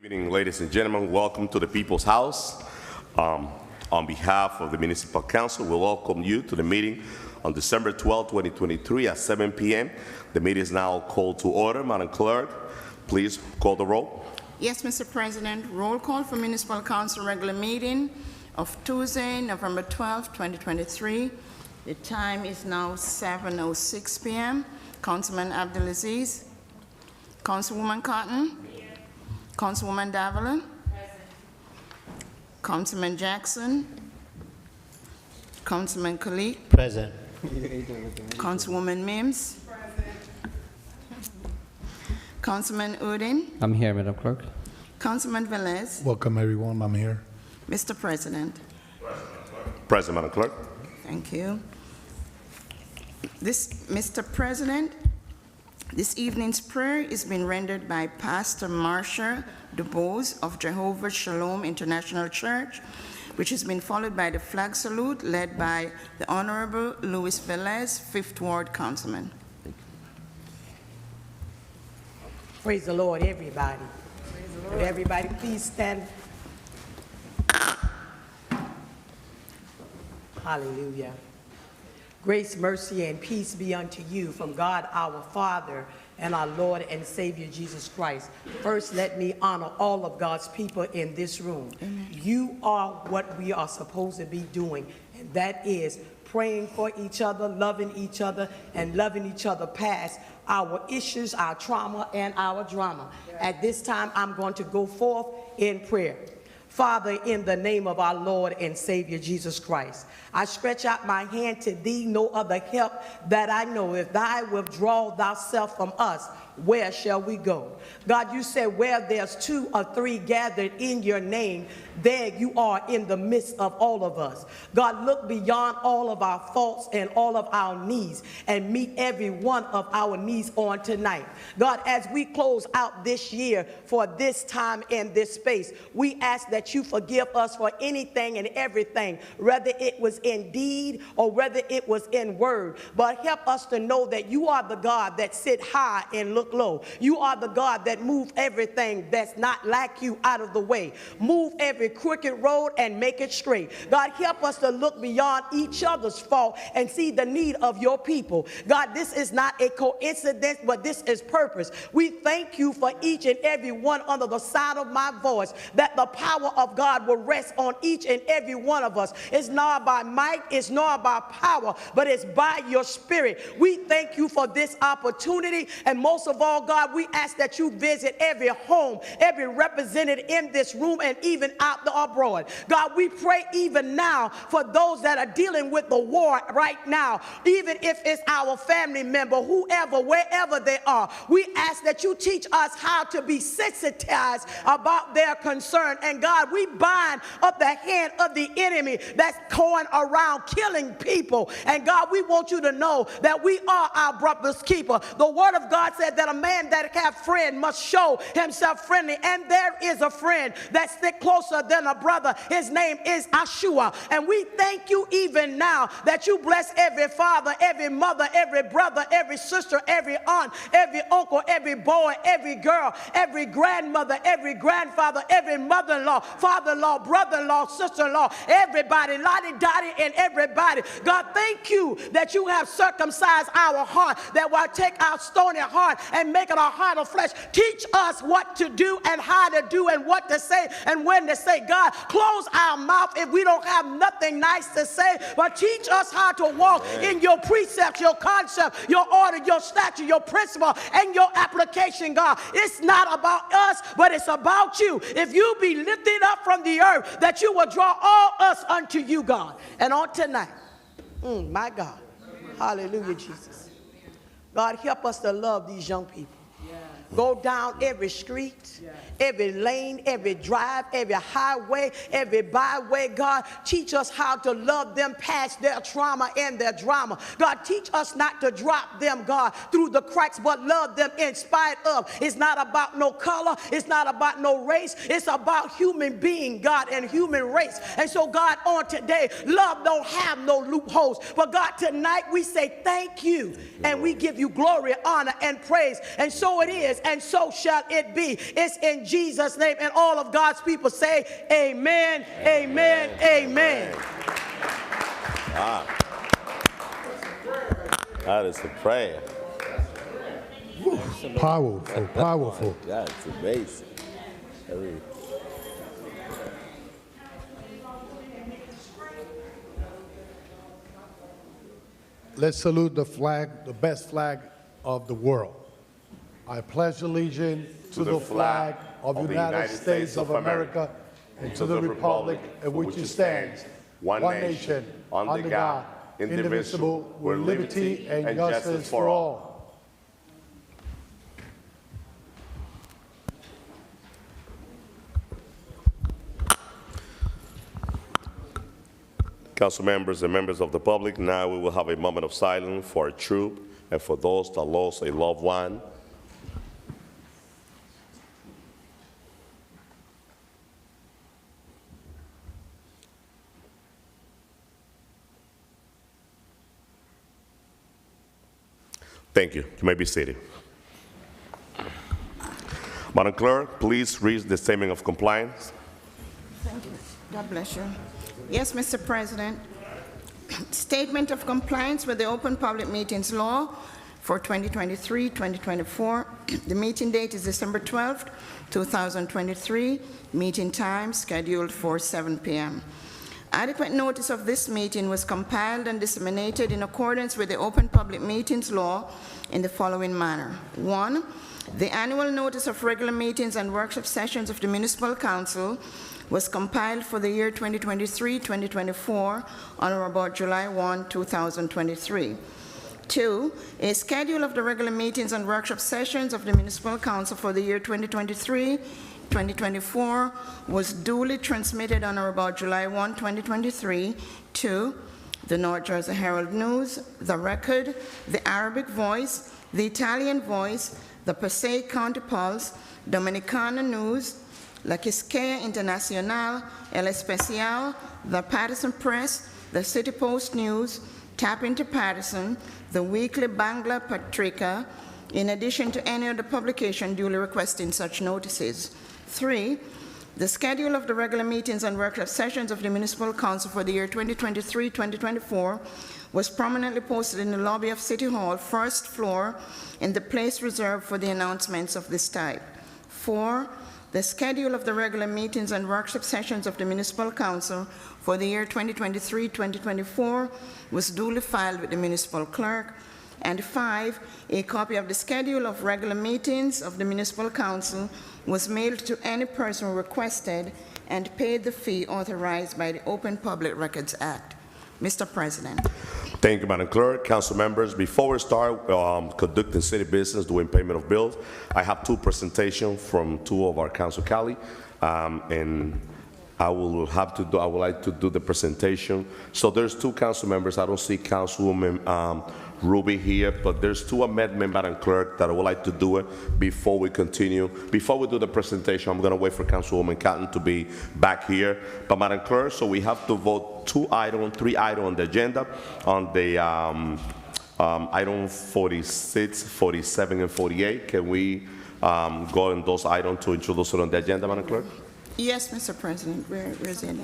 Good evening, ladies and gentlemen. Welcome to the People's House. On behalf of the Municipal Council, we welcome you to the meeting on December 12, 2023 at 7 p.m. The meeting is now called to order. Madam Clerk, please call the roll. Yes, Mr. President. Roll call for Municipal Council regular meeting of Tuesday, November 12, 2023. The time is now 7:06 p.m. Councilman Abdulaziz. Councilwoman Cotton. Councilwoman Davila. Councilman Jackson. Councilman Khalid. Present. Councilwoman Mims. Councilman Udin. I'm here, Madam Clerk. Councilman Velez. Welcome, everyone. I'm here. Mr. President. Present, Madam Clerk. Thank you. Mr. President, this evening's prayer is being rendered by Pastor Marsha DuBose of Jehovah's Shalom International Church, which has been followed by the flag salute led by the Honorable Luis Velez, 5th Ward Councilman. Praise the Lord, everybody. Would everybody please stand? Hallelujah. Grace, mercy, and peace be unto you from God our Father and our Lord and Savior Jesus Christ. First, let me honor all of God's people in this room. Amen. You are what we are supposed to be doing, and that is praying for each other, loving each other, and loving each other past our issues, our trauma, and our drama. At this time, I'm going to go forth in prayer. Father, in the name of our Lord and Savior Jesus Christ, I stretch out my hand to thee, no other help that I know. If thou withdraw thyself from us, where shall we go? God, you said where there's 2 or 3 gathered in your name, there you are in the midst of all of us. God, look beyond all of our faults and all of our needs and meet every one of our needs on tonight. God, as we close out this year for this time and this space, we ask that you forgive us for anything and everything, whether it was in deed or whether it was in word. But help us to know that you are the God that sit high and look low. You are the God that move everything that's not like you out of the way. Move every crooked road and make it straight. God, help us to look beyond each other's fault and see the need of your people. God, this is not a coincidence, but this is purpose. We thank you for each and every one under the sound of my voice, that the power of God will rest on each and every one of us. It's not by might, it's not by power, but it's by your spirit. We thank you for this opportunity, and most of all, God, we ask that you visit every home, every represented in this room and even out there abroad. God, we pray even now for those that are dealing with the war right now, even if it's our family member, whoever, wherever they are. We ask that you teach us how to be sensitized about their concern. And God, we bind up the hand of the enemy that's going around killing people. And God, we want you to know that we are our brother's keeper. The word of God said that a man that have friend must show himself friendly, and there is a friend that stick closer than a brother. His name is Ashua. And we thank you even now that you bless every father, every mother, every brother, every sister, every aunt, every uncle, every boy, every girl, every grandmother, every grandfather, every mother-in-law, father-in-law, brother-in-law, sister-in-law, everybody, lottie-dottie, and everybody. God, thank you that you have circumcised our heart, that will take our stony heart and make it a heart of flesh. Teach us what to do and how to do and what to say and when to say. God, close our mouth if we don't have nothing nice to say, but teach us how to walk in your precepts, your concept, your order, your statute, your principle, and your application, God. It's not about us, but it's about you. If you be lifted up from the earth, that you will draw all us unto you, God. And on tonight, my God, hallelujah, Jesus. God, help us to love these young people. Go down every street, every lane, every drive, every highway, every byway. God, teach us how to love them past their trauma and their drama. God, teach us not to drop them, God, through the cracks, but love them in spite of. It's not about no color. It's not about no race. It's about human being, God, and human race. And so, God, on today, love don't have no loopholes. But, God, tonight we say thank you, and we give you glory, honor, and praise. And so it is. is, and so shall it be. It's in Jesus' name, and all of God's people say amen, amen, amen. That is a prayer. Powerful, powerful. That's amazing. Let's salute the flag, the best flag of the world. I pledge allegiance to the flag of the United States of America and to the republic in which it stands, one nation, under God, indivisible, with liberty and justice for all. Council members and members of the public, now we will have a moment of silence for our troop and for those that lost a loved one. Thank you. You may be seated. Madam Clerk, please read the statement of compliance. Thank you. God bless you. Yes, Mr. President. Statement of compliance with the Open Public Meetings Law for 2023-2024. The meeting date is December 12th, 2023. Meeting time scheduled for 7 p.m. Adequate notice of this meeting was compiled and disseminated in accordance with the Open Public Meetings Law in the following manner. 1. The annual notice of regular meetings and workshop sessions of the Municipal Council was compiled for the year 2023-2024 on or about July 1, 2023. 2, a schedule of the regular meetings and workshop sessions of the Municipal Council for the year 2023-2024 was duly transmitted on or about July 1, 2023 to the North Jersey Herald News, the Record, the Arabic Voice, the Italian Voice, the Passaic County Pulse, Dominicana News, La Quisqueya Internacional, El Especial, the Paterson Press, the City Post News, Tap into Paterson, the Weekly Bangla Patrika, in addition to any other publication duly requesting such notices. 3, the schedule of the regular meetings and workshop sessions of the Municipal Council for the year 2023-2024 was prominently posted in the lobby of City Hall, first floor, in the place reserved for the announcements of this type. 4, the schedule of the regular meetings and workshop sessions of the Municipal Council for the year 2023-2024 was duly filed with the Municipal Clerk. And 5, a copy of the schedule of regular meetings of the Municipal Council was mailed to any person who requested and paid the fee authorized by the Open Public Records Act. Mr. President. Thank you, Madam Clerk. Council members, before we start conducting city business, doing payment of bills, I have 2 presentations from 2 of our council colleagues, and I would like to do the presentation. So there's 2 council members. I don't see Councilwoman Ruby here, but there's 2 amendments, Madam Clerk, that I would like to do it before we continue. Before we do the presentation, I'm going to wait for Councilwoman Cotton to be back here. But Madam Clerk, so we have to vote 3 items on the agenda, on the item 46, 47, and 48. Can we go on those items to introduce it on the agenda, Madam Clerk? Yes, Mr. President. Where's it?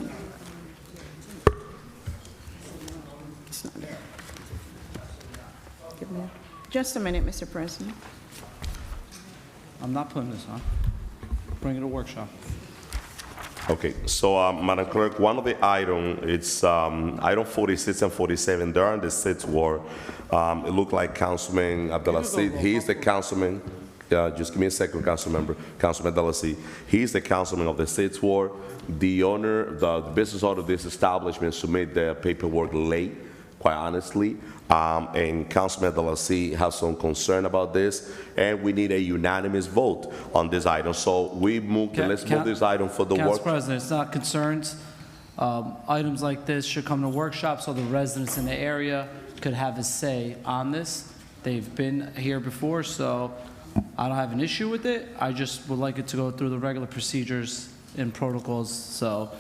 It's not there. Give me just a minute, Mr. President. I'm not putting this on. Bring it to workshop. Okay, so Madam Clerk, one of the items, it's item 46 and 47. They're on the 6th ward. It looked like Councilman Abdelaziz, he's the councilman. Just give me a second, Councilman Abdelaziz. He's the councilman of the 6th ward. The owner, the business owner of this establishment submitted the paperwork late, quite honestly. And Councilman Abdelaziz has some concern about this, and we need a unanimous vote on this item. So we move, let's move this item for the work. Council President, it's not concerns. Items like this should come to workshop so the residents in the area could have a say on this. They've been here before, so I don't have an issue with it. I just would like it to go through the regular procedures and protocols. So,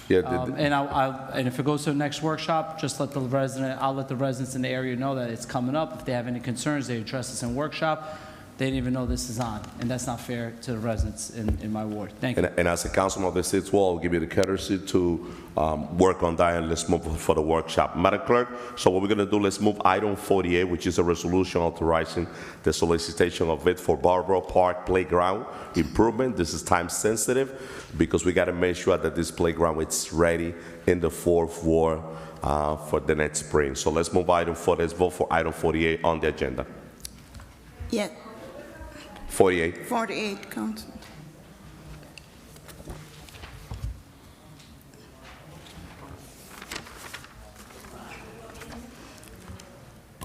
Yeah, and if it goes to the next workshop, just let the resident. I'll let the residents in the area know that it's coming up. If they have any concerns, they address this in workshop. they didn't even know this is on, and that's not fair to the residents in my ward. Thank you. And as a councilman of the Sixth Ward, I'll give you the courtesy to work on that, and let's move for the workshop. Madam Clerk, so what we're going to do, let's move item 48, which is a resolution authorizing the solicitation of bid for Barbara Park Playground improvement. This is time sensitive because we got to make sure that this playground is ready in the 4th Ward for the next spring. So let's move item 4. Let's vote for item 48 on the agenda. Yeah, 48. 48, Council.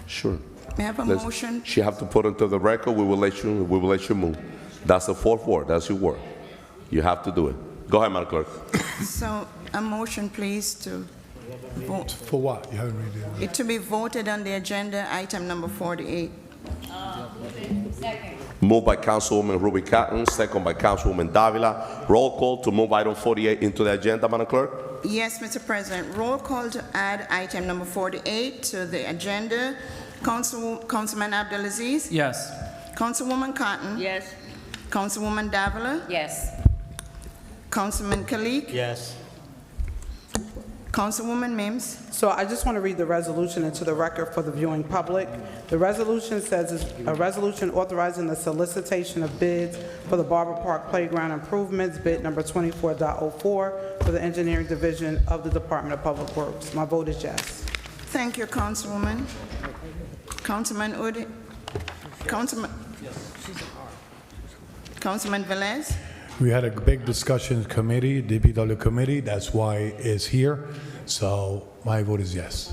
Sure. May I have a motion? She have to put into the record. We will let you move. That's the 4th Ward. That's your ward. You have to do it. Go ahead, Madam Clerk. So a motion, please, to vote. For what? You haven't read it. It to be voted on the agenda, item number 48. Moved by Councilwoman Ruby Cotton, second by Councilwoman Davila. Roll call to move item 48 into the agenda, Madam Clerk. Yes, Mr. President. Roll call to add item number 48 to the agenda. Councilman Abdelaziz? Yes. Councilwoman Cotton? Yes. Councilwoman Davila? Yes. Councilman Kalik? Yes. Councilwoman Mims? So I just want to read the resolution into the record for the viewing public. The resolution says it's a resolution authorizing the solicitation of bids for the Barber Park Playground improvements, bid number 24.04 for the Engineering Division of the Department of Public Works. My vote is yes. Thank you, Councilwoman. Councilman Udi? Councilman Velez? We had a big discussion committee, DPW committee, that's why it's here. So my vote is yes.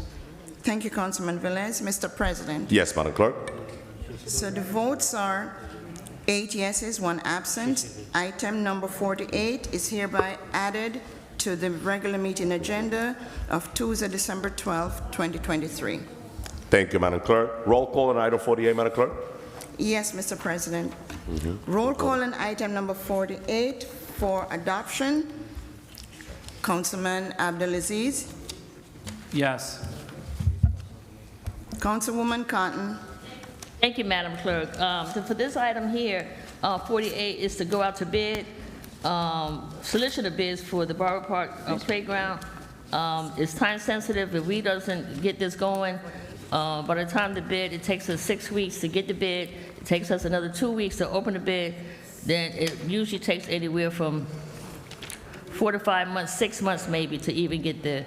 Thank you, Councilman Velez. Mr. President? Yes, Madam Clerk. So the votes are 8 yeses, 1 absent. Item number 48 is hereby added to the regular meeting agenda of Tuesday, December 12, 2023. Thank you, Madam Clerk. Roll call on item 48, Madam Clerk. Yes, Mr. President. Roll call on item number 48 for adoption. Councilman Abdelaziz. Yes. Councilwoman Cotton. Thank you, Madam Clerk. So for this item here, 48 is to go out to bid, solicit bids for the Barber Park Playground. It's time sensitive. If we doesn't get this going, by the time the bid, it takes us 6 weeks to get the bid. It takes us another 2 weeks to open the bid. Then it usually takes anywhere from 4 to 5 months, 6 months maybe, to even get the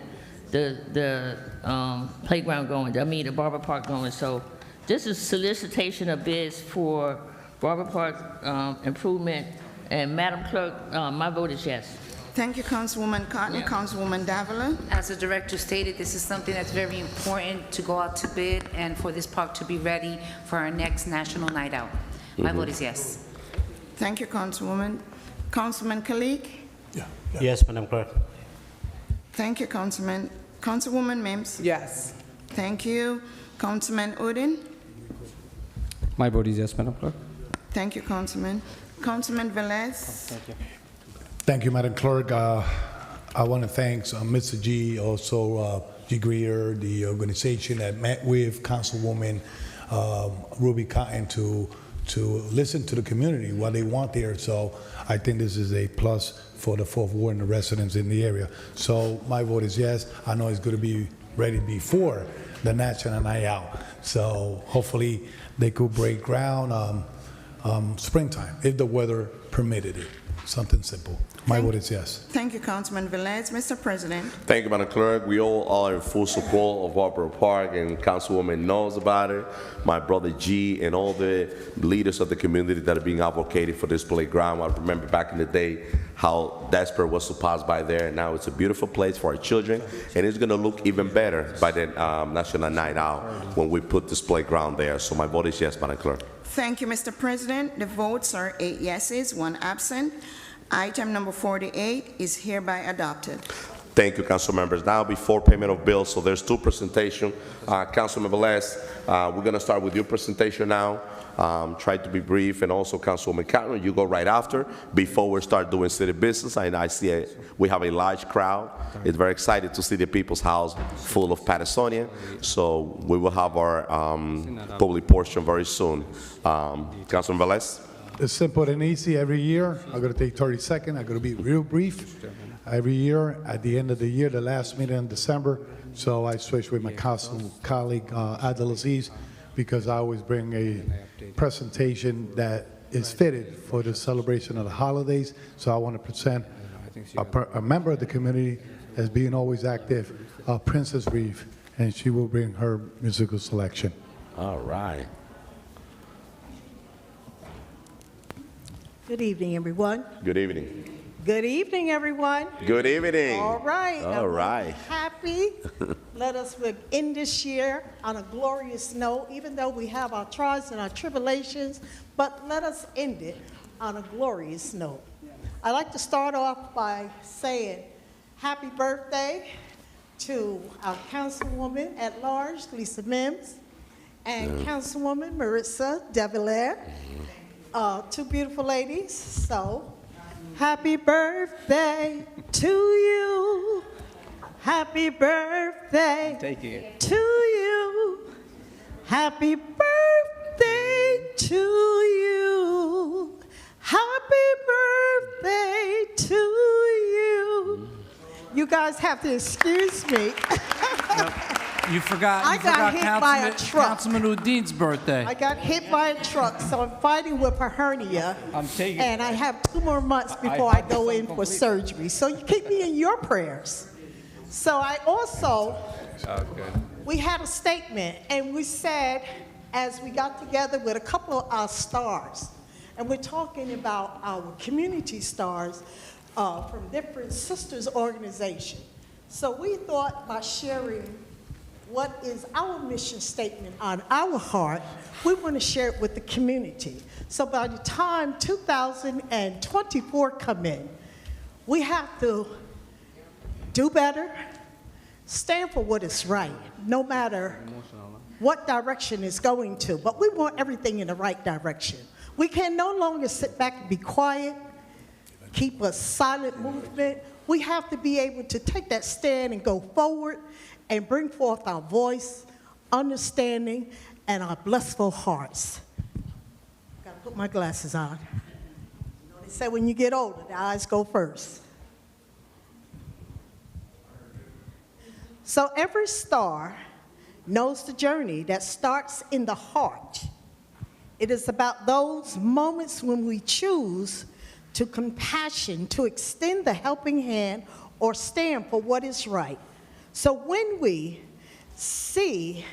playground going. I mean, the Barber Park going. So this is solicitation of bids for Barber Park improvement. And Madam Clerk, my vote is yes. Thank you, Councilwoman Cotton. Councilwoman Davila. As the director stated, this is something that's very important to go out to bid and for this park to be ready for our next national night out. My vote is yes. Thank you, Councilwoman. Councilman Kalik. Yes, Madam Clerk. Thank you, Councilman. Councilwoman Mims. Yes. Thank you. Councilman Udin. My vote is yes, Madam Clerk. Thank you, Councilman. Councilman Velez. Thank you, Madam Clerk. I want to thank Mr. G, also G. Greer, the organization that met with Councilwoman Ruby Cotton to listen to the community, what they want there. So I think this is a plus for the 4th Ward and the residents in the area. So my vote is yes. I know it's going to be ready before the National Night Out. So hopefully they could break ground springtime, if the weather permitted it. Something simple. My vote is yes. Thank you, Councilman Velez. Mr. President. Thank you, Madam Clerk. We all are in full support of Barber Park, and Councilwoman knows about it. My brother G and all the leaders of the community that are being advocated for this playground. I remember back in the day how desperate was to pass by there, and now it's a beautiful place for our children, and it's going to look even better by the National Night Out when we put this playground there. So my vote is yes, Madam Clerk. Thank you, Mr. President. The votes are 8 yeses, 1 absent. Item number 48 is hereby adopted. Thank you, council members. Now, before payment of bills, so there's two presentations. Councilman Velez, we're going to start with your presentation now. Try to be brief, and also Councilwoman Cotton, you go right after, before we start doing city business. And I see we have a large crowd. It's very excited to see the People's House full of Patersonians. So we will have our public portion very soon. Councilman Velez? It's simple and easy. Every year, I'm going to take 30 seconds. I'm going to be real brief. Every year, at the end of the year, the last meeting in December, so I switched with my council colleague, Adel Aziz, because I always bring a presentation that is fitted for the celebration of the holidays. So I want to present a member of the community as being always active, Princess Reeve, and she will bring her musical selection. All right. Good evening, everyone. Good evening. Good evening, everyone. Good evening. All right. All right. Happy. Let us end this year on a glorious note, even though we have our trials and our tribulations, but let us end it on a glorious note. I'd like to start off by saying happy birthday to our Councilwoman at Large, Lisa Mims, and Councilwoman Maritza Devillaire, two beautiful ladies. So, happy birthday to you. Happy birthday to you. Happy birthday to you. Happy birthday to you. You guys have to excuse me. You forgot hit by a truck. Councilman Udin's birthday. I got hit by a truck, so I'm fighting with a hernia. And I have 2 more months before I go in for surgery. So you keep me in your prayers. So I also, we had a statement, and we said, as we got together with a couple of our stars, and we're talking about our community stars from different sisters organizations. So we thought by sharing what is our mission statement on our heart, we want to share it with the community. So by the time 2024 come in, we have to do better, stand for what is right, no matter what direction it's going to, but we want everything in the right direction. We can no longer sit back and be quiet, keep a silent movement. We have to be able to take that stand and go forward and bring forth our voice, understanding, and our blissful hearts. Gotta put my glasses on. You know, they say when you get older, the eyes go first. So every star knows the journey that starts in the heart. It is about those moments when we choose to compassion, to extend the helping hand, or stand for what is right. So when we see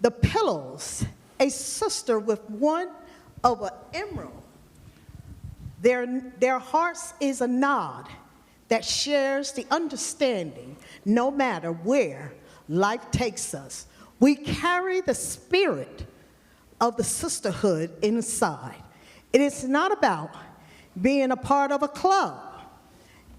the pillows, a sister with one of an emerald, their hearts is a nod that shares the understanding no matter where life takes us. We carry the spirit of the sisterhood inside. It is not about being a part of a club,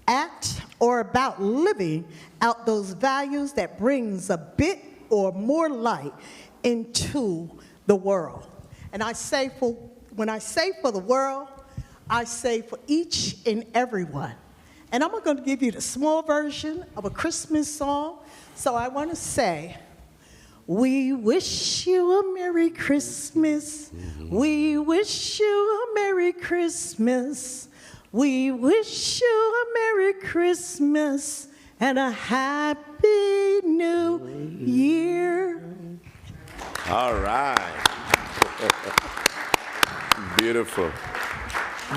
act, or about living out those values that brings a bit or more light into the world. And I say when I say for the world, I say for each and every one. And I'm going to give you the small version of a Christmas song. So I want to say, we wish you a Merry Christmas. We wish you a Merry Christmas. We wish you a Merry Christmas and a Happy New Year. All right. Beautiful.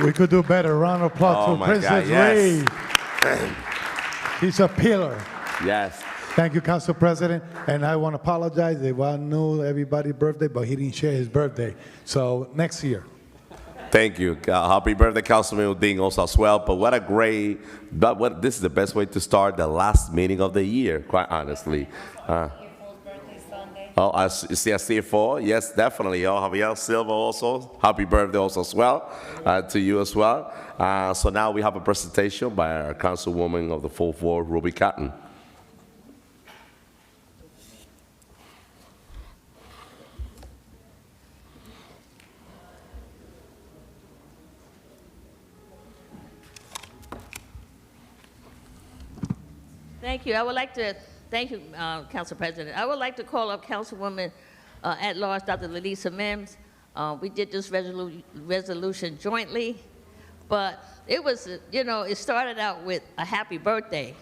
We could do better. Round of applause to Princess Reeve. She's a pillar. Yes. Thank you, Council President. And I want to apologize. They knew everybody's birthday, but he didn't share his birthday. So next year. Thank you. Happy birthday, Councilman Uding, also as well. But what a great, this is the best way to start the last meeting of the year, quite honestly. April's birthday Sunday. Oh, I see 4. Yes, definitely. Oh, Javier Silva also. Happy birthday also as well to you as well. So now we have a presentation by our Councilwoman of the 4th Ward, Ruby Cotton. Thank you. I would like to, thank you, Council President. I would like to call up Councilwoman at large, Dr. Lalisa Mims. We did this resolution jointly, but it was, it started out with a happy birthday.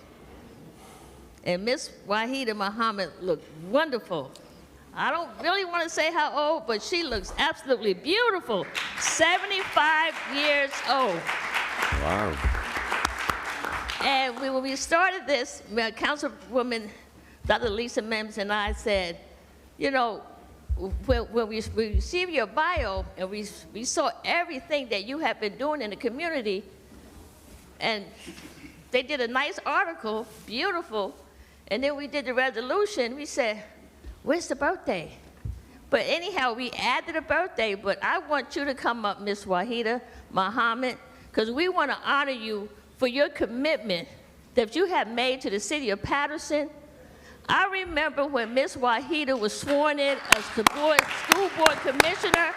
And Miss Wahida Muhammad looked wonderful. I don't really want to say how old, but she looks absolutely beautiful. 75 years old. Wow. And when we started this, Councilwoman Dr. Lisa Mims and I said, when we received your bio and we saw everything that you have been doing in the community, and they did a nice article, beautiful, and then we did the resolution, we said, where's the birthday? But anyhow, we added a birthday, but I want you to come up, Miss Wahida Muhammad, because we want to honor you for your commitment that you have made to the city of Paterson. I remember when Miss Wahida was sworn in as the school board commissioner.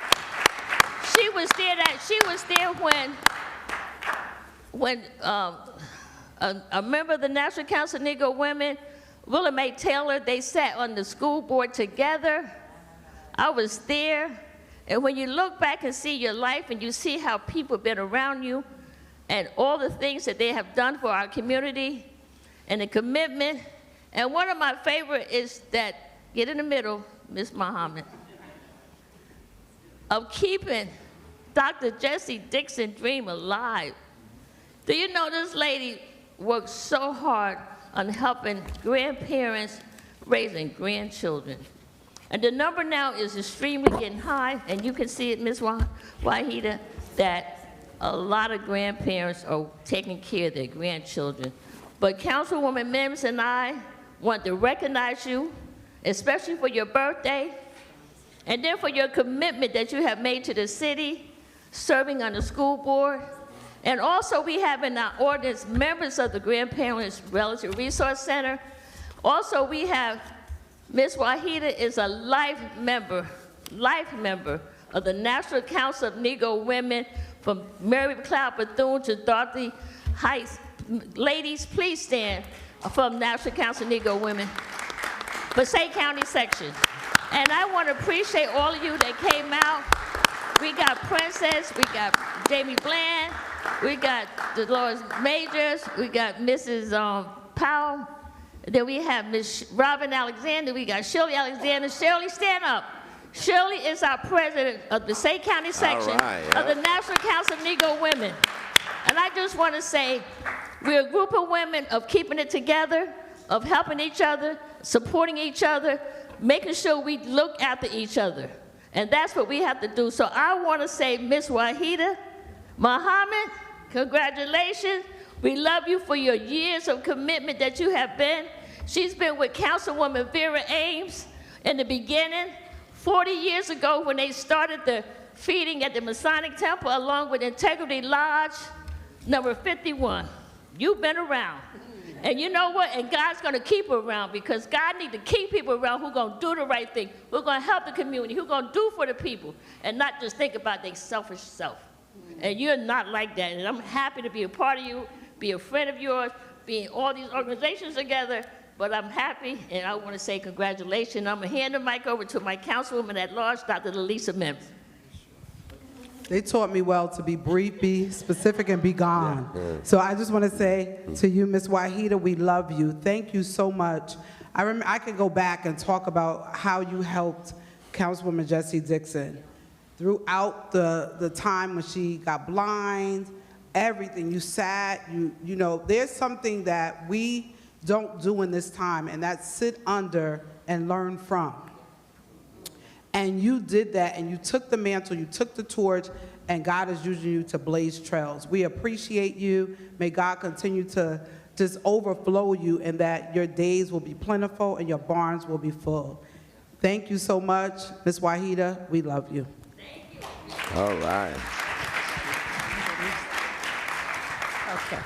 She was there when a member of the National Council of Negro Women, Willa Mae Taylor, they sat on the school board together. I was there, and when you look back and see your life and you see how people have been around you, and all the things that they have done for our community, and the commitment. And one of my favorite is that, get in the middle, Ms. Muhammad, of keeping Dr. Jessie Dixon's dream alive. Do you know this lady worked so hard on helping grandparents raising grandchildren? And the number now is extremely getting high, and you can see it, Ms. Wahida, that a lot of grandparents are taking care of their grandchildren. But Councilwoman Mims and I want to recognize you, especially for your birthday, and then for your commitment that you have made to the city, serving on the school board. And also we have in our ordinance members of the Grandparents Relative Resource Center. Also we have Ms. Wahida is a life member of the National Council of Negro Women, from Mary McLeod Bethune to Dorothy Heights. Ladies, please stand from National Council of Negro Women, Passaic County section. And I want to appreciate all of you that came out. We got Princess, we got Jamie Bland, we got Dolores Majors, we got Mrs. Powell, then we have Ms. Robin Alexander, we got Shirley Alexander. Shirley, stand up. Shirley is our president of the Passaic County section of the National Council of Negro Women. And I just want to say, we're a group of women of keeping it together, of helping each other, supporting each other, making sure we look after each other. And that's what we have to do. So I want to say, Ms. Wahida Muhammad, congratulations. We love you for your years of commitment that you have been. She's been with Councilwoman Vera Ames in the beginning. 40 years ago when they started the feeding at the Masonic Temple along with Integrity Lodge, number 51. You've been around. And you know what? And God's going to keep her around, because God needs to keep people around who are going to do the right thing, who are going to help the community, who are going to do for the people, and not just think about their selfish self. And you're not like that. And I'm happy to be a part of you, be a friend of yours, be in all these organizations together. But I'm happy, and I want to say congratulations. I'm going to hand the mic over to my councilwoman at large, Dr. Lalisa Mims. They taught me well to be brief, be specific, and be gone. So I just want to say to you, Ms. Wahida, we love you. Thank you so much. I remember I could go back and talk about how you helped Councilwoman Jessie Dixon throughout the time when she got blind, everything. You sat, you know, there's something that we don't do in this time, and that's sit under and learn from. And you did that, and you took the mantle, you took the torch, and God is using you to blaze trails. We appreciate you. May God continue to just overflow you, and that your days will be plentiful and your barns will be full. Thank you so much. Ms. Wahida, we love you. All right. Okay.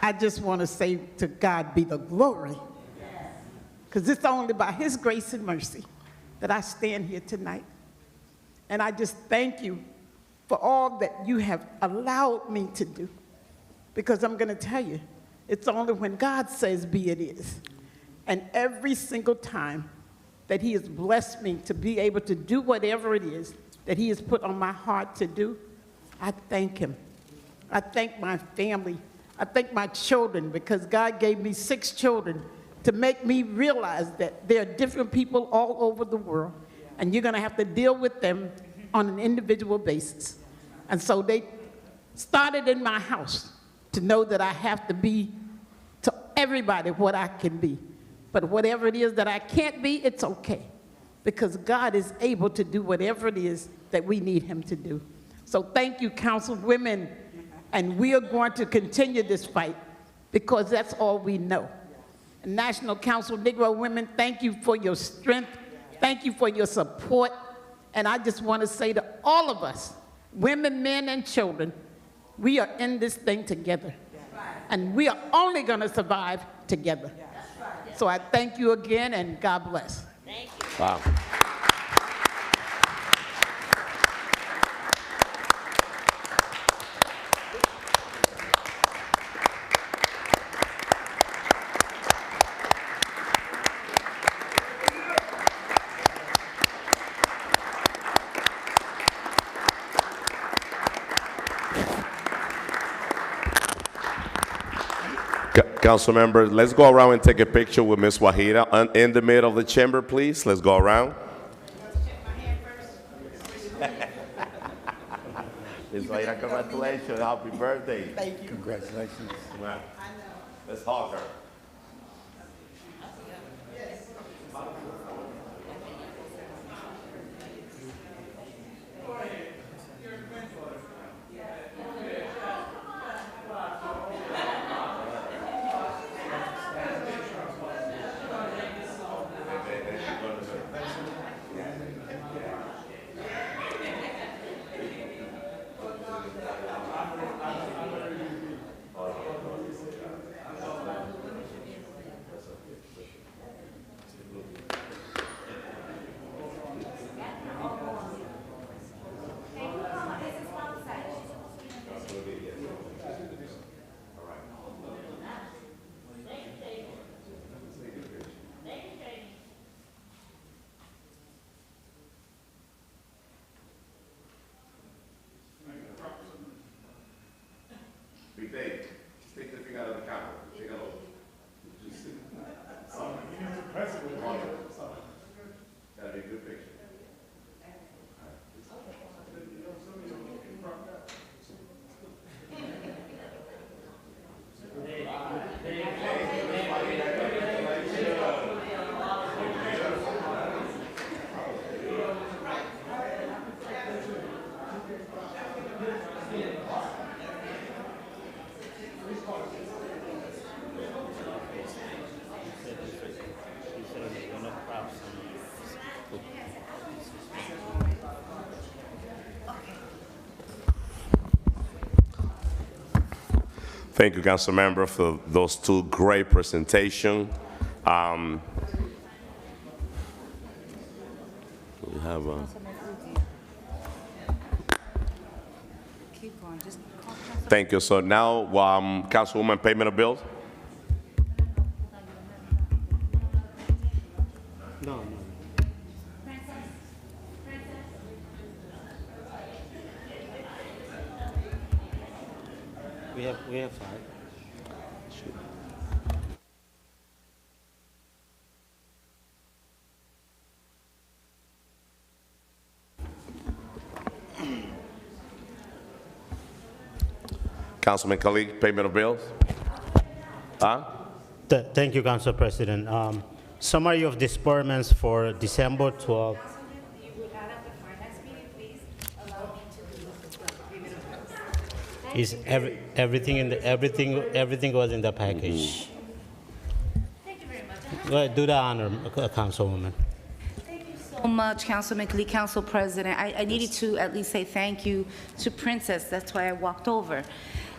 I just want to say to God be the glory, because it's only by his grace and mercy that I stand here tonight. And I just thank you for all that you have allowed me to do, because I'm going to tell you, it's only when God says be it is. And every single time that he has blessed me to be able to do whatever it is that he has put on my heart to do, I thank him. I thank my family. I thank my children, because God gave me 6 children to make me realize that there are different people all over the world, and you're going to have to deal with them on an individual basis. And so they started in my house to know that I have to be to everybody what I can be. But whatever it is that I can't be, it's okay, because God is able to do whatever it is that we need him to do. So thank you, councilwomen, and we are going to continue this fight, because that's all we know. And National Council Negro Women, thank you for your strength. Thank you for your support. And I just want to say to all of us, women, men, and children, we are in this thing together. And we are only going to survive together. So I thank you again, and God bless. Thank you. Wow. Council members, let's go around and take a picture with Ms. Wahida in the middle of the chamber, please. Let's go around. Ms. Wahida, congratulations. Happy birthday. Thank you. Congratulations. Let's hug her. Big Dave, take the finger out of the camera. Take a look. That'd be a good picture. Thank you, Council Member, for those 2 great presentations. We have Keep going. Just thank you. So now, Councilwoman, payment of bills. No. We have 5. Councilman Khalid, payment of bills. Thank you, Council President. Summary of disbursements for December 12th. you would add up the finance meeting, please allow me to do the payment of bills. Is everything was in the package. Thank you very much. Go ahead, do the honor, Councilwoman. so much, Councilman Khalid, Council President. I needed to at least say thank you to Princess. That's why I walked over.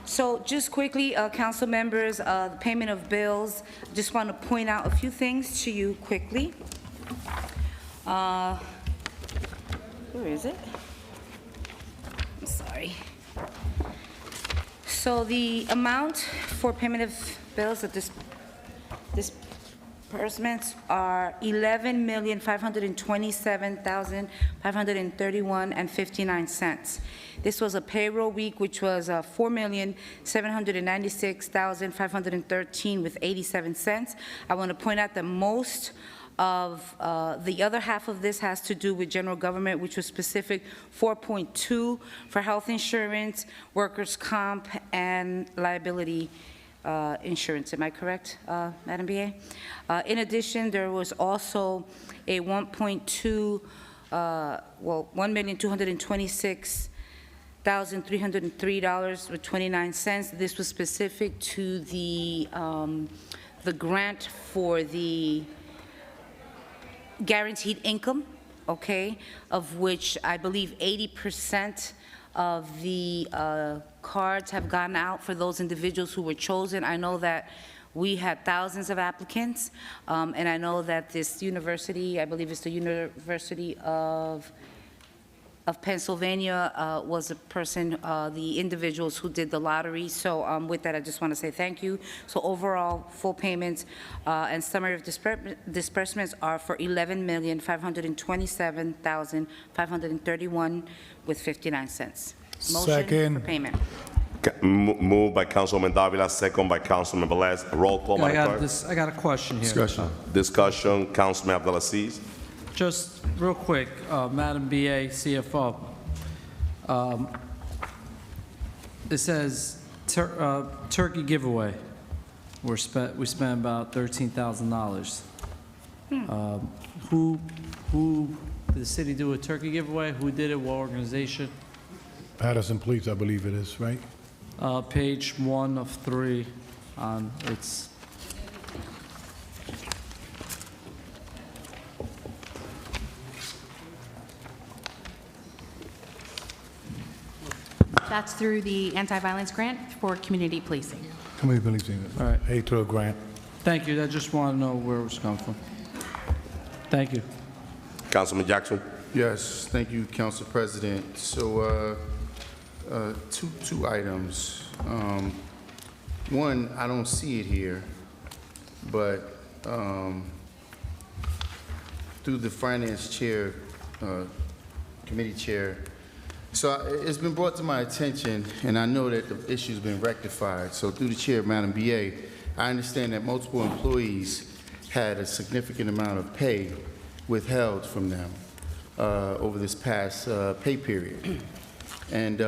So just quickly, council members, the payment of bills, just want to point out a few things to you quickly. Where is it? I'm sorry. So the amount for payment of bills at disbursements are $11,527,531.59. This was a payroll week, which was $4,796,513.87. I want to point out that most of the other half of this has to do with general government, which was specific 4.2 for health insurance, workers' comp, and liability insurance. Am I correct, Madam BA? In addition, there was also a $1,226,303.29. This was specific to the grant for the guaranteed income, okay, of which I believe 80% of the cards have gone out for those individuals who were chosen. I know that we had thousands of applicants, and I know that this university, I believe it's the University of Pennsylvania, was a person, the individuals who did the lottery. So with that, I just want to say thank you. So overall, full payments and summary of disbursements are for $11,527,531 with 59 cents. Motion Second. for payment. Moved by Councilwoman Davila, second by Councilman Velez. Roll call, Madam Clerk. I got a question here. Discussion, Councilman Abdelaziz. Just real quick, Madam BA, CFO. It says turkey giveaway. We spent about $13,000. Who did the city do a turkey giveaway? Who did it? What organization? Paterson Police, I believe it is, right? Page 1 of 3 on its. That's through the anti-violence grant for community policing. Community policing. All right. Paid through a grant. Thank you. I just want to know where it was coming from. Thank you. Councilman Jackson. Yes, thank you, Council President. So, two items. One, I don't see it here, but through the Finance Chair, Committee Chair, so it's been brought to my attention, and I know that the issue's been rectified. So through the Chair, Madam BA, I understand that multiple employees had a significant amount of pay withheld from them over this past pay period. And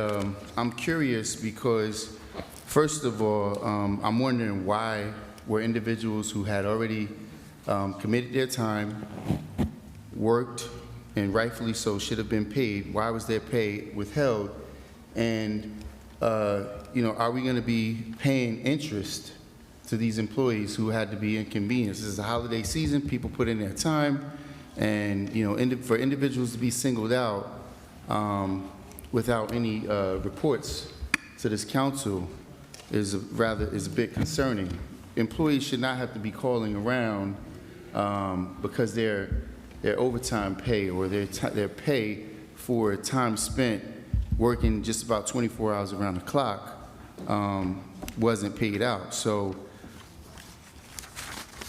I'm curious because, first of all, I'm wondering why were individuals who had already committed their time, worked, and rightfully so should have been paid, why was their pay withheld? And, you know, are we going to be paying interest to these employees who had to be inconvenienced? This is a holiday season, people put in their time, and, you know, for individuals to be singled out without any reports to this council is a bit concerning. Employees should not have to be calling around because their overtime pay or their pay for time spent working just about 24 hours around the clock wasn't paid out. So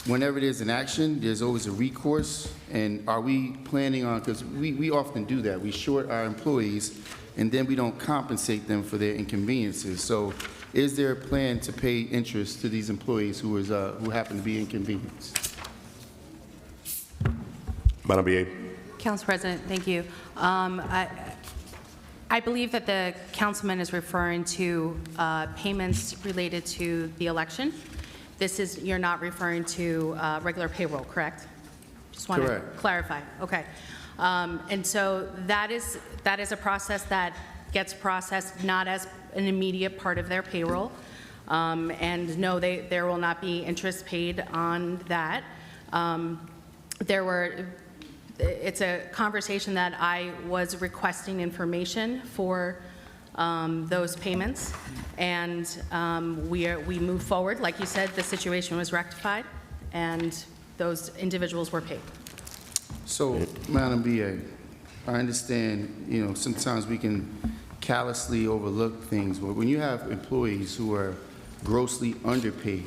whenever there's an action, there's always a recourse. And are we planning on, because we often do that, we short our employees and then we don't compensate them for their inconveniences. So is there a plan to pay interest to these employees who happen to be inconvenienced? Madam BA. Council President, thank you. I believe that the councilman is referring to payments related to the election. You're not referring to regular payroll, correct? Just want to clarify. Okay. And so that is a process that gets processed not as an immediate part of their payroll. And no, there will not be interest paid on that. There were it's a conversation that I was requesting information for those payments, and we moved forward. Like you said, the situation was rectified, and those individuals were paid. So, Madam BA, I understand, sometimes we can callously overlook things, but when you have employees who are grossly underpaid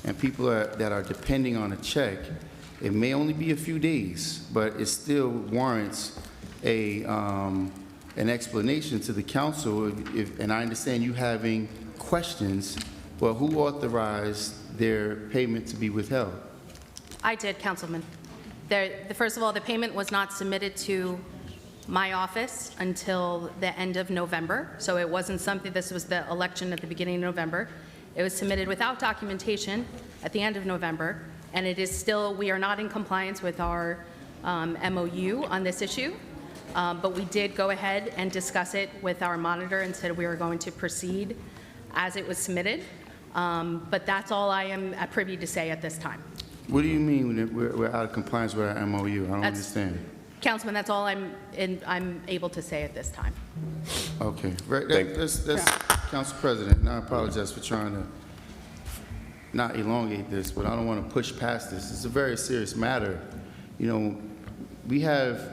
and people that are depending on a check, it may only be a few days, but it still warrants an explanation to the council. And I understand you having questions, well, who authorized their payment to be withheld? I did, Councilman. First of all, the payment was not submitted to my office until the end of November, so it wasn't something, this was the election at the beginning of November. It was submitted without documentation at the end of November, and it is still, we are not in compliance with our MOU on this issue, but we did go ahead and discuss it with our monitor and said we were going to proceed as it was submitted, but that's all I am privy to say at this time. What do you mean when we're out of compliance with our MOU? I don't understand. Councilman, that's all I'm able to say at this time. Okay, right. That's Council President, and I apologize for trying to not elongate this, but I don't want to push past this. It's a very serious matter. We have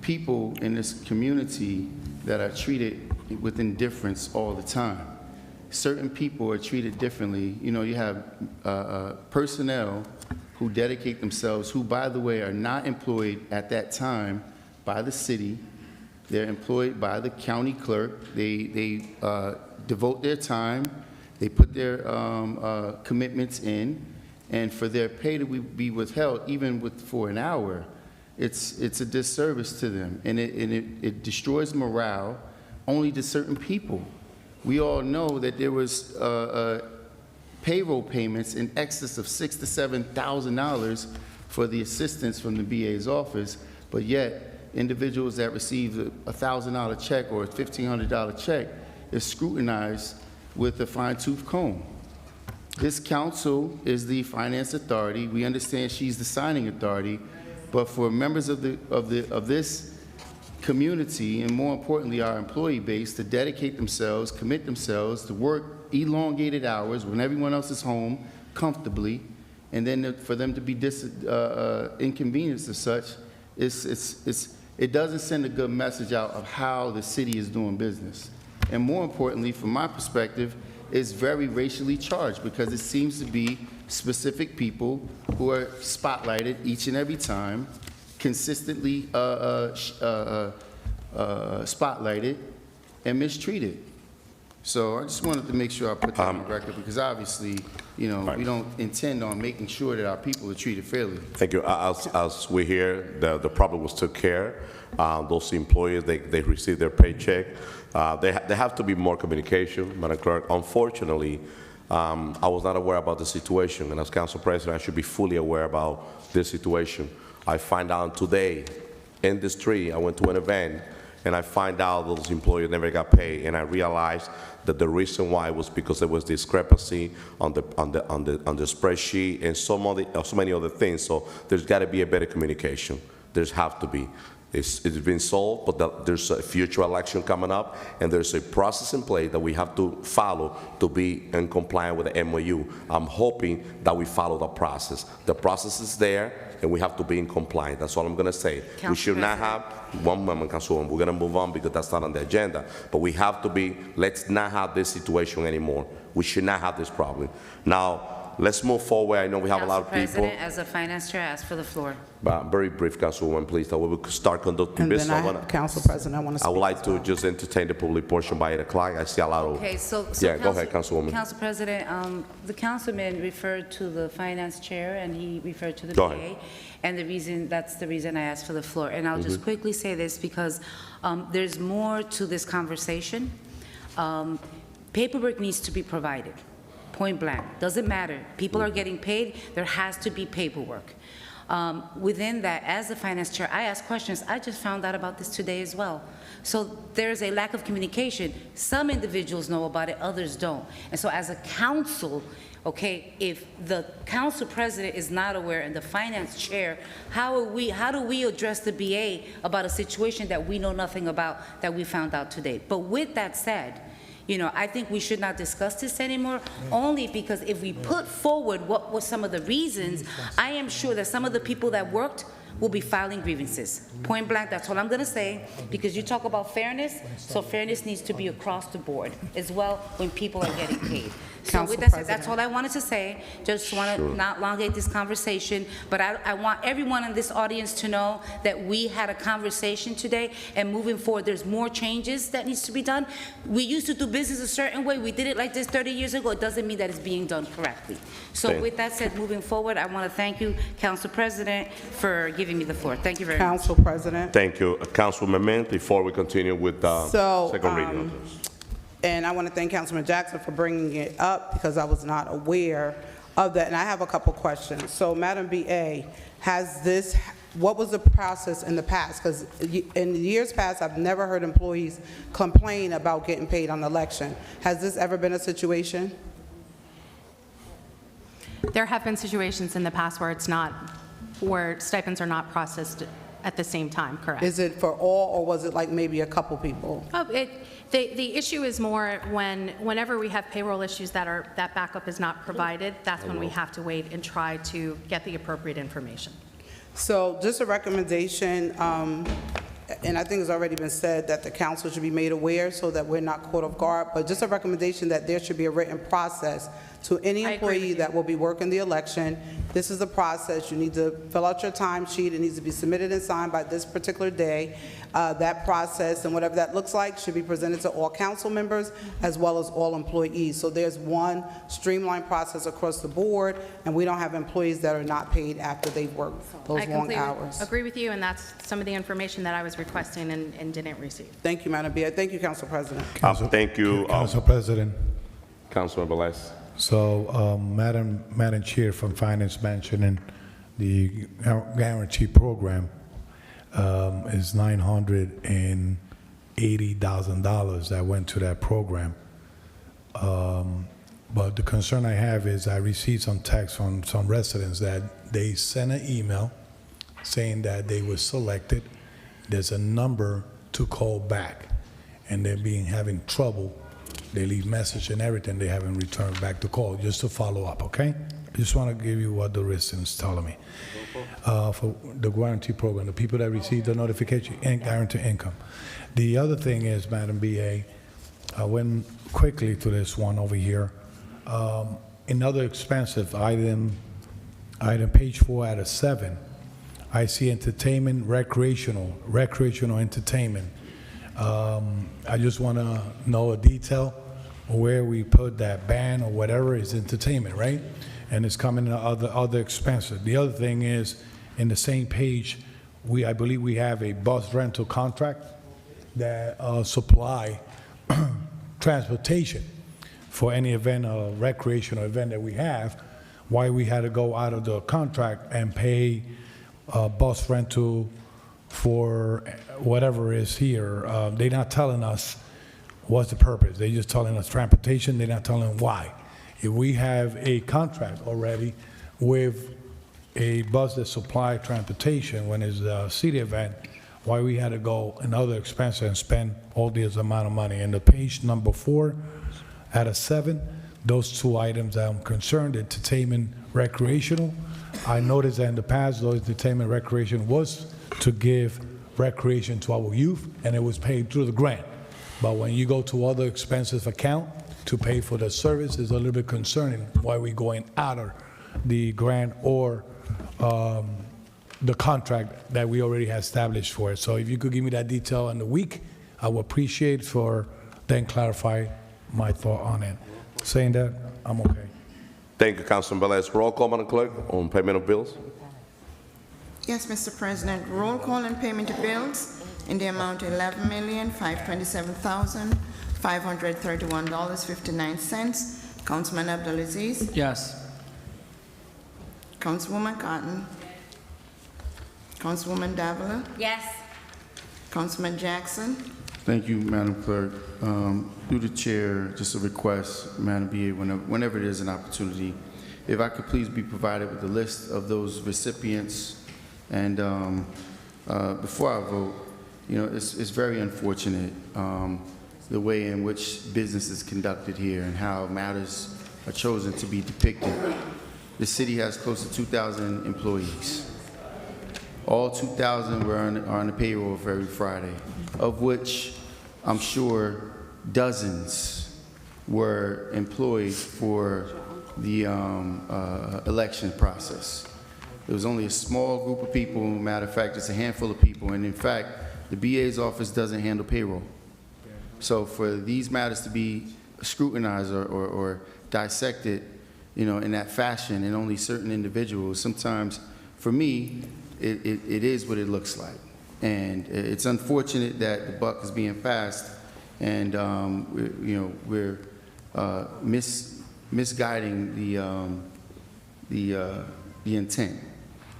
people in this community that are treated with indifference all the time. Certain people are treated differently. You have personnel who dedicate themselves, who, by the way, are not employed at that time by the city. They're employed by the county clerk. They devote their time. They put their commitments in, and for their pay to be withheld, even for an hour, it's a disservice to them, and it destroys morale only to certain people. We all know that there was payroll payments in excess of $6,000 to $7,000 for the assistance from the BA's office, but yet individuals that receive a $1,000 check or a $1,500 check is scrutinized with a fine-tooth comb. This council is the finance authority. We understand she's the signing authority, but for members of this community, and more importantly our employee base, to dedicate themselves, commit themselves to work elongated hours when everyone else is home comfortably, and then for them to be inconvenienced as such, it doesn't send a good message out of how the city is doing business. And more importantly, from my perspective, it's very racially charged because it seems to be specific people who are spotlighted each and every time, consistently spotlighted and mistreated. So I just wanted to make sure I put that on the record because obviously, we don't intend on making sure that our people are treated fairly. Thank you. As we hear, the problem was took care. Those employees, they receive their paycheck. There have to be more communication, Madam Clerk. Unfortunately, I was not aware about the situation, and as Council President, I should be fully aware about this situation. I find out today in the street, I went to an event, and I find out those employees never got paid, and I realized that the reason why was because there was discrepancy on the spreadsheet and so many other things. So there's got to be a better communication. There's have to be. It's been solved, but there's a future election coming up, and there's a process in place that we have to follow to be in compliance with the MOU. I'm hoping that we follow the process. The process is there, and we have to be in compliance. That's all I'm going to say. We should not have, one moment, Councilwoman, we're going to move on because that's not on the agenda, but we have to be, let's not have this situation anymore. We should not have this problem. Now, let's move forward. I know we have a lot of people. Council President, as a finance chair, I ask for the floor. But very brief, Councilwoman, please, that we could start conducting And business. then Council President, I want to speak. I would like to just entertain the public portion by 8 o'clock. I see a lot of. Okay, so Yeah, go ahead, Councilwoman. Council President, the councilman referred to the finance chair, and he referred to the Go BA. ahead. And that's the reason I asked for the floor. And I'll just quickly say this because there's more to this conversation. Paperwork needs to be provided, point blank. Doesn't matter. People are getting paid. There has to be paperwork. Within that, as the finance chair, I ask questions. I just found out about this today as well. So there's a lack of communication. Some individuals know about it, others don't. And so as a council, Okay, if the council president is not aware and the finance chair, how do we address the BA about a situation that we know nothing about that we found out today? But with that said, I think we should not discuss this anymore, only because if we put forward what were some of the reasons, I am sure that some of the people that worked will be filing grievances. Point blank, that's all I'm gonna say, because you talk about fairness, so fairness needs to be across the board as well when people are getting paid. So with that said, that's all I wanted to say. Just want to not elongate this conversation, but I want everyone in this audience to know that we had a conversation today, and moving forward, there's more changes that needs to be done. We used to do business a certain way. We did it like this 30 years ago. It doesn't mean that it's being done correctly. So with that said, moving forward, I want to thank you, Council President, for giving me the floor. Thank you very much. Council President. Thank you. Councilwoman Mint, before we continue with second reading. And I want to thank Councilman Jackson for bringing it up because I was not aware of that. And I have a couple questions. So, Madam BA, what was the process in the past? Because in years past, I've never heard employees complain about getting paid on election. Has this ever been a situation? There have been situations in the past where stipends are not processed at the same time, correct? Is it for all, or was it like maybe a couple people? The issue is more whenever we have payroll issues that backup is not provided, that's when we have to wait and try to get the appropriate information. So just a recommendation, and I think it's already been said that the council should be made aware so that we're not caught off guard, but just a recommendation that there should be a written process to any employee that will be working the election. This is the process. You need to fill out your timesheet. It needs to be submitted and signed by this particular day. That process and whatever that looks like should be presented to all council members as well as all employees. So there's one streamlined process across the board, and we don't have employees that are not paid after they've worked those long hours. I agree with you, and that's some of the information that I was requesting and didn't receive. Thank you, Madam Bia. Thank you, Council President. Thank you, Council President. Councilman Velez. So, Madam Chair from Finance mentioning the guarantee program is $980,000 that went to that program. But the concern I have is I received some text from some residents that they sent an email saying that they were selected. There's a number to call back, and they're having trouble. They leave message and everything. They haven't returned back the call, just to follow up, okay? I just want to give you what the residents telling me. For the guarantee program, the people that receive the notification and guarantee income. The other thing is, Madam BA, I went quickly to this one over here. Another expensive item page 4 out of 7, I see entertainment, recreational entertainment. I just want to know a detail where we put that ban or whatever is entertainment, right? And it's coming in other expenses. The other thing is, in the same page, I believe we have a bus rental contract that supply transportation for any event, a recreational event that we have. Why we had to go out of the contract and pay bus rental for whatever is here. They're not telling us what's the purpose. They're just telling us transportation. They're not telling why. If we have a contract already with a bus that supply transportation when it's a city event, why we had to go another expense and spend all this amount of money. And the page number 4 out of 7, those two items I'm concerned, entertainment, recreational. I noticed that in the past, those entertainment, recreation was to give recreation to our youth, and it was paid through the grant. But when you go to other expenses account to pay for the service, it's a little bit concerning why we're going out of the grant or the contract that we already have established for it. So if you could give me that detail in the week, I would appreciate for then clarify my thought on it. Saying that, I'm okay. Thank you, Councilman Velez. Roll call, Madam Clerk, on payment of bills. Yes, Mr. President. Roll call and payment of bills in the amount of $11,527,531.59. Councilman Abdulaziz. Yes. Councilwoman Cotton. Councilwoman Davila. Yes. Councilman Jackson. Thank you, Madam Clerk. Through the chair, just a request, Madam BA, whenever there's an opportunity, if I could please be provided with a list of those recipients. And before I vote, it's very unfortunate the way in which business is conducted here and how matters are chosen to be depicted. The city has close to 2,000 employees. All 2,000 are on the payroll for every Friday, of which I'm sure dozens were employed for the election process. It was only a small group of people. Matter of fact, it's a handful of people. And in fact, the BA's office doesn't handle payroll. So for these matters to be scrutinized or dissected, in that fashion, and only certain individuals, sometimes, for me, it is what it looks like. And it's unfortunate that the buck is being passed, and we're misguiding the intent.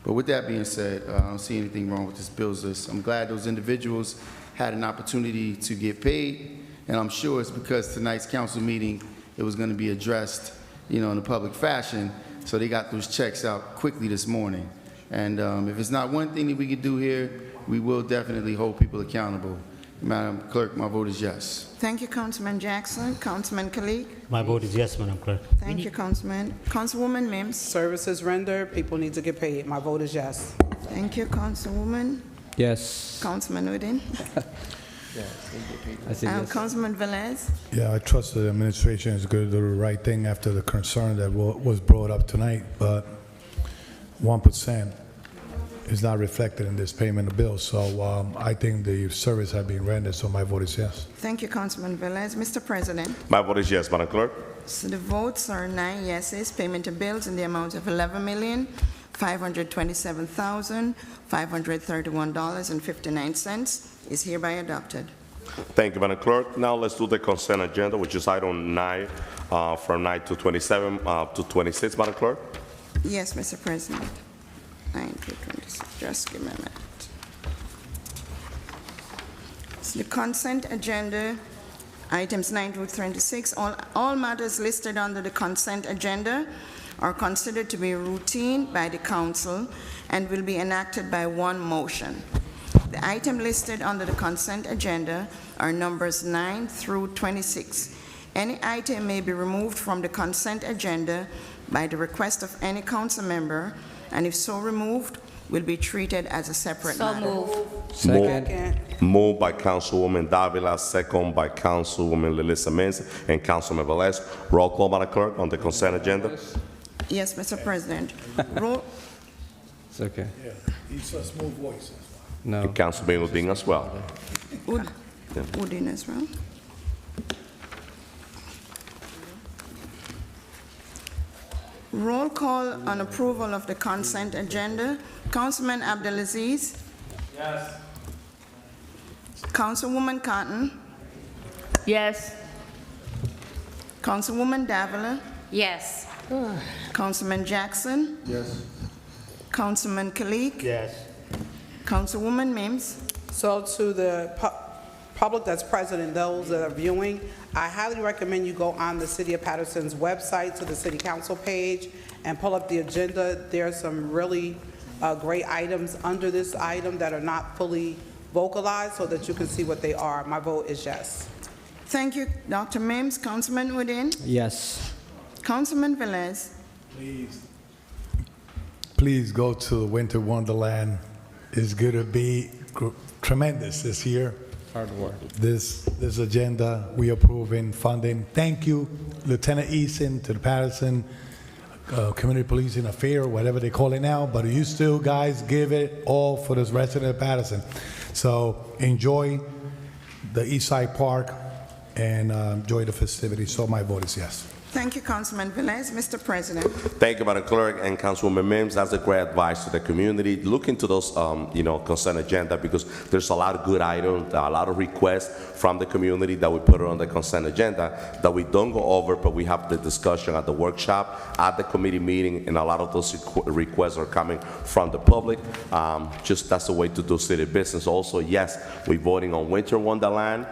But with that being said, I don't see anything wrong with this bills list. I'm glad those individuals had an opportunity to get paid, and I'm sure it's because tonight's council meeting, it was going to be addressed, in a public fashion, so they got those checks out quickly this morning. And if it's not one thing that we could do here, we will definitely hold people accountable. Madam Clerk, my vote is yes. Thank you, Councilman Jackson. Councilman Kalik? My vote is yes, Madam Clerk. Thank you, Councilman. Councilwoman Mims? Services rendered, people need to get paid. My vote is yes. Thank you, Councilwoman. Yes. Councilman Udine? I say yes. Councilman Velez? Yeah, I trust the administration is going to do the right thing after the concern that was brought up tonight, but 1% is not reflected in this payment of bills. So I think the service has been rendered, so my vote is yes. Thank you, Councilman Velez. Mr. President? My vote is yes, Madam Clerk. So the votes are 9 yeses. Payment of bills in the amount of $11,527,531.59 is hereby adopted. Thank you, Madam Clerk. Now let's do the consent agenda, which is item 9, from 9 to 27 to 26, Madam Clerk. Yes, Mr. President. 9 to 26. Just give me a minute. So the consent agenda, items 9 to 26, all matters listed under the consent agenda are considered to be routine by the council and will be enacted by one motion. The item listed under the consent agenda are numbers 9 through 26. Any item may be removed from the consent agenda by the request of any council member, and if so removed, will be treated as a separate matter. Second. Moved by Councilwoman Davila, second by Councilwoman Lilissa Mens and Councilman Velez. Roll call, Madam Clerk, on the consent agenda. Yes, Mr. President. Roll. It's okay. Yeah, he's a smooth voice. No. And Councilman Udine as well. Udine as well. Roll call on approval of the consent agenda. Councilman Abdelaziz? Yes. Councilwoman Cotton? Yes. Councilwoman Davila? Yes. Councilman Jackson? Yes. Councilman Kalik? Yes. Councilwoman Mims? So to the public that's present and those that are viewing, I highly recommend you go on the City of Paterson's website to the City Council page and pull up the agenda. There are some really great items under this item that are not fully vocalized so that you can see what they are. My vote is yes. Thank you, Dr. Mims. Councilman Udine? Yes. Councilman Velez? Please go to Winter Wonderland. It's going to be tremendous this year. Hard work. This agenda, we approving funding. Thank you, Lieutenant Eason, to the Paterson Community Policing Affair, whatever they call it now, but you still, guys, give it all for this resident of Paterson. So enjoy the East Side Park and enjoy the festivities. So my vote is yes. Thank you, Councilman Velez. Mr. President. Thank you, Madam Clerk and Councilwoman Mims. That's a great advice to the community. Look into those, consent agenda, because there's a lot of good items, a lot of requests from the community that we put on the consent agenda that we don't go over, but we have the discussion at the workshop, at the committee meeting, and a lot of those requests are coming from the public. Just that's the way to do city business. Also, yes, we're voting on Winter Wonderland.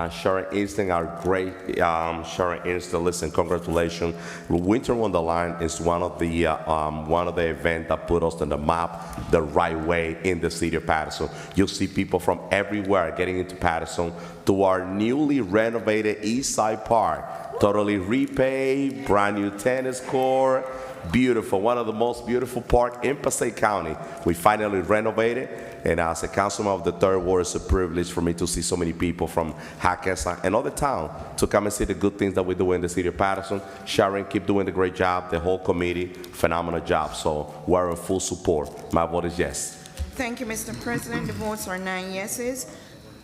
Sharon Instant, our great Sharon Instant, listen, congratulations. Winter Wonderland is one of the events that put us on the map the right way in the city of Paterson. You'll see people from everywhere getting into Paterson to our newly renovated East Side Park, totally repaved, brand new tennis court, beautiful, one of the most beautiful parks in Passaic County. We finally renovated, and as a councilman of the 3rd Ward, it's a privilege for me to see so many people from Hackensack and other town to come and see the good things that we do in the city of Paterson. Sharon, keep doing the great job. The whole committee, phenomenal job. So we're in full support. My vote is yes. Thank you, Mr. President. The votes are 9 yeses.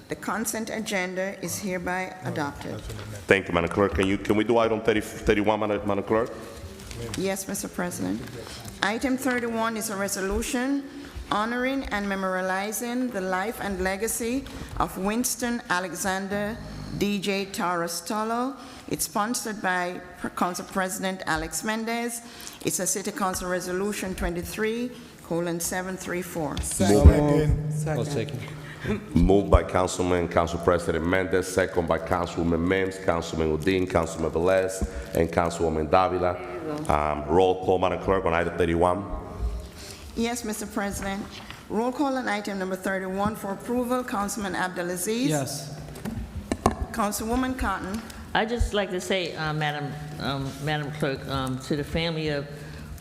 The consent agenda is hereby adopted. Thank you, Madam Clerk. Can we do item 31, Madam Clerk? Yes, Mr. President. Item 31 is a resolution honoring and memorializing the life and legacy of Winston Alexander DJ Tarastolo. It's sponsored by Council President Alex Mendez. It's a City Council Resolution 23:734. Second. Moved by Council President Mendez, second by Councilwoman Mims, Councilman Udine, Councilman Velez, and Councilwoman Davila. Roll call, Madam Clerk, on item 31. Yes, Mr. President. Roll call on item number 31 for approval. Councilman Abdelaziz. Yes. Councilwoman Cotton. I'd just like to say, Madam Clerk, to the family of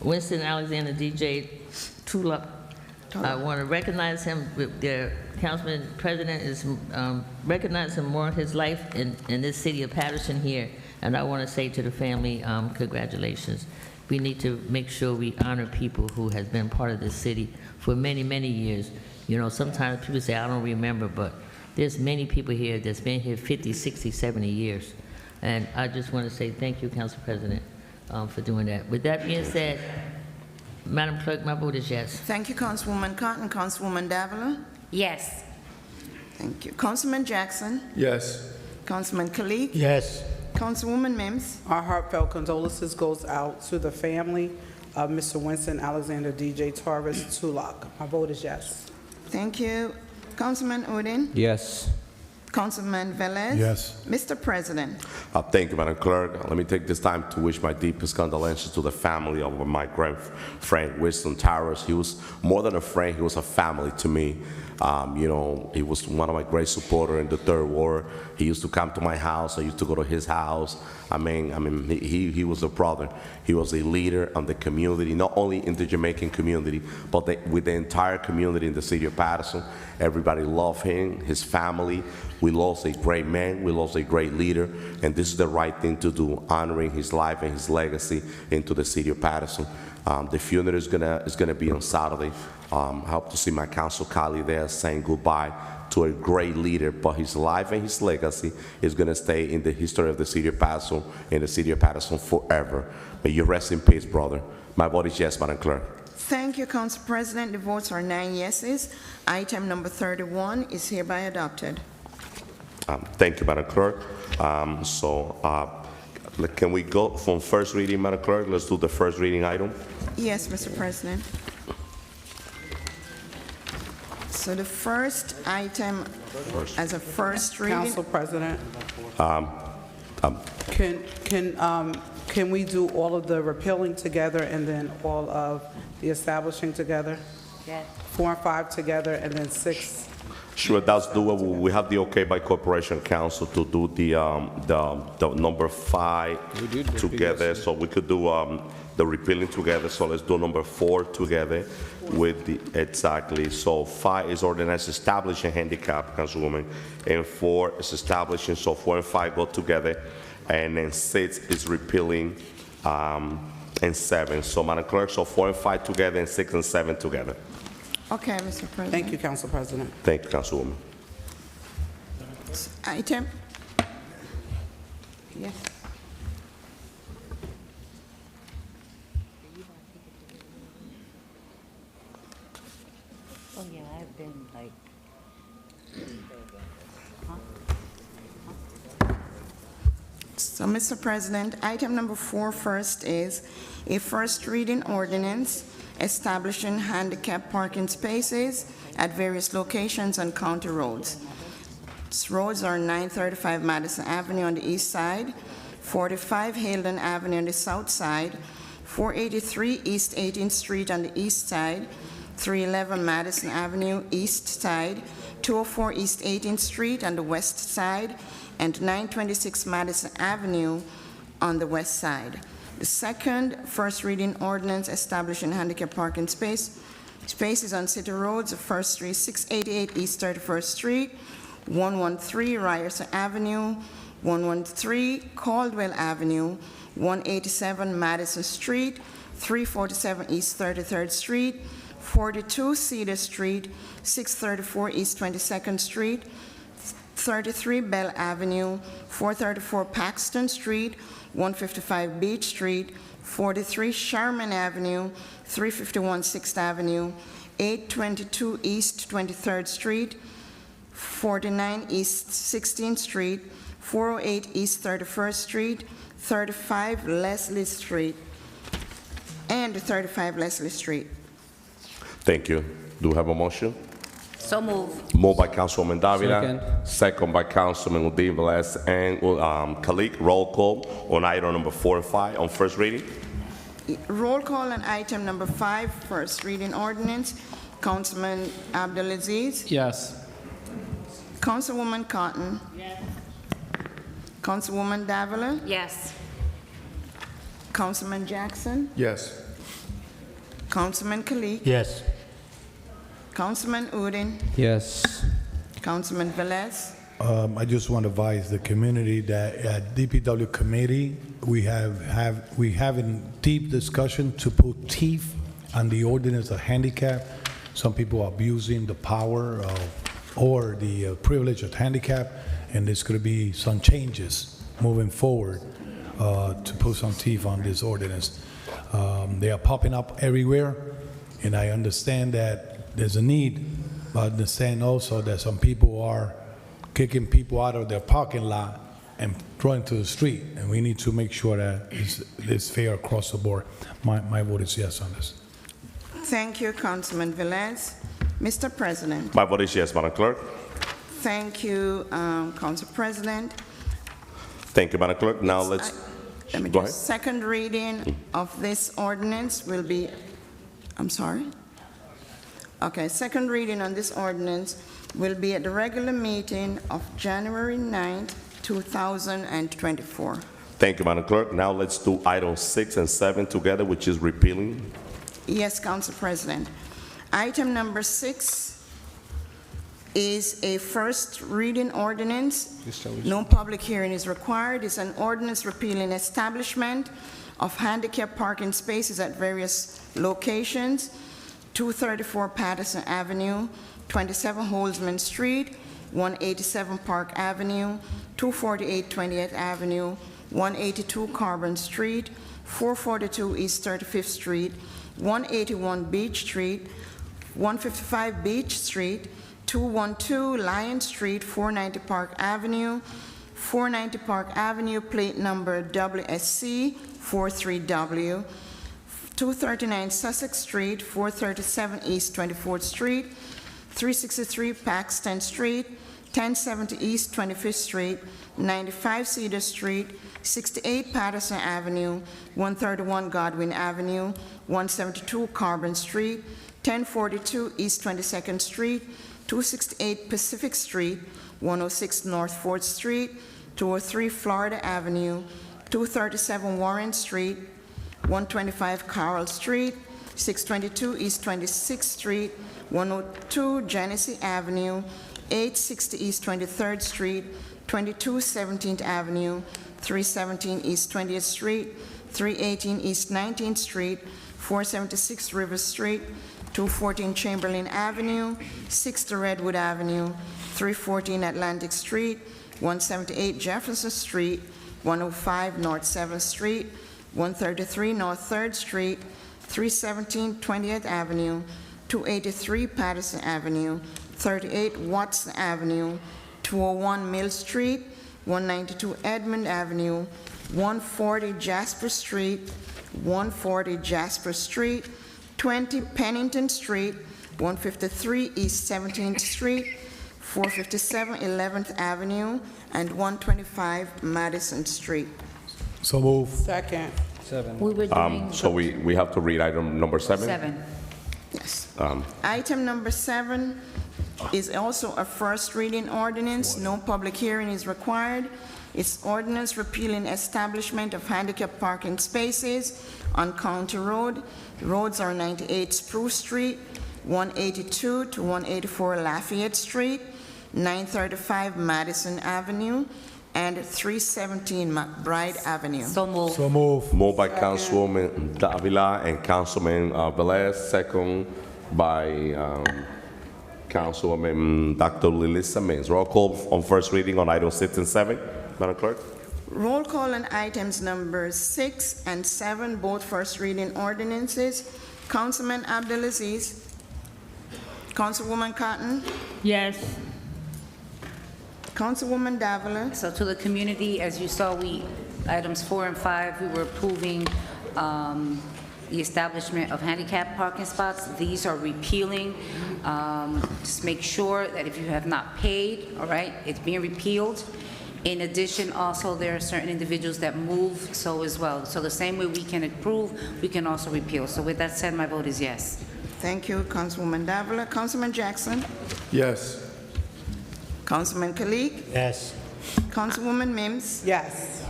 Winston Alexander DJ Tulip, I want to recognize him. The Councilman President is recognize him more in his life in this city of Paterson here, and I want to say to the family, congratulations. We need to make sure we honor people who has been part of this city for many, many years. You know, sometimes people say, I don't remember, but there's many people here that's been here 50, 60, 70 years. And I just want to say thank you, Council President, for doing that. With that being said, Madam Clerk, my vote is yes. Thank you, Councilwoman Cotton. Councilwoman Davila. Yes. Thank you. Councilman Jackson. Yes. Councilman Kalik. Yes. Councilwoman Mims. Our heartfelt condolences goes out to the family of Mr. Winston Alexander DJ Tarvis Tulak. My vote is yes. Thank you. Councilman Udine. Yes. Councilman Velez. Yes. Mr. President. Thank you, Madam Clerk. Let me take this time to wish my deepest condolences to the family of my great friend, Winston Towers. He was more than a friend, he was a family to me. He was one of my great supporters in the 3rd Ward. He used to come to my house. I used to go to his house. He was a brother. He was a leader of the community, not only in the Jamaican community, but with the entire community in the city of Paterson. Everybody loved him, his family. We lost a great man. We lost a great leader. And this is the right thing to do, honoring his life and his legacy into the city of Paterson. The funeral is gonna be on Saturday. I hope to see my council colleague there saying goodbye to a great leader, but his life and his legacy is gonna stay in the history of the city of Paterson, in the city of Paterson forever. May you rest in peace, brother. My vote is yes, Madam Clerk. Thank you, Council President. The votes are 9 yeses. Item number 31 is hereby adopted. Thank you, Madam Clerk. Can we go from first reading, Madam Clerk? Let's do the first reading item. Yes, Mr. President. So the first item as a first reading. Council President, can we do all of the repealing together and then all of the establishing together? Yes. 4 and 5 together and then 6? Sure, that's doable. We have the okay by Corporation Council to do the number 5 together, so we could do the repealing together. So let's do number 4 together with the exactly. So 5 is ordinance establishing handicap, Councilwoman, and 4 is establishing. So 4 and 5 go together, and then 6 is repealing, and 7. So Madam Clerk, so 4 and 5 together, and 6 and 7 together. Okay, Mr. President. Thank you, Council President. Thank you, Councilwoman. Item. Yes. Oh, yeah, I've been like, So, Mr. President, item number 4 first is a first reading ordinance establishing handicap parking spaces at various locations on county roads. These roads are 935 Madison Avenue on the east side, 45 Hayden Avenue on the south side, 483 East 18th Street on the east side, 311 Madison Avenue east side, 204 East 18th Street on the west side, and 926 Madison Avenue on the west side. The second first reading ordinance establishing handicap parking spaces on city roads, First Street, 688 East 31st Street, 113 Ryerson Avenue, 113 Caldwell Avenue, 187 Madison Street, 347 East 33rd Street, 42 Cedar Street, 634 East 22nd Street, 33 Bell Avenue, 434 Paxton Street, 155 Beach Street, 43 Sherman Avenue, 351 6th Avenue, 822 East 23rd Street, 49 East 16th Street, 408 East 31st Street, 35 Leslie Street, and 35 Leslie Street. Thank you. Do we have a motion? so move. Moved by Councilwoman Davila. Second. Second by Councilman Udine Velez and Kalik. Roll call on item number 4 and 5 on first reading. Roll call on item number 5, first reading ordinance. Councilman Abdulaziz. Yes. Councilwoman Cotton. Yes. Councilwoman Davila. Yes. Councilman Jackson. Yes. Councilman Kalik. Yes. Councilman Udine. Yes. Councilman Velez. I just want to advise the community that at DPW committee, we having deep discussion to put teeth on the ordinance of handicap. Some people are abusing the power or the privilege of handicap, and there's going to be some changes moving forward to put some teeth on this ordinance. They are popping up everywhere, and I understand that there's a need, but I understand also that some people are kicking people out of their parking lot and throwing to the street, and we need to make sure that it's fair across the board. My vote is yes on this. Thank you, Councilman Velez. Mr. President. My vote is yes, Madam Clerk. Thank you, Council President. Thank you, Madam Clerk. Now let's go ahead. Second reading of this ordinance will be, I'm sorry? Okay, second reading on this ordinance will be at the regular meeting of January 9th, 2024. Thank you, Madam Clerk. Now let's do items 6 and 7 together, which is repealing. Yes, Council President. Item number 6 is a first reading ordinance. No public hearing is required. It's an ordinance repealing establishment of handicap parking spaces at various locations, 234 Paterson Avenue, 27 Holzman Street, 187 Park Avenue, 248 20th Avenue, 182 Carbon Street, 442 East 35th Street, 181 Beach Street, 155 Beach Street, 212 Lion Street, 490 Park Avenue, 490 Park Avenue, plate number WSC 43W, 239 Sussex Street, 437 East 24th Street, 363 Paxton Street, 1070 East 25th Street, 95 Cedar Street, 68 Paterson Avenue, 131 Godwin Avenue, 172 Carbon Street, 1042 East 22nd Street, 268 Pacific Street, 106 North 4th Street, 203 Florida Avenue, 237 Warren Street, 125 Carroll Street, 622 East 26th Street, 102 Genesee Avenue, 860 East 23rd Street, 22 17th Avenue, 317 East 20th Street, 318 East 19th Street, 476 River Street, 214 Chamberlain Avenue, 60 Redwood Avenue, 314 Atlantic Street, 178 Jefferson Street, 105 North 7th Street, 133 North 3rd Street, 317 20th Avenue, 283 Paterson Avenue, 38 Watson Avenue, 201 Mill Street, 192 Edmond Avenue, 140 Jasper Street, 140 Jasper Street, 20 Pennington Street, 153 East 17th Street, 457 11th Avenue, and 125 Madison Street. So move. Second. We were doing. So we have to read item number 7? 7. Yes. Item number 7 is also a first reading ordinance. No public hearing is required. It's ordinance repealing establishment of handicap parking spaces on County Road. Roads are 98 Spruce Street, 182 to 184 Lafayette Street, 935 Madison Avenue, and 317 McBride Avenue. So moved. So move. Moved by Councilwoman Davila and Councilman Velez, second by Councilwoman Dr. Lilissa Mins. Roll call on first reading on items 6 and 7. Madam Clerk? Roll call on items numbers 6 and 7, both first reading ordinances. Councilman Abdelaziz. Councilwoman Cotton. Yes. Councilwoman Davila. So to the community, as you saw, items 4 and 5, we were approving the establishment of handicap parking spots. These are repealing. Just make sure that if you have not paid, all right, it's being repealed. In addition, also, there are certain individuals that move so as well. So the same way we can approve, we can also repeal. So with that said, my vote is yes. Thank you, Councilwoman Davila. Councilman Jackson. Yes. Councilman Kalik. Yes. Councilwoman Mims. Yes.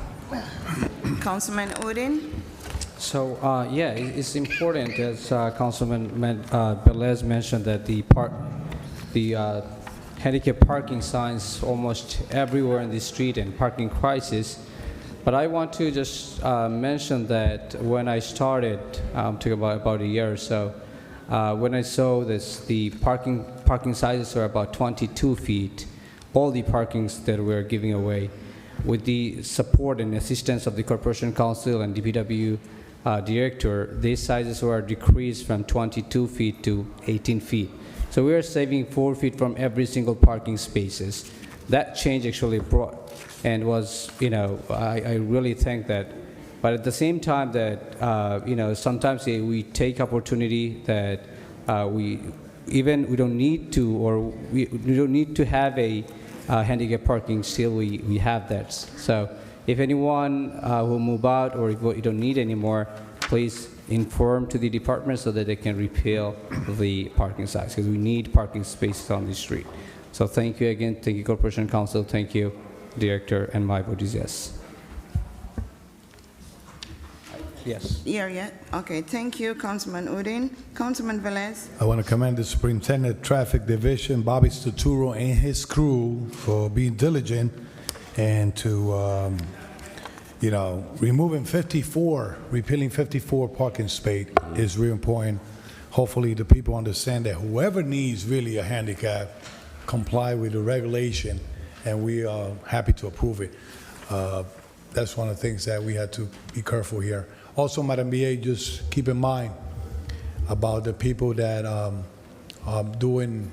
Councilman Udine. So, yeah, it's important, as Councilman Velez mentioned, that the handicap parking signs almost everywhere in the street and parking crisis. But I want to just mention that when I started, took about a year or so, when I saw this, the parking sizes are about 22 feet, all the parkings that we're giving away. With the support and assistance of the Corporation Council and DPW Director, these sizes were decreased from 22 feet to 18 feet. So we are saving 4 feet from every single parking spaces. That change actually brought and was, I really think that. But at the same time that, sometimes we take opportunity that we don't need to, or we don't need to have a handicap parking, still we have that. So if anyone will move out or if you don't need anymore, please inform to the department so that they can repeal the parking size, because we need parking spaces on the street. So thank you again. Thank you, Corporation Council. Thank you, Director, and my vote is yes. Yes. Yeah. Okay, thank you, Councilman Udine. Councilman Velez. I want to commend the Superintendent Traffic Division, Bobby Stuturo, and his crew for being diligent and to, repealing 54 parking space is real important. Hopefully the people understand that whoever needs really a handicap, comply with the regulation, and we are happy to approve it. That's one of the things that we had to be careful here. Also, Madam BA, just keep in mind about the people that are doing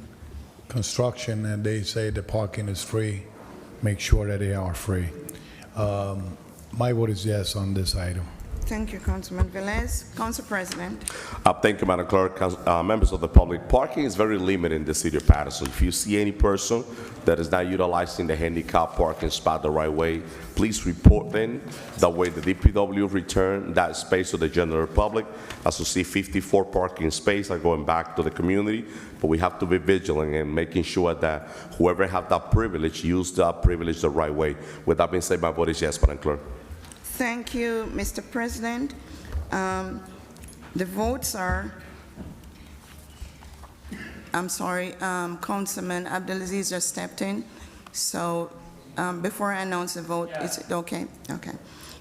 construction and they say the parking is free. Make sure that they are free. My vote is yes on this item. Thank you, Councilman Velez. Council President. Thank you, Madam Clerk. Members of the public, parking is very limited in the city of Paterson. If you see any person that is not utilizing the handicap parking spot the right way, please report them. That way the DPW return that space to the general public. As you see, 54 parking spaces are going back to the community, but we have to be vigilant in making sure that whoever have that privilege, use that privilege the right way. With that being said, my vote is yes, Madam Clerk. Thank you, Mr. President. The votes are, Councilman Abdelaziz just stepped in. So before I announce the vote, is it okay? Okay.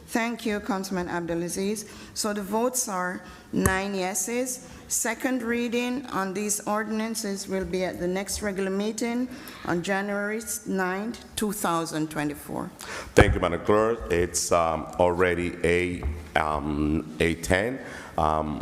Thank you, Councilman Abdelaziz. So the votes are 9 yeses. Second reading on these ordinances will be at the next regular meeting on January 9th, 2024. Thank you, Madam Clerk. It's already 8:10.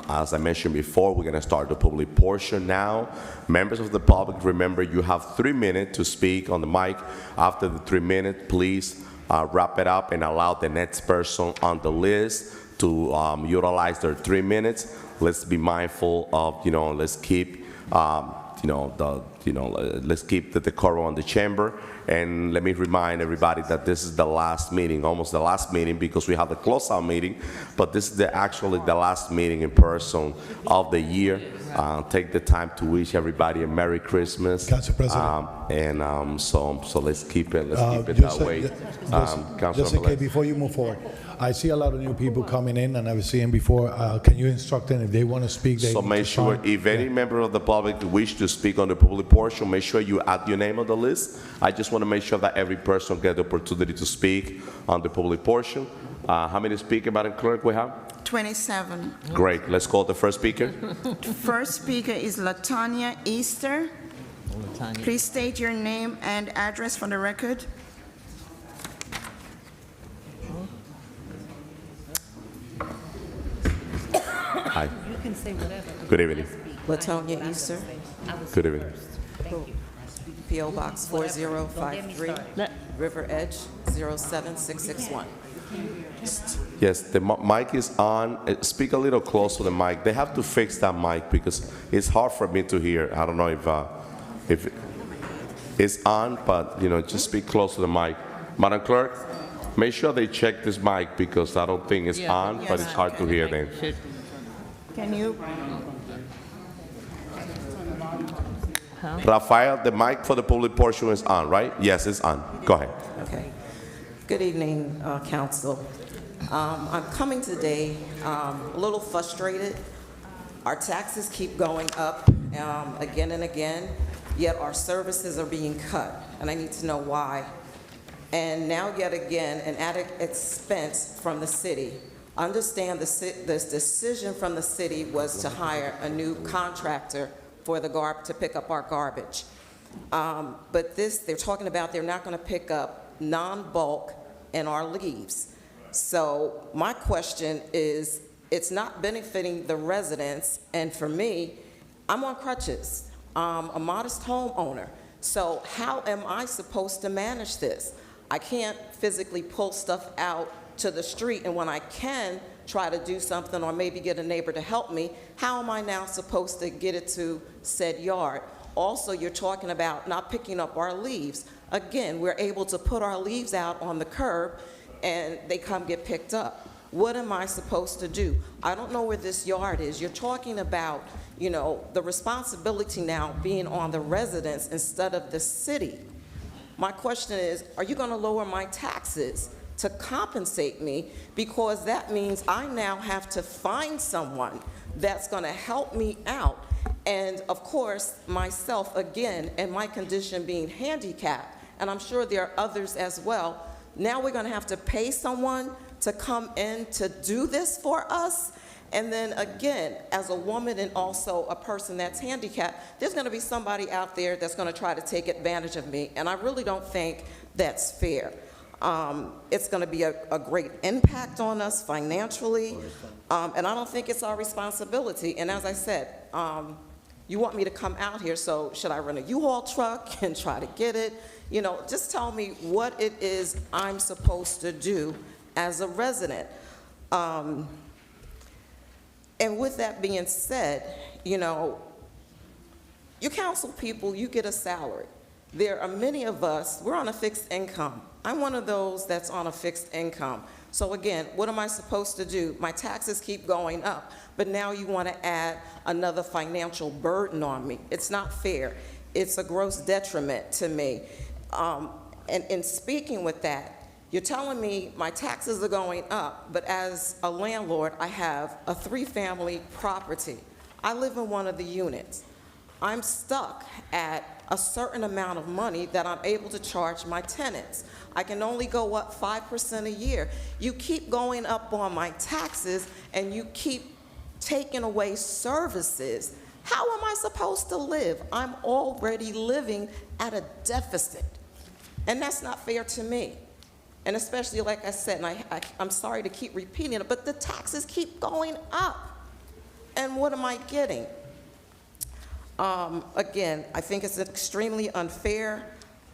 As I mentioned before, we're going to start the public portion now. Members of the public, remember you have 3 minutes to speak on the mic. After the 3 minutes, please wrap it up and allow the next person on the list to utilize their 3 minutes. Let's be mindful of, let's keep, let's keep the decorum on the chamber. And let me remind everybody that this is the last meeting, almost the last meeting, because we have the closeout meeting, but this is actually the last meeting in person of the year. Take the time to wish everybody a Merry Christmas. Council President. So let's keep it that way. Just in case, before you move forward, I see a lot of new people coming in, and I was seeing before, can you instruct them if they want to speak? So make sure, if any member of the public wish to speak on the public portion, make sure you add your name on the list. I just want to make sure that every person gets the opportunity to speak on the public portion. How many speakers, Madam Clerk, we have? 27. Great. Let's call the first speaker. First speaker is Latanya Easter. Please state your name and address for the record. Hi. You can say whatever. Good evening. Latonia Easter, Good evening. P.O. Box 4053, River Edge 07661. Yes, the mic is on. Speak a little close to the mic. They have to fix that mic because it's hard for me to hear. I don't know if it's on, but just speak close to the mic. Madam Clerk, make sure they check this mic because I don't think it's on, but it's hard to hear them. Can you? Rafael, the mic for the public portion is on, right? Yes, it's on. Go ahead. Okay. Good evening, Council. I'm coming today a little frustrated. Our taxes keep going up again and again, yet our services are being cut, and I need to know why. And now, yet again, an added expense from the city. Understand this decision from the city was to hire a new contractor for the to pick up our garbage. But they're talking about they're not going to pick up non-bulk and our leaves. So my question is, it's not benefiting the residents, and for me, I'm on crutches. A modest homeowner. So how am I supposed to manage this? I can't physically pull stuff out to the street, and when I can try to do something or maybe get a neighbor to help me, how am I now supposed to get it to said yard? Also, you're talking about not picking up our leaves. Again, we're able to put our leaves out on the curb and they come get picked up. What am I supposed to do? I don't know where this yard is. You're talking about, the responsibility now being on the residents instead of the city. My question is, are you going to lower my taxes to compensate me? Because that means I now have to find someone that's going to help me out. And of course, myself again, and my condition being handicapped, and I'm sure there are others as well. Now we're going to have to pay someone to come in to do this for us. And then again, as a woman and also a person that's handicapped, there's going to be somebody out there that's going to try to take advantage of me. And I really don't think that's fair. It's going to be a great impact on us financially, and I don't think it's our responsibility. And as I said, you want me to come out here, so should I rent a U-Haul truck and try to get it? Just tell me what it is I'm supposed to do as a resident. And with that being said, you council people, you get a salary. There are many of us, we're on a fixed income. I'm one of those that's on a fixed income. So again, what am I supposed to do? My taxes keep going up, but now you want to add another financial burden on me. It's not fair. It's a gross detriment to me. And in speaking with that, you're telling me my taxes are going up, but as a landlord, I have a 3-family property. I live in one of the units. I'm stuck at a certain amount of money that I'm able to charge my tenants. I can only go up 5% a year. You keep going up on my taxes and you keep taking away services. How am I supposed to live? I'm already living at a deficit. And that's not fair to me. And especially, like I said, and I'm sorry to keep repeating it, but the taxes keep going up. And what am I getting? Again, I think it's extremely unfair.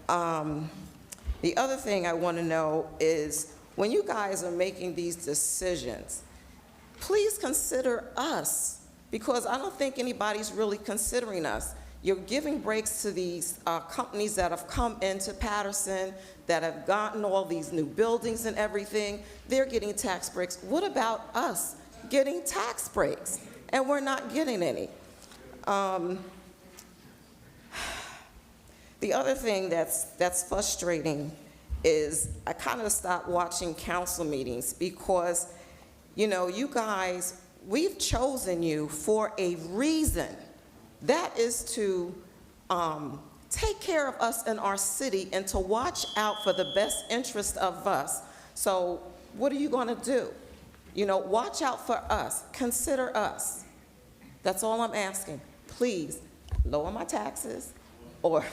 The other thing I want to know is, when you guys are making these decisions, please consider us, because I don't think anybody's really considering us. You're giving breaks to these companies that have come into Paterson, that have gotten all these new buildings and everything. They're getting tax breaks. What about us getting tax breaks? And we're not getting any. The other thing that's frustrating is I kind of stopped watching council meetings because, you know, you guys, we've chosen you for a reason. That is to take care of us in our city and to watch out for the best interest of us. So what are you going to do? You know, watch out for us. Consider us. That's all I'm asking. Please lower my taxes or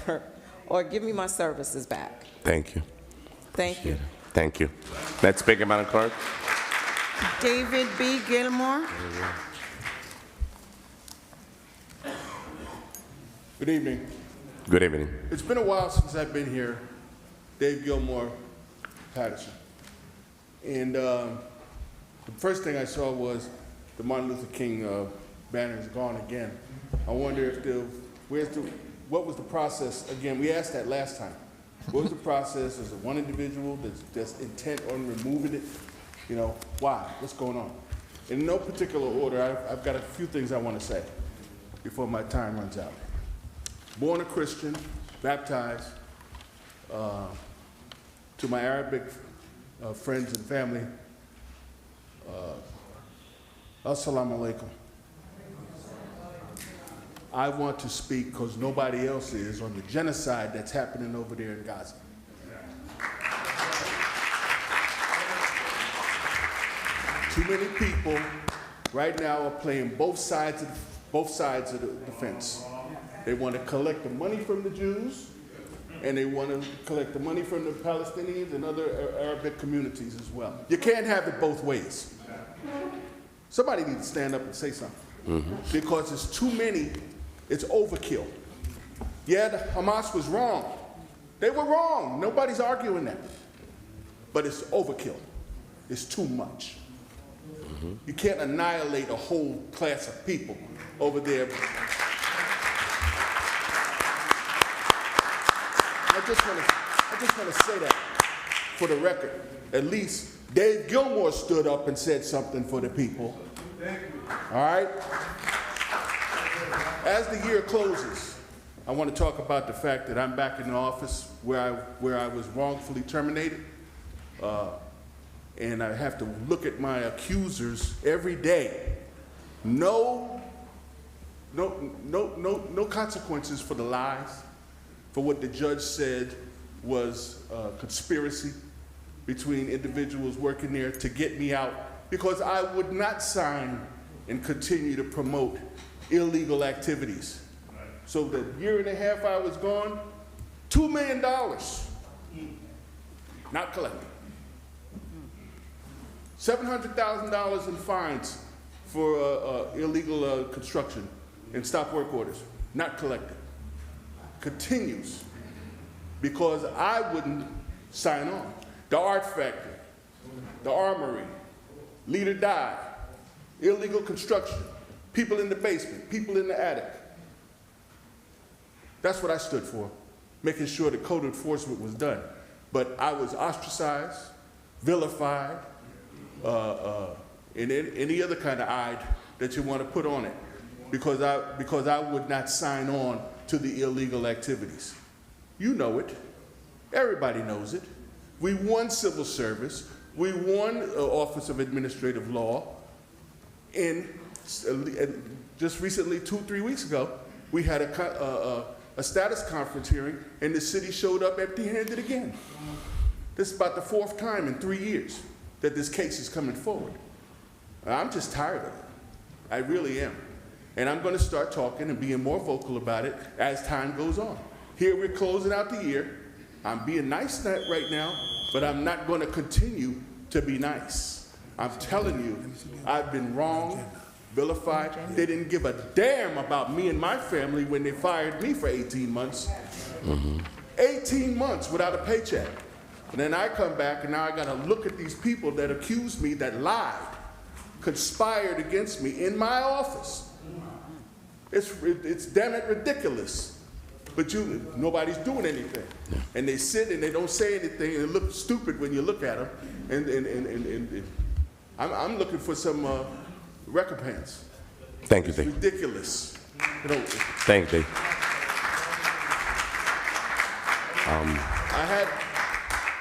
give me my services back. Thank you. Thank you. Thank you. Next speaker, Madam Clerk. David B. Gilmore. Good evening. Good evening. It's been a while since I've been here. Dave Gilmore, Paterson. And the first thing I saw was the Martin Luther King banner is gone again. I wonder if what was the process? Again, we asked that last time. What was the process? Is it one individual that's intent on removing it? You know, why? What's going on? In no particular order, I've got a few things I want to say before my time runs out. Born a Christian, baptized, to my Arabic friends and family, assalamu alaikum. I want to speak, because nobody else is, on the genocide that's happening over there in Gaza. Too many people right now are playing both sides of the fence. They want to collect the money from the Jews, and they want to collect the money from the Palestinians and other Arabic communities as well. You can't have it both ways. Somebody needs to stand up and say something. Because it's too many, it's overkill. Yeah, the Hamas was wrong. They were wrong. Nobody's arguing that. But it's overkill. It's too much. You can't annihilate a whole class of people over there. I just want to say that for the record. At least Dave Gilmore stood up and said something for the people. All right? As the year closes, I want to talk about the fact that I'm back in the office where I was wrongfully terminated. And I have to look at my accusers every day. No consequences for the lies, for what the judge said was a conspiracy between individuals working there to get me out, because I would not sign and continue to promote illegal activities. So the year and a half I was gone, $2 million not collected. $700,000 in fines for illegal construction and stop work orders, not collected. Continues because I wouldn't sign on. The Art Factory, the Armory, Leader died, illegal construction, people in the basement, people in the attic. That's what I stood for, making sure the code enforcement was done. But I was ostracized, vilified, and any other kind of "ide" that you want to put on it, because I would not sign on to the illegal activities. You know it. Everybody knows it. We won civil service. We won Office of Administrative Law. And just recently, 2-3 weeks ago, we had a status conference hearing, and the city showed up empty-handed again. This is about the 4th time in 3 years that this case is coming forward. I'm just tired of it. I really am. And I'm going to start talking and being more vocal about it as time goes on. Here we're closing out the year. I'm being nice right now, but I'm not going to continue to be nice. I'm telling you, I've been wrong, vilified. They didn't give a damn about me and my family when they fired me for 18 months. 18 months without a paycheck. And then I come back and now I got to look at these people that accused me, that lied, conspired against me in my office. It's damn it ridiculous. But nobody's doing anything. And they sit and they don't say anything and it looks stupid when you look at them. And I'm looking for some recompense. Thank you, It's Dave. ridiculous. You know, Thank you, Dave.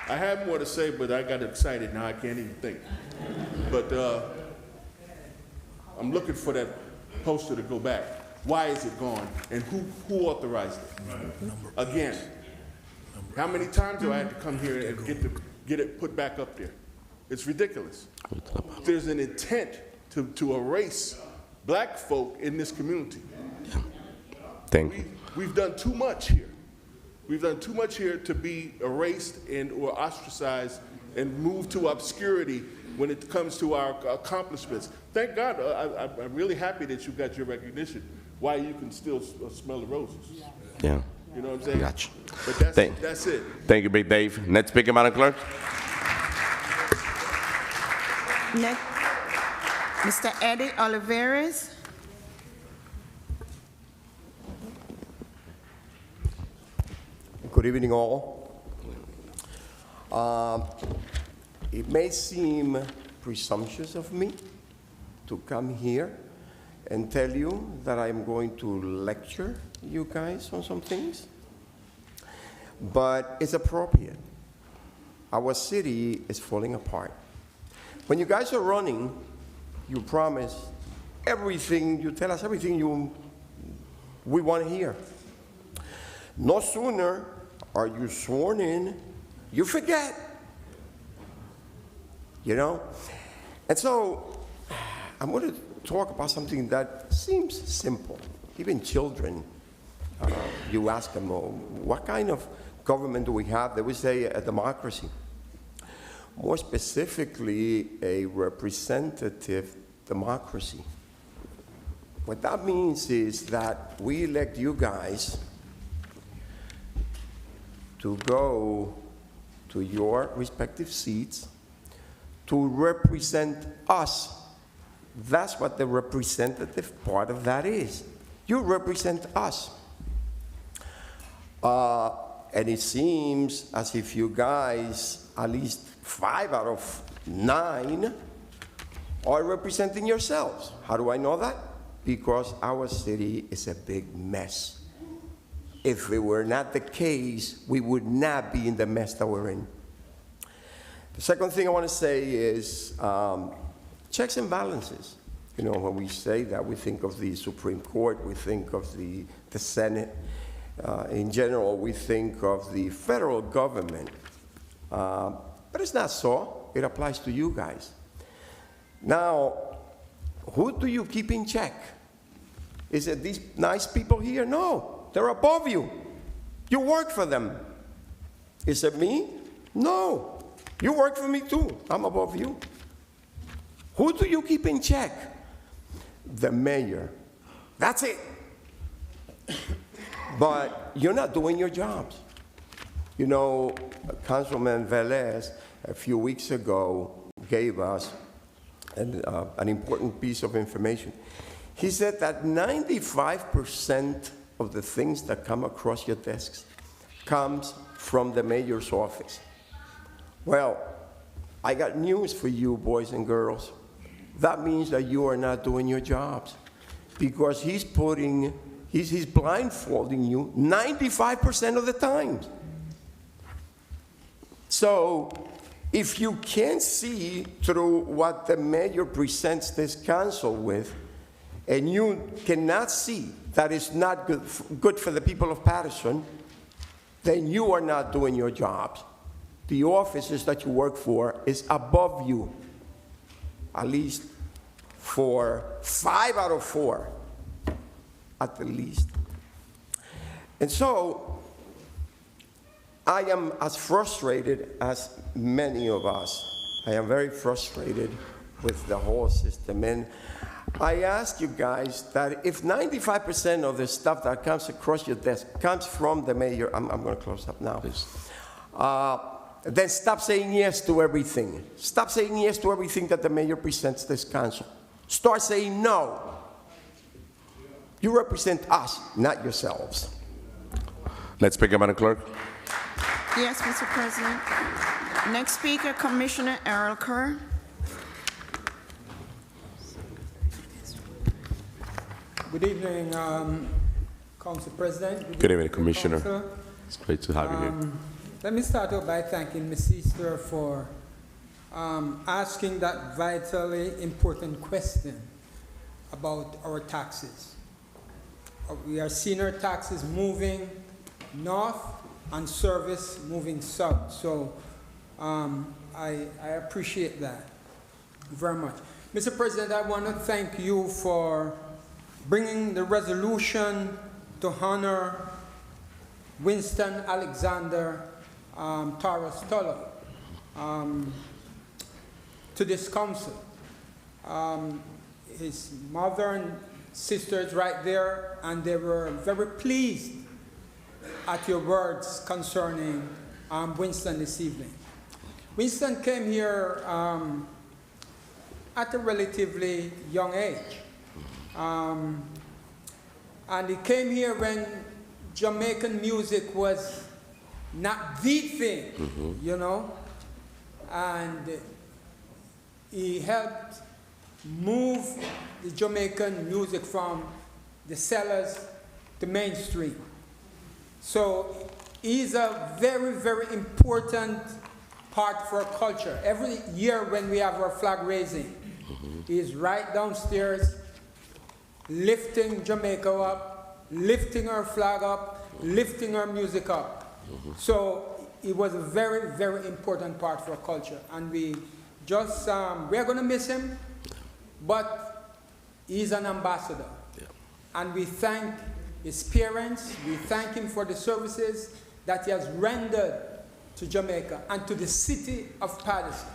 I had more to say, but I got excited. Now I can't even think. But I'm looking for that poster to go back. Why is it gone? And who authorized it? Again, how many times do I have to come here and get it put back up there? It's ridiculous. There's an intent to erase black folk in this community. Thank you. We've done too much here. We've done too much here to be erased or ostracized and moved to obscurity when it comes to our accomplishments. Thank God, I'm really happy that you got your recognition. Why you can still smell the roses. Yeah. You know what I'm saying? Gotcha. But that's it. Thank you, Big Dave. Next speaker, Madam Clerk. Next, Mr. Eddie Olivares. Good evening, all. It may seem presumptuous of me to come here and tell you that I'm going to lecture you guys on some things, but it's appropriate. Our city is falling apart. When you guys are running, you promise everything, you tell us everything we want to hear. No sooner are you sworn in, you forget, you know? And so I'm going to talk about something that seems simple. Even children, you ask them, oh, what kind of government do we have? They would say a democracy. More specifically, a representative democracy. What that means is that we elect you guys to go to your respective seats to represent us. That's what the representative part of that is. You represent us. And it seems as if you guys, at least 5 out of 9, are representing yourselves. How do I know that? Because our city is a big mess. If it were not the case, we would not be in the mess that we're in. The second thing I want to say is checks and balances. You know, when we say that, we think of the Supreme Court, we think of the Senate. In general, we think of the federal government. But it's not so. It applies to you guys. Now, who do you keep in check? Is it these nice people here? No, they're above you. You work for them. Is it me? No, you work for me too. I'm above you. Who do you keep in check? The mayor. That's it. But you're not doing your jobs. You know, Councilman Velez a few weeks ago gave us an important piece of information. He said that 95% of the things that come across your desks comes from the mayor's office. Well, I got news for you, boys and girls. That means that you are not doing your jobs, because he's blindfolding you 95% of the time. So if you can't see through what the mayor presents this council with, and you cannot see that it's not good for the people of Paterson, then you are not doing your jobs. The offices that you work for is above you, at least for 5 out of 4, at the least. And so, I am as frustrated as many of us. I am very frustrated with the whole system. And I ask you guys that if 95% of the stuff that comes across your desk comes from the mayor, I'm going to close up now, then stop saying yes to everything. Stop saying yes to everything that the mayor presents this council. Start saying no. You represent us, not yourselves. Next speaker, Madam Clerk. Yes, Mr. President. Next speaker, Commissioner Errol Kerr. Good evening, Council President. Good evening, Commissioner. Council. It's great to have you here. Let me start out by thanking Ms. Easter for asking that vitally important question about our taxes. We are seeing our taxes moving north and service moving south. So I appreciate that very much. Mr. President, I want to thank you for bringing the resolution to honor Winston Alexander Torres Tulloch to this council. His mother and sisters right there, and they were very pleased at your words concerning Winston this evening. Winston came here at a relatively young age. And he came here when Jamaican music was not the thing, you know, and he helped move the Jamaican music from the cellars to mainstream. So he's a very, very important part for our culture. Every year when we have our flag raising, he's right downstairs lifting Jamaica up, lifting our flag up, lifting our music up. So it was a very, very important part for our culture. And we just, we're going to miss him, but he's an ambassador. And we thank his parents, we thank him for the services that he has rendered to Jamaica and to the city of Paterson.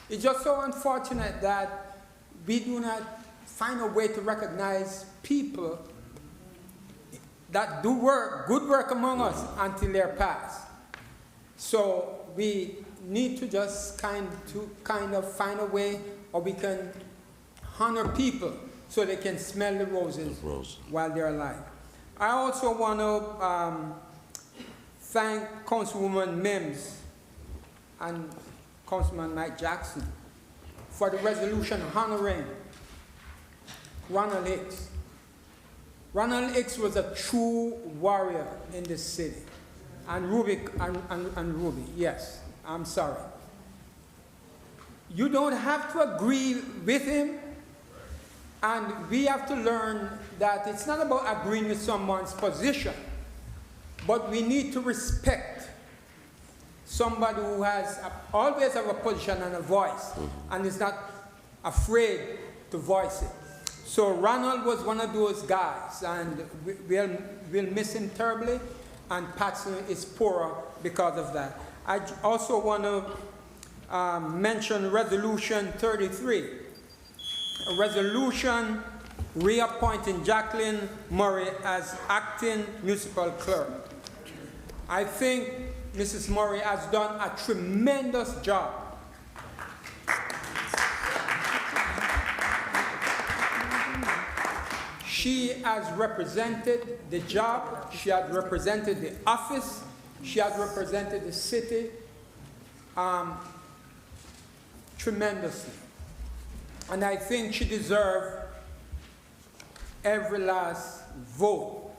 It's just so unfortunate that we do not find a way to recognize people that do work, good work among us until they're passed. So we need to just kind of find a way or we can honor people so they can smell the roses while they're alive. I also want to thank Councilwoman Mims and Councilman Mike Jackson for the resolution honoring Ronald Hicks. Ronald Hicks was a true warrior in this city. And Ruby, yes, I'm sorry. You don't have to agree with him, and we have to learn that it's not about agreeing with someone's position, but we need to respect somebody who has always have a position and a voice, and is not afraid to voice it. So Ronald was one of those guys, and we'll miss him terribly, and Paterson is poorer because of that. I also want to mention Resolution 33, a resolution reappointing Jacqueline Murray as acting municipal clerk. I think Mrs. Murray has done a tremendous job. She has represented the job, she has represented the office, she has represented the city tremendously. And I think she deserves every last vote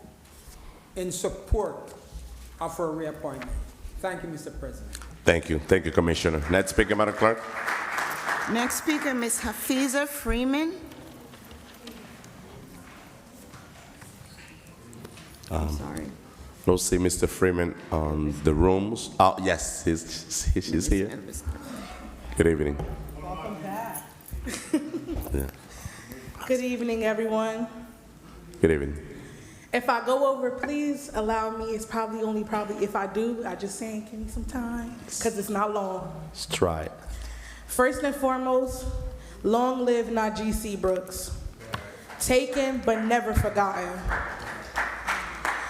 in support of her reappointment. Thank you, Mr. President. Thank you. Thank you, Commissioner. Next speaker, Madam Clerk. Next speaker, Ms. Hafiza Freeman. Sorry. don't see Mr. Freeman on the rooms. Oh, yes, she's here. Good evening. Welcome back. Yeah. Good evening, everyone. Good evening. If I go over, please allow me. It's probably if I do, I just saying, give me some time, because it's not long. Let's try it. First and foremost, long live Najee Seabrooks. Taken but never forgotten.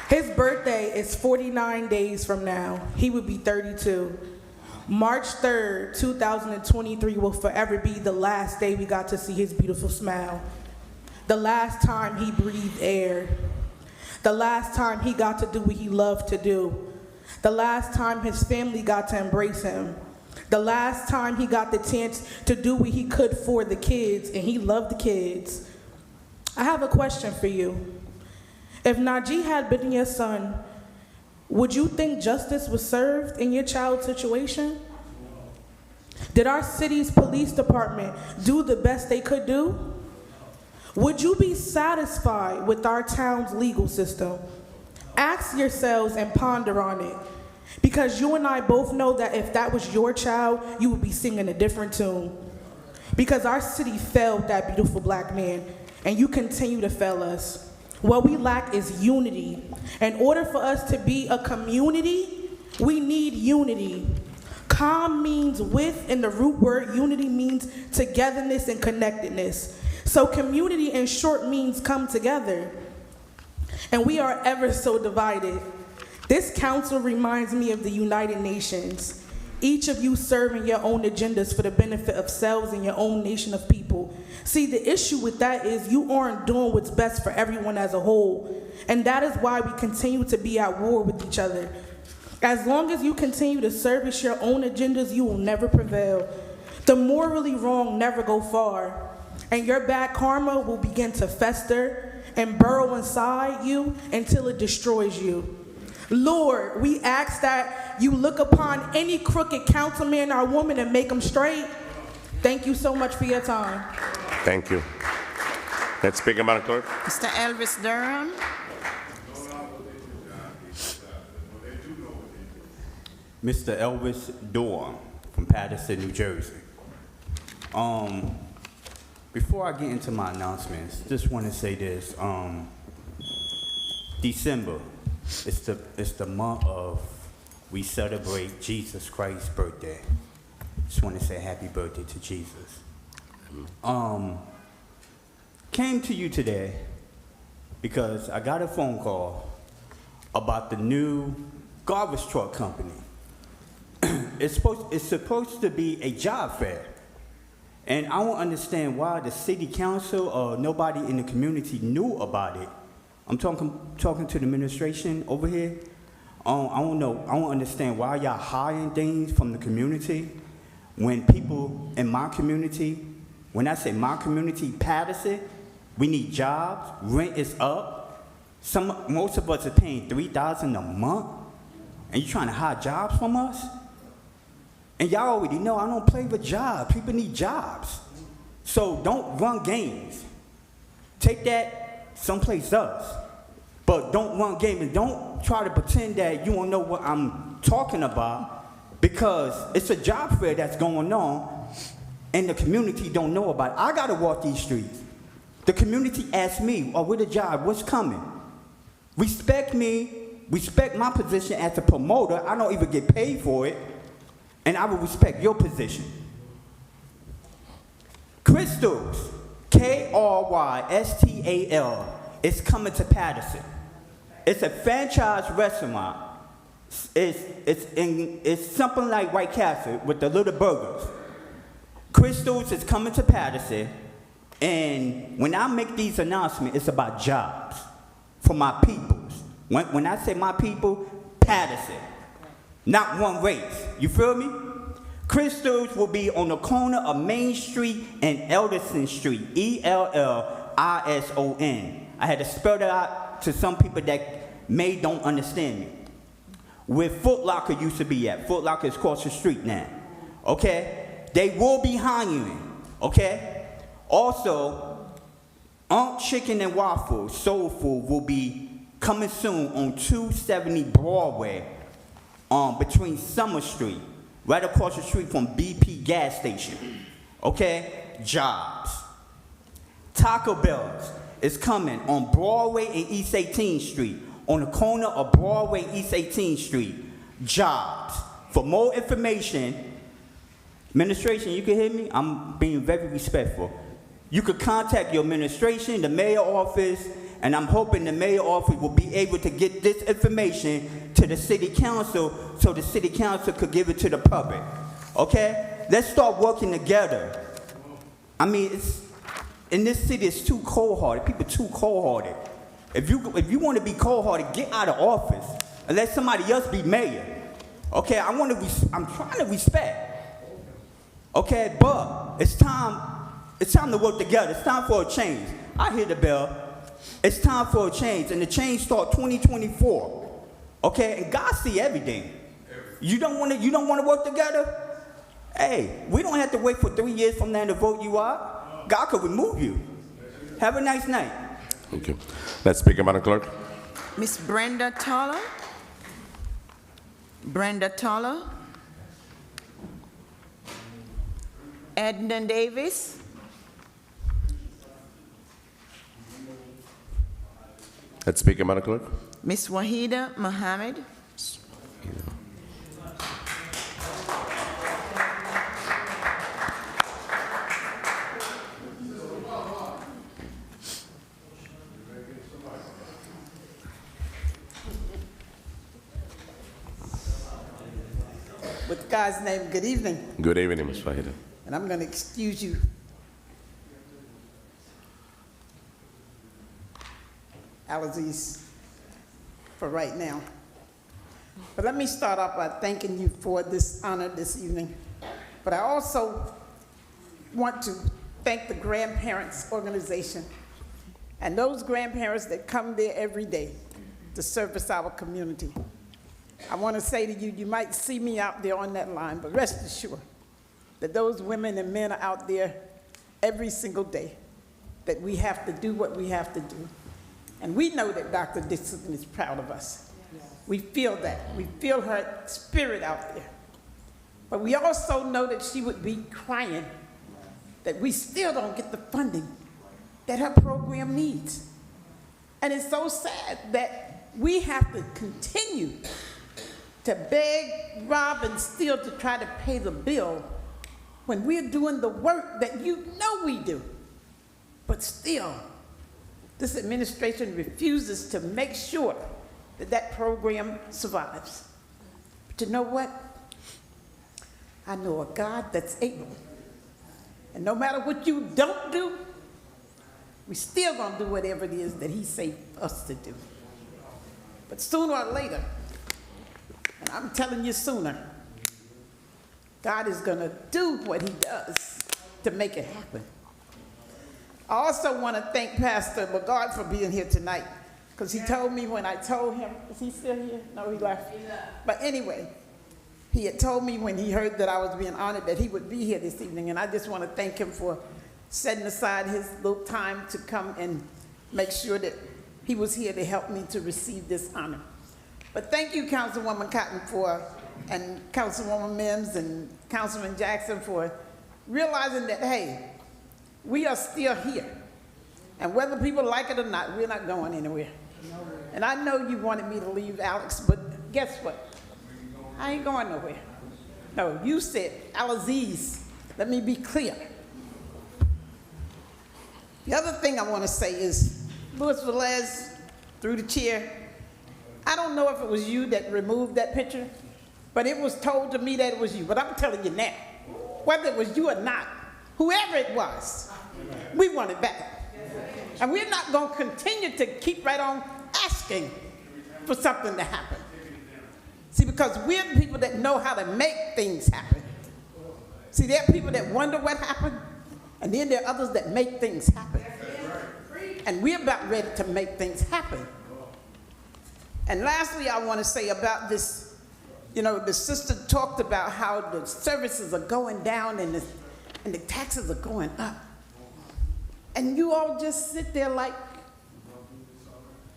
His birthday is 49 days from now. He would be 32. March 3rd, 2023 will forever be the last day we got to see his beautiful smile. The last time he breathed air. The last time he got to do what he loved to do. The last time his family got to embrace him. The last time he got the chance to do what he could for the kids, and he loved the kids. I have a question for you. If Najee had been your son, would you think justice was served in your child's situation? Did our city's police department do the best they could do? Would you be satisfied with our town's legal system? Ask yourselves and ponder on it. Because you and I both know that if that was your child, you would be singing a different tune. Because our city failed that beautiful black man, and you continue to fail us. What we lack is unity. In order for us to be a community, we need unity. Com means with, and the root word unity means togetherness and connectedness. So community in short means come together. And we are ever so divided. This council reminds me of the United Nations. Each of you serving your own agendas for the benefit of selves and your own nation of people. See, the issue with that is you aren't doing what's best for everyone as a whole. And that is why we continue to be at war with each other. As long as you continue to service your own agendas, you will never prevail. The morally wrong never go far. And your bad karma will begin to fester and burrow inside you until it destroys you. Lord, we ask that you look upon any crooked councilman or woman and make them straight. Thank you so much for your time. Thank you. Next speaker, Madam Clerk. Mr. Elvis Durham. Mr. Elvis Durham from Paterson, New Jersey. Before I get into my announcements, just want to say this. December, it's the month of we celebrate Jesus Christ's birthday. Just want to say happy birthday to Jesus. Came to you today because I got a phone call about the new garbage truck company. It's supposed to be a job fair. And I don't understand why the city council or nobody in the community knew about it. I'm talking to the administration over here. I don't know. I don't understand why y'all hiring things from the community when people in my community, when I say my community, Paterson, we need jobs. Rent is up. Most of us are paying $3,000 a month, and you trying to hire jobs from us? And y'all already know I don't play with jobs. People need jobs. So don't run games. Take that someplace else. But don't run games and don't try to pretend that you don't know what I'm talking about, because it's a job fair that's going on and the community don't know about it. I gotta walk these streets. The community asks me, oh, with a job, what's coming? Respect me, respect my position as a promoter. I don't even get paid for it. And I will respect your position. Crystals, Krystal, is coming to Paterson. It's a franchise restaurant. It's something like White Castle with the little burgers. Crystals is coming to Paterson, and when I make these announcements, it's about jobs for my peoples. When I say my people, Paterson. Not one race. You feel me? Crystals will be on the corner of Main Street and Elderson Street. Ellison. I had to spell that out to some people that don't understand me. Where Foot Locker used to be at. Foot Locker is across the street now. Okay? They will be hiring. Okay? Also, Chicken and Waffles, Soul Food, will be coming soon on 270 Broadway, between Summer Street, right across the street from BP gas station. Okay? Jobs. Taco Bell's is coming on Broadway and East 18th Street, on the corner of Broadway and East 18th Street. Jobs. For more information, administration, you can hear me? I'm being very respectful. You could contact your administration, the mayor office, and I'm hoping the mayor office will be able to get this information to the city council so the city council could give it to the public. Okay? Let's start working together. I mean, in this city, it's too cold-hearted. People too cold-hearted. If you want to be cold-hearted, get out of office and let somebody else be mayor. Okay? I'm trying to respect. Okay? But it's time to work together. It's time for a change. I hear the bell. It's time for a change, and the change starts 2024. Okay? And God see everything. You don't want to work together? Hey, we don't have to wait for 3 years from now to vote you out. God could remove you. Have a nice night. Thank you. Next speaker, Madam Clerk. Miss Brenda Toller. Brenda Toller. Edna Davis. Next speaker, Madam Clerk. Miss Wahida Mohammed. With God's name, good evening. Good evening, Ms. Wahida. And I'm going to excuse you. Allergies for right now. But let me start off by thanking you for this honor this evening. But I also want to thank the Grandparents Organization and those grandparents that come there every day to service our community. I want to say to you, you might see me out there on that line, but rest assured that those women and men are out there every single day, that we have to do what we have to do. And we know that Dr. Dixon is proud of us. We feel that. We feel her spirit out there. But we also know that she would be crying that we still don't get the funding that her program needs. And it's so sad that we have to continue to beg, rob, and steal to try to pay the bill when we're doing the work that you know we do. But still, this administration refuses to make sure that that program survives. But you know what? I know a God that's able. And no matter what you don't do, we still gonna do whatever it is that he saved us to do. But sooner or later, and I'm telling you sooner, God is gonna do what he does to make it happen. I also want to thank Pastor Lagarde for being here tonight, because he told me when I told him, is he still here? No, he left. But anyway, he had told me when he heard that I was being honored that he would be here this evening, and I just want to thank him for setting aside his little time to come and make sure that he was here to help me to receive this honor. But thank you, Councilwoman Cotton, and Councilwoman Mims and Councilman Jackson for realizing that, hey, we are still here. And whether people like it or not, we're not going anywhere. And I know you wanted me to leave, Alex, but guess what? I ain't going nowhere. No, you said, Al-Aziz, let me be clear. The other thing I want to say is, Louis Velez, through the chair, I don't know if it was you that removed that picture, but it was told to me that it was you. But I'm telling you now, whether it was you or not, whoever it was, we want it back. And we're not going to continue to keep right on asking for something to happen. See, because we're the people that know how to make things happen. See, there are people that wonder what happened, and then there are others that make things happen. And we're about ready to make things happen. And lastly, I want to say about this, you know, the sister talked about how the services are going down and the taxes are going up. And you all just sit there like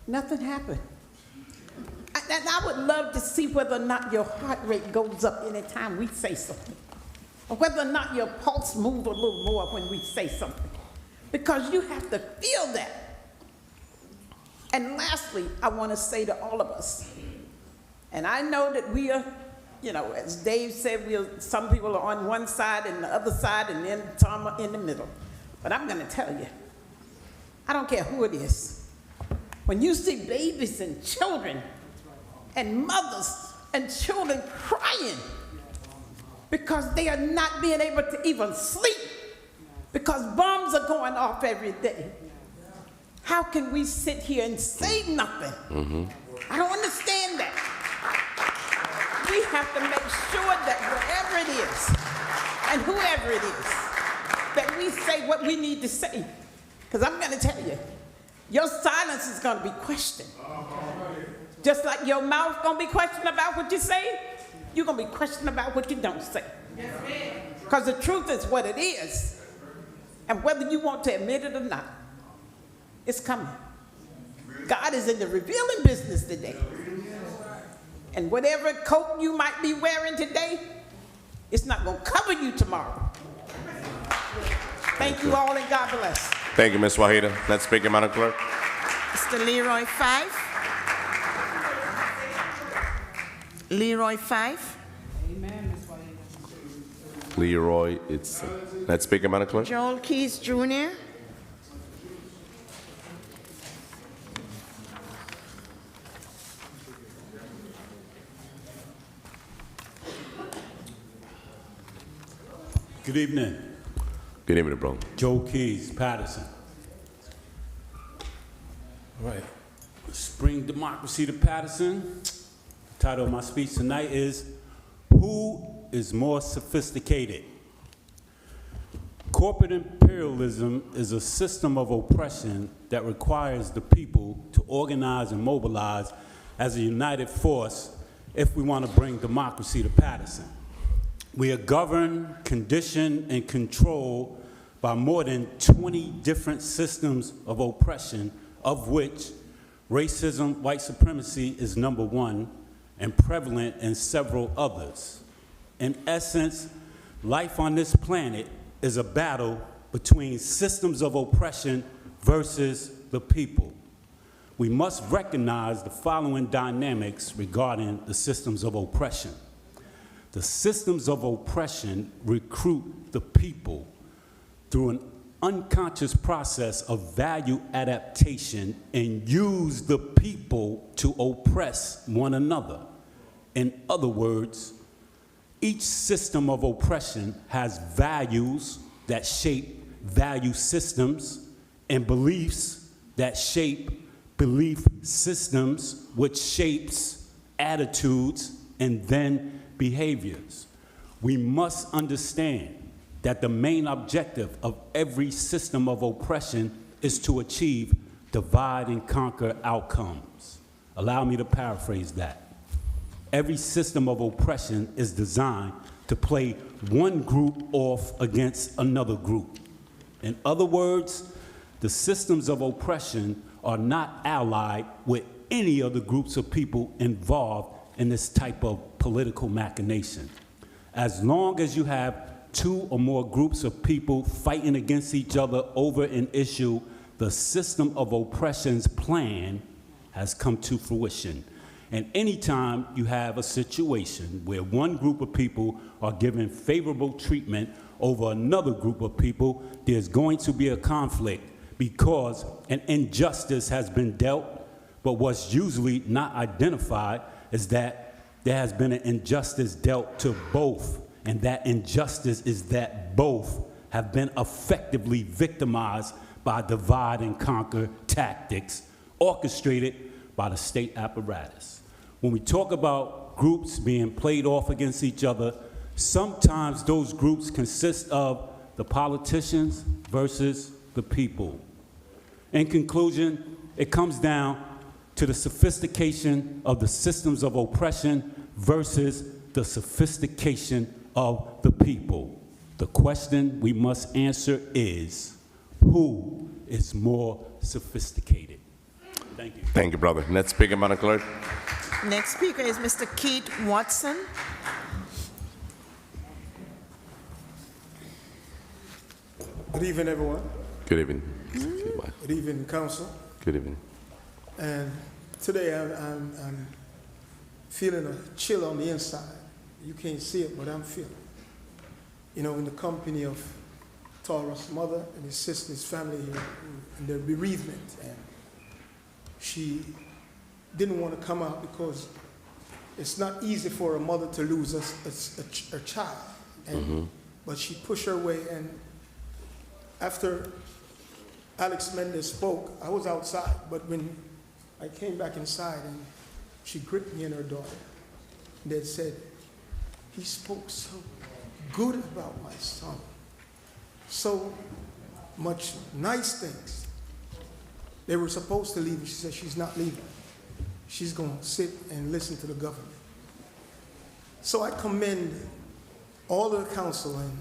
nothing happened. I would love to see whether or not your heart rate goes up anytime we say something, or whether or not your pulse moves a little more when we say something, because you have to feel that. And lastly, I want to say to all of us, and I know that we are, you know, as Dave said, some people are on one side and the other side, and then some are in the middle. But I'm going to tell you, I don't care who it is. When you see babies and children and mothers and children crying because they are not being able to even sleep because bombs are going off every day, how can we sit here and say nothing? I don't understand that. We have to make sure that wherever it is and whoever it is, that we say what we need to say. Because I'm going to tell you, your silence is going to be questioned. Just like your mouth going to be questioned about what you say, you're going to be questioned about what you don't say. Because the truth is what it is. And whether you want to admit it or not, it's coming. God is in the revealing business today. And whatever coat you might be wearing today, it's not going to cover you tomorrow. Thank you all, and God bless. Thank you, Ms. Wahida. Next speaker, Madam Clerk. Mr. Leroy Fife. Leroy Fife. Amen, Ms. Wahida. Leroy, it's next speaker, Madam Clerk. Joel Keys Jr. Good evening. Good evening, bro. Joe Keys, Paterson. All right. Spring Democracy to Paterson. The title of my speech tonight is, Who is More Sophisticated? Corporate imperialism is a system of oppression that requires the people to organize and mobilize as a united force if we want to bring democracy to Paterson. We are governed, conditioned, and controlled by more than 20 different systems of oppression, of which racism, white supremacy is number one, and prevalent in several others. In essence, life on this planet is a battle between systems of oppression versus the people. We must recognize the following dynamics regarding the systems of oppression. The systems of oppression recruit the people through an unconscious process of value adaptation and use the people to oppress one another. In other words, each system of oppression has values that shape value systems and beliefs that shape belief systems, which shapes attitudes and then behaviors. We must understand that the main objective of every system of oppression is to achieve divide and conquer outcomes. Allow me to paraphrase that. Every system of oppression is designed to play one group off against another group. In other words, the systems of oppression are not allied with any of the groups of people involved in this type of political machination. As long as you have two or more groups of people fighting against each other over an issue, the system of oppression's plan has come to fruition. And anytime you have a situation where one group of people are given favorable treatment over another group of people, there's going to be a conflict because an injustice has been dealt, but what's usually not identified is that there has been an injustice dealt to both, and that injustice is that both have been effectively victimized by divide and conquer tactics orchestrated by the state apparatus. When we talk about groups being played off against each other, sometimes those groups consist of the politicians versus the people. In conclusion, it comes down to the sophistication of the systems of oppression versus the sophistication of the people. The question we must answer is, who is more sophisticated? Thank you. Thank you, brother. Next speaker, Madam Clerk. Next speaker is Mr. Keith Watson. Good evening, everyone. Good evening. Good evening, council. Good evening. And today I'm feeling a chill on the inside. You can't see it, but I'm feeling. You know, in the company of Tara's mother and his sister, his family here, in their bereavement. And she didn't want to come out because it's not easy for a mother to lose a child. And, But she pushed her way, and after Alex Mendez spoke, I was outside, but when I came back inside and she gripped me and her daughter, and they said, he spoke so good about my son, so much nice things. They were supposed to leave, and she said she's not leaving. She's going to sit and listen to the government. So I commend all of the council in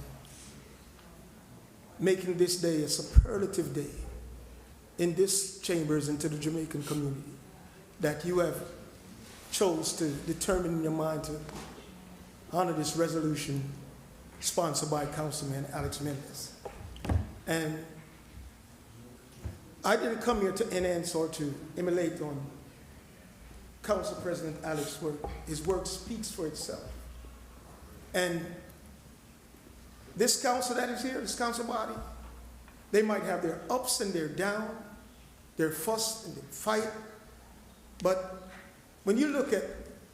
making this day a superlative day in this chambers and to the Jamaican community, that you have chose to determine in your mind to honor this resolution sponsored by Councilman Alex Mendez. And I didn't come here to enhance or to emulate on Council President Alex's work. His work speaks for itself. And this council that is here, this council body, they might have their ups and their downs, their fuss and their fight, but when you look at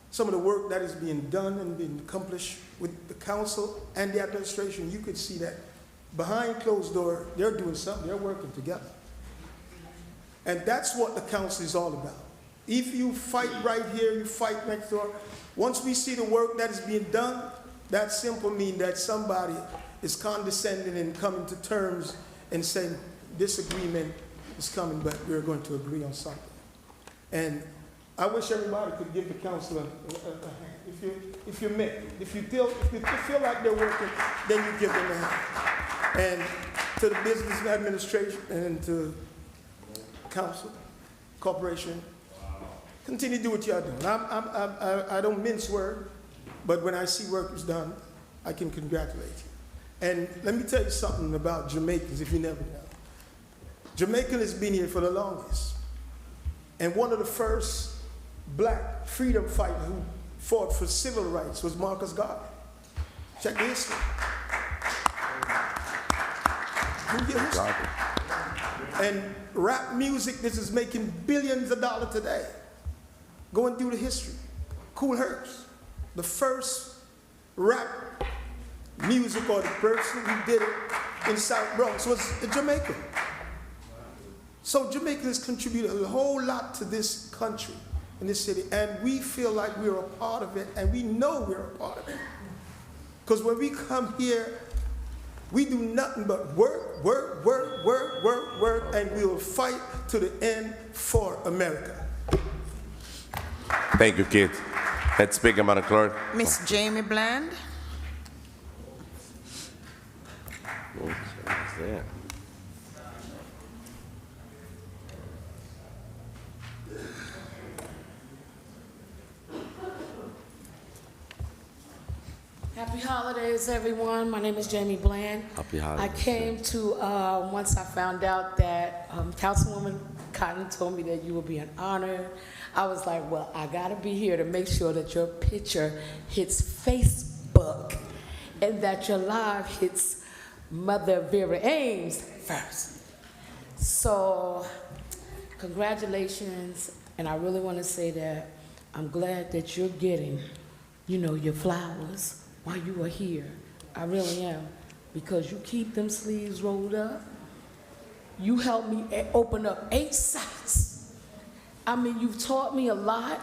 some of the work that is being done and being accomplished with the council and the administration, you could see that behind closed doors, they're doing something, they're working together. And that's what the council is all about. If you fight right here, you fight next door, once we see the work that is being done, that simply means that somebody is condescending and coming to terms and saying, this agreement is coming, but we're going to agree on something. And I wish everybody could give the council a hand. If you may, if you feel like they're working, then you give them a hand. And to the business administration and to council, corporation, continue to do what y'all doing. I don't mince words, but when I see work is done, I can congratulate you. And let me tell you something about Jamaicans, if you never know. Jamaican has been here for the longest. And one of the first black freedom fighters who fought for civil rights was Marcus Garvey. Check the history. Do your history. And rap music, this is making billions of dollars today. Go and do the history. Cool Herc, the first rap music, or the person who did it in South Bronx was a Jamaican. So Jamaicans contribute a whole lot to this country and this city, and we feel like we're a part of it, and we know we're a part of it. Because when we come here, we do nothing but work, work, work, work, work, work, and we will fight to the end for America. Thank you, Keith. Head Speaker, Madam Clerk. Miss Jamie Bland. What's that? Happy holidays, everyone. My name is Jamie Bland. Happy holidays. I came to, once I found out that Councilwoman Cotton told me that you would be an honor, I was like, well, I gotta be here to make sure that your picture hits Facebook and that your live hits Mother Vera Ames first. So, congratulations, and I really want to say that I'm glad that you're getting, you know, your flowers while you are here. I really am, because you keep them sleeves rolled up. You helped me open up 8 sites. I mean, you've taught me a lot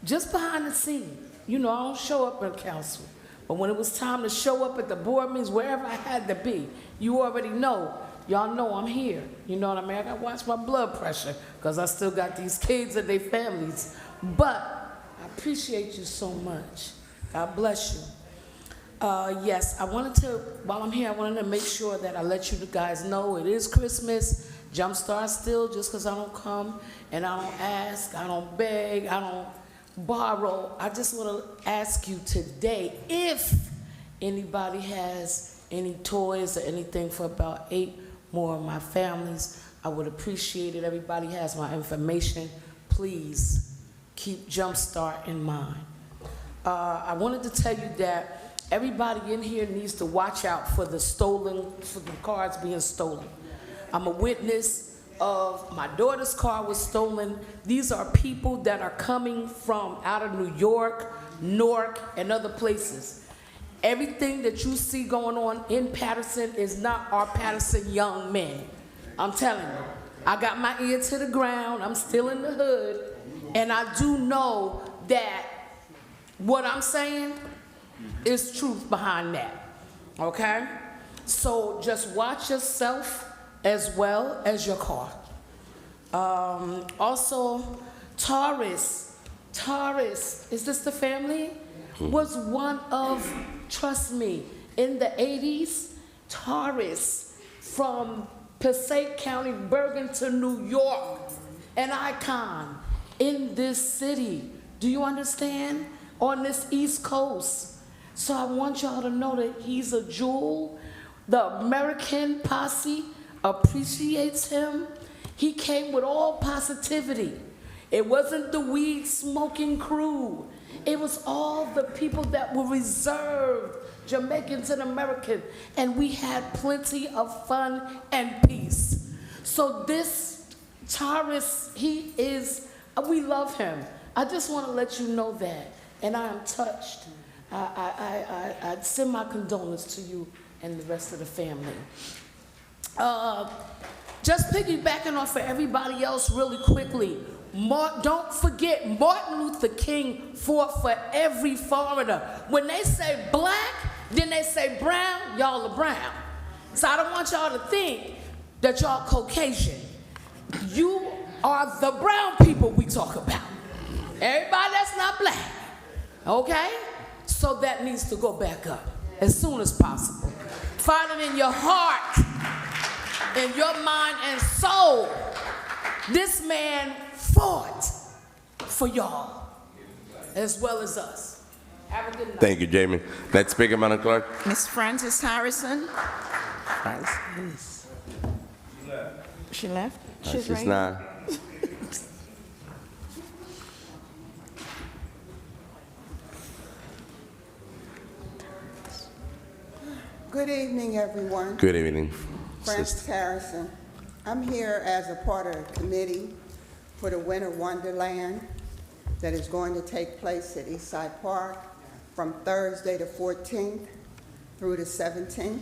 just behind the scene. You know, I don't show up in council, but when it was time to show up at the board meetings, wherever I had to be, you already know. Y'all know I'm here. You know what I mean? I gotta watch my blood pressure because I still got these kids and their families. But I appreciate you so much. God bless you. Yes, I wanted to, while I'm here, I wanted to make sure that I let you guys know it is Christmas. Jumpstart still, just because I don't come and I don't ask, I don't beg, I don't borrow, I just want to ask you today if anybody has any toys or anything for about 8 more of my families. I would appreciate it. Everybody has my information. Please keep Jumpstart in mind. I wanted to tell you that everybody in here needs to watch out for the cars being stolen. I'm a witness of my daughter's car was stolen. These are people that are coming from out of New York, Newark, and other places. Everything that you see going on in Paterson is not our Paterson young men. I'm telling you, I got my ear to the ground, I'm still in the hood, and I do know that what I'm saying is truth behind that, okay? So just watch yourself as well as your car. Also, Taurus, is this the family? Was one of, trust me, in the 80s, Taurus from Passaic County, Bergen to New York, an icon in this city. Do you understand? On this East Coast. So I want y'all to know that he's a jewel. The American posse appreciates him. He came with all positivity. It wasn't the weed smoking crew. It was all the people that were reserved, Jamaicans and Americans, and we had plenty of fun and peace. So this Taurus, we love him. I just want to let you know that, and I am touched. I send my condolences to you and the rest of the family. Just piggybacking off of everybody else really quickly, don't forget, Martin Luther King fought for every foreigner. When they say black, then they say brown, y'all are brown. So I don't want y'all to think that y'all Caucasian. You are the brown people we talk about. Everybody that's not black, okay? So that needs to go back up as soon as possible. Find it in your heart, in your mind and soul. This man fought for y'all as well as us. Have a good night. Thank you, Jamie. Next speaker, Madam Clerk. Miss Frances Harrison. She left? She's right not. Good evening, everyone. Good evening. Frances Harrison. I'm here as a part of a committee for the Winter Wonderland that is going to take place at Eastside Park from Thursday the 14th through the 17th.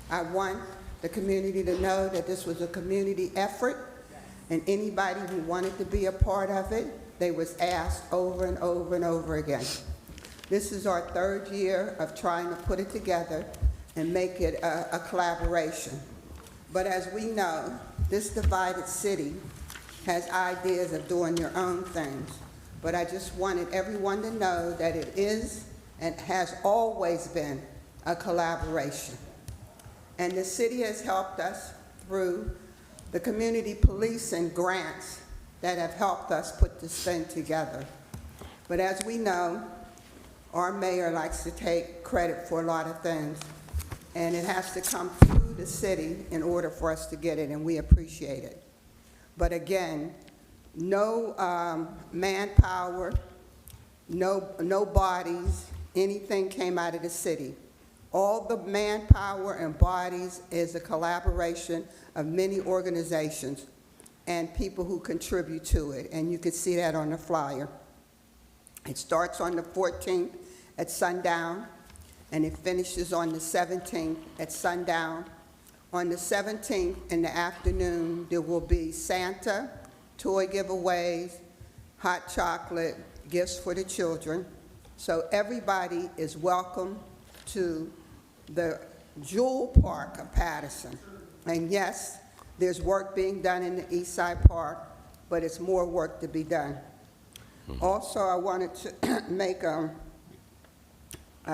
I want the community to know that this was a community effort, and anybody who wanted to be a part of it, they was asked over and over and over again. This is our 3rd year of trying to put it together and make it a collaboration. But as we know, this divided city has ideas of doing their own things. But I just wanted everyone to know that it is and has always been a collaboration. And the city has helped us through the community policing grants that have helped us put this thing together. But as we know, our mayor likes to take credit for a lot of things, and it has to come through the city in order for us to get it, and we appreciate it. But again, no manpower, no bodies, anything came out of the city. All the manpower and bodies is a collaboration of many organizations and people who contribute to it, and you can see that on the flyer. It starts on the 14th at sundown, and it finishes on the 17th at sundown. On the 17th in the afternoon, there will be Santa, toy giveaways, hot chocolate, gifts for the children. So everybody is welcome to the Jewel Park of Paterson. And yes, there's work being done in the Eastside Park, but it's more work to be done. Also, I wanted to make a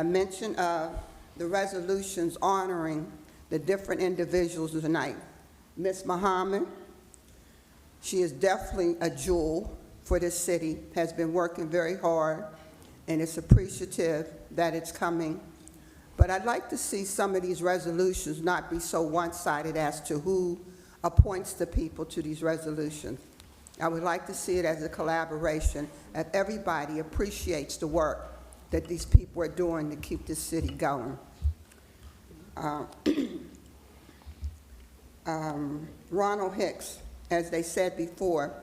mention of the resolutions honoring the different individuals tonight. Ms. Muhammad, she is definitely a jewel for this city, has been working very hard, and it's appreciative that it's coming. But I'd like to see some of these resolutions not be so one-sided as to who appoints the people to these resolutions. I would like to see it as a collaboration, that everybody appreciates the work that these people are doing to keep this city going. Ronald Hicks, as they said before,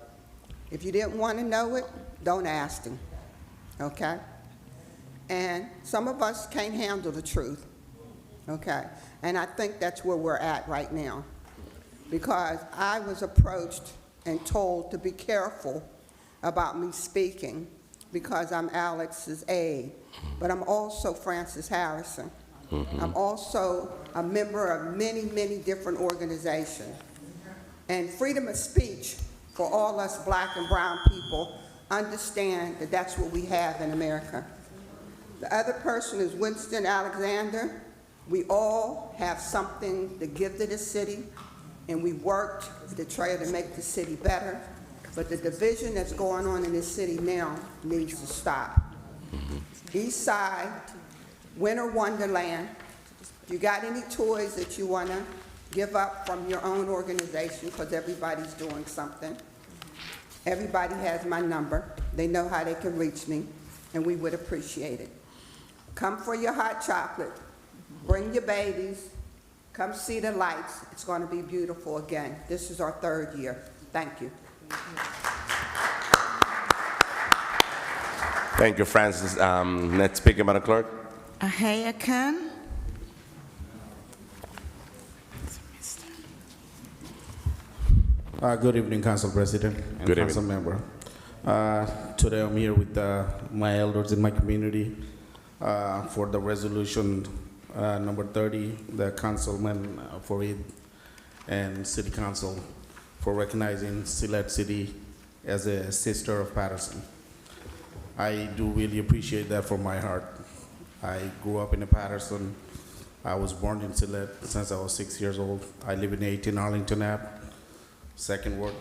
if you didn't want to know it, don't ask him, okay? And some of us can't handle the truth, okay? And I think that's where we're at right now, because I was approached and told to be careful about me speaking because I'm Alex's aide, but I'm also Francis Harrison. I'm also a member of many, many different organizations. And freedom of speech for all us black and brown people, understand that that's what we have in America. The other person is Winston Alexander. We all have something to give to the city, and we worked to try to make the city better. But the division that's going on in this city now needs to stop. East Side, Winter Wonderland. If you got any toys that you want to give up from your own organization, because everybody's doing something, everybody has my number. They know how they can reach me, and we would appreciate it. Come for your hot chocolate. Bring your babies. Come see the lights. It's going to be beautiful again. This is our 3rd year. Thank you. Thank you, Francis. Next speaker, Madam Clerk. Ahaya Khan. Good evening, Council President and Good Council Member. Today I'm here with my elders in my community for the resolution number 30, the Councilman for it and City Council for recognizing Silet City as a sister of Paterson. I do really appreciate that from my heart. I grew up in Paterson. I was born in Silet since I was 6 years old. I live in 18 Arlington Ave, 2nd Ward.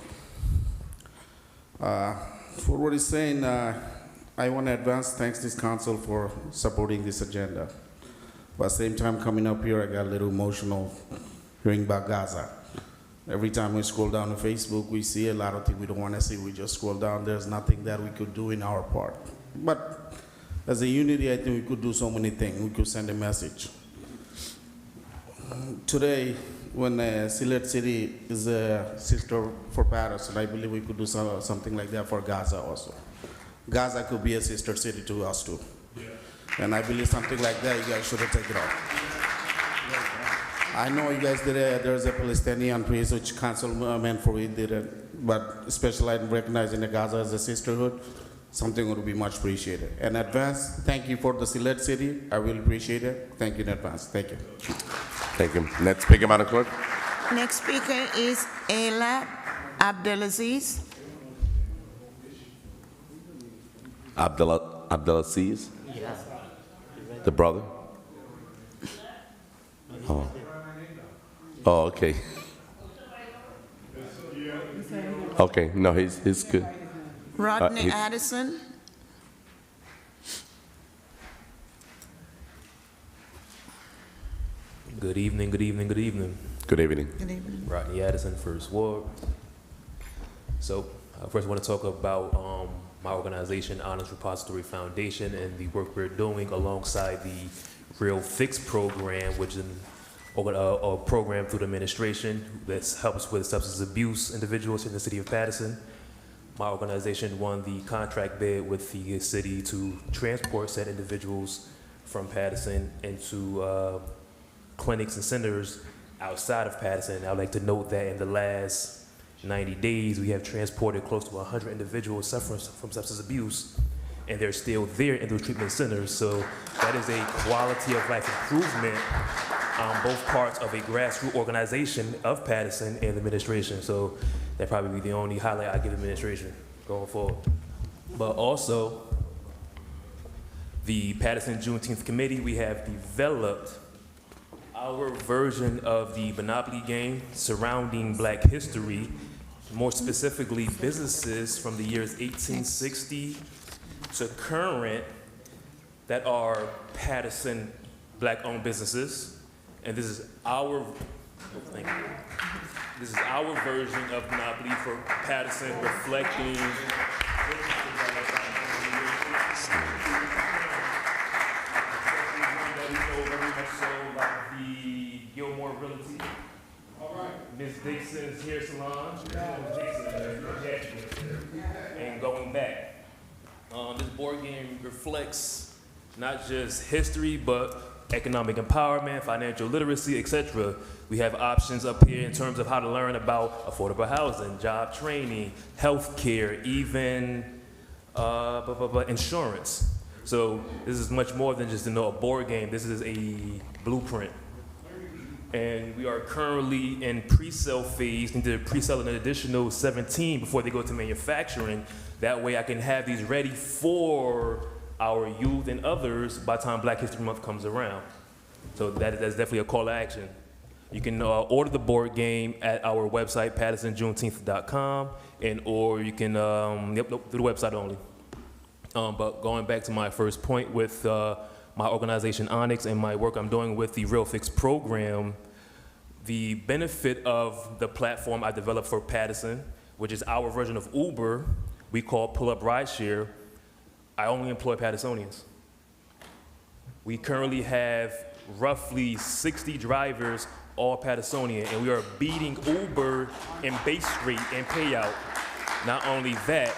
For what he's saying, I want to advance thanks this council for supporting this agenda. But at the same time coming up here, I got a little emotional hearing about Gaza. Every time we scroll down to Facebook, we see a lot of things we don't want to see. We just scroll down. There's nothing that we could do in our part. But as a unity, I think we could do so many things. We could send a message. Today, when Silet City is a sister for Paterson, I believe we could do something like that for Gaza also. Gaza could be a sister city to us too. Yeah. And I believe something like that, you guys should have taken it off. I know you guys did there's a Palestinian priest, which councilman for it did it, but especially in recognizing the Gaza as a sisterhood, something would be much appreciated. In advance, thank you for the Silet City. I will appreciate it. Thank you in advance. Thank you. Thank you. Next speaker, Madam Clerk. Next speaker is Ayla Abdelaziz. Abdelaziz? Yeah. The brother? Oh. Oh, okay. Okay, no, he's good. Rodney Addison. Good evening, good evening, good evening. Good evening. Good evening. Rodney Addison, 1st Ward. So, first I want to talk about my organization, Honest Repository Foundation, and the work we're doing alongside the Real Fix program, which is a program through the administration that helps with substance abuse individuals in the city of Paterson. My organization won the contract bid with the city to transport said individuals from Paterson into clinics and centers outside of Paterson. I'd like to note that in the last 90 days, we have transported close to 100 individuals suffering from substance abuse, and they're still there in those treatment centers. So that is a quality of life improvement on both parts of a grassroots organization of Paterson and the administration. So that'd probably be the only highlight I give the administration going forward. But also, the Paterson Juneteenth Committee, we have developed our version of the Monopoly game surrounding Black history more specifically businesses from the years 1860 to current that are Paterson Black-owned businesses. And this is our, thank you. This is our version of monopoly for Paterson, reflecting the Gilmore Realty. All right. Ms. Dixon's Hair Salon. And going back. This board game reflects not just history, but economic empowerment, financial literacy, etc. We have options up here in terms of how to learn about affordable housing, job training, healthcare, even insurance. So this is much more than just a board game. This is a blueprint. And we are currently in pre-sale phase. Need to pre-sell an additional 17 before they go to manufacturing. That way I can have these ready for our youth and others by the time Black History Month comes around. So that's definitely a call to action. You can order the board game at our website, pattersonjuneteenth.com, or you can, through the website only. But going back to my first point with my organization Onyx and my work I'm doing with the Real Fix program, the benefit of the platform I developed for Paterson, which is our version of Uber, we call Pull-Up Rideshare. I only employ Pattersonians. We currently have roughly 60 drivers, all Pattersonian, and we are beating Uber in base rate and payout. Not only that,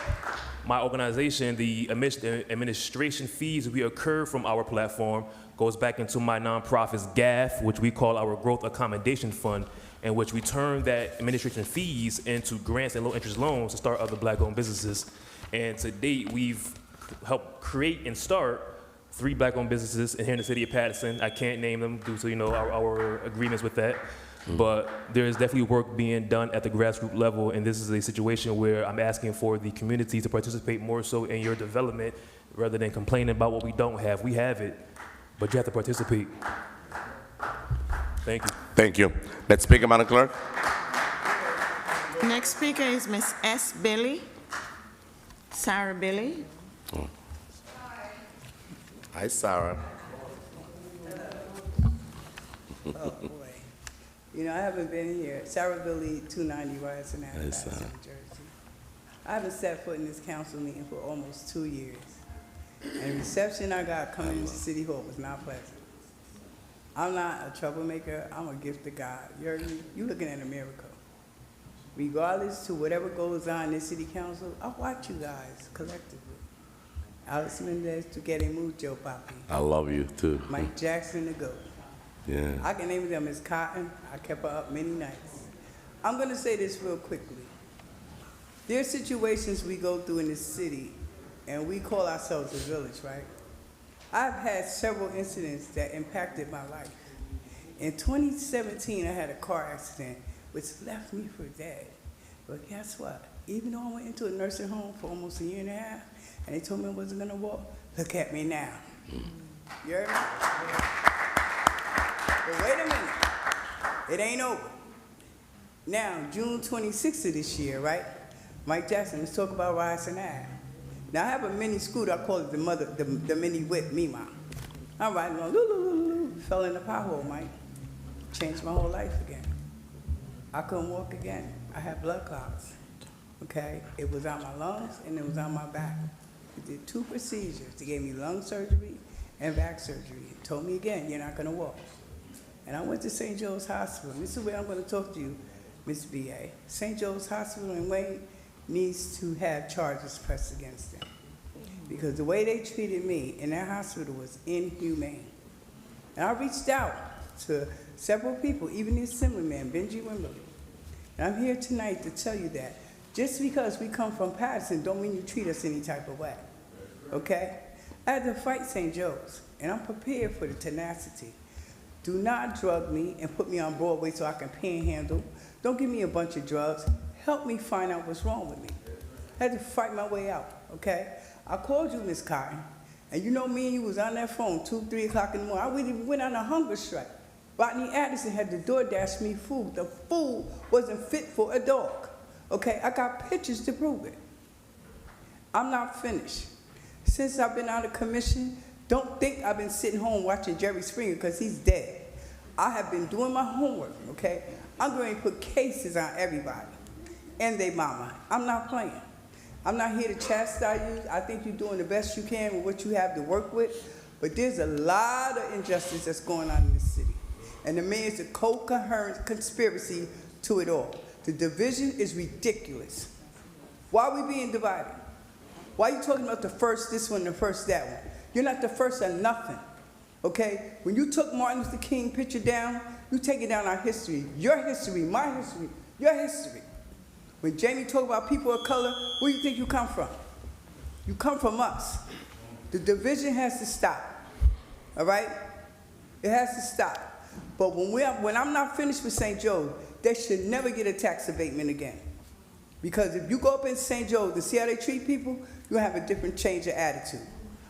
my organization, the administration fees we incur from our platform goes back into my nonprofit's GAF, which we call our Growth Accommodation Fund, in which we turn that administration fees into grants and low-interest loans to start other Black-owned businesses. And to date, we've helped create and start 3 Black-owned businesses here in the city of Paterson. I can't name them due to our agreements with that. But there is definitely work being done at the grassroots level, and this is a situation where I'm asking for the community to participate more so in your development rather than complaining about what we don't have. We have it, but you have to participate. Thank you. Thank you. Next speaker, Madam Clerk. Next speaker is Ms. S. Billy. Sarah Billy. Hi, Sarah. Oh, boy. You know, I haven't been here. Sarah Billy, 290 Ryerson Avenue, New Jersey. I haven't set foot in this council meeting for almost 2 years. And the reception I got coming into City Hall was not pleasant. I'm not a troublemaker. I'm a gift of God. You're looking at a miracle. Regardless to whatever goes on in this city council, I watch you guys collectively. Alex Mendez, to get a mucho, papi. I love you, too. Mike Jackson, the GOAT. Yeah. I can name them as Cotton. I kept her up many nights. I'm going to say this real quickly. There are situations we go through in this city, and we call ourselves a village, right? I've had several incidents that impacted my life. In 2017, I had a car accident, which left me for dead. But guess what? Even though I went into a nursing home for almost 1.5 years, and they told me I wasn't going to walk, look at me now. You heard me? But wait a minute, it ain't over. Now, June 26th of this year, right? Mike Jackson, let's talk about Ryerson Ave. Now, I have a mini scooter, I call it the mini whip, Mima. I'm riding along, fell in the pothole, Mike. Changed my whole life again. I couldn't walk again. I had blood clots, okay? It was on my lungs and it was on my back. They did 2 procedures. They gave me lung surgery and back surgery. Told me again, you're not gonna walk. And I went to St. Joe's Hospital. This is where I'm going to talk to you, Ms. B.A. St. Joe's Hospital in Wayne needs to have charges pressed against them. Because the way they treated me in that hospital was inhumane. And I reached out to several people, even the Assemblyman, Benji Wimberly. And I'm here tonight to tell you that just because we come from Paterson don't mean you treat us any type of way, okay? I had to fight St. Joe's, and I'm prepared for the tenacity. Do not drug me and put me on Broadway so I can panhandle. Don't give me a bunch of drugs. Help me find out what's wrong with me. I had to fight my way out, okay? I called you, Ms. Cotton, and you know me and you was on that phone 2, 3 o'clock in the morning. I really went on a hunger strike. Rodney Addison had to DoorDash me food. The food wasn't fit for a dog. Okay, I got pictures to prove it. I'm not finished. Since I've been out of commission, don't think I've been sitting home watching Jerry Springer because he's dead. I have been doing my homework, okay? I'm going to put cases on everybody and their mama. I'm not playing. I'm not here to chastise you. I think you're doing the best you can with what you have to work with, but there's a lot of injustice that's going on in this city. And the mayor's a co-coherent conspiracy to it all. The division is ridiculous. Why are we being divided? Why are you talking about the first this one, the first that one? You're not the first of nothing, okay? When you took Martin Luther King picture down, you taking down our history. Your history, my history, your history. When Jamie talk about people of color, where do you think you come from? You come from us. The division has to stop, all right? It has to stop. But when I'm not finished with St. Joe, they should never get a tax abatement again. Because if you go up in St. Joe to see how they treat people, you'll have a different change of attitude.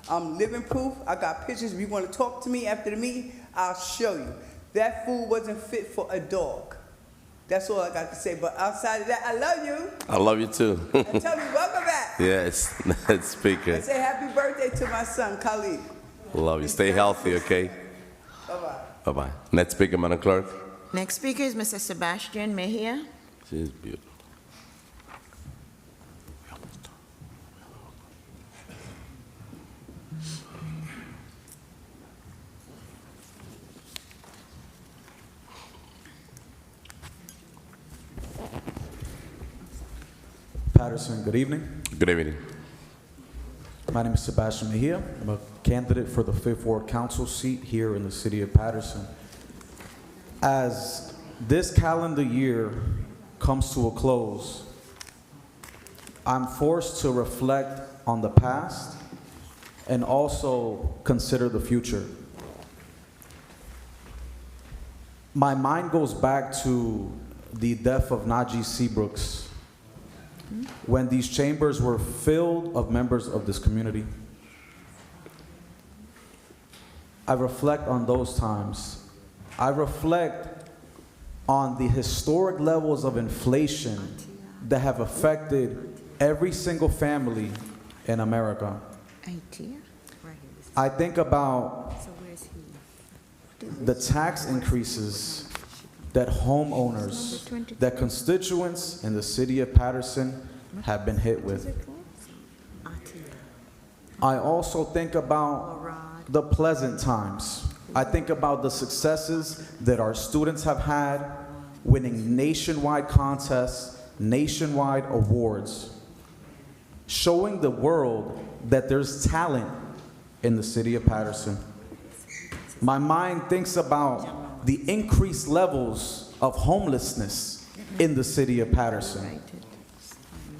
I'm living proof. I got pictures. If you want to talk to me after the meeting, I'll show you. That food wasn't fit for a dog. That's all I got to say. But outside of that, I love you. I love you too. And tell me welcome back. Yes, Speaker. And say happy birthday to my son, Khalid. Love you. Stay healthy, okay? Bye-bye. Bye-bye. Next speaker, Madam Clerk. Next speaker is Mr. Sebastian Mejia. She's beautiful. Paterson, good evening. Good evening. My name is Sebastian Mejia. I'm a candidate for the 5th Ward Council seat here in the city of Paterson. As this calendar year comes to a close, I'm forced to reflect on the past and also consider the future. My mind goes back to the death of Najee Seabrooks, when these chambers were filled of members of this community. I reflect on those times. I reflect on the historic levels of inflation that have affected every single family in America. I think about the tax increases that homeowners, that constituents in the city of Paterson have been hit with. I also think about the pleasant times. I think about the successes that our students have had, winning nationwide contests, nationwide awards, showing the world that there's talent in the city of Paterson. My mind thinks about the increased levels of homelessness in the city of Paterson,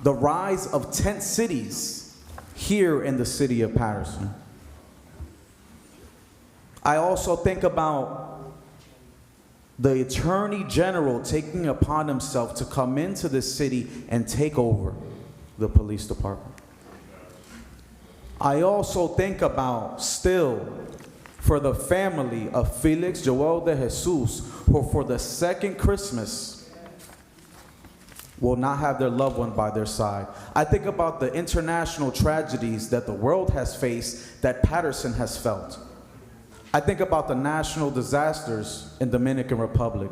the rise of tent cities here in the city of Paterson. I also think about the Attorney General taking upon himself to come into the city and take over the police department. I also think about still for the family of Felix Joel de Jesus, who for the second Christmas will not have their loved one by their side. I think about the international tragedies that the world has faced, that Paterson has felt. I think about the national disasters in Dominican Republic.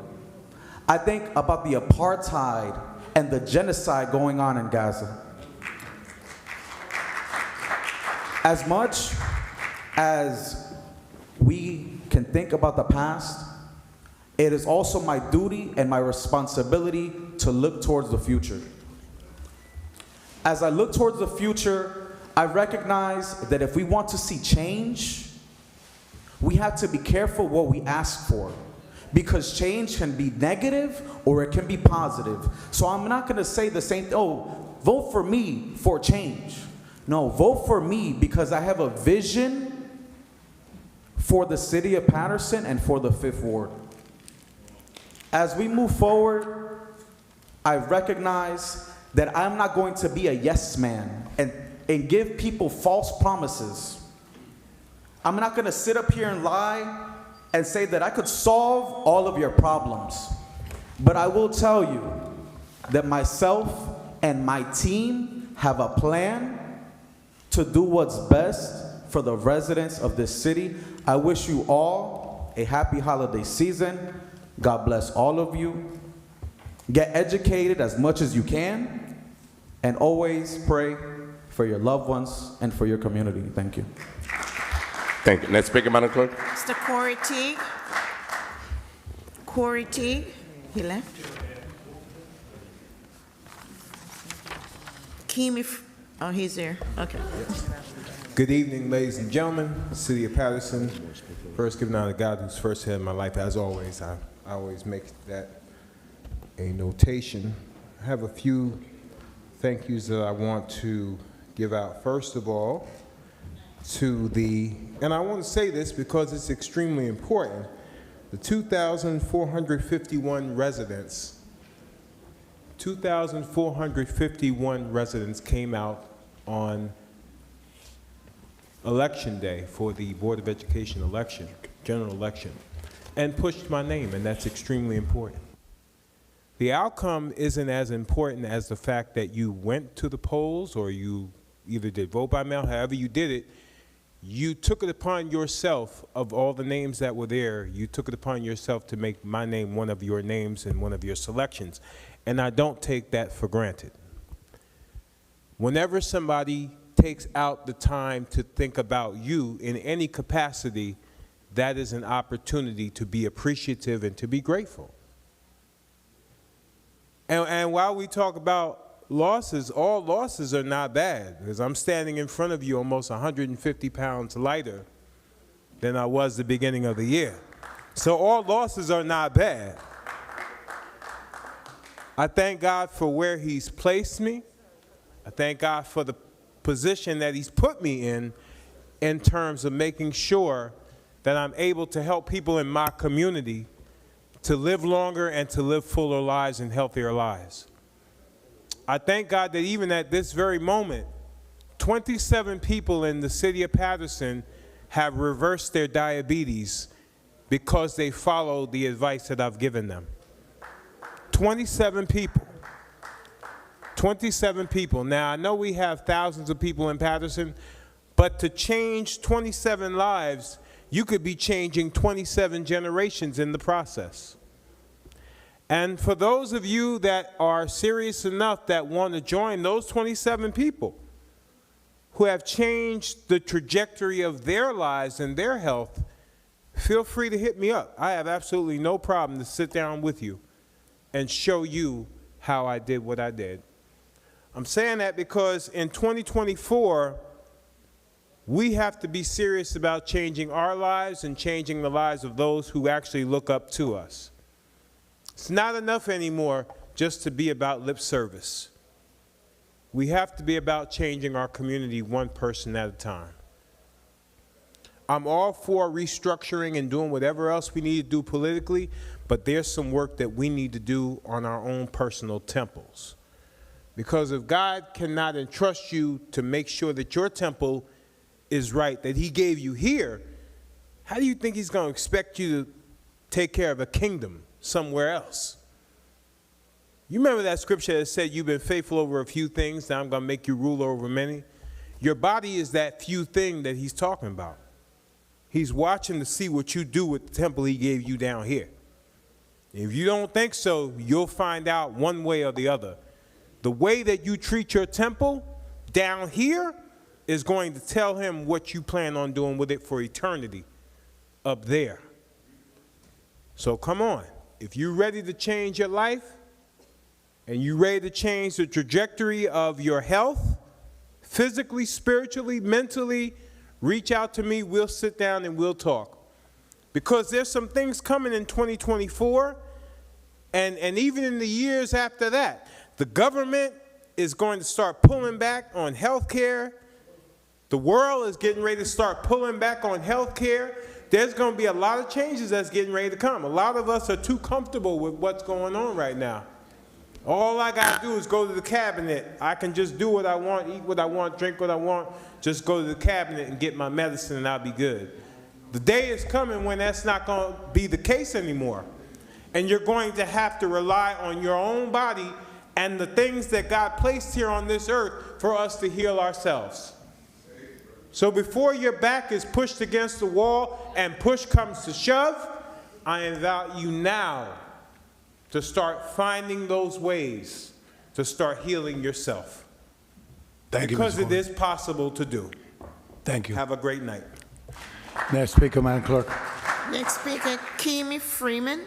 I think about the apartheid and the genocide going on in Gaza. As much as we can think about the past, it is also my duty and my responsibility to look towards the future. As I look towards the future, I recognize that if we want to see change, we have to be careful what we ask for, because change can be negative or it can be positive. So I'm not going to say the same, oh, vote for me for change. No, vote for me because I have a vision for the city of Paterson and for the 5th Ward. As we move forward, I recognize that I'm not going to be a yes man and give people false promises. I'm not going to sit up here and lie and say that I could solve all of your problems. But I will tell you that myself and my team have a plan to do what's best for the residents of this city. I wish you all a happy holiday season. God bless all of you. Get educated as much as you can, and always pray for your loved ones and for your community. Thank you. Thank you. Next speaker, Madam Clerk. Mr. Corey Teague. Corey Teague, he left. Kimi, oh, he's there, okay. Good evening, ladies and gentlemen, City of Paterson. First, giving honor to God who's first head in my life. As always, I always make that a notation. I have a few thank yous that I want to give out. First of all, to and I want to say this because it's extremely important, the 2,451 residents, 2,451 residents came out on Election Day for the Board of Education election, general election, and pushed my name, and that's extremely important. The outcome isn't as important as the fact that you went to the polls or you either did vote by mail, however you did it. You took it upon yourself, of all the names that were there, you took it upon yourself to make my name one of your names and one of your selections. And I don't take that for granted. Whenever somebody takes out the time to think about you in any capacity, that is an opportunity to be appreciative and to be grateful. And while we talk about losses, all losses are not bad, because I'm standing in front of you almost 150 pounds lighter than I was the beginning of the year. So all losses are not bad. I thank God for where He's placed me. I thank God for the position that He's put me in terms of making sure that I'm able to help people in my community to live longer and to live fuller lives and healthier lives. I thank God that even at this very moment, 27 people in the city of Paterson have reversed their diabetes because they followed the advice that I've given them. 27 people. 27 people. Now, I know we have thousands of people in Paterson, but to change 27 lives, you could be changing 27 generations in the process. And for those of you that are serious enough that want to join those 27 people who have changed the trajectory of their lives and their health, feel free to hit me up. I have absolutely no problem to sit down with you and show you how I did what I did. I'm saying that because in 2024, we have to be serious about changing our lives and changing the lives of those who actually look up to us. It's not enough anymore just to be about lip service. We have to be about changing our community one person at a time. I'm all for restructuring and doing whatever else we need to do politically, but there's some work that we need to do on our own personal temples. Because if God cannot entrust you to make sure that your temple is right, that He gave you here, how do you think He's going to expect you to take care of a kingdom somewhere else? You remember that scripture that said, you've been faithful over a few things, now I'm going to make you ruler over many? Your body is that few thing that He's talking about. He's watching to see what you do with the temple He gave you down here. If you don't think so, you'll find out one way or the other. The way that you treat your temple down here is going to tell Him what you plan on doing with it for eternity up there. So come on. If you're ready to change your life and you're ready to change the trajectory of your health, physically, spiritually, mentally, reach out to me. We'll sit down and we'll talk. Because there's some things coming in 2024 and even in the years after that. The government is going to start pulling back on health care. The world is getting ready to start pulling back on health care. There's going to be a lot of changes that's getting ready to come. A lot of us are too comfortable with what's going on right now. All I got to do is go to the cabinet. I can just do what I want, eat what I want, drink what I want. Just go to the cabinet and get my medicine and I'll be good. The day is coming when that's not going to be the case anymore. And you're going to have to rely on your own body and the things that God placed here on this earth for us to heal ourselves. So before your back is pushed against the wall and push comes to shove, I invite you now to start finding those ways to start healing yourself. Thank you, because Mr. it is possible to do. Thank you. Have a great night. Next speaker, Madam Clerk. Next speaker, Kimi Freeman.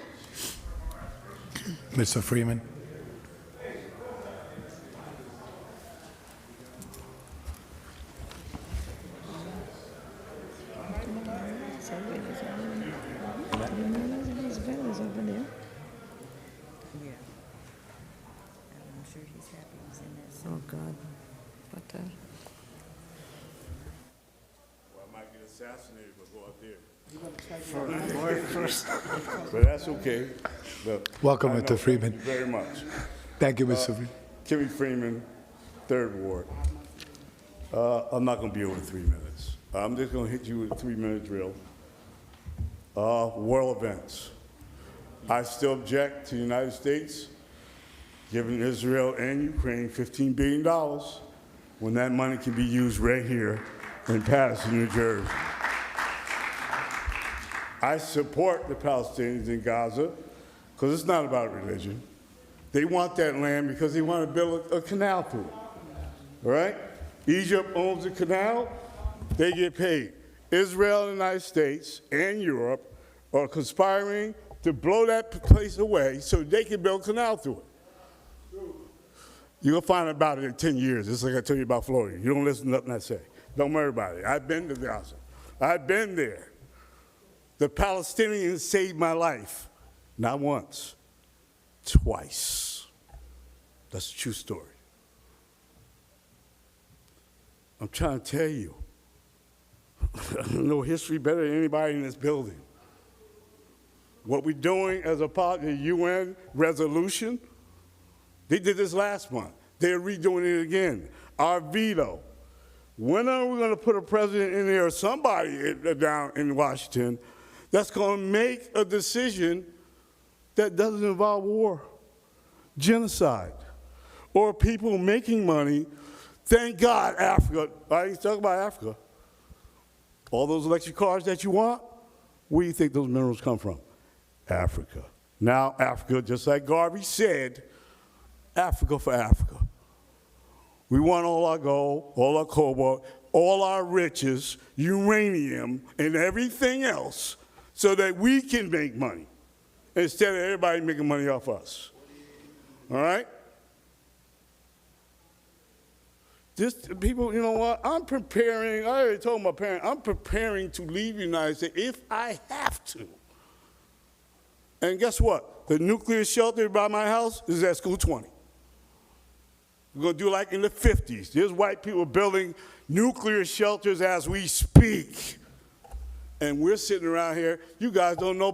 Mr. Freeman. Oh, God. What the? Well, I might get assassinated if I go out there. First. But that's okay. Look, Welcome, I Mr. know. Freeman. Thank you very much. Thank you, Mr. Freeman. Kimmy Freeman, 3rd Ward. I'm not going to be over 3 minutes. I'm just going to hit you with a 3-minute drill. World events. I still object to the United States giving Israel and Ukraine $15 billion when that money can be used right here in Paterson, New Jersey. I support the Palestinians in Gaza because it's not about religion. They want that land because they want to build a canal through it, all right? Egypt owns the canal, they get paid. Israel, the United States, and Europe are conspiring to blow that place away so they can build a canal through it. You'll find out about it in 10 years. It's like I tell you about Florida. You don't listen to nothing I say. Don't worry about it. I've been to Gaza. I've been there. The Palestinians saved my life. Not once, twice. That's a true story. I'm trying to tell you. I know history better than anybody in this building. What we're doing as a part of the UN resolution, they did this last month. They're redoing it again. Our veto. When are we going to put a president in there or somebody down in Washington that's going to make a decision that doesn't involve war, genocide, or people making money? Thank God, Africa. I ain't talking about Africa. All those electric cars that you want, where do you think those minerals come from? Africa. Now Africa, just like Garvey said, Africa for Africa. We want all our gold, all our cobalt, all our riches, uranium, and everything else so that we can make money instead of everybody making money off us. All right? Just people, you know what? I'm preparing, I already told my parents, I'm preparing to leave the United States if I have to. And guess what? The nuclear shelter by my house is at School 20. We're going to do like in the 50s. There's white people building nuclear shelters as we speak. And we're sitting around here, you guys don't know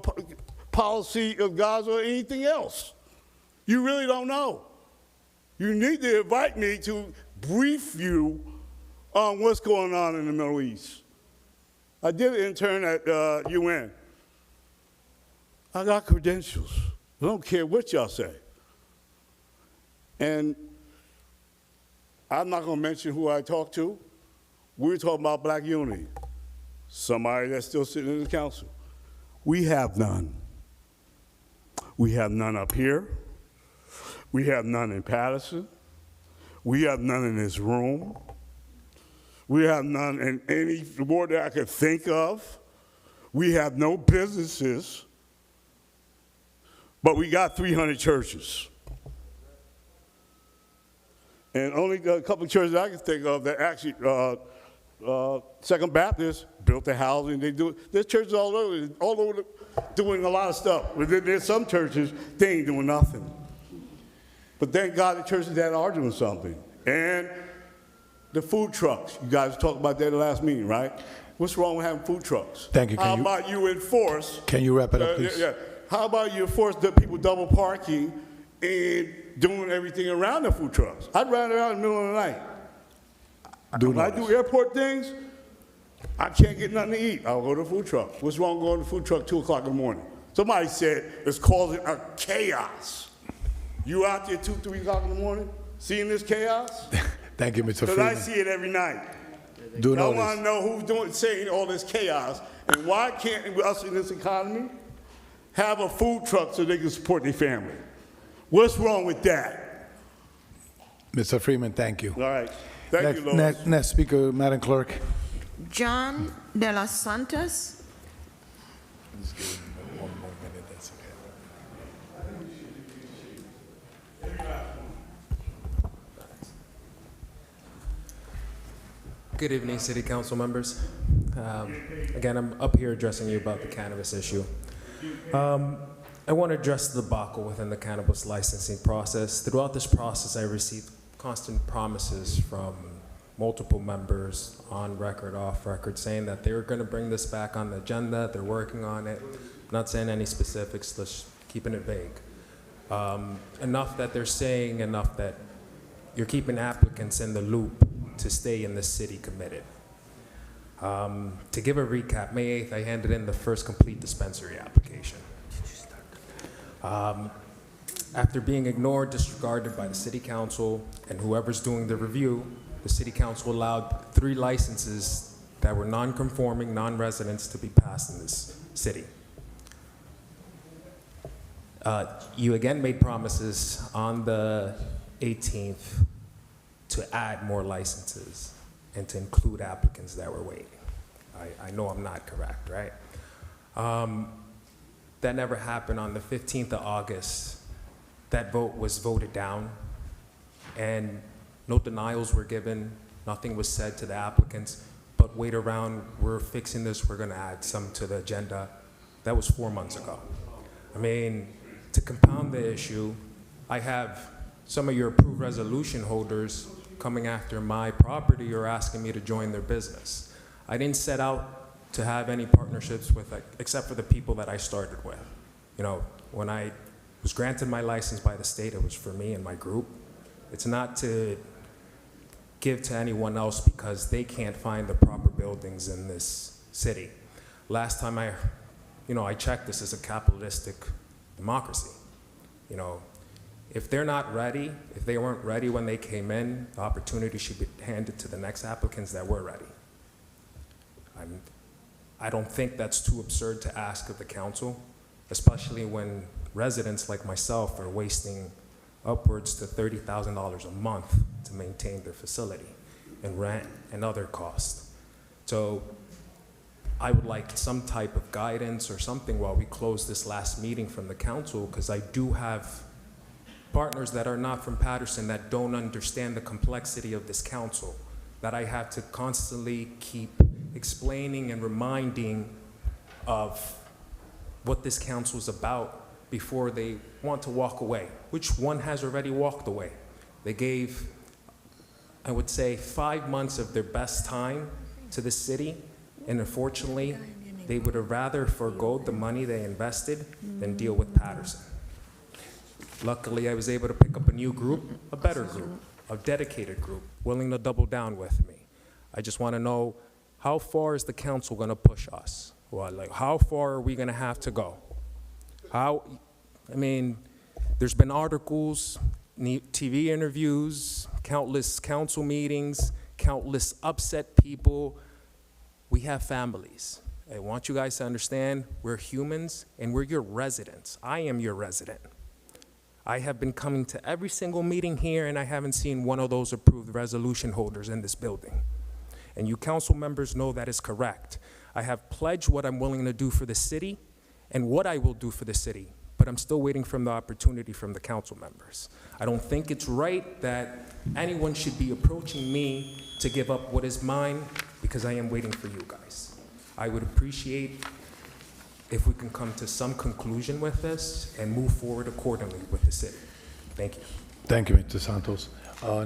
policy of Gaza or anything else. You really don't know. You need to invite me to brief you on what's going on in the Middle East. I did an intern at UN. I got credentials. I don't care what y'all say. And I'm not going to mention who I talked to. We're talking about black unity. Somebody that's still sitting in the council. We have none. We have none up here. We have none in Paterson. We have none in this room. We have none in any ward that I could think of. We have no businesses. But we got 300 churches. And only a couple of churches I can think of that actually, Second Baptist built the housing. They do. There's churches all over doing a lot of stuff. But there's some churches, they ain't doing nothing. But thank God the churches that are doing something. And the food trucks. You guys talked about that at the last meeting, right? What's wrong with having food trucks? Thank you. How about you enforce? Can you wrap it up, please? Yeah. How about you enforce the people double parking and doing everything around the food trucks? I'd ride around in the middle of the night. When I do airport things, I can't get nothing to eat. I'll go to the food truck. What's wrong going to the food truck 2 o'clock in the morning? Somebody said it's causing a chaos. You out there 2, 3 o'clock in the morning, seeing this chaos? Thank you, Mr. Because I Freeman. see it every night. Do I notice. want to know who's saying all this chaos, and why can't us in this economy have a food truck so they can support their family? What's wrong with that? Mr. Freeman, thank you. All right. Thank you, Lois. Next speaker, Madam Clerk. John de los Santos. Good evening, City Council members. Again, I'm up here addressing you about the cannabis issue. I want to address the debacle within the cannabis licensing process. Throughout this process, I received constant promises from multiple members on record, off record, saying that they were going to bring this back on the agenda, they're working on it. I'm not saying any specifics, just keeping it vague. Enough that they're saying, enough that you're keeping applicants in the loop to stay in the city committed. To give a recap, May 8th, I handed in the first complete dispensary application. After being ignored, disregarded by the city council and whoever's doing the review, the city council allowed 3 licenses that were non-conforming, non-residents to be passed in this city. You again made promises on the 18th to add more licenses and to include applicants that were waiting. I know I'm not correct, right? That never happened. On the 15th of August, that vote was voted down, and no denials were given, nothing was said to the applicants, but wait around, we're fixing this, we're gonna add some to the agenda. That was 4 months ago. I mean, to compound the issue, I have some of your approved resolution holders coming after my property or asking me to join their business. I didn't set out to have any partnerships with, except for the people that I started with. You know, when I was granted my license by the state, it was for me and my group. It's not to give to anyone else because they can't find the proper buildings in this city. Last time I checked, this is a capitalistic democracy. You know, if they're not ready, if they weren't ready when they came in, the opportunity should be handed to the next applicants that were ready. I don't think that's too absurd to ask of the council, especially when residents like myself are wasting upwards to $30,000 a month to maintain their facility and rent and other costs. So I would like some type of guidance or something while we close this last meeting from the council, because I do have partners that are not from Paterson that don't understand the complexity of this council, that I have to constantly keep explaining and reminding of what this council is about before they want to walk away, which one has already walked away. They gave, I would say, 5 months of their best time to the city, and unfortunately, they would have rather forgo the money they invested than deal with Paterson. Luckily, I was able to pick up a new group, a better group, a dedicated group, willing to double down with me. I just want to know, how far is the council going to push us? Well, like, how far are we going to have to go? There's been articles, TV interviews, countless council meetings, countless upset people. We have families. I want you guys to understand, we're humans and we're your residents. I am your resident. I have been coming to every single meeting here, and I haven't seen one of those approved resolution holders in this building. And you council members know that is correct. I have pledged what I'm willing to do for the city and what I will do for the city, but I'm still waiting for the opportunity from the council members. I don't think it's right that anyone should be approaching me to give up what is mine, because I am waiting for you guys. I would appreciate if we can come to some conclusion with this and move forward accordingly with the city. Thank you. Thank you, Mr. Santos.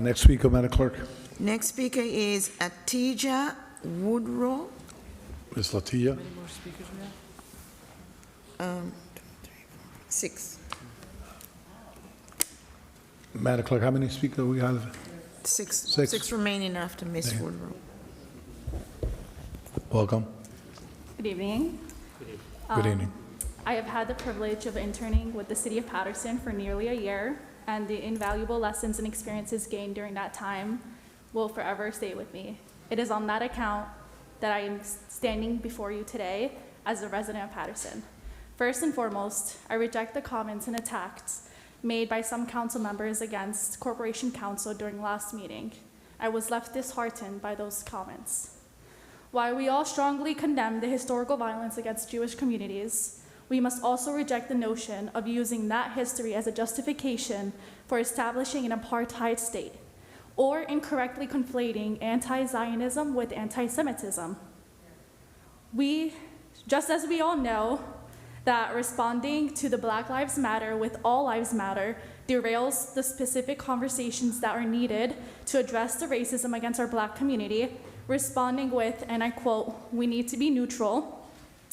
Next speaker, Madam Clerk. Next speaker is Atija Woodrow. Ms. Latia. 6. Madam Clerk, how many speakers we have? 6. 6. 6 remaining after Ms. Woodrow. Welcome. Good evening. Good evening. I have had the privilege of interning with the City of Paterson for nearly a year, and the invaluable lessons and experiences gained during that time will forever stay with me. It is on that account that I am standing before you today as a resident of Paterson. First and foremost, I reject the comments and attacks made by some council members against Corporation Council during last meeting. I was left disheartened by those comments. While we all strongly condemn the historical violence against Jewish communities, we must also reject the notion of using that history as a justification for establishing an apartheid state, or incorrectly conflating anti-Zionism with anti-Semitism. Just as we all know that responding to the Black Lives Matter with All Lives Matter derails the specific conversations that are needed to address the racism against our Black community, responding with, and I quote, "we need to be neutral,"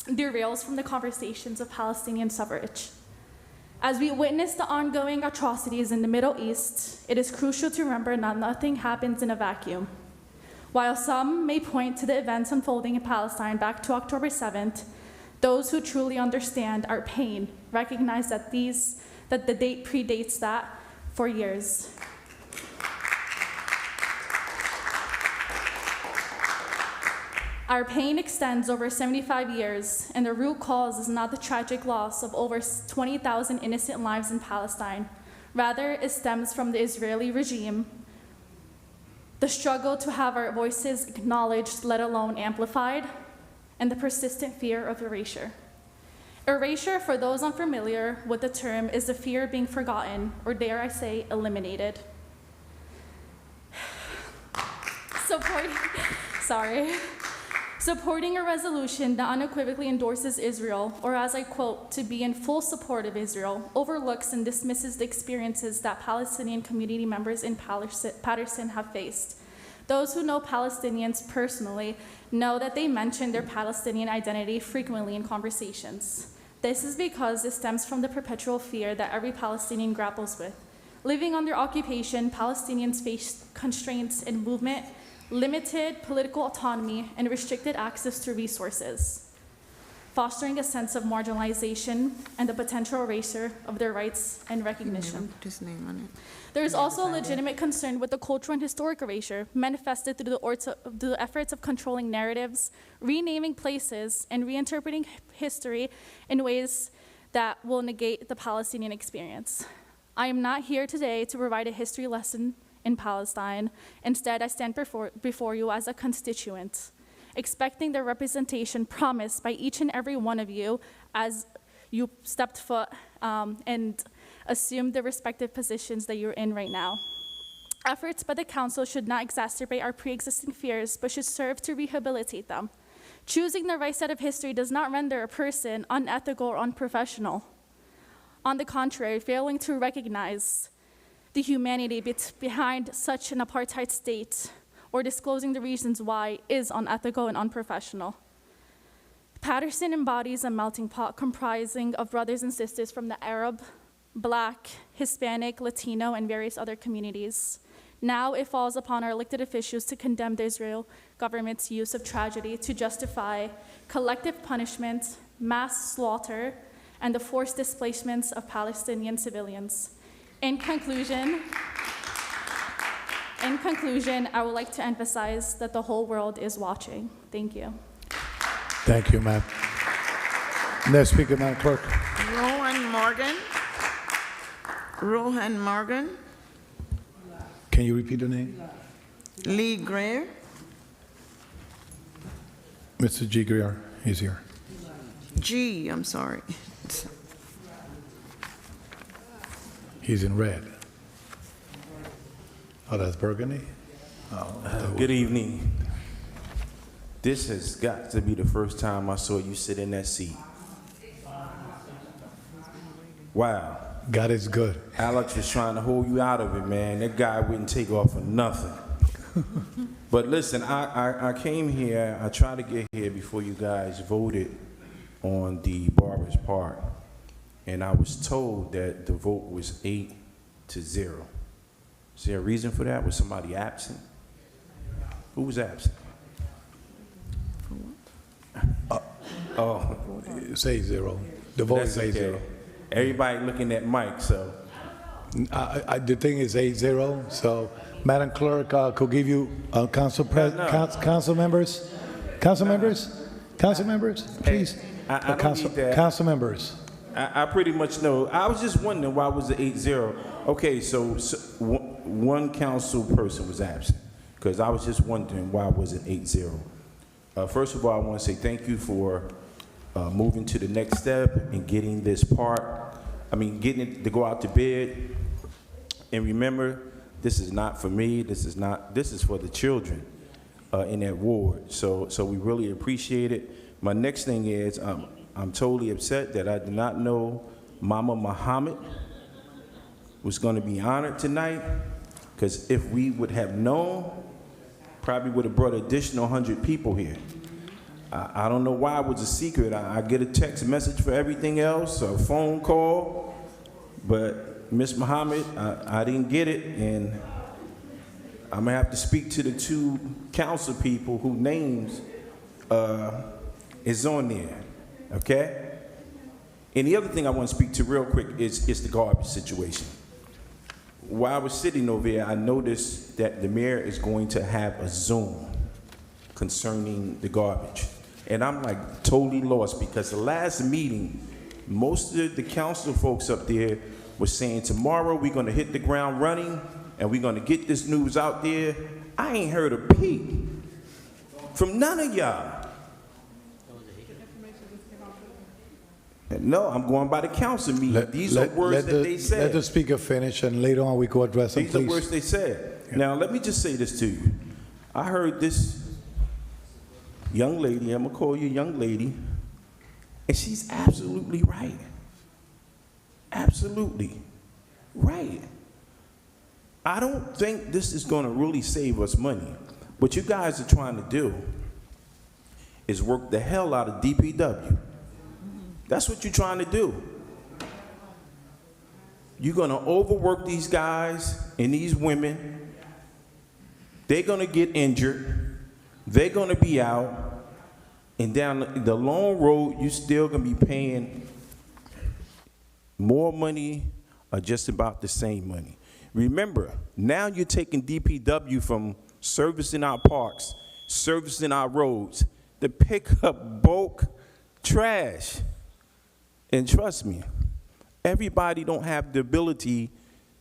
derails from the conversations of Palestinian suffrage. As we witness the ongoing atrocities in the Middle East, it is crucial to remember that nothing happens in a vacuum. While some may point to the events unfolding in Palestine back to October 7th, those who truly understand our pain recognize that the date predates that for years. Our pain extends over 75 years, and the root cause is not the tragic loss of over 20,000 innocent lives in Palestine. Rather, it stems from the Israeli regime, the struggle to have our voices acknowledged, let alone amplified, and the persistent fear of erasure. Erasure, for those unfamiliar with the term, is the fear of being forgotten, or dare I say, eliminated. Supporting a resolution that unequivocally endorses Israel, or as I quote, "to be in full support of Israel," overlooks and dismisses the experiences that Palestinian community members in Paterson have faced. Those who know Palestinians personally know that they mention their Palestinian identity frequently in conversations. This is because it stems from the perpetual fear that every Palestinian grapples with. Living under occupation, Palestinians face constraints in movement, limited political autonomy, and restricted access to resources, fostering a sense of marginalization and the potential erasure of their rights and recognition. There is also a legitimate concern with the cultural and historic erasure manifested through the efforts of controlling narratives, renaming places, and reinterpreting history in ways that will negate the Palestinian experience. I am not here today to provide a history lesson in Palestine. Instead, I stand before you as a constituent, expecting the representation promised by each and every one of you as you stepped foot and assumed the respective positions that you're in right now. Efforts by the council should not exacerbate our pre-existing fears, but should serve to rehabilitate them. Choosing the right set of history does not render a person unethical or unprofessional. On the contrary, failing to recognize the humanity behind such an apartheid state or disclosing the reasons why is unethical and unprofessional. Paterson embodies a melting pot comprising of brothers and sisters from the Arab, Black, Hispanic, Latino, and various other communities. Now it falls upon our elected officials to condemn the Israel government's use of tragedy to justify collective punishment, mass slaughter, and the forced displacements of Palestinian civilians. In conclusion, I would like to emphasize that the whole world is watching. Thank you. Thank you, ma'am. Next speaker, Madam Clerk. Rohan Morgan. Can you repeat the name? Lee Greer. Mr. G. Greer, he's here. I'm sorry. He's in red. Oh, that's burgundy? Good evening. This has got to be the first time I saw you sit in that seat. Wow. God is good. Alex was trying to hold you out of it, man. That guy wouldn't take off for nothing. But listen, I came here, I tried to get here before you guys voted on the Barbers Park. And I was told that the vote was 8-0. Is there a reason for that? Was somebody absent? Who was absent? Say 0. The vote say 0. Everybody looking at Mike, so The thing is 8-0, so Madam Clerk could give you council members, please. I don't need that. Council members. I pretty much know. I was just wondering why was it 8-0? Okay, so one council person was absent, because I was just wondering why was it 8-0. First of all, I want to say thank you for moving to the next step and getting this getting it to go out to bid. And remember, this is not for me. This is for the children in that ward. So we really appreciate it. My next thing is, I'm totally upset that I did not know Mama Muhammad was going to be honored tonight, because if we would have known, probably would have brought an additional 100 people here. I don't know why it was a secret. I get a text message for everything else, a phone call, but Miss Muhammad, I didn't get it, and I'm gonna have to speak to the 2 council people whose names is on there, okay? And the other thing I want to speak to real quick is the garbage situation. While I was sitting over here, I noticed that the mayor is going to have a Zoom concerning the garbage. And I'm like totally lost, because the last meeting, most of the council folks up there were saying tomorrow we're gonna hit the ground running and we're gonna get this news out there. I ain't heard a peep from none of y'all. No, I'm going by the council meeting. These are words that they said. Let the speaker finish, and later on we go address them, These please. are words they said. Yeah. Now, let me just say this to you. I heard this young lady, I'm gonna call you young lady, and she's absolutely right. Absolutely right. I don't think this is gonna really save us money. What you guys are trying to do is work the hell out of DPW. That's what you're trying to do. You're gonna overwork these guys and these women. They're gonna get injured. They're gonna be out. And down the long road, you're still gonna be paying more money or just about the same money. Remember, now you're taking DPW from servicing our parks, servicing our roads, to pick up bulk trash. And trust me, everybody don't have the ability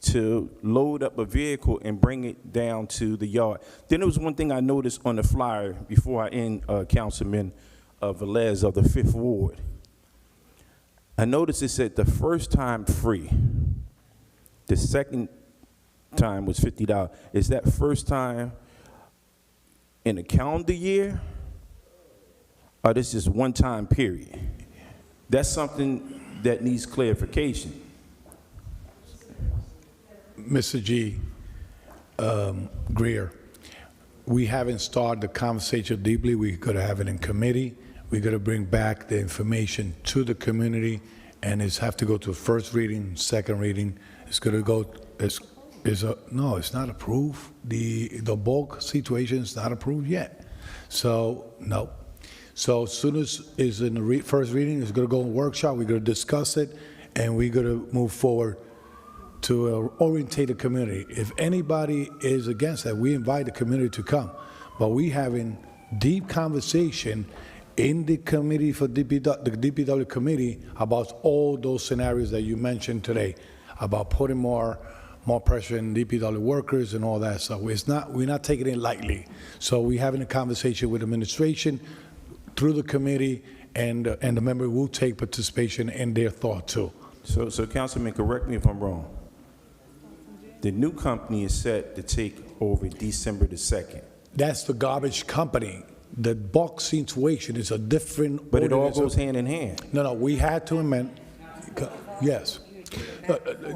to load up a vehicle and bring it down to the yard. Then there was one thing I noticed on the flyer before I end, Councilman Velez of the 5th Ward. I noticed it said the first time free. The second time was $50. Is that first time in a calendar year? Or this is one time period? That's something that needs clarification. Mr. G. Greer, we haven't started the conversation deeply. We could have it in committee. We got to bring back the information to the community, and it's have to go to first reading, second reading. It's going to go. No, it's not approved. The bulk situation is not approved yet. So no. So as soon as it's in the first reading, it's going to go in workshop. We're going to discuss it, and we're going to move forward to orientate the community. If anybody is against that, we invite the community to come. But we having deep conversation in the committee for the DPW committee about all those scenarios that you mentioned today, about putting more pressure on DPW workers and all that stuff. We're not taking it lightly. So we're having a conversation with administration through the committee, and the member will take participation in their thought too. So Councilman, correct me if I'm wrong. The new company is set to take over December the 2nd. That's the garbage company. The bulk situation is a different. But it all goes hand in hand. No, we had to amend. Yes,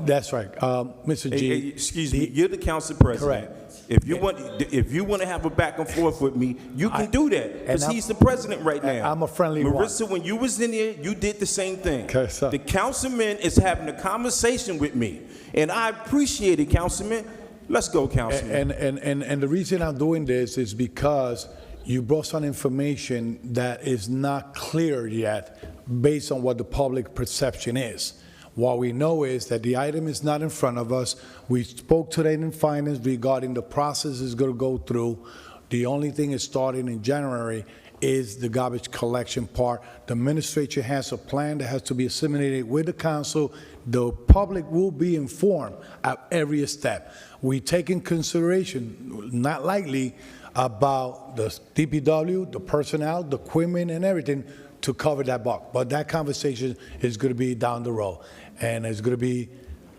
that's right, Mr. G. Hey, excuse me, you're the council president. Correct. If you want to have a back and forth with me, you can do that, because he's the president right now. I'm a friendly Marissa, one. when you was in there, you did the same thing. Okay, sir. The councilman is having a conversation with me, and I appreciate it, Councilman. Let's go, Councilman. And the reason I'm doing this is because you brought some information that is not clear yet based on what the public perception is. What we know is that the item is not in front of us. We spoke today in finance regarding the process is going to go through. The only thing is starting in January is the garbage collection part. The administrature has a plan that has to be assimilated with the council. The public will be informed at every step. We take in consideration, not lightly, about the DPW, the personnel, the equipment, and everything to cover that buck. But that conversation is going to be down the road, and it's going to be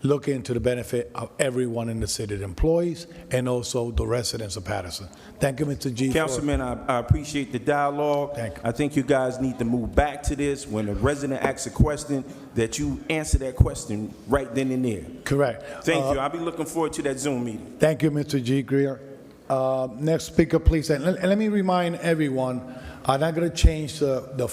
looking to the benefit of everyone in the city, the employees, and also the residents of Paterson. Thank you, Mr. G. Councilman, I appreciate the dialogue. Thank you. I think you guys need to move back to this. When a resident asks a question, that you answer that question right then and there. Correct. Thank you. I'll be looking forward to that Zoom meeting. Thank you, Mr. G. Greer. Next speaker, please. And let me remind everyone, I'm not going to change the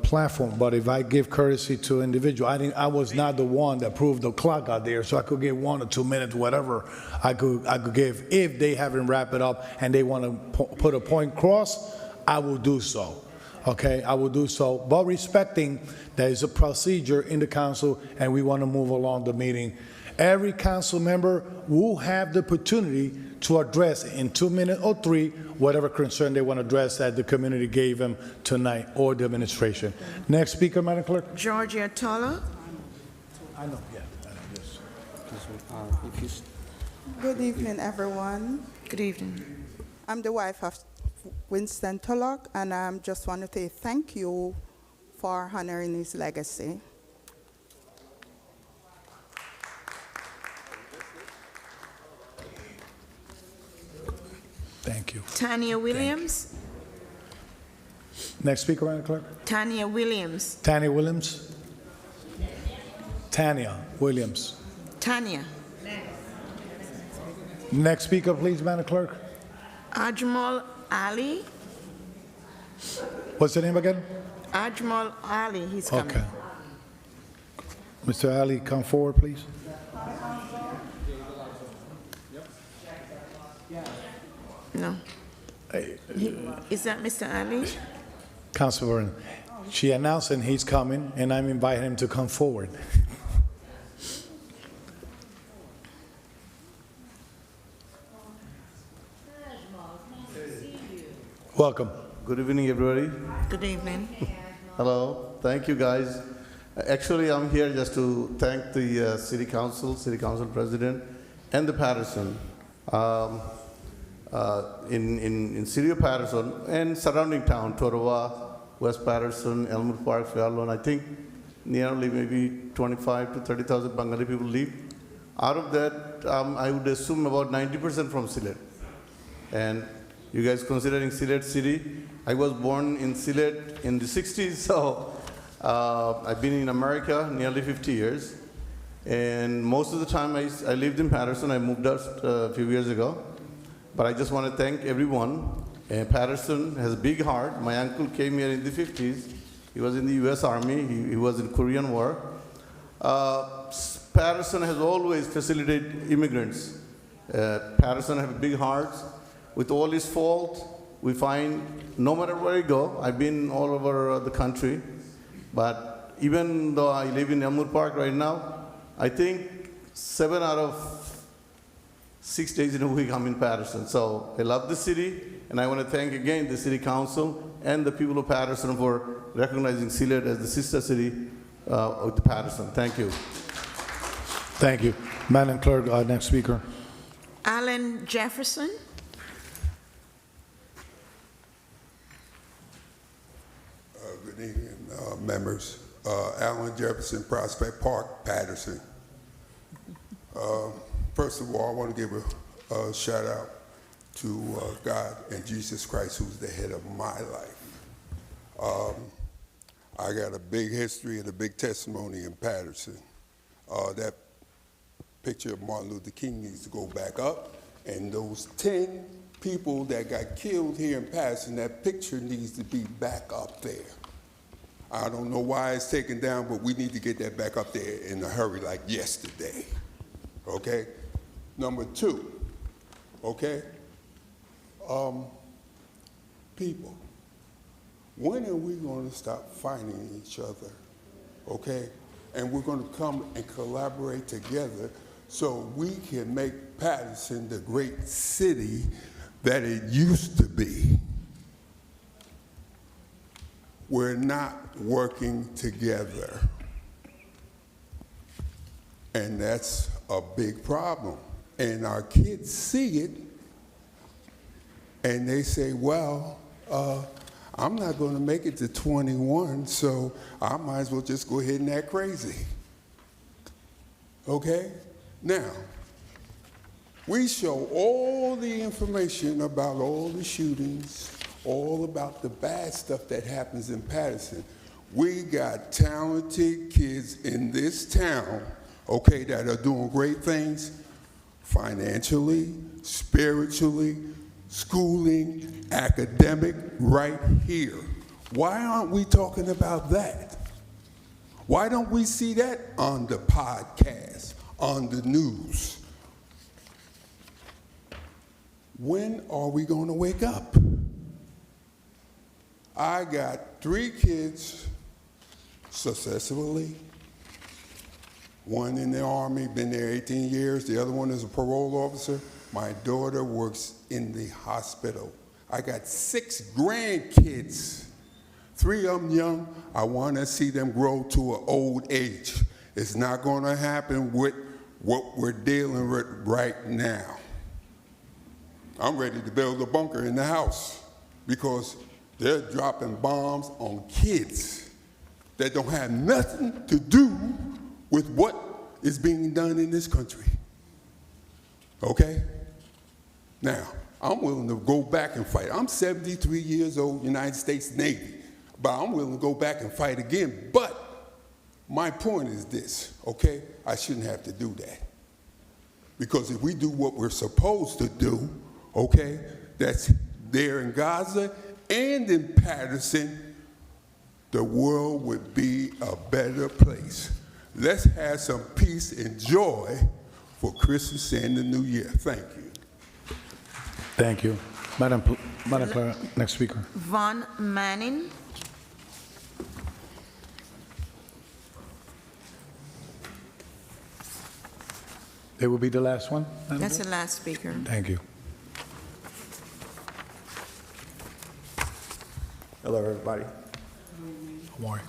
platform, but if I give courtesy to individual, I was not the one that proved the clock out there, so I could get 1 or 2 minutes, whatever I could give. If they haven't wrapped it up and they want to put a point cross, I will do so. Okay, I will do so, but respecting there is a procedure in the council and we want to move along the meeting. Every council member will have the opportunity to address in 2 minutes or 3 whatever concern they want to address that the community gave them tonight or the administration. Next speaker, Madam Clerk. Georgia Tola. I know, yeah. Good evening, everyone. Good evening. I'm the wife of Winston Tulloch, and I just want to say thank you for honoring his legacy. Thank you. Tanya Williams. Next speaker, Madam Clerk. Tanya Williams. Tanya Williams. Tanya Williams. Tanya. Next speaker, please, Madam Clerk. Ajmal Ali. What's the name again? Ajmal Ali, he's coming. Okay. Mr. Ali, come forward, please. No. Is that Mr. Ali? Councilor, she announced and he's coming, and I'm inviting him to come forward. Welcome. Good evening, everybody. Good evening. Hello. Thank you, guys. Actually, I'm here just to thank the City Council President, and the Paterson. In City of Paterson and surrounding town, Torawa, West Paterson, Elmwood Park, Fairlawn, I think nearly maybe 25 to 30,000 Bengali people live. Out of that, I would assume about 90% from Sylhet. And you guys considering Sylhet city, I was born in Sylhet in the 60s, so I've been in America nearly 50 years. And most of the time I lived in Paterson. I moved out a few years ago. But I just want to thank everyone. Paterson has a big heart. My uncle came here in the 50s. He was in the US Army. He was in Korean War. Paterson has always facilitated immigrants. Paterson have big hearts. With all his fault, we find no matter where you go, I've been all over the country, but even though I live in Elmwood Park right now, I think 7 out of 6 days in a week I'm in Paterson. So I love the city, and I want to thank again the City Council and the people of Paterson for recognizing Sylhet as the sister city of the Paterson. Thank you. Thank you. Madam Clerk, next speaker. Alan Jefferson. Good evening, members. Alan Jefferson, Prospect Park, Paterson. First of all, I want to give a shout out to God and Jesus Christ, who's the head of my life. I got a big history and a big testimony in Paterson. That picture of Martin Luther King needs to go back up, and those 10 people that got killed here in Paterson, that picture needs to be back up there. I don't know why it's taken down, but we need to get that back up there in a hurry, like yesterday. Okay? Number 2, okay? People, when are we going to stop fighting each other? Okay? and we're going to come and collaborate together so we can make Paterson the great city that it used to be. We're not working together. And that's a big problem. And our kids see it, and they say, well, I'm not going to make it to 21, so I might as well just go ahead and act crazy. Okay? Now, we show all the information about all the shootings, all about the bad stuff that happens in Paterson. We got talented kids in this town, okay, that are doing great things financially, spiritually, schooling, academic, right here. Why aren't we talking about that? Why don't we see that on the podcast, on the news? When are we going to wake up? I got 3 kids successfully. One in the Army, been there 18 years. The other one is a parole officer. My daughter works in the hospital. I got 6 grandkids, 3 of them young. I want to see them grow to an old age. It's not going to happen with what we're dealing with right now. I'm ready to build a bunker in the house because they're dropping bombs on kids that don't have nothing to do with what is being done in this country. Okay? Now, I'm willing to go back and fight. I'm 73 years old, United States Navy, but I'm willing to go back and fight again. But my point is this, okay? I shouldn't have to do that. Because if we do what we're supposed to do, okay, that's there in Gaza and in Paterson, the world would be a better place. Let's have some peace and joy for Christmas and the New Year. Thank you. Thank you. Madam Clerk, next speaker. Von Manning. They will be the last one? Madam That's Clerk? the last speaker. Thank you. Hello, everybody. How are you?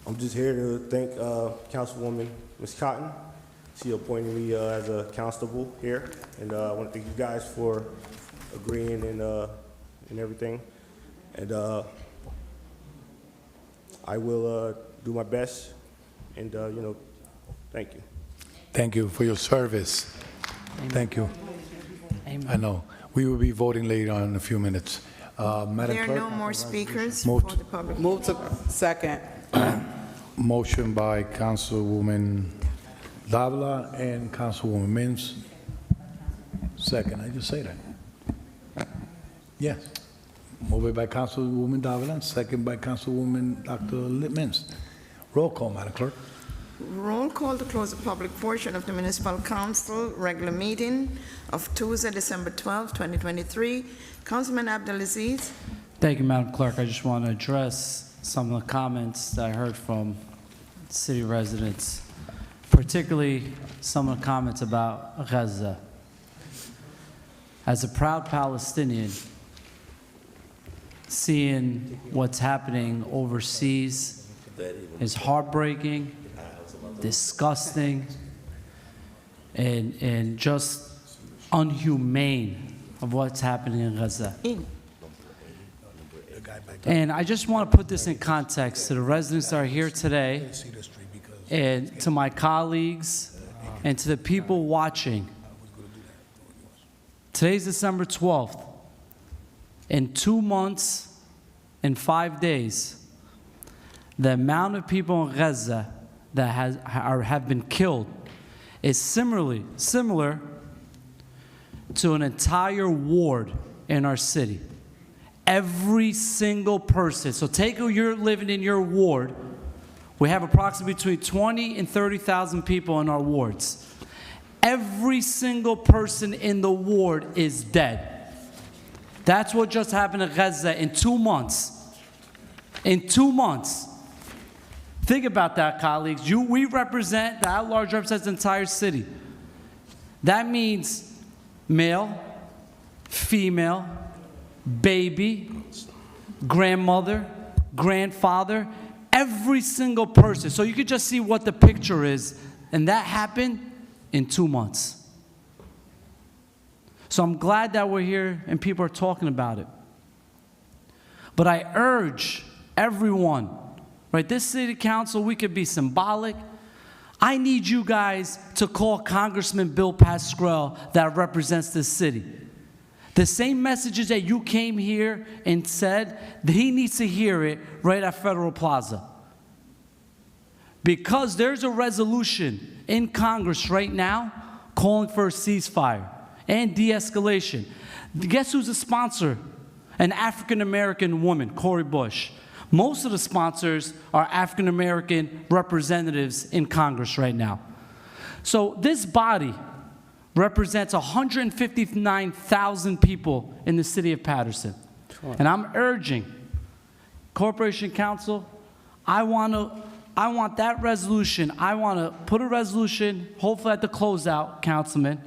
I'm just here to thank Councilwoman Ms. Cotton. She appointed me as a constable here, and I want to thank you guys for agreeing and everything. And I will do my best, and thank you. Thank you for your service. Thank you. Amen. I know. We will be voting later on in a few minutes. Madam There are Clerk? no more speakers Move for the public. Move to second. Motion by Councilwoman Davila and Councilwoman Mims. Second, I just say that. Yes. Moved by Councilwoman Davila, second by Councilwoman Dr. Mims. Roll call, Madam Clerk. Roll call to close the public portion of the Municipal Council regular meeting of Tuesday, December 12, 2023. Councilman Abdelaziz. Thank you, Madam Clerk. I just want to address some of the comments that I heard from city residents, particularly some of the comments about Gaza. As a proud Palestinian, seeing what's happening overseas is heartbreaking, disgusting, and just unhumane of what's happening in Gaza. And I just want to put this in context to the residents that are here today, and to my colleagues, and to the people watching. Today's December 12th. In 2 months and 5 days, the amount of people in Gaza that have been killed is similar to an entire ward in our city. Every single person. So take who you're living in your ward. We have approximately between 20 and 30,000 people in our wards. Every single person in the ward is dead. That's what just happened in Gaza in 2 months. In 2 months. Think about that, colleagues. We represent, the at-large represents the entire city. That means male, female, baby, grandmother, grandfather, every single person. So you could just see what the picture is. And that happened in 2 months. So I'm glad that we're here and people are talking about it. But I urge everyone, right, this city council, we could be symbolic. I need you guys to call Congressman Bill Pascrell that represents this city. The same messages that you came here and said, he needs to hear it right at Federal Plaza. Because there's a resolution in Congress right now calling for a ceasefire and de-escalation. Guess who's the sponsor? An African-American woman, Cori Bush. Most of the sponsors are African-American representatives in Congress right now. So this body represents 159,000 people in the city of Paterson. Sure. And I'm urging Corporation Council, I want that resolution, I want to put a resolution, hopefully at the closeout, Councilman,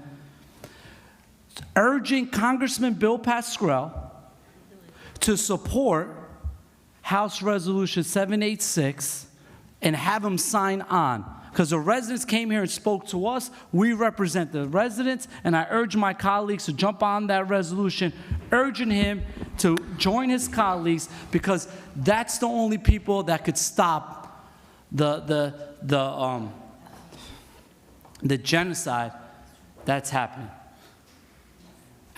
urging Congressman Bill Pascrell to support House Resolution 786 and have him sign on. Because the residents came here and spoke to us. We represent the residents, and I urge my colleagues to jump on that resolution, urging him to join his colleagues, because that's the only people that could stop the genocide that's happening.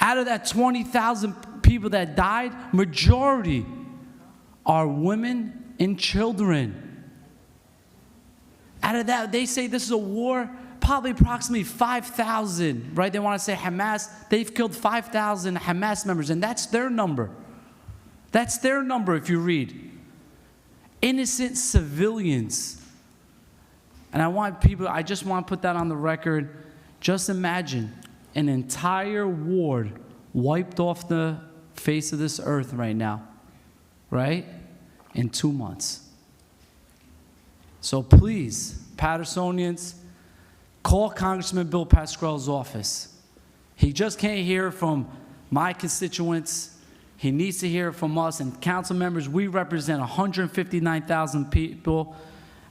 Out of that 20,000 people that died, majority are women and children. Out of that, they say this is a war, probably approximately 5,000, right? They want to say Hamas, they've killed 5,000 Hamas members, and that's their number. That's their number if you read. Innocent civilians. And I just want to put that on the record. Just imagine an entire ward wiped off the face of this earth right now, right? In 2 months. So please, Pattersonians, call Congressman Bill Pascrell's office. He just can't hear from my constituents. He needs to hear from us. And council members, we represent 159,000 people.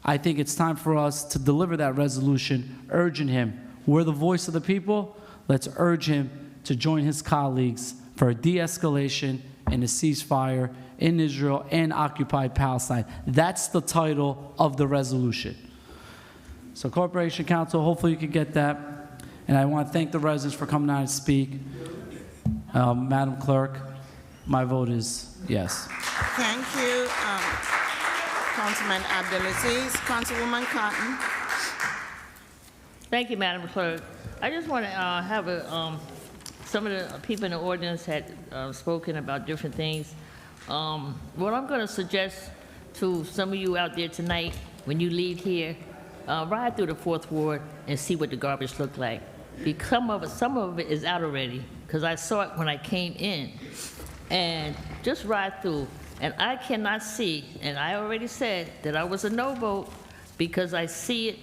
I think it's time for us to deliver that resolution, urging him. We're the voice of the people. Let's urge him to join his colleagues for a de-escalation and a ceasefire in Israel and occupied Palestine. That's the title of the resolution. So Corporation Council, hopefully you can get that. And I want to thank the residents for coming out and speak. Madam Clerk, my vote is yes. Thank you, Councilman Abdelaziz. Councilwoman Cotton. Thank you, Madam Clerk. I just want to have some of the people in the ordinance had spoken about different things. What I'm going to suggest to some of you out there tonight, when you leave here, ride through the 4th Ward and see what the garbage looked like. Because some of it is out already, because I saw it when I came in. And just ride through. And I cannot see, and I already said that I was a no vote because I see it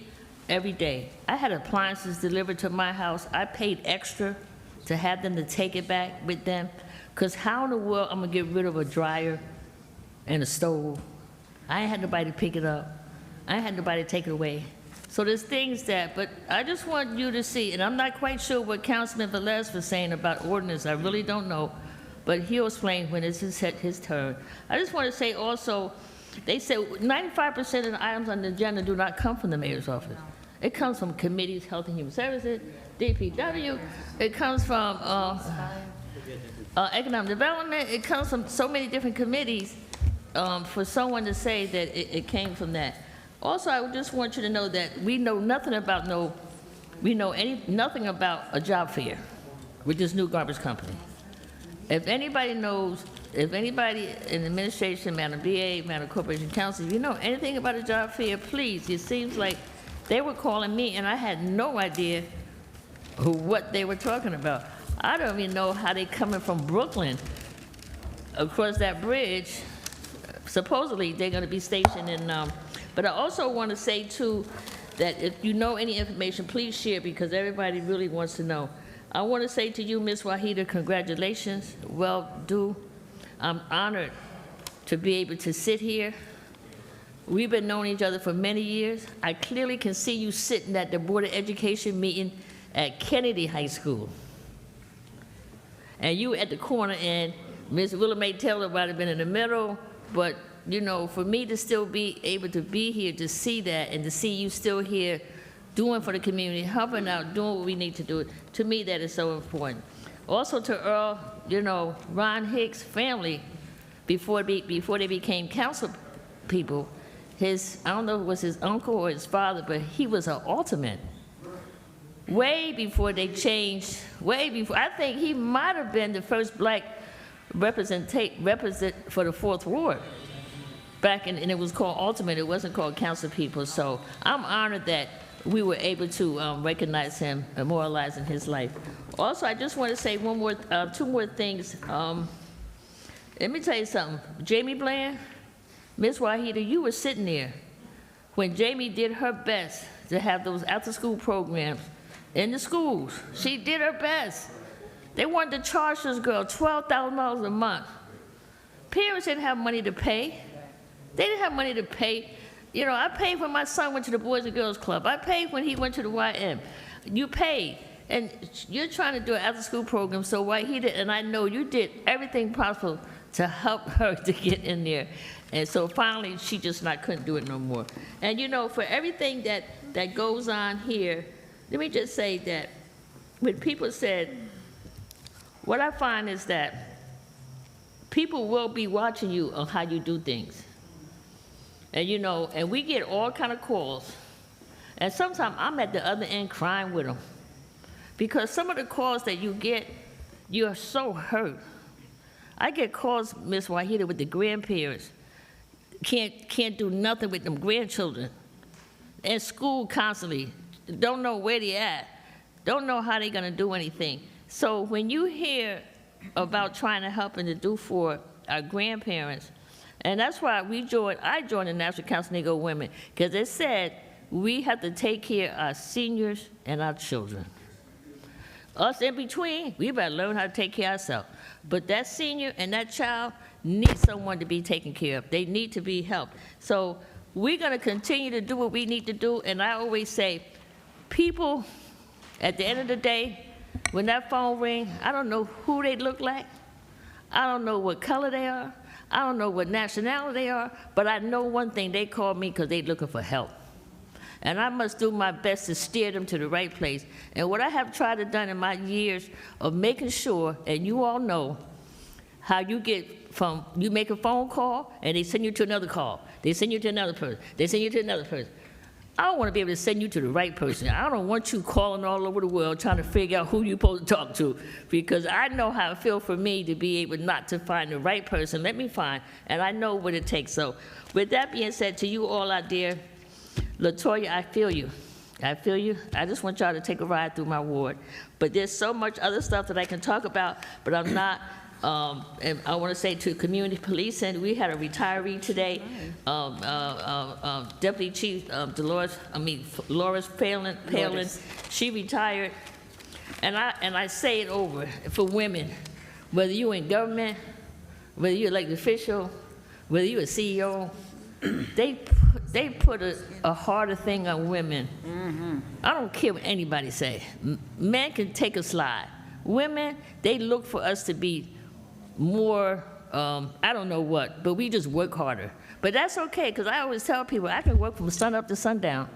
every day. I had appliances delivered to my house. I paid extra to have them to take it back with them. Because how in the world I'm going to get rid of a dryer and a stove? I ain't had nobody to pick it up. I ain't had nobody to take it away. So there's things that, but I just want you to see, and I'm not quite sure what Councilman Velez was saying about ordinance. I really don't know. But he'll explain when it's his turn. I just want to say also, they say 95% of the items on the agenda do not come from the mayor's office. It comes from committees, Health and Human Services, DPW. It comes from Economic Development. It comes from so many different committees for someone to say that it came from that. Also, I just want you to know that we know nothing about nothing about a job fair with this new garbage company. If anybody knows, if anybody in the administration, Madam BA, Madam Corporation Council, if you know anything about a job fair, please. It seems like they were calling me and I had no idea what they were talking about. I don't even know how they coming from Brooklyn across that bridge. Supposedly they're going to be stationed in But I also want to say, too, that if you know any information, please share, because everybody really wants to know. I want to say to you, Ms. Wahida, congratulations. Well due. I'm honored to be able to sit here. We've been knowing each other for many years. I clearly can see you sitting at the Board of Education meeting at Kennedy High School. And you at the corner, and Ms. Willamette Taylor might have been in the middle, but you know, for me to still be able to be here to see that and to see you still here doing for the community, helping out, doing what we need to do, to me that is so important. Also to Earl, you know, Ron Hicks' family, before they became council people, I don't know if it was his uncle or his father, but he was an alderman. Way before they changed, way before, I think he might have been the first black represent for the 4th Ward. Back in, and it was called alderman, it wasn't called council people. So I'm honored that we were able to recognize him, memorializing his life. Also, I just want to say two more things. Let me tell you something. Jamie Bland, Ms. Wahida, you were sitting there when Jamie did her best to have those after-school programs in the schools. She did her best. They wanted to charge this girl $12,000 a month. Parents didn't have money to pay. They didn't have money to pay. You know, I paid when my son went to the Boys and Girls Club. I paid when he went to the YM. You paid. And you're trying to do an after-school program, so Wahida, and I know you did everything possible to help her to get in there. And so finally, she just couldn't do it no more. And you know, for everything that goes on here, let me just say that when people said, what I find is that people will be watching you on how you do things. And you know, and we get all kind of calls. And sometimes I'm at the other end crying with them. Because some of the calls that you get, you're so hurt. I get calls, Ms. Wahida, with the grandparents. Can't do nothing with them grandchildren. In school constantly. Don't know where they at. Don't know how they're gonna do anything. So when you hear about trying to help and to do for our grandparents, and that's why I joined the National Council of Negro Women, because it said we have to take care of our seniors and our children. Us in between, we better learn how to take care of ourselves. But that senior and that child need someone to be taken care of. They need to be helped. So we're gonna continue to do what we need to do, and I always say, people, at the end of the day, when that phone rings, I don't know who they look like. I don't know what color they are. I don't know what nationality they are, but I know one thing, they call me because they're looking for help. And I must do my best to steer them to the right place. And what I have tried to do in my years of making sure, and you all know, how you get from, you make a phone call, and they send you to another call. They send you to another person. They send you to another person. I want to be able to send you to the right person. I don't want you calling all over the world trying to figure out who you're supposed to talk to, because I know how it feels for me to be able not to find the right person. Let me find, and I know what it takes. So with that being said, to you all out there, LaToya, I feel you. I feel you. I just want y'all to take a ride through my ward. But there's so much other stuff that I can talk about, but I'm not. And I want to say to community policing, we had a retiree today, Deputy Chief Loris Palin. She retired, and I say it over for women, whether you're in government, whether you're elected official, whether you're a CEO, they put a harder thing on women. Mm-hmm. I don't care what anybody say. Men can take a slide. Women, they look for us to be more, I don't know what, but we just work harder. But that's okay, because I always tell people I can work from sun up to sundown,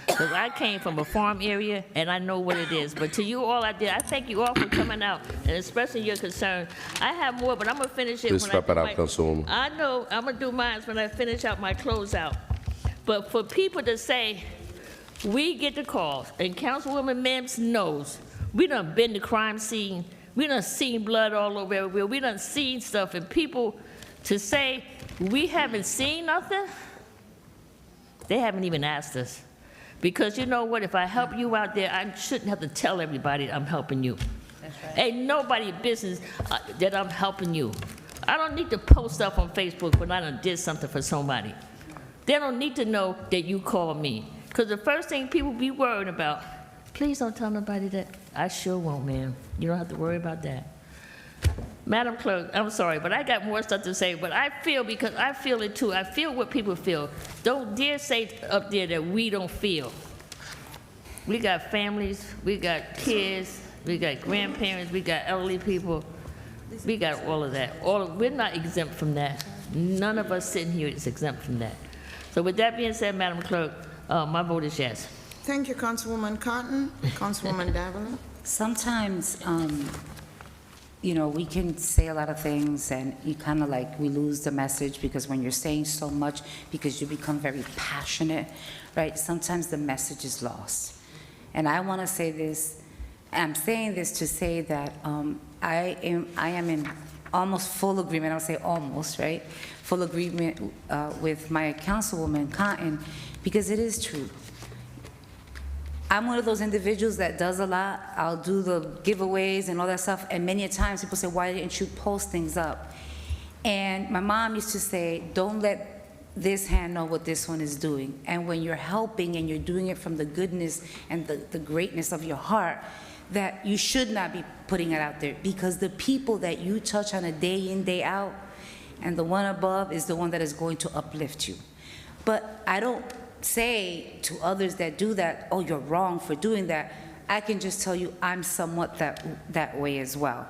because I came from a farm area and I know what it is. But to you all out there, I thank you all for coming out and expressing your concern. I have more, but I'm going to finish it Please when wrap it up, I Councilwoman. I know, I'm going to do mine when I finish out my closeout. But for people to say, we get the calls, and Councilwoman Mims knows, we done been to crime scene, we done seen blood all over everywhere, we done seen stuff, and people to say we haven't seen nothing, they haven't even asked us. Because you know what, if I help you out there, I shouldn't have to tell everybody I'm helping you. That's right. Ain't nobody business that I'm helping you. I don't need to post stuff on Facebook when I done did something for somebody. They don't need to know that you called me. Because the first thing people be worried about, please don't tell nobody that. I sure won't, ma'am. You don't have to worry about that. Madam Clerk, I'm sorry, but I got more stuff to say, but I feel, because I feel it too, I feel what people feel. Don't dare say up there that we don't feel. We got families, we got kids, we got grandparents, we got elderly people, we got all of that. We're not exempt from that. None of us sitting here is exempt from that. So with that being said, Madam Clerk, my vote is yes. Thank you, Councilwoman Cotton. Councilwoman Davila. Sometimes, you know, we can say a lot of things and you kind of like, we lose the message because when you're saying so much, because you become very passionate, right? Sometimes the message is lost. And I want to say this, I'm saying this to say that I am in almost full agreement, I'll say almost, right? Full agreement with my Councilwoman Cotton, because it is true. I'm one of those individuals that does a lot. I'll do the giveaways and all that stuff, and many a times people say, why didn't you post things up? And my mom used to say, don't let this hand know what this one is doing. And when you're helping and you're doing it from the goodness and the greatness of your heart, that you should not be putting it out there, because the people that you touch on a day in, day out, and the one above is the one that is going to uplift you. But I don't say to others that do that, oh, you're wrong for doing that. I can just tell you I'm somewhat that way as well.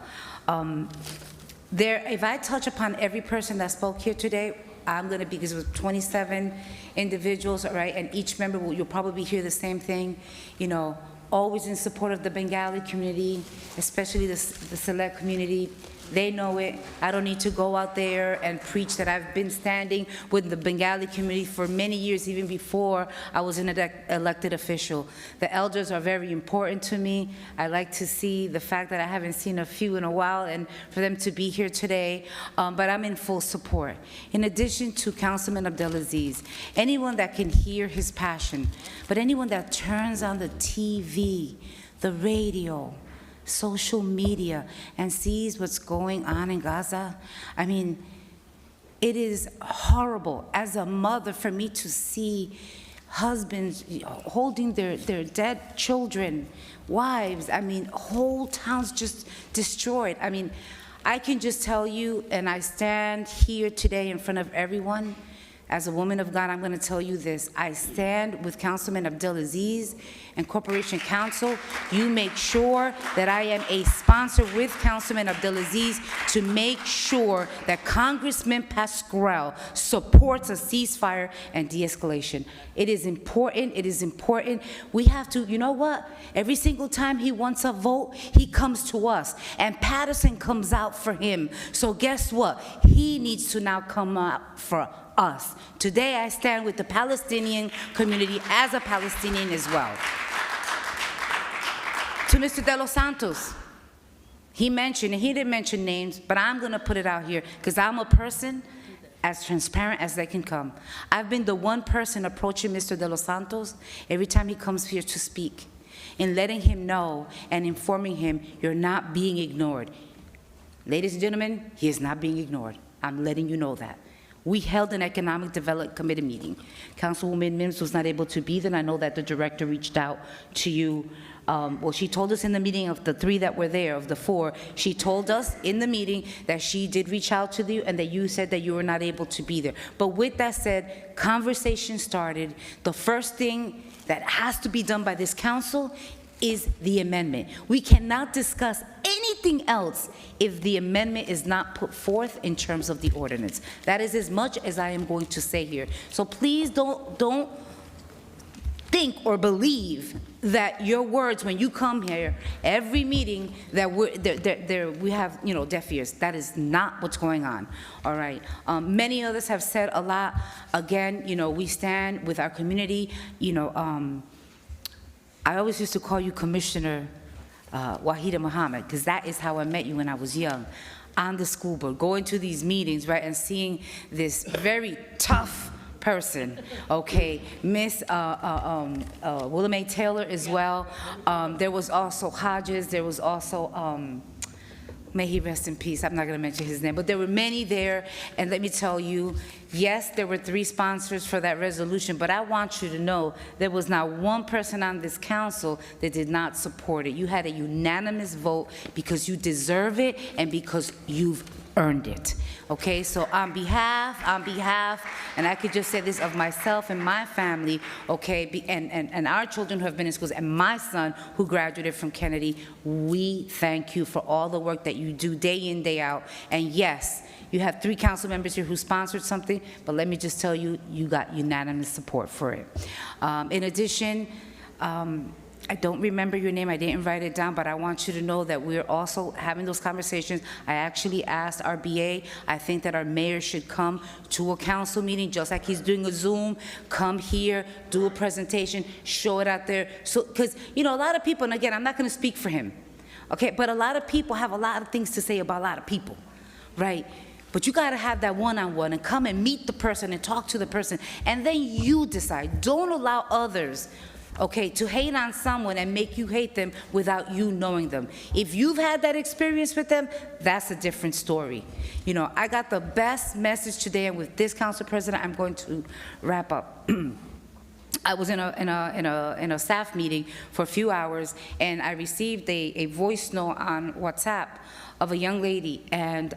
If I touch upon every person that spoke here today, I'm going to be, because it was 27 individuals, right, and each member, you'll probably hear the same thing, you know, always in support of the Bengali community, especially the select community. They know it. I don't need to go out there and preach that. I've been standing with the Bengali community for many years, even before I was an elected official. The elders are very important to me. I like to see the fact that I haven't seen a few in a while, and for them to be here today, but I'm in full support. In addition to Councilman Abdelaziz, anyone that can hear his passion, but anyone that turns on the TV, the radio, social media, and sees what's going on in Gaza, I mean, it is horrible as a mother for me to see husbands holding their dead children, wives, I mean, whole towns just destroyed. I mean, I can just tell you, and I stand here today in front of everyone, as a woman of God, I'm going to tell you this. I stand with Councilman Abdelaziz and Corporation Council. You make sure that I am a sponsor with Councilman Abdelaziz to make sure that Congressman Pasquarel supports a ceasefire and de-escalation. It is important. It is important. We have to, you know what? Every single time he wants a vote, he comes to us. And Paterson comes out for him. So guess what? He needs to now come out for us. Today I stand with the Palestinian community as a Palestinian as well. To Mr. De Los Santos, he mentioned, and he didn't mention names, but I'm going to put it out here because I'm a person as transparent as they can come. I've been the one person approaching Mr. De Los Santos every time he comes here to speak, and letting him know and informing him, you're not being ignored. Ladies and gentlemen, he is not being ignored. I'm letting you know that. We held an Economic Development Committee meeting. Councilwoman Mims was not able to be there, and I know that the director reached out to you. Well, she told us in the meeting of the 3 that were there, of the 4, she told us in the meeting that she did reach out to you and that you said that you were not able to be there. But with that said, conversation started. The first thing that has to be done by this council is the amendment. We cannot discuss anything else if the amendment is not put forth in terms of the ordinance. That is as much as I am going to say here. So please don't think or believe that your words when you come here every meeting that we have, you know, deaf ears. That is not what's going on. All right. Many others have said a lot. Again, you know, we stand with our community. You know, I always used to call you Commissioner Wahida Muhammad, because that is how I met you when I was young, on the school board, going to these meetings, right, and seeing this very tough person, okay, Miss Willa Mae Taylor as well. There was also Hodges, there was also, May he rest in peace. I'm not going to mention his name, but there were many there. And let me tell you, yes, there were 3 sponsors for that resolution, but I want you to know there was not one person on this council that did not support it. You had a unanimous vote because you deserve it and because you've earned it. Okay, so on behalf, and I could just say this of myself and my family, okay, and our children who have been in schools, and my son who graduated from Kennedy, we thank you for all the work that you do day in, day out. And yes, you have 3 council members here who sponsored something, but let me just tell you, you got unanimous support for it. In addition, I don't remember your name, I didn't write it down, but I want you to know that we're also having those conversations. I actually asked our BA, I think that our mayor should come to a council meeting, just like he's doing a Zoom, come here, do a presentation, show it out there. So, because, you know, a lot of people, and again, I'm not gonna speak for him, okay, but a lot of people have a lot of things to say about a lot of people, right? But you gotta have that one-on-one and come and meet the person and talk to the person, and then you decide. Don't allow others, okay, to hate on someone and make you hate them without you knowing them. If you've had that experience with them, that's a different story. You know, I got the best message today, and with this council president, I'm going to wrap up. I was in a staff meeting for a few hours, and I received a voice note on WhatsApp of a young lady, and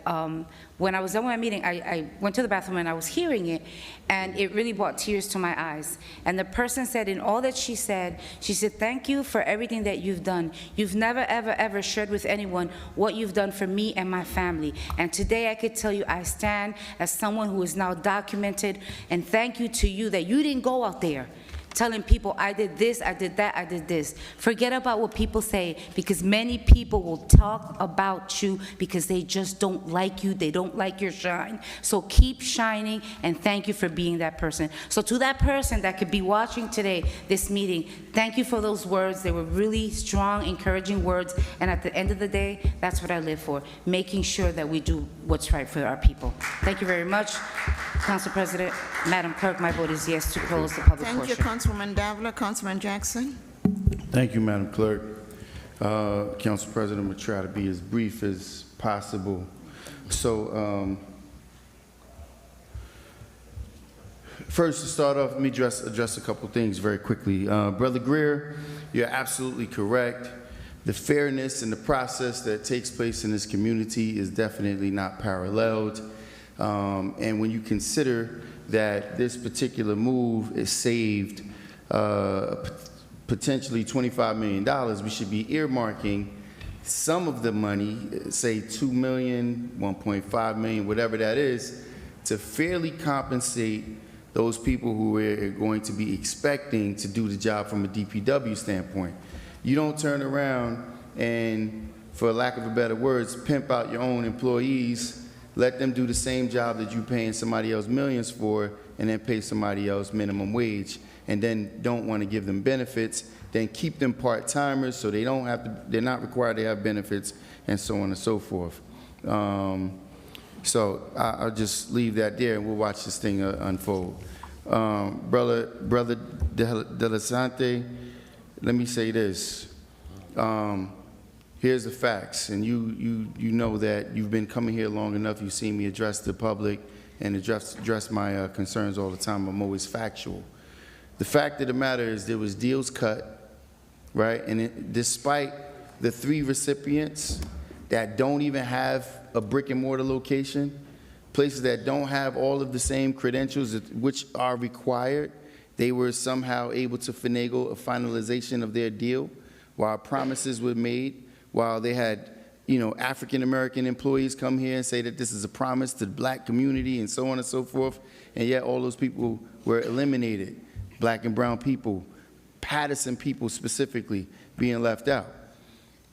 when I was done with my meeting, I went to the bathroom and I was hearing it, and it really brought tears to my eyes. And the person said, in all that she said, thank you for everything that you've done. You've never, ever, ever shared with anyone what you've done for me and my family. And today I could tell you I stand as someone who is now documented, and thank you to you that you didn't go out there telling people, I did this, I did that, I did this. Forget about what people say, because many people will talk about you because they just don't like you, they don't like your shine. So keep shining, and thank you for being that person. So to that person that could be watching today, this meeting, thank you for those words. They were really strong, encouraging words, and at the end of the day, that's what I live for, making sure that we do what's right for our people. Thank you very much. Council President, Madam Clerk, my vote is yes to close the public portion. Thank you, Councilwoman Davila. Councilman Jackson. Thank you, Madam Clerk. Council President, I'm going to try to be as brief as possible. So, first, to start off, let me address a couple things very quickly. Brother Greer, you're absolutely correct. The fairness and the process that takes place in this community is definitely not paralleled. And when you consider that this particular move is saved potentially $25 million, we should be earmarking some of the money, say $2 million, $1.5 million, whatever that is, to fairly compensate those people who are going to be expecting to do the job from a DPW standpoint. You don't turn around and, for lack of a better words, pimp out your own employees, let them do the same job that you're paying somebody else millions for, and then pay somebody else minimum wage, and then don't want to give them benefits, then keep them part-timers so they don't have to, they're not required to have benefits, and so on and so forth. So I'll just leave that there, and we'll watch this thing unfold. Brother De La Sante, let me say this. Here's the facts, and you know that you've been coming here long enough. You've seen me address the public and address my concerns all the time. I'm always factual. The fact of the matter is there was deals cut, right? And despite the 3 recipients that don't even have a brick and mortar location, places that don't have all of the same credentials which are required, they were somehow able to finagle a finalization of their deal while promises were made, while they had, you know, African-American employees come here and say that this is a promise to the black community and so on and so forth, and yet all those people were eliminated. Black and brown people, Paterson people specifically, being left out.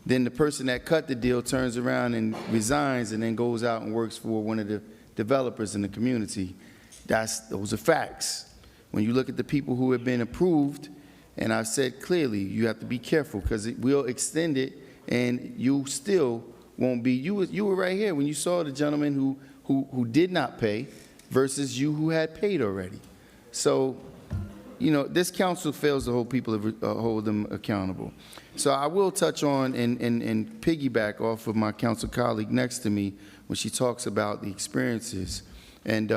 Then the person that cut the deal turns around and resigns and then goes out and works for one of the developers in the community. Those are facts. When you look at the people who have been approved, and I've said clearly, you have to be careful because it will extend it, and you still won't be. You were right here when you saw the gentleman who did not pay versus you who had paid already. So you know, this council fails to hold them accountable. So I will touch on and piggyback off of my council colleague next to me when she talks about the experiences. And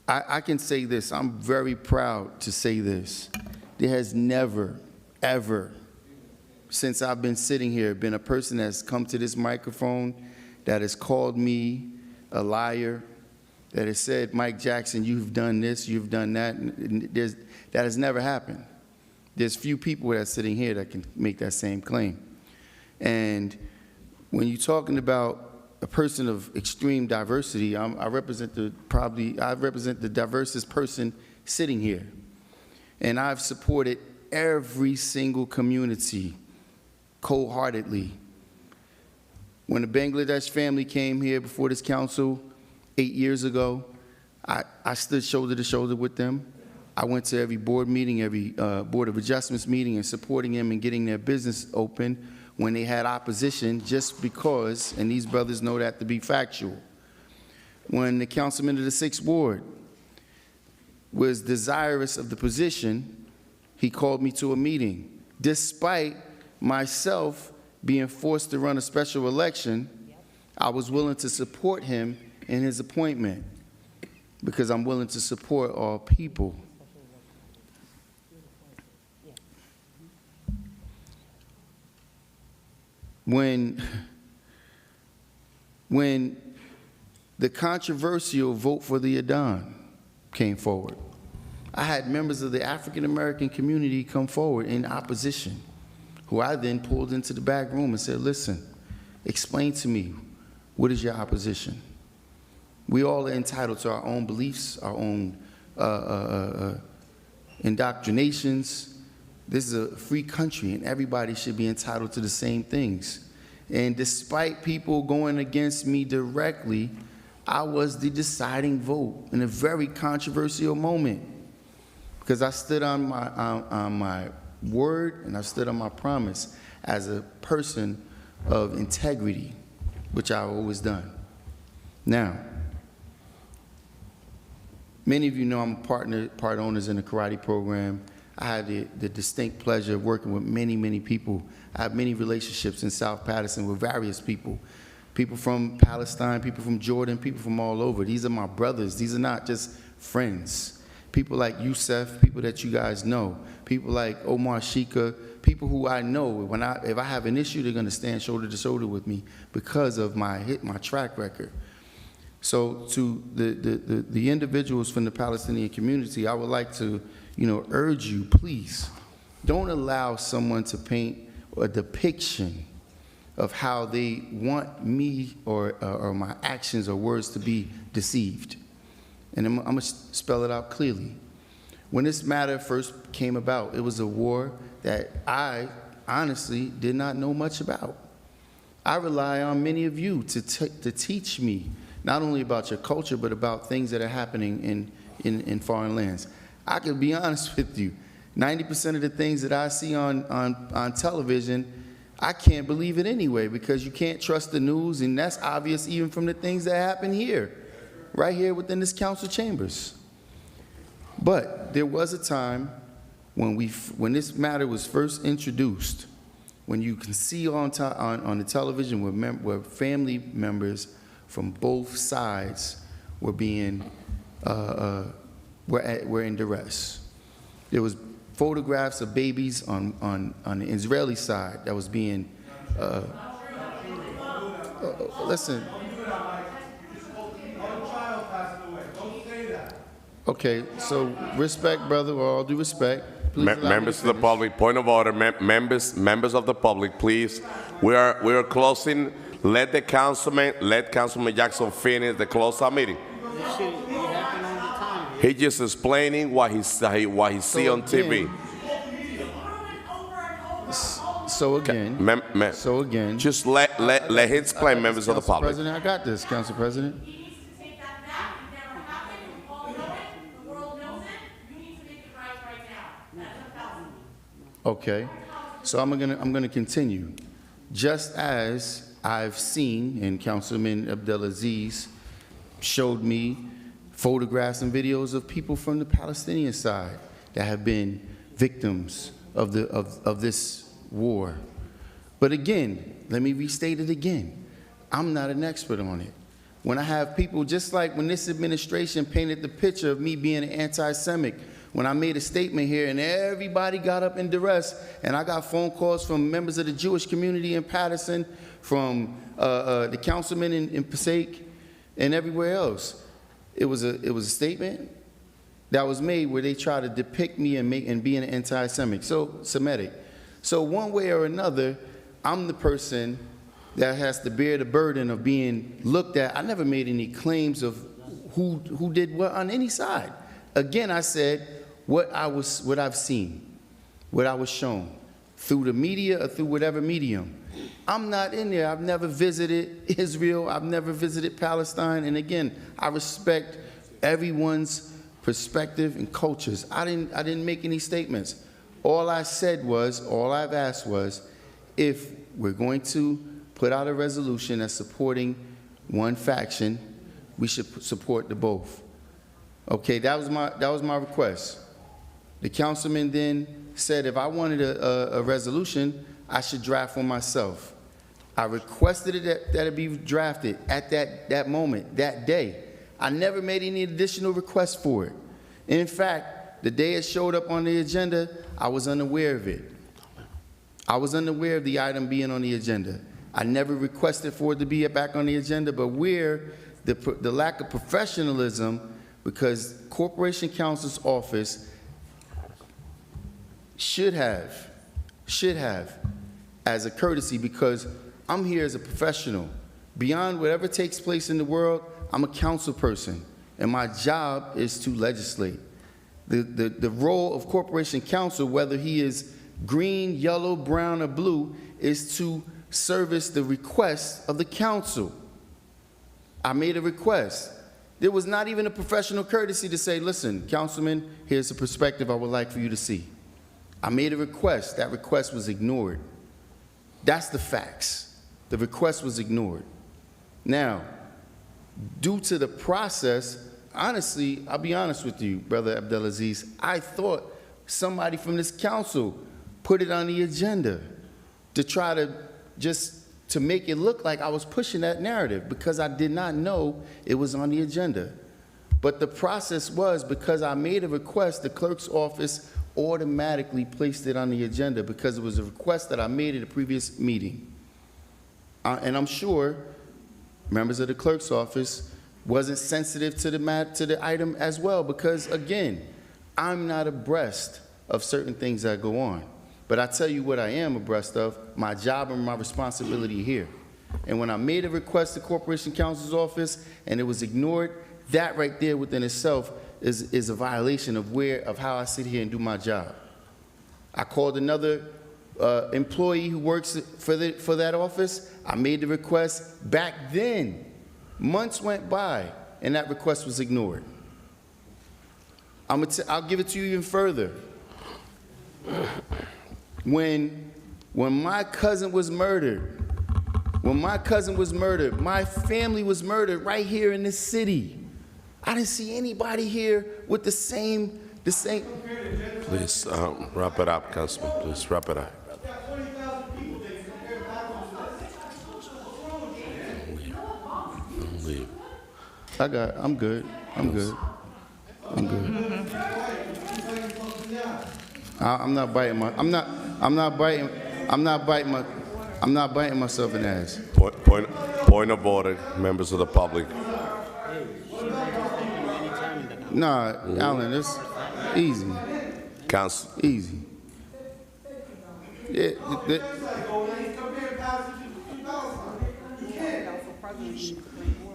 I can say this, I'm very proud to say this. There has never, ever, since I've been sitting here, been a person that's come to this microphone that has called me a liar, that has said, Mike Jackson, you've done this, you've done that. And that has never happened. There's few people that's sitting here that can make that same claim. And when you're talking about a person of extreme diversity, I represent the diversest person sitting here. And I've supported every single community cold-heartedly. When the Bangladesh family came here before this council 8 years ago, I stood shoulder to shoulder with them. I went to every board meeting, every Board of Adjustments meeting, and supporting them and getting their business open when they had opposition, just because, and these brothers know that to be factual. When the councilman of the 6th Ward was desirous of the position, he called me to a meeting. Despite myself being forced to run a special election, I was willing to support him in his appointment because I'm willing to support all people. When the controversial vote for the Adan came forward, I had members of the African American community come forward in opposition, who I then pulled into the back room and said, listen, explain to me, what is your opposition? We all are entitled to our own beliefs, our own indoctrinations. This is a free country, and everybody should be entitled to the same things. And despite people going against me directly, I was the deciding vote in a very controversial moment, because I stood on my word and I stood on my promise as a person of integrity, which I've always done. Now, many of you know I'm part owners in the karate program. I had the distinct pleasure of working with many, many people. I have many relationships in South Paterson with various people. People from Palestine, people from Jordan, people from all over. These are my brothers. These are not just friends. People like Youssef, people that you guys know. People like Omar Shika, people who I know. If I have an issue, they're gonna stand shoulder to shoulder with me because of my track record. So to the individuals from the Palestinian community, I would like to, urge you, please, don't allow someone to paint a depiction of how they want me or my actions or words to be deceived. And I'm gonna spell it out clearly. When this matter first came about, it was a war that I honestly did not know much about. I rely on many of you to teach me not only about your culture, but about things that are happening in foreign lands. I can be honest with you, 90% of the things that I see on television, I can't believe it anyway, because you can't trust the news, and that's obvious even from the things that happen here, right here within this council chambers. But there was a time when this matter was first introduced, when you can see on the television where family members from both sides were being were in duress. There was photographs of babies on the Israeli side that was being listen. Okay, so respect, brother, with all due respect. Members of the public, point of order. Members of the public, please. We are closing. Let Councilman Jackson finish the close our meeting. He just explaining what he see on TV. So again, just let him explain, members of the public. President, I got this, Council President. Okay, so I'm gonna continue. Just as I've seen, and Councilman Abdelaziz showed me photographs and videos of people from the Palestinian side that have been victims of this war. But again, let me restate it again. I'm not an expert on it. When I have people, just like when this administration painted the picture of me being an anti-Semitic, when I made a statement here and everybody got up in duress, and I got phone calls from members of the Jewish community in Paterson, from the councilman in Passaic, and everywhere else. It was a statement that was made where they try to depict me and being an anti-Semitic. So one way or another, I'm the person that has to bear the burden of being looked at. I never made any claims of who did what on any side. Again, I said what I've seen, what I was shown through the media or through whatever medium. I'm not in there. I've never visited Israel. I've never visited Palestine. And again, I respect everyone's perspective and cultures. I didn't make any statements. All I've asked was, if we're going to put out a resolution that's supporting one faction, we should support the both. Okay, that was my request. The councilman then said if I wanted a resolution, I should draft one myself. I requested that it be drafted at that moment, that day. I never made any additional requests for it. In fact, the day it showed up on the agenda, I was unaware of it. I was unaware of the item being on the agenda. I never requested for it to be back on the agenda, but where the lack of professionalism, because Corporation Counsel's office should have, as a courtesy, because I'm here as a professional. Beyond whatever takes place in the world, I'm a council person, and my job is to legislate. The role of Corporation Counsel, whether he is green, yellow, brown, or blue, is to service the request of the council. I made a request. There was not even a professional courtesy to say, listen, councilman, here's a perspective I would like for you to see. I made a request. That request was ignored. That's the facts. The request was ignored. Now, due to the process, honestly, I'll be honest with you, Brother Abdelaziz, I thought somebody from this council put it on the agenda to try to make it look like I was pushing that narrative, because I did not know it was on the agenda. But the process was, because I made a request, the clerk's office automatically placed it on the agenda because it was a request that I made at a previous meeting. And I'm sure members of the clerk's office wasn't sensitive to the item as well, because again, I'm not abreast of certain things that go on. But I tell you what I am abreast of, my job and my responsibility here. And when I made a request to Corporation Counsel's office and it was ignored, that right there within itself is a violation of how I sit here and do my job. I called another employee who works for that office. I made the request back then. Months went by and that request was ignored. I'll give it to you even further. When my cousin was murdered, my family was murdered right here in this city. I didn't see anybody here with the same. Please wrap it up, Councilman. Please wrap it up. Don't leave. I'm good. I'm not biting myself in the ass. Point of order, members of the public. Nah, Alan, it's easy. Council. Easy. Yeah,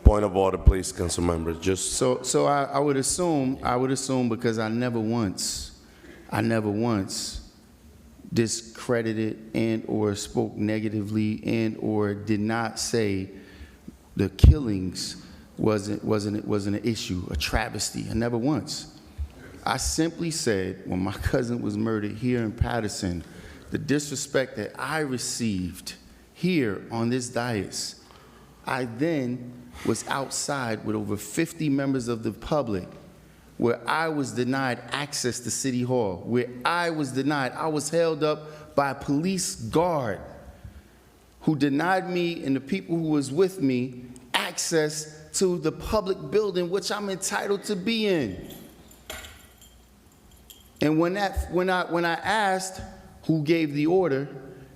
Point of order, please, council members. Just so I would assume because I never once discredited and or spoke negatively and or did not say the killings wasn't an issue, a travesty. I never once. I simply said when my cousin was murdered here in Paterson, the disrespect that I received here on this dais, I then was outside with over 50 members of the public where I was denied access to City Hall, where I was held up by a police guard who denied me and the people who was with me access to the public building which I'm entitled to be in. And when I asked who gave the order,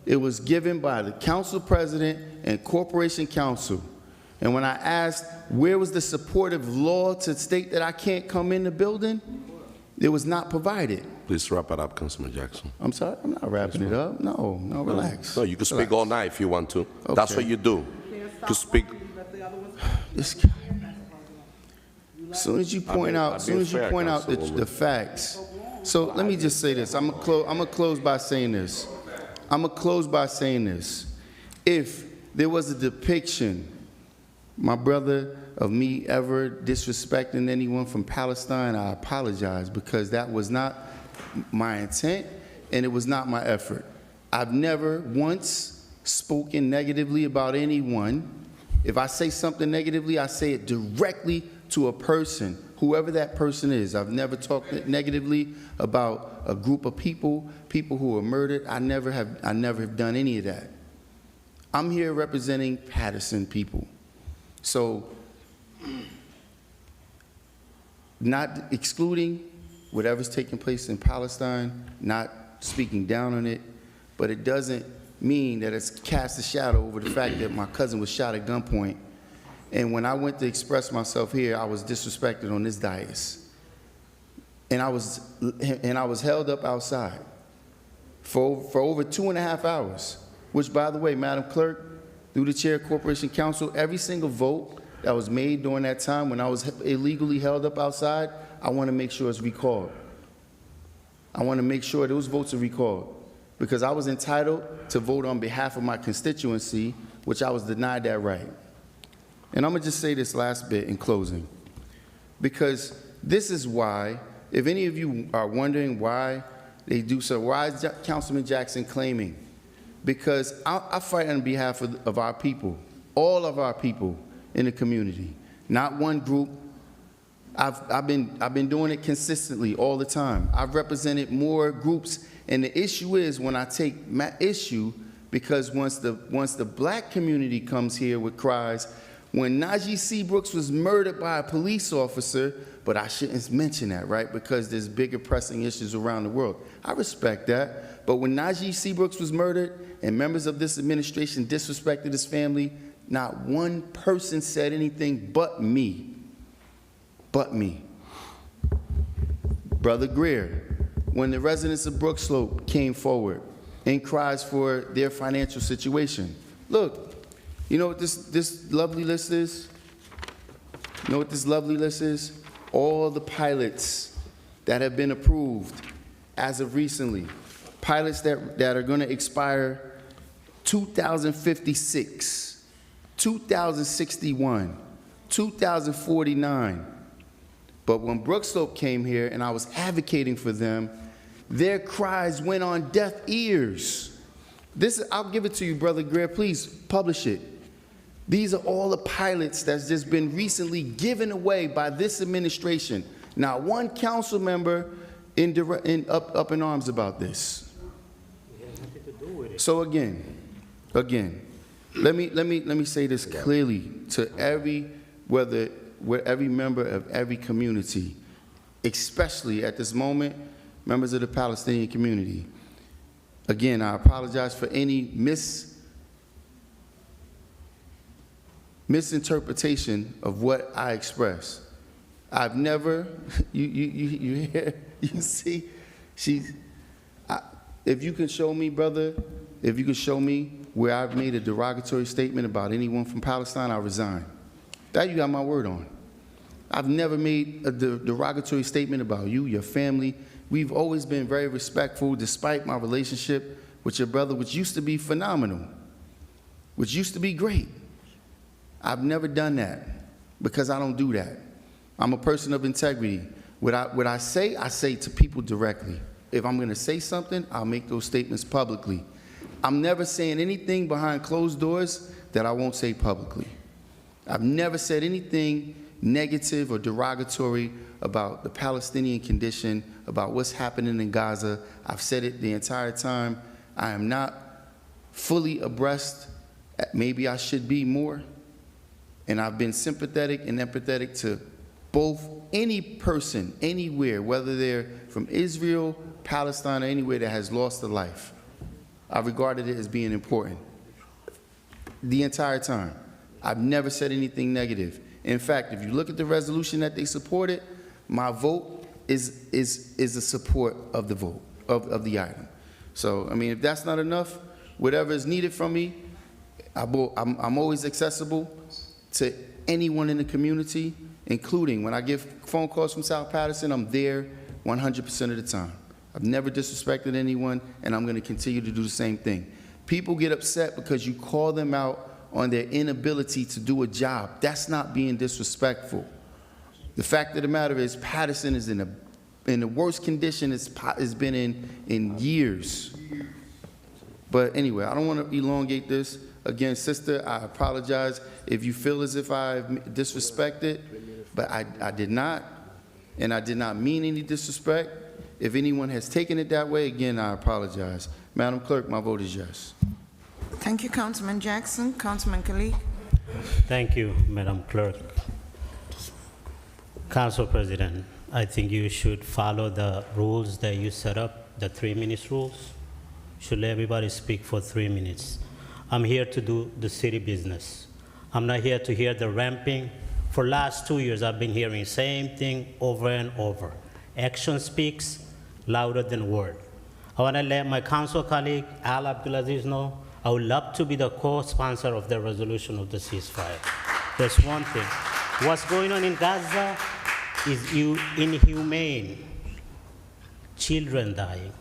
it was given by the council president and corporation council. And when I asked where was the supportive law to state that I can't come in the building, it was not provided. Please wrap it up, Councilman Jackson. I'm sorry, I'm not wrapping it up. No, relax. No, you can speak Relax. all night if you want to. Okay. That's what you do. You speak. This guy. As soon as you point out the facts. So let me just say this. I'm gonna close by saying this. If there was a depiction, my brother, of me ever disrespecting anyone from Palestine, I apologize, because that was not my intent and it was not my effort. I've never once spoken negatively about anyone. If I say something negatively, I say it directly to a person, whoever that person is. I've never talked negatively about a group of people who were murdered. I never have done any of that. I'm here representing Paterson people. So, not excluding whatever's taking place in Palestine, not speaking down on it, but it doesn't mean that it's cast a shadow over the fact that my cousin was shot at gunpoint. And when I went to express myself here, I was disrespected on this dais. And I was held up outside for over 2.5 hours, which, by the way, Madam Clerk, through the chair of Corporation Council, every single vote that was made during that time when I was illegally held up outside, I want to make sure it's recalled. I want to make sure those votes are recalled, because I was entitled to vote on behalf of my constituency, which I was denied that right. And I'm going to just say this last bit in closing, because this is why, if any of you are wondering why they do so, why is Councilman Jackson claiming? Because I fight on behalf of our people, all of our people in the community, not one group. I've been doing it consistently all the time. I've represented more groups, and the issue is when I take my issue, because once the black community comes here with cries, when Najee Seabrooks was murdered by a police officer, but I shouldn't mention that, right? Because there's bigger pressing issues around the world. I respect that. But when Najee Seabrooks was murdered and members of this administration disrespected his family, not one person said anything but me. But me. Brother Greer, when the residents of Brook Slope came forward and cries for their financial situation, look, you know what this lovely list is? You know what this lovely list is? All the pilots that have been approved as of recently. Pilots that are going to expire 2056, 2061, 2049. But when Brook Slope came here and I was advocating for them, their cries went on deaf ears. I'll give it to you, Brother Greer. Please publish it. These are all the pilots that's just been recently given away by this administration. Not one council member up in arms about this. So again, let me say this clearly to every member of every community, especially at this moment, members of the Palestinian community. Again, I apologize for any misinterpretation of what I express. I've never, you see, if you can show me, brother, if you can show me where I've made a derogatory statement about anyone from Palestine, I'll resign. That you got my word on. I've never made a derogatory statement about you, your family. We've always been very respectful despite my relationship with your brother, which used to be phenomenal, which used to be great. I've never done that because I don't do that. I'm a person of integrity. What I say to people directly. If I'm going to say something, I'll make those statements publicly. I'm never saying anything behind closed doors that I won't say publicly. I've never said anything negative or derogatory about the Palestinian condition, about what's happening in Gaza. I've said it the entire time. I am not fully abreast. Maybe I should be more. And I've been sympathetic and empathetic to both any person, anywhere, whether they're from Israel, Palestine, or anywhere that has lost a life. I regarded it as being important the entire time. I've never said anything negative. In fact, if you look at the resolution that they supported, my vote is a support of the vote, of the item. So, I mean, if that's not enough, whatever is needed from me, I'm always accessible to anyone in the community, including when I get phone calls from South Paterson, I'm there 100% of the time. I've never disrespected anyone, and I'm going to continue to do the same thing. People get upset because you call them out on their inability to do a job. That's not being disrespectful. The fact of the matter is Paterson is in the worst condition it's been in years. But anyway, I don't want to elongate this. Again, sister, I apologize if you feel as if I've disrespected, but I did not, and I did not mean any disrespect. If anyone has taken it that way, again, I apologize. Madam Clerk, my vote is yes. Thank you, Councilman Jackson. Councilman Khalid. Thank you, Madam Clerk. Council President, I think you should follow the rules that you set up, the 3-minute rules. Should let everybody speak for 3 minutes. I'm here to do the city business. I'm not here to hear the ramping. For last 2 years, I've been hearing same thing over and over. Action speaks louder than word. I want to let my council colleague, Al Abdulaziz, know I would love to be the co-sponsor of the resolution of the ceasefire. That's one thing. What's going on in Gaza is inhumane. Children dying,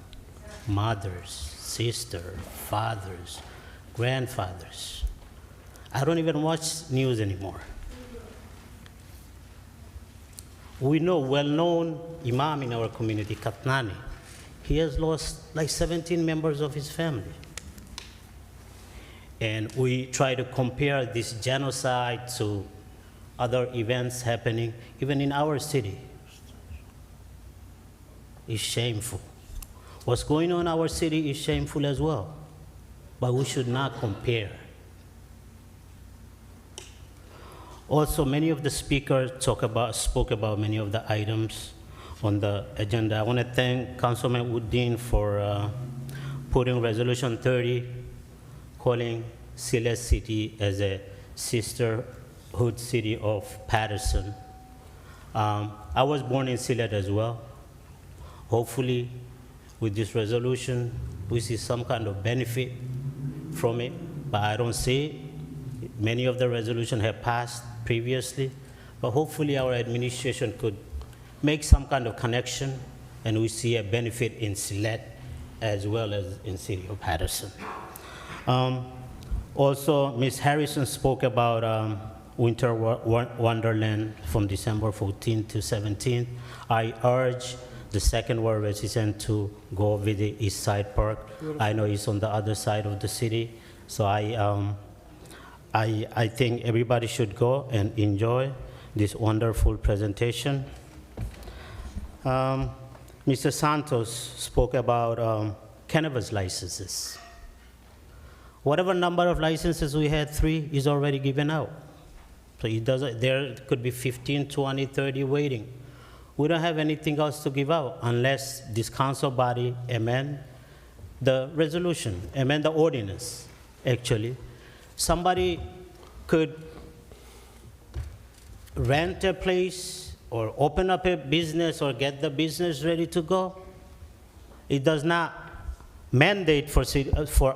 mothers, sisters, fathers, grandfathers. I don't even watch news anymore. We know well-known imam in our community, Katnani. He has lost like 17 members of his family. And we try to compare this genocide to other events happening, even in our city. It's shameful. What's going on in our city is shameful as well, but we should not compare. Also, many of the speakers spoke about many of the items on the agenda. I want to thank Councilman Uddin for putting Resolution 30, calling Silet City as a sisterhood city of Paterson. I was born in Silet as well. Hopefully, with this resolution, we see some kind of benefit from it, but I don't see it. Many of the resolutions have passed previously, but hopefully our administration could make some kind of connection and we see a benefit in Silet as well as in city of Paterson. Also, Ms. Harrison spoke about Winter Wonderland from December 14th to 17th. I urge the second ward resident to go visit East Side Park. I know it's on the other side of the city, so I think everybody should go and enjoy this wonderful presentation. Mr. Santos spoke about cannabis licenses. Whatever number of licenses we had, 3 is already given out. So it doesn't, there could be 15, 20, 30 waiting. We don't have anything else to give out unless this council body amend the resolution, amend the ordinance, actually. Somebody could rent a place or open up a business or get the business ready to go. It does not mandate for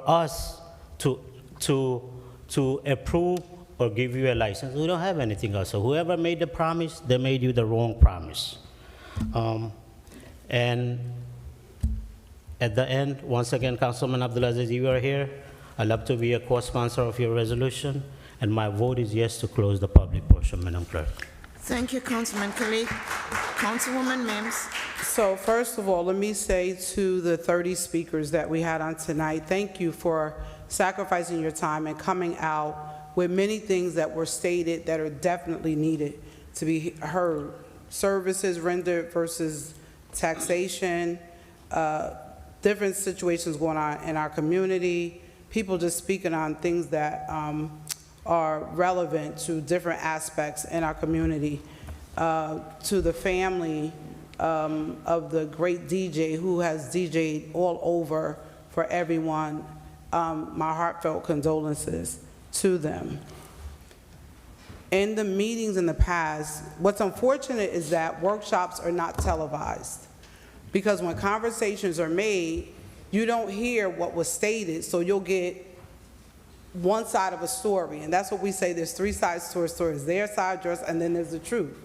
us to approve or give you a license. We don't have anything else. So whoever made the promise, they made you the wrong promise. And at the end, once again, Councilman Abdulaziz, you are here. I'd love to be a co-sponsor of your resolution, and my vote is yes to close the public portion, Madam Clerk. Thank you, Councilman Khalid. Councilwoman Mims. So first of all, let me say to the 30 speakers that we had on tonight, thank you for sacrificing your time and coming out with many things that were stated that are definitely needed. to be heard. Services rendered versus taxation, different situations going on in our community, people just speaking on things that are relevant to different aspects in our community. To the family of the great DJ who has DJ'd all over for everyone, my heartfelt condolences to them. In the meetings in the past, what's unfortunate is that workshops are not televised, because when conversations are made, you don't hear what was stated, so you'll get one side of a story, and that's what we say, there's three sides to a story. There's their side, yours, and then there's the truth.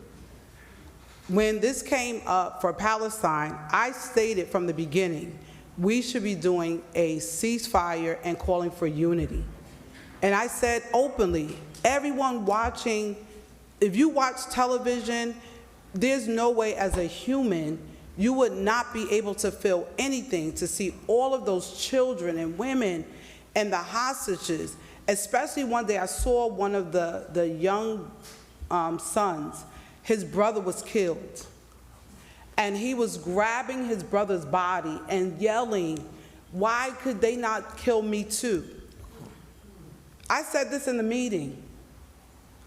When this came up for Palestine, I stated from the beginning, we should be doing a ceasefire and calling for unity. And I said openly, everyone watching, if you watch television, there's no way as a human you would not be able to feel anything to see all of those children and women and the hostages. Especially one day I saw one of the young sons, his brother was killed. And he was grabbing his brother's body and yelling, why could they not kill me too? I said this in the meeting.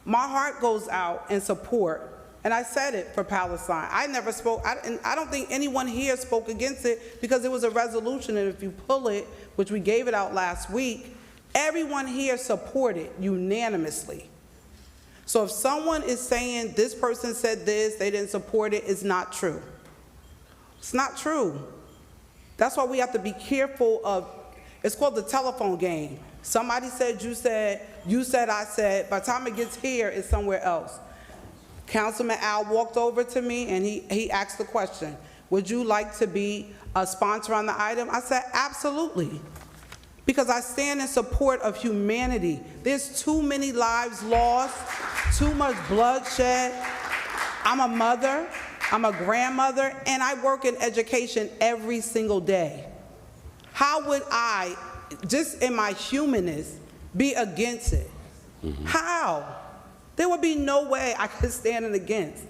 My heart goes out in support, and I said it for Palestine. I never spoke, and I don't think anyone here spoke against it, because it was a resolution, and if you pull it, which we gave it out last week, everyone here supported unanimously. So if someone is saying this person said this, they didn't support it, it's not true. It's not true. That's why we have to be careful of, it's called the telephone game. Somebody said, you said, I said. By the time it gets here, it's somewhere else. Councilman Al walked over to me and he asked the question, would you like to be a sponsor on the item? I said, absolutely. Because I stand in support of humanity. There's too many lives lost, too much bloodshed. I'm a mother, I'm a grandmother, and I work in education every single day. How would I, just in my humanness, be against it? Mm-hmm. How? There would be no way I could stand it against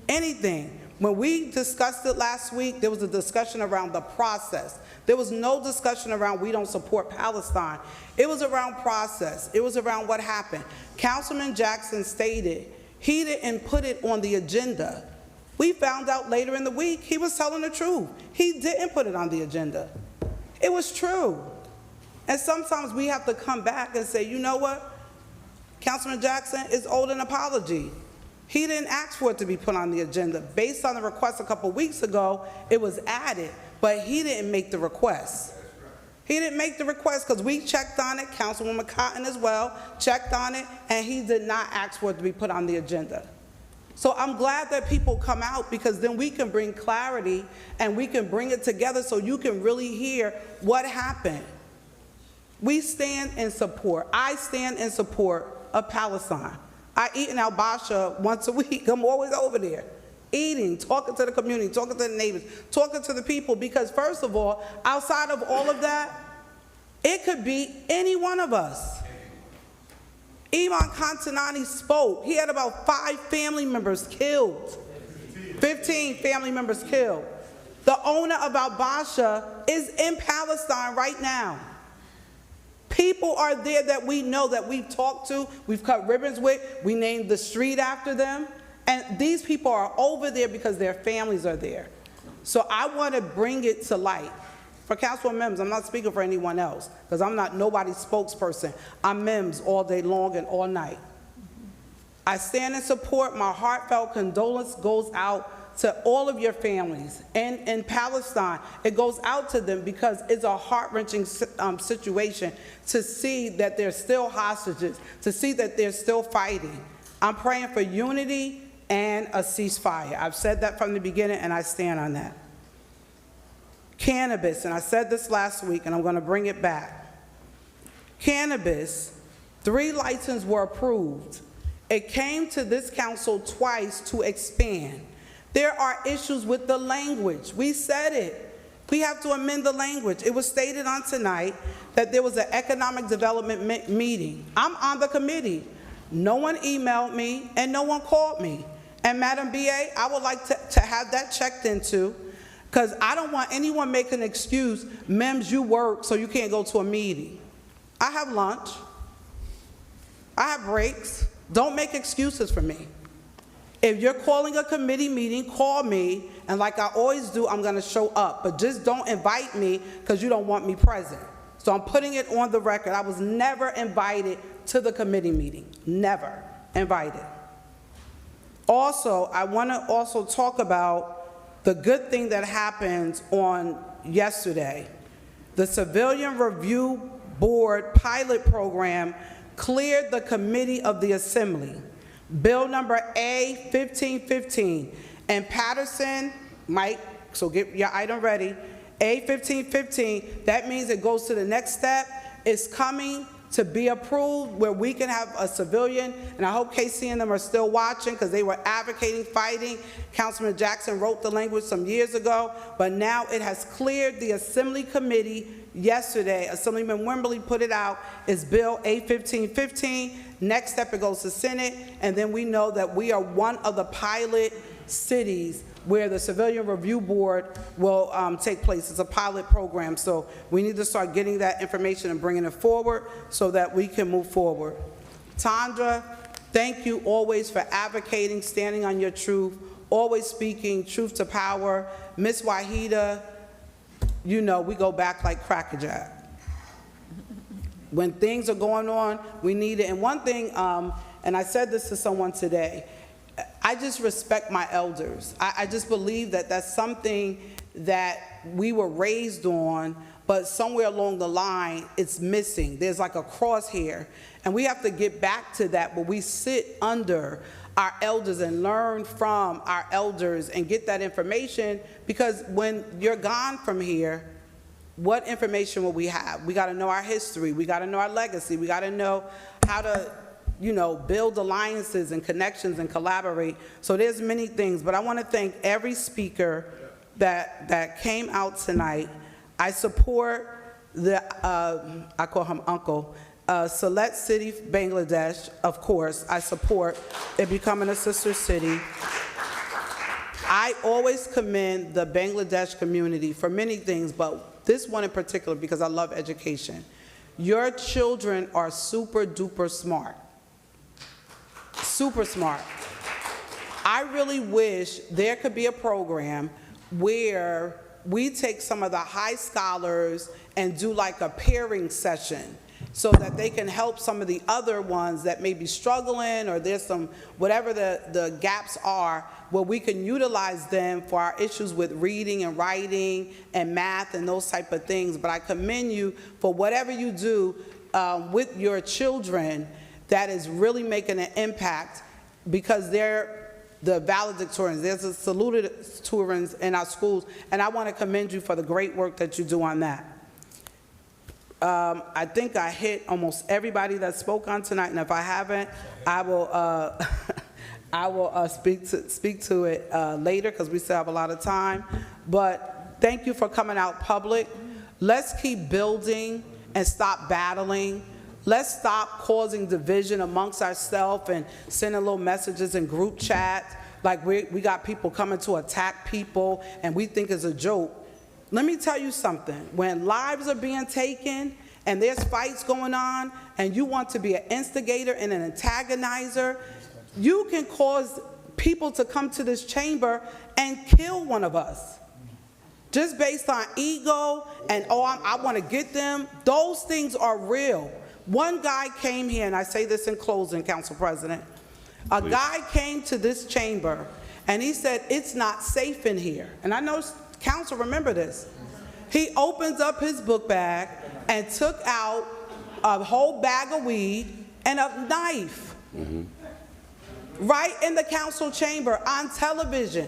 anything. When we discussed it last week, there was a discussion around the process. There was no discussion around we don't support Palestine. It was around process. It was around what happened. Councilman Jackson stated he didn't put it on the agenda. We found out later in the week he was telling the truth. He didn't put it on the agenda. It was true. And sometimes we have to come back and say, you know what? Councilman Jackson is owed an apology. He didn't ask for it to be put on the agenda. Based on the request a couple weeks ago, it was added, but he didn't make the request. He didn't make the request because we checked on it, Councilwoman Cotton as well, checked on it, and he did not ask for it to be put on the agenda. So I'm glad that people come out, because then we can bring clarity and we can bring it together so you can really hear what happened. We stand in support. I stand in support of Palestine. I eat in Al-Basha once a week. I'm always over there, eating, talking to the community, talking to the neighbors, talking to the people, because first of all, outside of all of that, it could be any one of us. Iman Kantanani spoke. He had about 5 family members killed. 15 family members killed. The owner of Al-Basha is in Palestine right now. People are there that we know, that we've talked to, we've cut ribbons with, we named the street after them, and these people are over there because their families are there. So I want to bring it to light. For Councilwoman Mims, I'm not speaking for anyone else, because I'm not nobody's spokesperson. I'm Mims all day long and all night. I stand in support. My heartfelt condolence goes out to all of your families. And in Palestine, it goes out to them because it's a heart-wrenching situation to see that they're still hostages, to see that they're still fighting. I'm praying for unity and a ceasefire. I've said that from the beginning, and I stand on that. Cannabis, and I said this last week, and I'm going to bring it back. Cannabis, 3 licenses were approved. It came to this council twice to expand. There are issues with the language. We said it. We have to amend the language. It was stated on tonight that there was an economic development meeting. I'm on the committee. No one emailed me and no one called me. And Madam BA, I would like to have that checked into, because I don't want anyone making an excuse, Mems, you work, so you can't go to a meeting. I have lunch. I have breaks. Don't make excuses for me. If you're calling a committee meeting, call me, and like I always do, I'm gonna show up, but just don't invite me because you don't want me present. So I'm putting it on the record. I was never invited to the committee meeting, never invited. Also, I wanna also talk about the good thing that happened on yesterday. The Civilian Review Board pilot program cleared the committee of the Assembly. Bill number A-1515, and Paterson, Mike, so get your item ready, A-1515, that means it goes to the next step. It's coming to be approved where we can have a civilian, and I hope Casey and them are still watching because they were advocating, fighting. Councilman Jackson wrote the language some years ago, but now it has cleared the Assembly Committee yesterday. Assemblyman Wimberly put it out. It's Bill A-1515. Next step, it goes to Senate, and then we know that we are one of the pilot cities where the Civilian Review Board will take place. It's a pilot program, so we need to start getting that information and bringing it forward so that we can move forward. Tandra, thank you always for advocating, standing on your truth, always speaking truth to power. Ms. Wahida, you know, we go back like Cracker Jack. When things are going on, we need it. And one thing, and I said this to someone today, I just respect my elders. I just believe that that's something that we were raised on, but somewhere along the line, it's missing. There's like a crosshair. And we have to get back to that where we sit under our elders and learn from our elders and get that information, because when you're gone from here, what information will we have? We got to know our history. We got to know our legacy. We got to know how to, you know, build alliances and connections and collaborate. So there's many things, but I want to thank every speaker that came out tonight. I support the, I call him Uncle, Sylhet City, Bangladesh, of course. I support it becoming a sister city. I always commend the Bangladesh community for many things, but this one in particular because I love education. Your children are super duper smart. Super smart. I really wish there could be a program where we take some of the high scholars and do like a pairing session so that they can help some of the other ones that may be struggling, or there's some, whatever the gaps are, where we can utilize them for our issues with reading and writing and math and those type of things. But I commend you for whatever you do with your children that is really making an impact, because they're the valedictorians. There's a salutatorians in our schools, and I want to commend you for the great work that you do on that. I think I hit almost everybody that spoke on tonight, and if I haven't, I will I will speak to it later because we still have a lot of time. But thank you for coming out public. Let's keep building and stop battling. Let's stop causing division amongst ourselves and sending little messages in group chat like we got people coming to attack people and we think it's a joke. Let me tell you something. When lives are being taken and there's fights going on and you want to be an instigator and an antagonizer, you can cause people to come to this chamber and kill one of us. Just based on ego and, oh, I want to get them. Those things are real. One guy came here, and I say this in closing, Council President. A guy came to this chamber, and he said, it's not safe in here. And I know Council remember this. He opens up his book bag and took out a whole bag of weed and a knife. Right in the council chamber on television.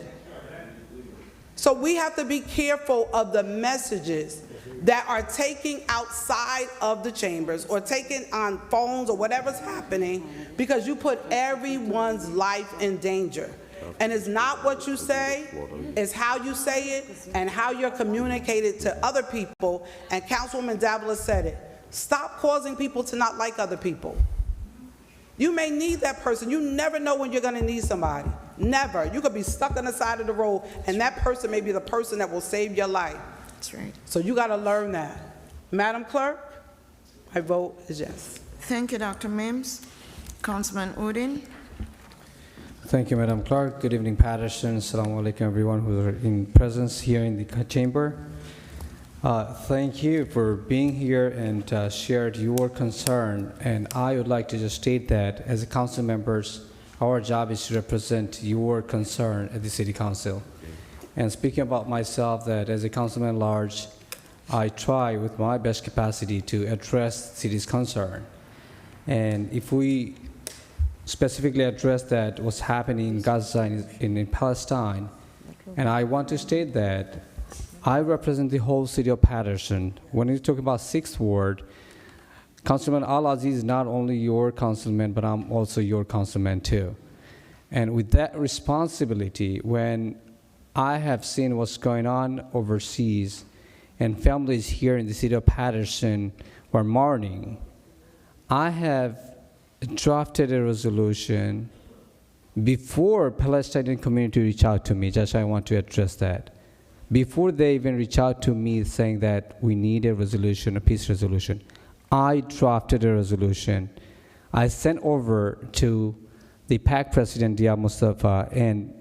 So we have to be careful of the messages that are taken outside of the chambers or taken on phones or whatever's happening, because you put everyone's life in danger. And it's not what you say, it's how you say it and how you're communicated to other people. And Councilwoman Davila said it. Stop causing people to not like other people. You may need that person. You never know when you're going to need somebody. Never. You could be stuck on the side of the road, and that person may be the person that will save your life. That's right. So you got to learn that. Madam Clerk, my vote is yes. Thank you, Dr. Mims. Councilman Udine. Thank you, Madam Clerk. Good evening, Paterson. Assalamu alaikum, everyone who are in presence here in the chamber. Thank you for being here and shared your concern. And I would like to just state that as a council members, our job is to represent your concern at the City Council. And speaking about myself, that as a councilman at large, I try with my best capacity to address the city's concern. And if we specifically address that what's happening in Gaza in Palestine, and I want to state that I represent the whole city of Paterson. When you talk about 6th Ward, Councilman Al-Aziz is not only your councilman, but I'm also your councilman too. And with that responsibility, when I have seen what's going on overseas, and families here in the city of Paterson were mourning, I have drafted a resolution before Palestinian community reach out to me. Just I want to address that. Before they even reach out to me saying that we need a resolution, a peace resolution, I drafted a resolution. I sent over to the PAC President, Dia Mustafa, and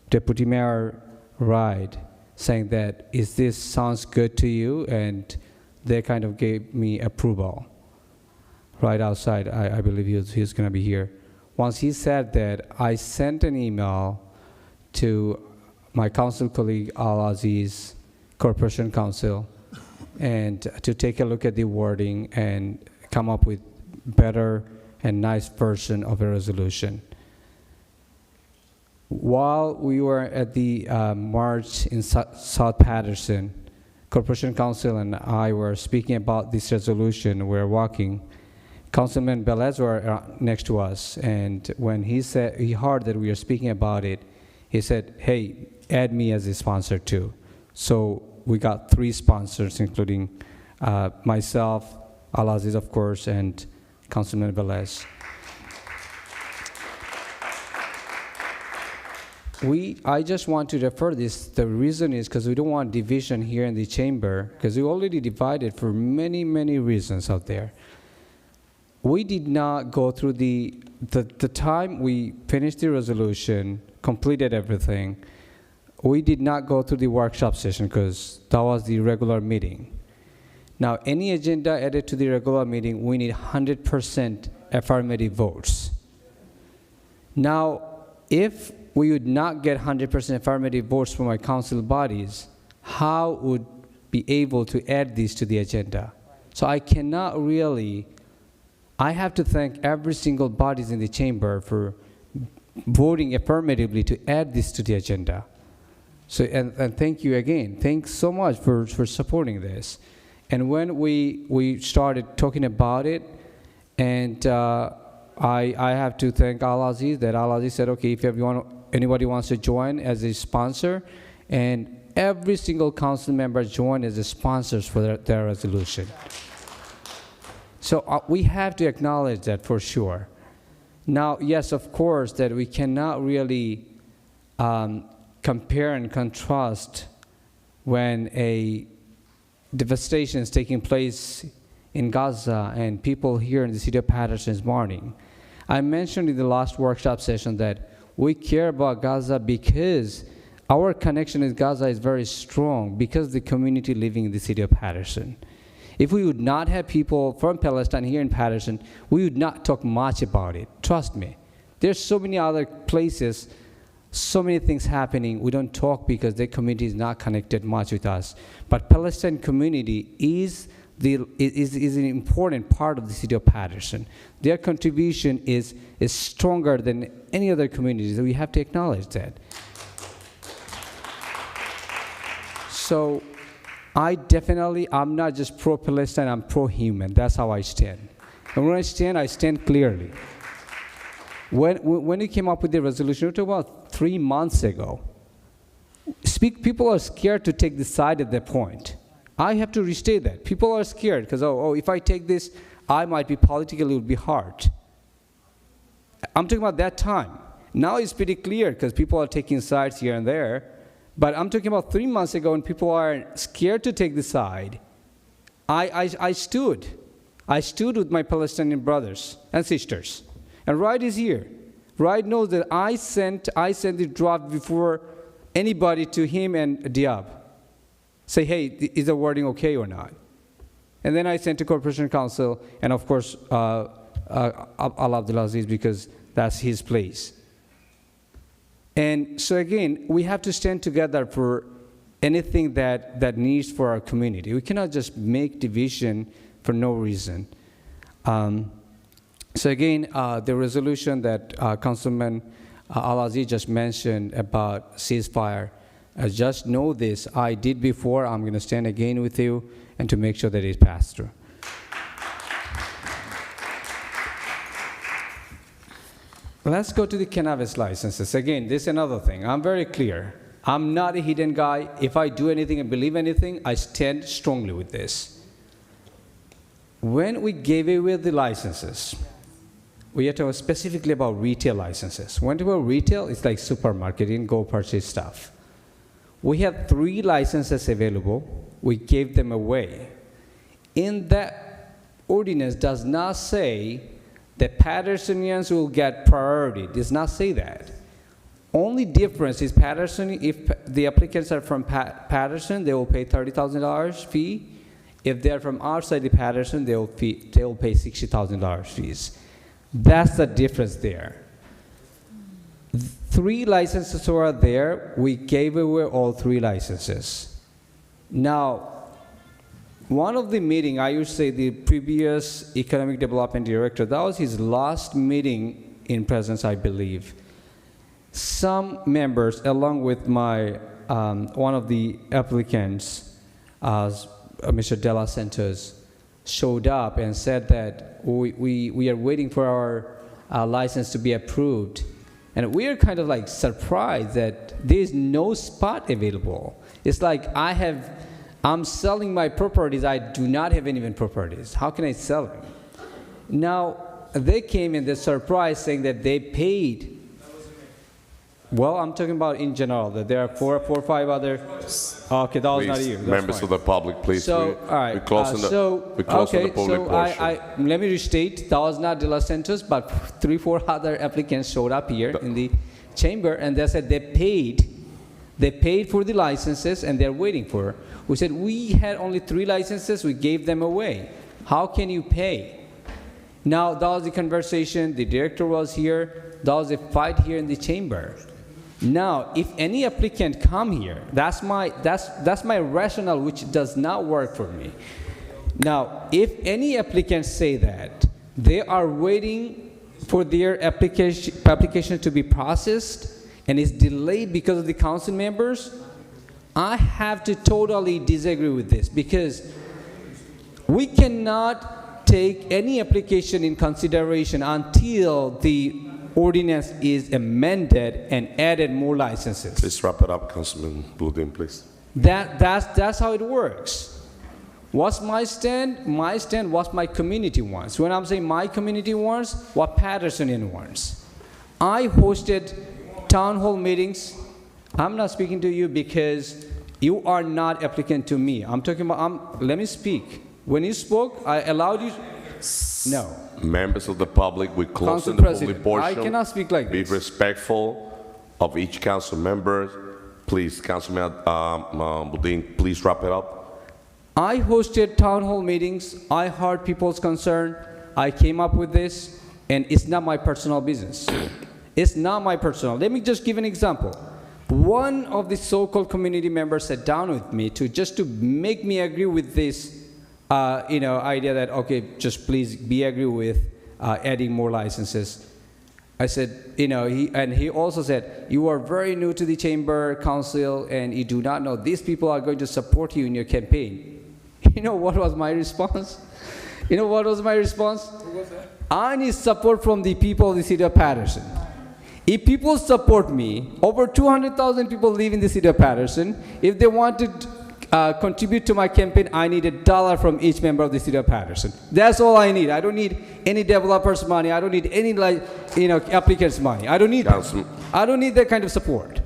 Deputy Mayor Ride, saying that, is this sounds good to you? And they kind of gave me approval. Right outside, I believe he was going to be here. Once he said that, I sent an email to my council colleague Al-Aziz, Corporation Council, and to take a look at the wording and come up with better and nice version of a resolution. While we were at the march in South Paterson, Corporation Council and I were speaking about this resolution. We're walking. Councilman Velez were next to us, and when he heard that we were speaking about it, he said, hey, add me as a sponsor too. So we got 3 sponsors, including myself, Al-Aziz, of course, and Councilman Velez. I just want to refer this. The reason is because we don't want division here in the chamber, because we already divided for many, many reasons out there. We did not go through the time we finished the resolution, completed everything. We did not go through the workshop session because that was the regular meeting. Now, any agenda added to the regular meeting, we need 100% affirmative votes. Now, if we would not get 100% affirmative votes from our council bodies, how would be able to add these to the agenda? So I cannot really, I have to thank every single bodies in the chamber for voting affirmatively to add this to the agenda. So, and thank you again. Thanks so much for supporting this. And when we started talking about it, and I have to thank Al-Aziz, that Al-Aziz said, okay, if anybody wants to join as a sponsor, and every single council member joined as a sponsors for their resolution. So we have to acknowledge that for sure. Now, yes, of course, that we cannot really compare and contrast when a devastation is taking place in Gaza and people here in the city of Paterson is mourning. I mentioned in the last workshop session that we care about Gaza because our connection with Gaza is very strong because of the community living in the city of Paterson. If we would not have people from Palestine here in Paterson, we would not talk much about it. Trust me. There's so many other places, so many things happening. We don't talk because their community is not connected much with us. But Palestine community is an important part of the city of Paterson. Their contribution is stronger than any other communities. We have to acknowledge that. So I'm not just pro-Palestine, I'm pro-human. That's how I stand. And when I stand clearly. When we came up with the resolution, it was about 3 months ago. People are scared to take the side at that point. I have to restate that. People are scared because, if I take this, I might be politically, it would be hard. I'm talking about that time. Now it's pretty clear because people are taking sides here and there. But I'm talking about 3 months ago when people are scared to take the side. I stood. I stood with my Palestinian brothers and sisters. And Wright is here. Wright knows that I sent the draft before anybody to him and Diab. Say, hey, is the wording okay or not? And then I sent to Corporation Council, and of course, Abdulaziz, because that's his place. And so again, we have to stand together for anything that needs for our community. We cannot just make division for no reason. So again, the resolution that Councilman Al-Aziz just mentioned about ceasefire, just know this, I did before, I'm going to stand again with you and to make sure that it's passed through. Let's go to the cannabis licenses. Again, this is another thing. I'm very clear. I'm not a hidden guy. If I do anything and believe anything, I stand strongly with this. When we gave away the licenses, we are talking specifically about retail licenses. When we talk about retail, it's like supermarket, you can go purchase stuff. We had 3 licenses available. We gave them away. In that ordinance does not say that Patersonians will get priority. It does not say that. Only difference is Paterson, if the applicants are from Paterson, they will pay $30,000 fee. If they're from outside the Paterson, they will pay $60,000 fees. That's the difference there. 3 licenses were there. We gave away all 3 licenses. Now, one of the meeting, I used to say the previous economic development director, that was his last meeting in presence, I believe. Some members, along with my one of the applicants, Mr. De La Santos, showed up and said that we are waiting for our license to be approved. And we are kind of like surprised that there is no spot available. It's like I'm selling my properties. I do not have any even properties. How can I sell them? Now, they came and they're surprised saying that they paid. Well, I'm talking about in general, that there are four or 5 other. Okay, that was not you. That's members fine. of the public, please. So, all right. We're closing the public portion. Let me restate, that was not De La Santos, but 3-4 other applicants showed up here in the chamber, and they said they paid for the licenses, and they're waiting for. We said, we had only 3 licenses, we gave them away. How can you pay? Now, that was the conversation, the director was here, that was a fight here in the chamber. Now, if any applicant come here, that's my rationale, which does not work for me. Now, if any applicants say that they are waiting for their application to be processed and is delayed because of the council members, I have to totally disagree with this, because we cannot take any application in consideration until the ordinance is amended and added more licenses. Please wrap it up, Councilman Boudin, please. That's how it works. What's my stand? My stand, what my community wants. When I'm saying my community wants, what Patersonian wants. I hosted town hall meetings. I'm not speaking to you because you are not applicant to me. I'm talking about, let me speak. When you spoke, I allowed you. No. Members of the public, we close Council the public President, portion. I cannot speak like this. Be respectful of each council member. Please, Councilman Boudin, please wrap it up. I hosted town hall meetings. I heard people's concern. I came up with this, and it's not my personal business. It's not my personal. Let me just give an example. One of the so-called community members sat down with me to make me agree with this idea that, okay, just please be agree with adding more licenses. I said, he also said, you are very new to the chamber council and you do not know these people are going to support you in your campaign. You know what was my response? You know what was my response? What was that? I need support from the people of the city of Paterson. If people support me, over 200,000 people live in the city of Paterson. If they want to contribute to my campaign, I need $1 from each member of the city of Paterson. That's all I need. I don't need any developers' money. I don't need any applicants' money. I don't need that. I don't need that kind of support.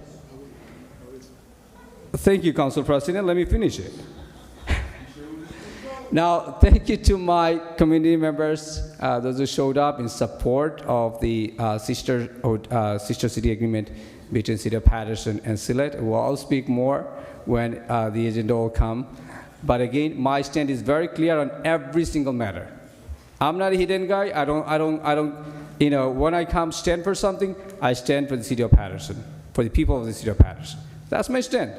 Thank you, Council President. Let me finish it. Now, thank you to my community members, those who showed up in support of the sister city agreement between City of Paterson and Sylhet. I'll speak more when the agenda will come. But again, my stand is very clear on every single matter. I'm not a hidden guy. I don't, when I come stand for something, I stand for the City of Paterson, for the people of the City of Paterson. That's my stand.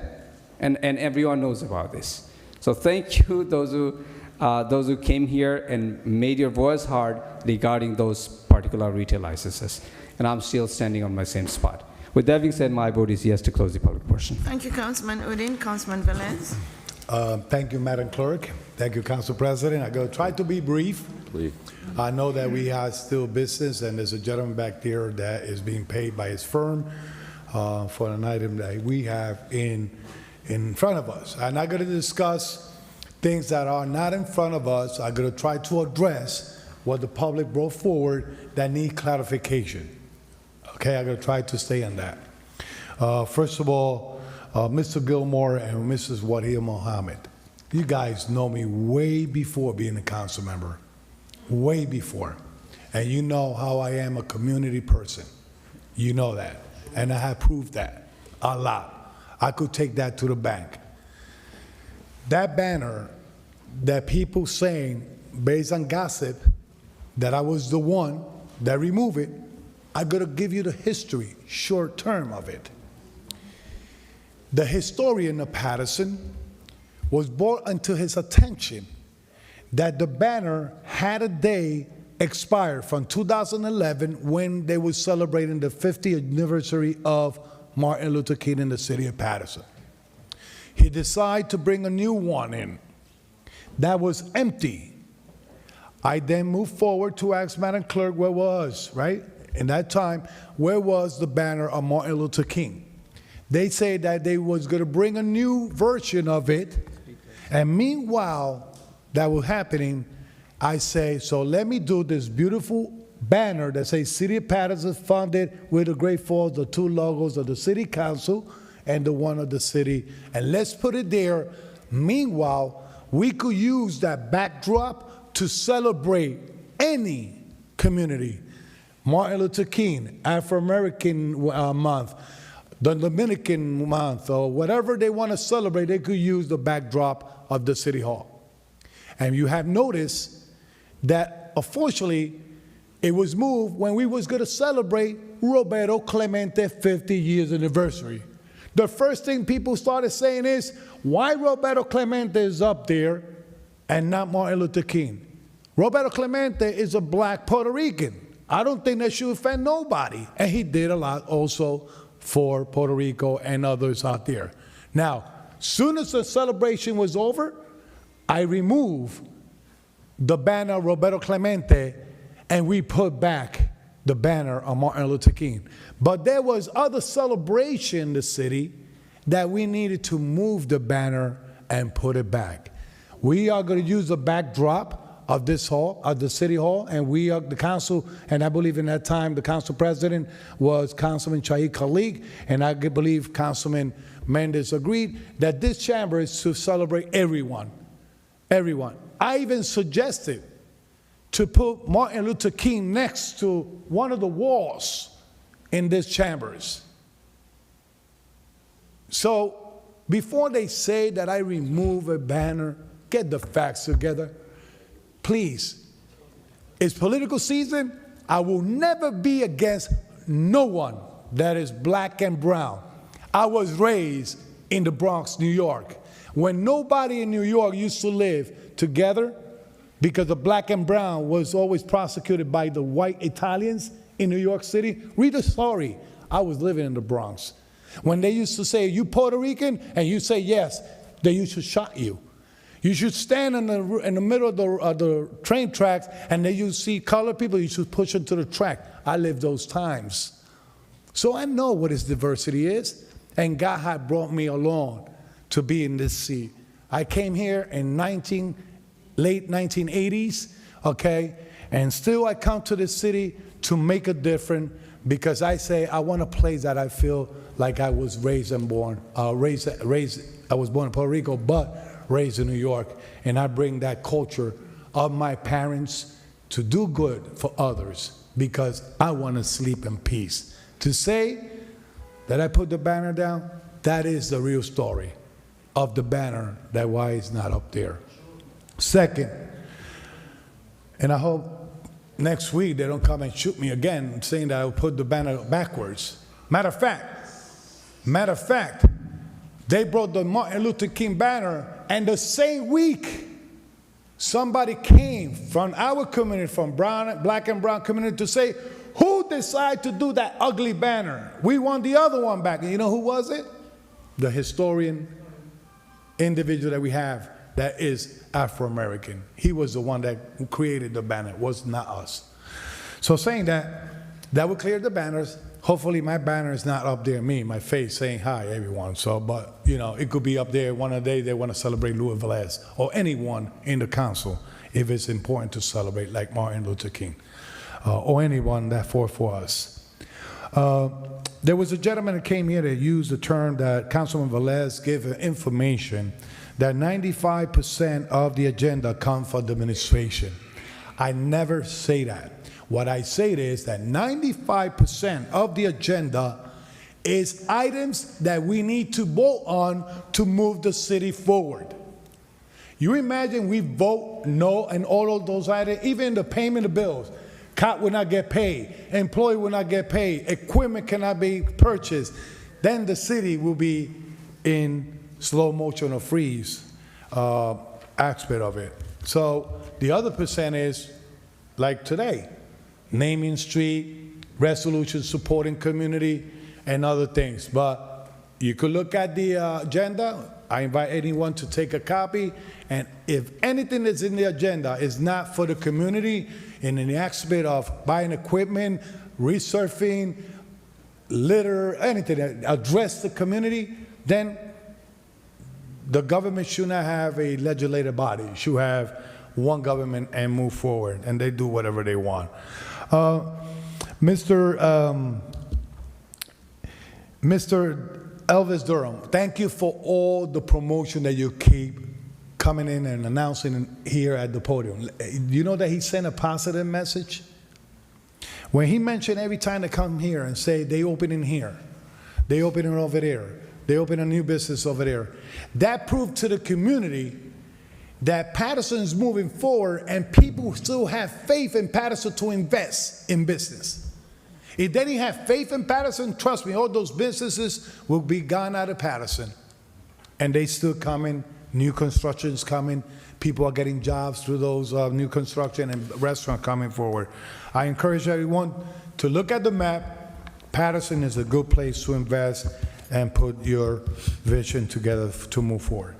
And everyone knows about this. So thank you, those who came here and made your voice heard regarding those particular retail licenses. And I'm still standing on my same spot. With that being said, my vote is yes to close the public portion. Thank you, Councilman Udine. Councilman Velez. Thank you, Madam Clerk. Thank you, Council President. I'm going to try to be brief. Please. I know that we have still business, and there's a gentleman back there that is being paid by his firm for an item that we have in front of us. I'm not going to discuss things that are not in front of us. I'm going to try to address what the public brought forward that need clarification. Okay, I'm going to try to stay on that. First of all, Mr. Gilmore and Mrs. Wahia Mohammed, you guys know me way before being a council member, way before. And you know how I am a community person. You know that. And I have proved that a lot. I could take that to the bank. That banner that people saying, based on gossip, that I was the one that removed it, I'm going to give you the history, short term of it. The historian of Paterson was brought into his attention that the banner had a day expired from 2011 when they were celebrating the 50th anniversary of Martin Luther King in the city of Paterson. He decided to bring a new one in that was empty. I then moved forward to ask Madam Clerk where was, right? In that time, where was the banner of Martin Luther King? They say that they was going to bring a new version of it, and meanwhile that was happening, I say, so let me do this beautiful banner that says City of Paterson funded with the Great Falls, the two logos of the City Council and the one of the city, and let's put it there. Meanwhile, we could use that backdrop to celebrate any community. Martin Luther King, Afro-American month, the Dominican month, or whatever they want to celebrate, they could use the backdrop of the City Hall. And you have noticed that, unfortunately, it was moved when we was going to celebrate Roberto Clemente 50 years anniversary. The first thing people started saying is, why Roberto Clemente is up there and not Martin Luther King? Roberto Clemente is a black Puerto Rican. I don't think that should offend nobody. And he did a lot also for Puerto Rico and others out there. Now, soon as the celebration was over, I removed the banner Roberto Clemente and we put back the banner of Martin Luther King. But there was other celebration in the city that we needed to move the banner and put it back. We are going to use the backdrop of this hall, of the City Hall, and we are the council, and I believe in that time the council president was Councilman Shaheed Khalid, and I believe Councilman Mendez agreed that this chamber is to celebrate everyone. Everyone. I even suggested to put Martin Luther King next to one of the walls in these chambers. So before they say that I remove a banner, get the facts together. Please, it's political season. I will never be against no one that is black and brown. I was raised in the Bronx, New York, when nobody in New York used to live together because the black and brown was always prosecuted by the white Italians in New York City. Read the story. I was living in the Bronx. When they used to say, you Puerto Rican? And you say yes, they used to shot you. You should stand in the middle of the train tracks, and then you see colored people, you should push them to the track. I lived those times. So I know what this diversity is, and God had brought me along to be in this seat. I came here in late 1980s, okay? And still I come to this city to make a difference because I say I want a place that I feel like I was raised and born. I was born in Puerto Rico, but raised in New York. And I bring that culture of my parents to do good for others because I want to sleep in peace. To say that I put the banner down, that is the real story of the banner, that why it's not up there. Second, and I hope next week they don't come and shoot me again saying that I will put the banner backwards. Matter of fact, they brought the Martin Luther King banner, and the same week, somebody came from our community, from black and brown community, to say, who decided to do that ugly banner? We want the other one back. And you know who was it? The historian individual that we have that is Afro-American. He was the one that created the banner, it was not us. So saying that would clear the banners. Hopefully my banner is not up there, my face saying hi everyone. So, but you know, it could be up there one day they want to celebrate Louis Velez or anyone in the council if it's important to celebrate like Martin Luther King or anyone that fought for us. There was a gentleman that came here that used the term that Councilman Velez gave information that 95% of the agenda come from the administration. I never say that. What I say is that 95% of the agenda is items that we need to vote on to move the city forward. You imagine we vote no on all of those items, even the payment of bills. Cop will not get paid, employee will not get paid, equipment cannot be purchased. Then the city will be in slow motion or freeze aspect of it. So the other percent is like today, naming street, resolution supporting community, and other things. But you could look at the agenda. I invite anyone to take a copy, and if anything that's in the agenda is not for the community, in the aspect of buying equipment, resurfing, litter, anything that address the community, then the government should not have a legislative body. It should have one government and move forward, and they do whatever they want. Mr. Elvis Durham, thank you for all the promotion that you keep coming in and announcing here at the podium. You know that he sent a positive message? When he mentioned every time they come here and say they open in here, they open it over there, they open a new business over there, that proved to the community that Paterson is moving forward and people still have faith in Paterson to invest in business. If they didn't have faith in Paterson, trust me, all those businesses will be gone out of Paterson. And they still coming, new construction's coming, people are getting jobs through those new construction and restaurant coming forward. I encourage everyone to look at the map. Paterson is a good place to invest and put your vision together to move forward.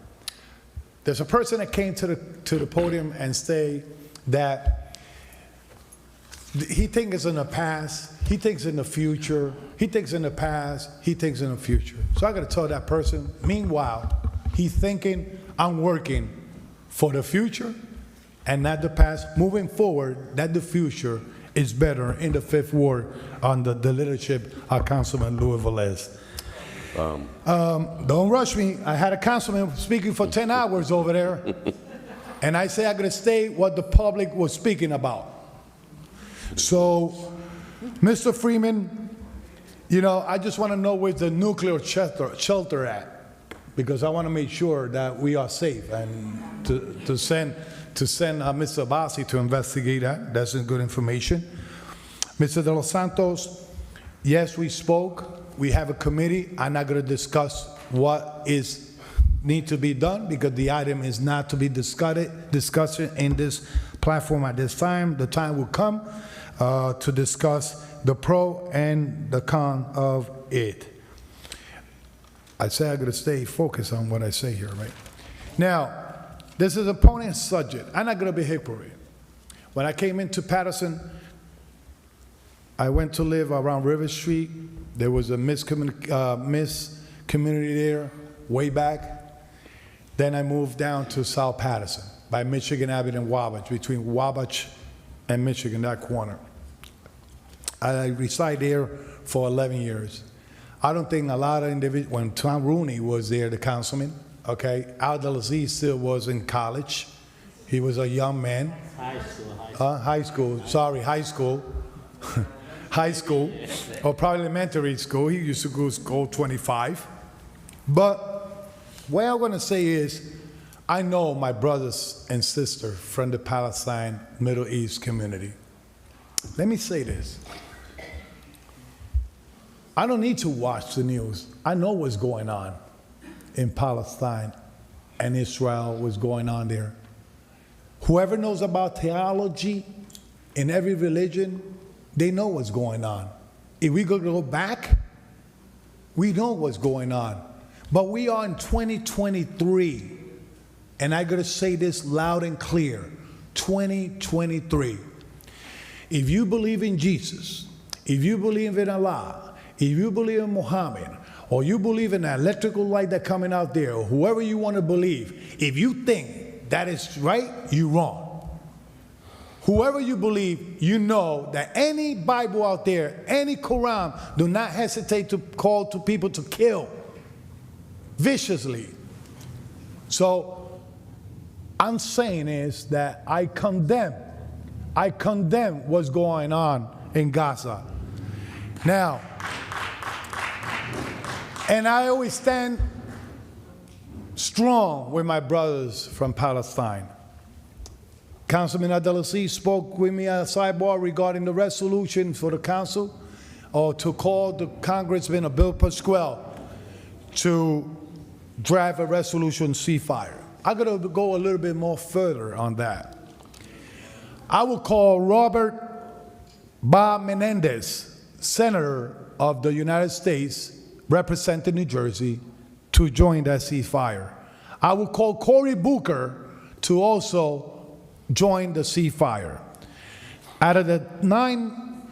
There's a person that came to the podium and say that he thinks it's in the past, he thinks in the future, he thinks in the past, he thinks in the future. So I got to tell that person, meanwhile, he's thinking, I'm working for the future and not the past, moving forward, that the future is better in the Fifth Ward under the leadership of Councilman Louis Velez. Don't rush me. I had a councilman speaking for 10 hours over there, and I say I'm going to state what the public was speaking about. So, Mr. Freeman, you know, I just want to know where's the nuclear shelter at, because I want to make sure that we are safe, and to send Mr. Abbasi to investigate that. That's good information. Mr. De Los Santos, yes, we spoke. We have a committee. I'm not going to discuss what needs to be done because the item is not to be discussed in this platform at this time. The time will come to discuss the pro and the con of it. I say I'm going to stay focused on what I say here, right? Now, this is a opponent subject. I'm not going to be hypocrite. When I came into Paterson, I went to live around River Street. There was a Miss community there way back. Then I moved down to South Paterson by Michigan Avenue and Wabash, between Wabash and Michigan, that corner. I resided there for 11 years. I don't think a lot of individuals, when Tom Rooney was there, the councilman, okay, Al Delazie still was in college. He was a young man. High school, high school, or probably elementary school. He used to go 25. But what I'm going to say is, I know my brothers and sisters from the Palestine Middle East community. Let me say this. I don't need to watch the news. I know what's going on in Palestine and Israel, what's going on there. Whoever knows about theology in every religion, they know what's going on. If we go back, we know what's going on. But we are in 2023, and I gotta say this loud and clear, 2023. If you believe in Jesus, if you believe in Allah, if you believe in Muhammad, or you believe in the electrical light that's coming out there, or whoever you want to believe, if you think that is right, you're wrong. Whoever you believe, you know that any Bible out there, any Quran, do not hesitate to call to people to kill viciously. So I'm saying is that I condemn what's going on in Gaza. Now, and I always stand strong with my brothers from Palestine. Councilman Abdelaziz spoke with me at a sidebar regarding the resolution for the council, or to call the Congressman Bill Pasquale to draft a resolution ceasefire. I'm going to go a little bit more further on that. I will call Robert Bob Menendez, Senator of the United States, representing New Jersey, to join that ceasefire. I will call Cory Booker to also join the ceasefire. Out of the 9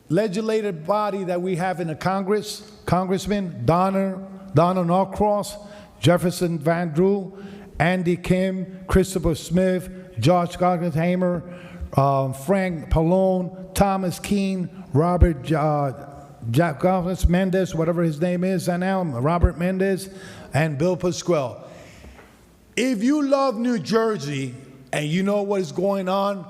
legislative body that we have in the Congress, Congressman Donald Norcross, Jefferson Van Drew, Andy Kim, Christopher Smith, Josh Guggenheimer, Frank Pallone, Thomas Keene, Robert Jack Goffins, Mendez, whatever his name is, and now Robert Mendez, and Bill Pasquale. If you love New Jersey and you know what is going on,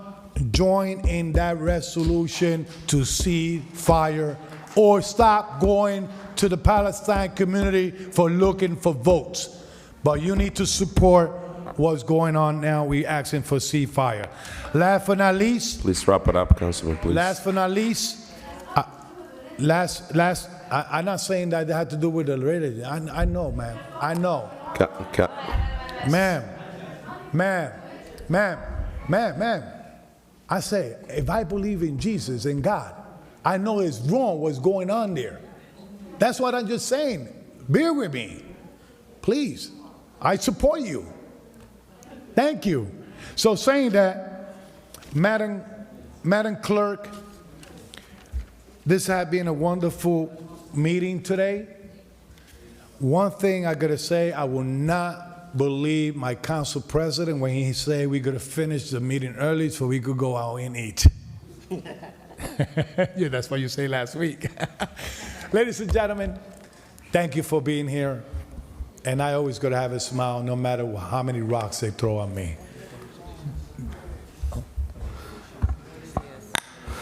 join in that resolution to cease fire, or stop going to the Palestine community for looking for votes. But you need to support what's going on now. We're asking for ceasefire. Last but not least. Please wrap it up, Councilman, please. Last but not least. I'm not saying that they have to do with the religion. I know, ma'am. I know. Ma'am. I say, if I believe in Jesus and God, I know it's wrong what's going on there. That's what I'm just saying. Bear with me. Please. I support you. Thank you. So saying that, Madam Clerk, this has been a wonderful meeting today. One thing I gotta say, I will not believe my council president when he say we're gonna finish the meeting early so we could go out and eat. Yeah, that's what you say last week. Ladies and gentlemen, thank you for being here. And I always gotta have a smile no matter how many rocks they throw at me.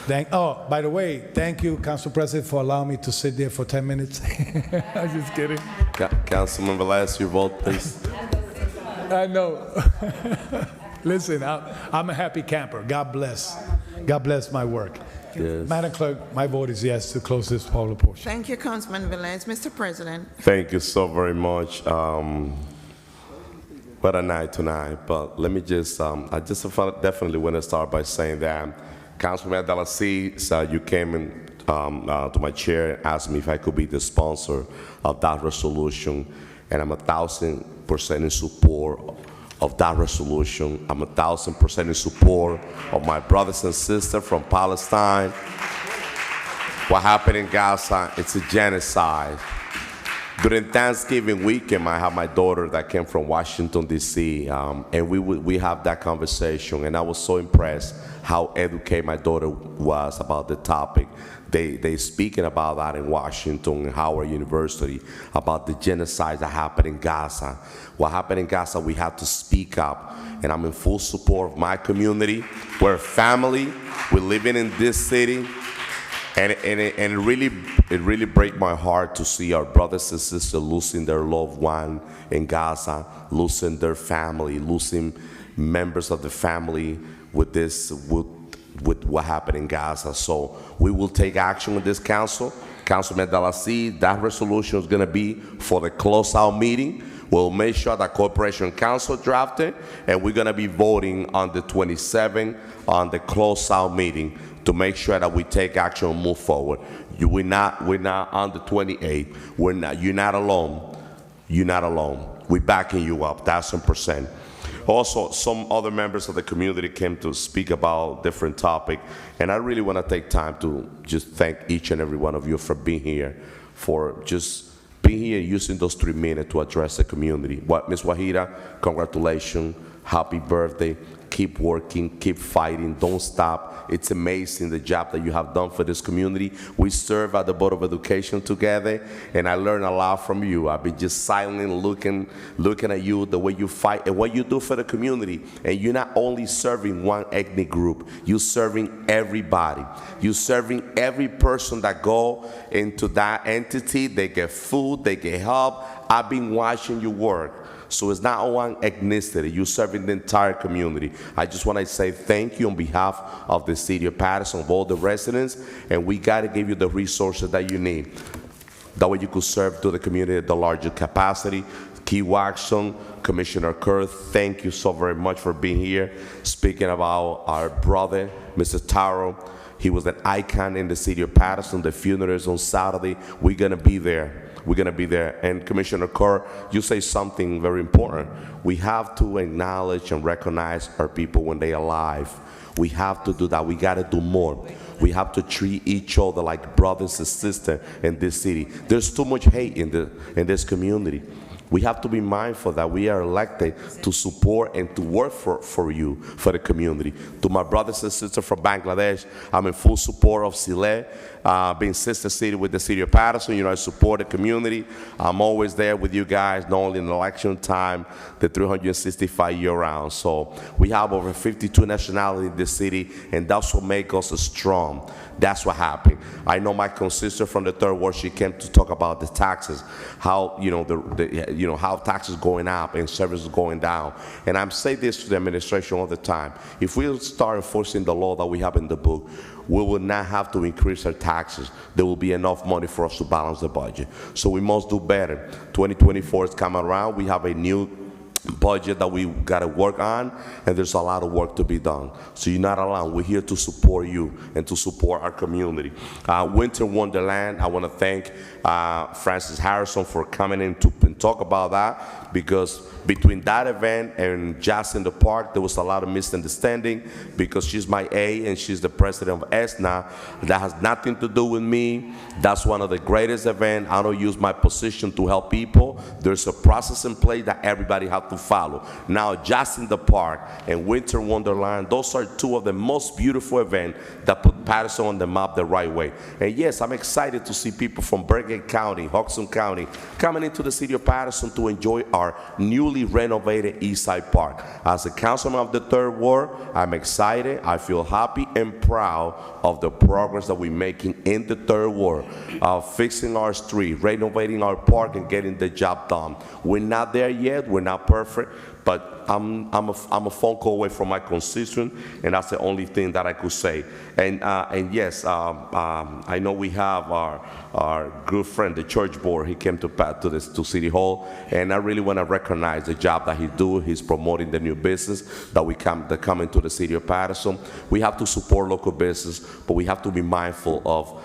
By the way, thank you, Council President, for allowing me to sit there for 10 minutes. I'm just kidding. Councilman Velez, your vote, please. I know. Listen, I'm a happy camper. God bless. God bless my work. Yes. Madam Clerk, my vote is yes to close this public portion. Thank you, Councilman Velez. Mr. President. Thank you so very much. What a night tonight. But let me just, I just definitely want to start by saying that Councilman Abdelaziz, you came in, to my chair and asked me if I could be the sponsor of that resolution, and I'm 1,000% in support of that resolution. I'm 1,000% in support of my brothers and sisters from Palestine. What happened in Gaza, it's a genocide. During Thanksgiving weekend, I have my daughter that came from Washington, D.C., and we have that conversation, and I was so impressed how educated my daughter was about the topic. They speaking about that in Washington and Howard University, about the genocide that happened in Gaza. What happened in Gaza, we have to speak up, and I'm in full support of my community. We're a family. We're living in this city. And it really breaks my heart to see our brothers and sisters losing their loved one in Gaza, losing their family, losing members of the family with what happened in Gaza. So we will take action with this council. Councilman Dalasi, that resolution is going to be for the closeout meeting. We'll make sure that Corporation Council drafted, and we're going to be voting on the 27th on the closeout meeting to make sure that we take action and move forward. We're not on the 28th. You're not alone. You're not alone. We're backing you up, 1,000%. Also, some other members of the community came to speak about different topics, and I really want to take time to just thank each and every one of you for being here, for just being here using those 3 minutes to address the community. Ms. Wahida, congratulations, happy birthday. Keep working, keep fighting, don't stop. It's amazing the job that you have done for this community. We serve at the Board of Education together, and I learned a lot from you. I've been just silently looking at you, the way you fight and what you do for the community. And you're not only serving one ethnic group, you're serving everybody. You're serving every person that go into that entity. They get food, they get help. I've been watching you work. So it's not one ethnicity. You're serving the entire community. I just want to say thank you on behalf of the city of Paterson, of all the residents, and we got to give you the resources that you need. That way you could serve to the community at the larger capacity. Key Waxon, Commissioner Kerr, thank you so very much for being here, speaking about our brother, Mr. Taro. He was an icon in the city of Paterson. The funeral is on Saturday. We're going to be there. We're going to be there. And Commissioner Kerr, you say something very important. We have to acknowledge and recognize our people when they're alive. We have to do that. We got to do more. We have to treat each other like brothers and sisters in this city. There's too much hate in this community. We have to be mindful that we are elected to support and to work for you, for the community. To my brothers and sisters from Bangladesh, I'm in full support of Sile, being sister city with the city of Paterson. You know, I support the community. I'm always there with you guys, not only in election time, the 365 year round. So we have over 52 nationalities in this city, and that's what makes us strong. That's what happened. I know my sister from the third ward, she came to talk about the taxes, how, you know, how taxes going up and services going down. And I'm saying this to the administration all the time. If we start enforcing the law that we have in the book, we will not have to increase our taxes. There will be enough money for us to balance the budget. So we must do better. 2024 is coming around. We have a new budget that we got to work on, and there's a lot of work to be done. So you're not alone. We're here to support you and to support our community. Winter Wonderland, I want to thank Francis Harrison for coming in to talk about that, because between that event and Jazz in the Park, there was a lot of misunderstanding, because she's my A and she's the president of ESNA. That has nothing to do with me. That's one of the greatest events. I don't use my position to help people. There's a process in place that everybody has to follow. Now, Jazz in the Park and Winter Wonderland, those are two of the most beautiful events that put Paterson on the map the right way. And yes, I'm excited to see people from Bergen County, Hodson County, coming into the city of Paterson to enjoy our newly renovated East Side Park. As a councilman of the third ward, I'm excited. I feel happy and proud of the progress that we're making in the third ward, fixing our street, renovating our park, and getting the job done. We're not there yet. We're not perfect, but I'm a phone call away from my constituent, and that's the only thing that I could say. And yes, I know we have our good friend, the church board. He came to City Hall, and I really want to recognize the job that he do. He's promoting the new business that come into the city of Paterson. We have to support local business, but we have to be mindful of,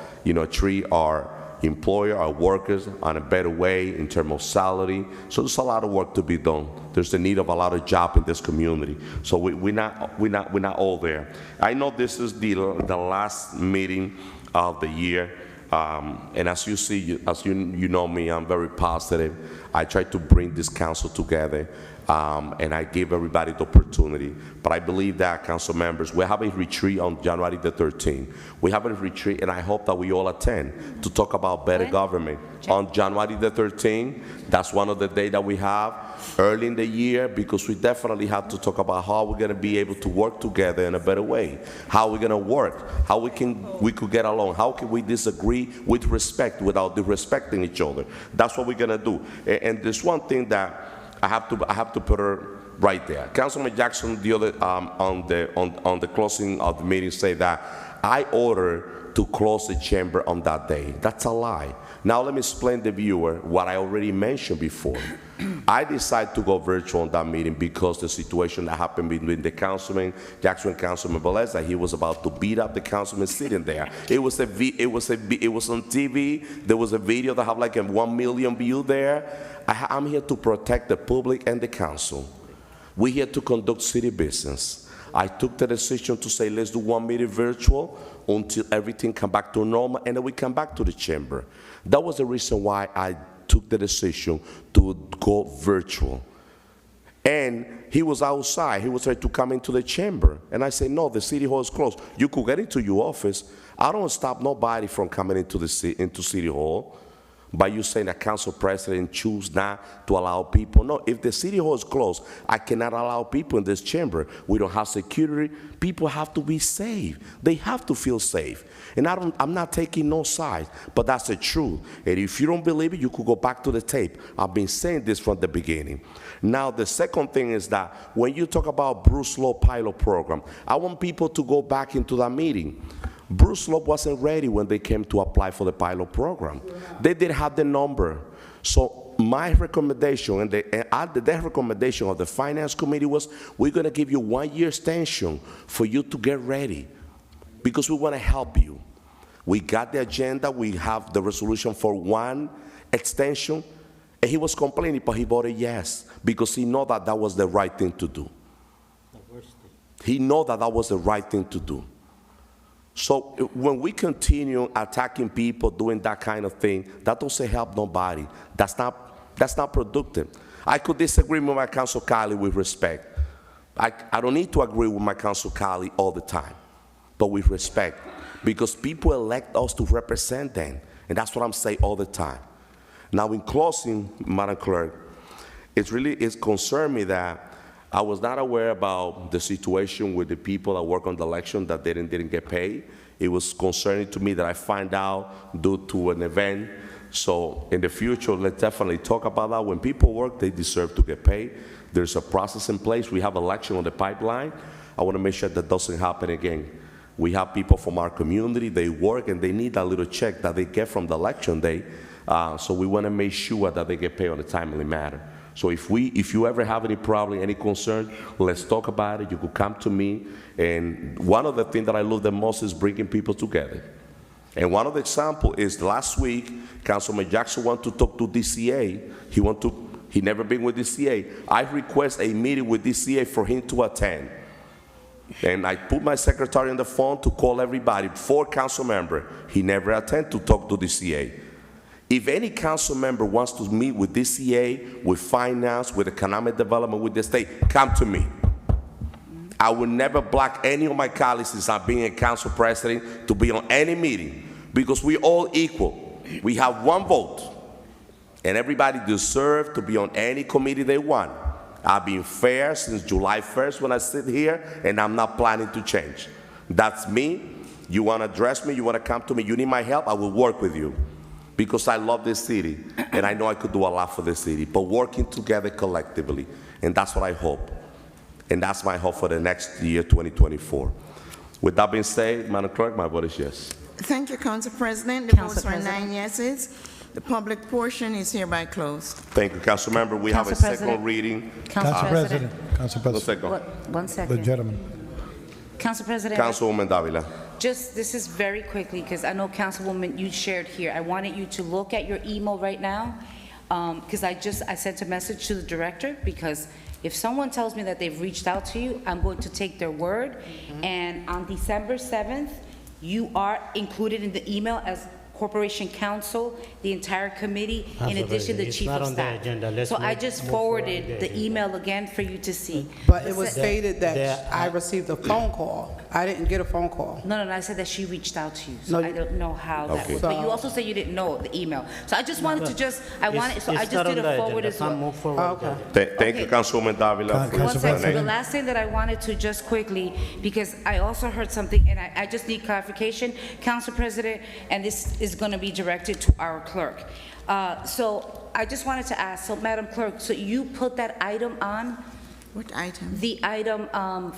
treat our employer, our workers on a better way in terms of salary. So there's a lot of work to be done. There's the need of a lot of jobs in this community. So we're not all there. I know this is the last meeting of the year. And as you see, as you know me, I'm very positive. I try to bring this council together, and I give everybody the opportunity. But I believe that, council members, we have a retreat on January the 13th. We have a retreat, and I hope that we all attend to talk about better government. On January the 13th, that's one of the days that we have early in the year, because we definitely have to talk about how we're going to be able to work together in a better way, how we're going to work, how we could get along, how can we disagree with respect without disrespecting each other. That's what we're going to do. And there's one thing that I have to put her right there. Councilman Jackson, the other on the closing of the meeting, say that I ordered to close the chamber on that day. That's a lie. Now let me explain to the viewer what I already mentioned before. I decided to go virtual on that meeting because the situation that happened between the councilman Jackson and Councilman Velez, that he was about to beat up the councilman sitting there. It was on TV. There was a video that had like a 1 million view there. I'm here to protect the public and the council. We're here to conduct city business. I took the decision to say, let's do one meeting virtual until everything come back to normal, and then we come back to the chamber. That was the reason why I took the decision to go virtual. And he was outside. He was trying to come into the chamber. And I said, no, the city hall is closed. You could get into your office. I don't stop nobody from coming into city hall by you saying a council president choose not to allow people. No, if the city hall is closed, I cannot allow people in this chamber. We don't have security. People have to be safe. They have to feel safe. And I'm not taking no side, but that's the truth. And if you don't believe it, you could go back to the tape. I've been saying this from the beginning. Now, the second thing is that when you talk about Bruce Law pilot program, I want people to go back into that meeting. Bruce Law wasn't ready when they came to apply for the pilot program. They didn't have the number. So my recommendation and the recommendation of the Finance Committee was, we're going to give you 1 year extension for you to get ready, because we want to help you. We got the agenda. We have the resolution for 1 extension. And he was complaining, but he voted yes, because he knew that that was the right thing to do. He knew that that was the right thing to do. So when we continue attacking people, doing that kind of thing, that doesn't help nobody. That's not productive. I could disagree with my council colleague with respect. I don't need to agree with my council colleague all the time, but with respect, because people elect us to represent them, and that's what I'm saying all the time. Now, in closing, Madam Clerk, it's concerned me that I was not aware about the situation with the people that work on the election that didn't get paid. It was concerning to me that I find out due to an event. So in the future, let's definitely talk about that. When people work, they deserve to get paid. There's a process in place. We have election on the pipeline. I want to make sure that doesn't happen again. We have people from our community, they work and they need that little check that they get from the election day. So we want to make sure that they get paid on a timely manner. So if you ever have any problem, any concern, let's talk about it. You could come to me. And one of the things that I love the most is bringing people together. And one of the examples is last week, Councilman Jackson wanted to talk to DCA. He never been with DCA. I request a meeting with DCA for him to attend. And I put my secretary on the phone to call everybody, 4 council members. He never attended to talk to DCA. If any council member wants to meet with DCA, with finance, with economic development, with the state, come to me. I will never block any of my colleagues since I'm being a council president to be on any meeting, because we're all equal. We have 1 vote, and everybody deserves to be on any committee they want. I've been fair since July 1st when I sit here, and I'm not planning to change. That's me. You want to address me, you want to come to me, you need my help, I will work with you. Because I love this city, and I know I could do a lot for this city, but working together collectively, and that's what I hope. And that's my hope for the next year, 2024. With that being said, Madam Clerk, my vote is yes. Thank you, Council President. The votes are 9 yeses. The public portion is hereby closed. Thank you, Council Member. We have a second reading. Council President. Council President. One second. The gentleman. Council President. Councilwoman Davila. This is very quickly, because I know, Councilwoman, you shared here. I wanted you to look at your email right now, because I sent a message to the director, because if someone tells me that they've reached out to you, I'm going to take their word. And on December 7th, you are included in the email as Corporation Counsel, the entire committee, in Council addition to President, Chief it's not of on the Staff. agenda. Let's So I move- just move forward forwarded with the the email again for you to see. But it was Listen- stated that I received a phone call. I didn't get a phone call. No, I said that she reached out to you, so No, I don't know how that Okay. was. But you So- also said you didn't know the email. So I just wanted to just, I It's- wanted, so I it's just not did on a the forward agenda. as well. Can't move forward. Okay. Thank you, Councilwoman Davila. for your One second, so the explanation. last thing that I wanted to just quickly, because I also heard something, and I just need clarification, Council President, and this is gonna be directed to our clerk. So I just wanted to ask, so Madam Clerk, so you put that item on? What item? The item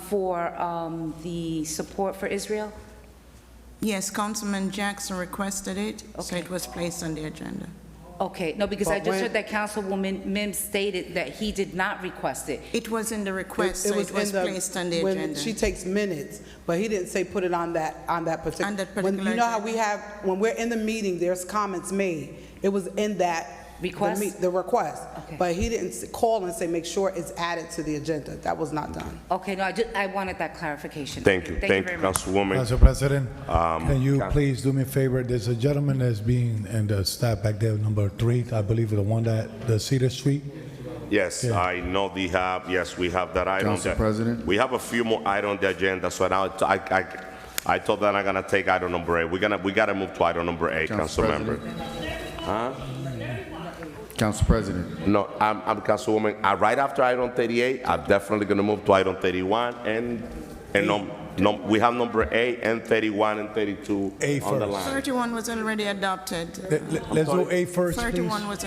for the support for Israel? Yes, Councilman Jackson requested it, so it was placed on the agenda. Okay, no, because I But just when- heard that Councilwoman Mims stated that he did not request it. It was in the request, so it was in the- placed on the when agenda. she takes minutes, but he didn't say put it on that particular. On that When, particular you know how agenda. we have, when we're in the meeting, there's comments made. It was in that. Request? The request. Okay. But he didn't call and say, make sure it's added to the agenda. That was not done. Okay, no, I wanted that clarification. Thank you, very much. Councilwoman. Council President, can you Council- please do me a favor? There's a gentleman that's being, and the staff back there, number 3, I believe, the one that, the Cedar Street. Yes, Yeah. I know we have that item. Council that- President? We have a few more items on the agenda, so now I thought that I'm gonna take item number 8. We gotta move to item number 8, Council council member. Huh? Council President. No, I'm Councilwoman. Right after item 38, I'm definitely gonna move to item 31, and we have number 8 and 31 and 32 A on the first. line. 31 was already adopted. Let's do A first, please. 31 was,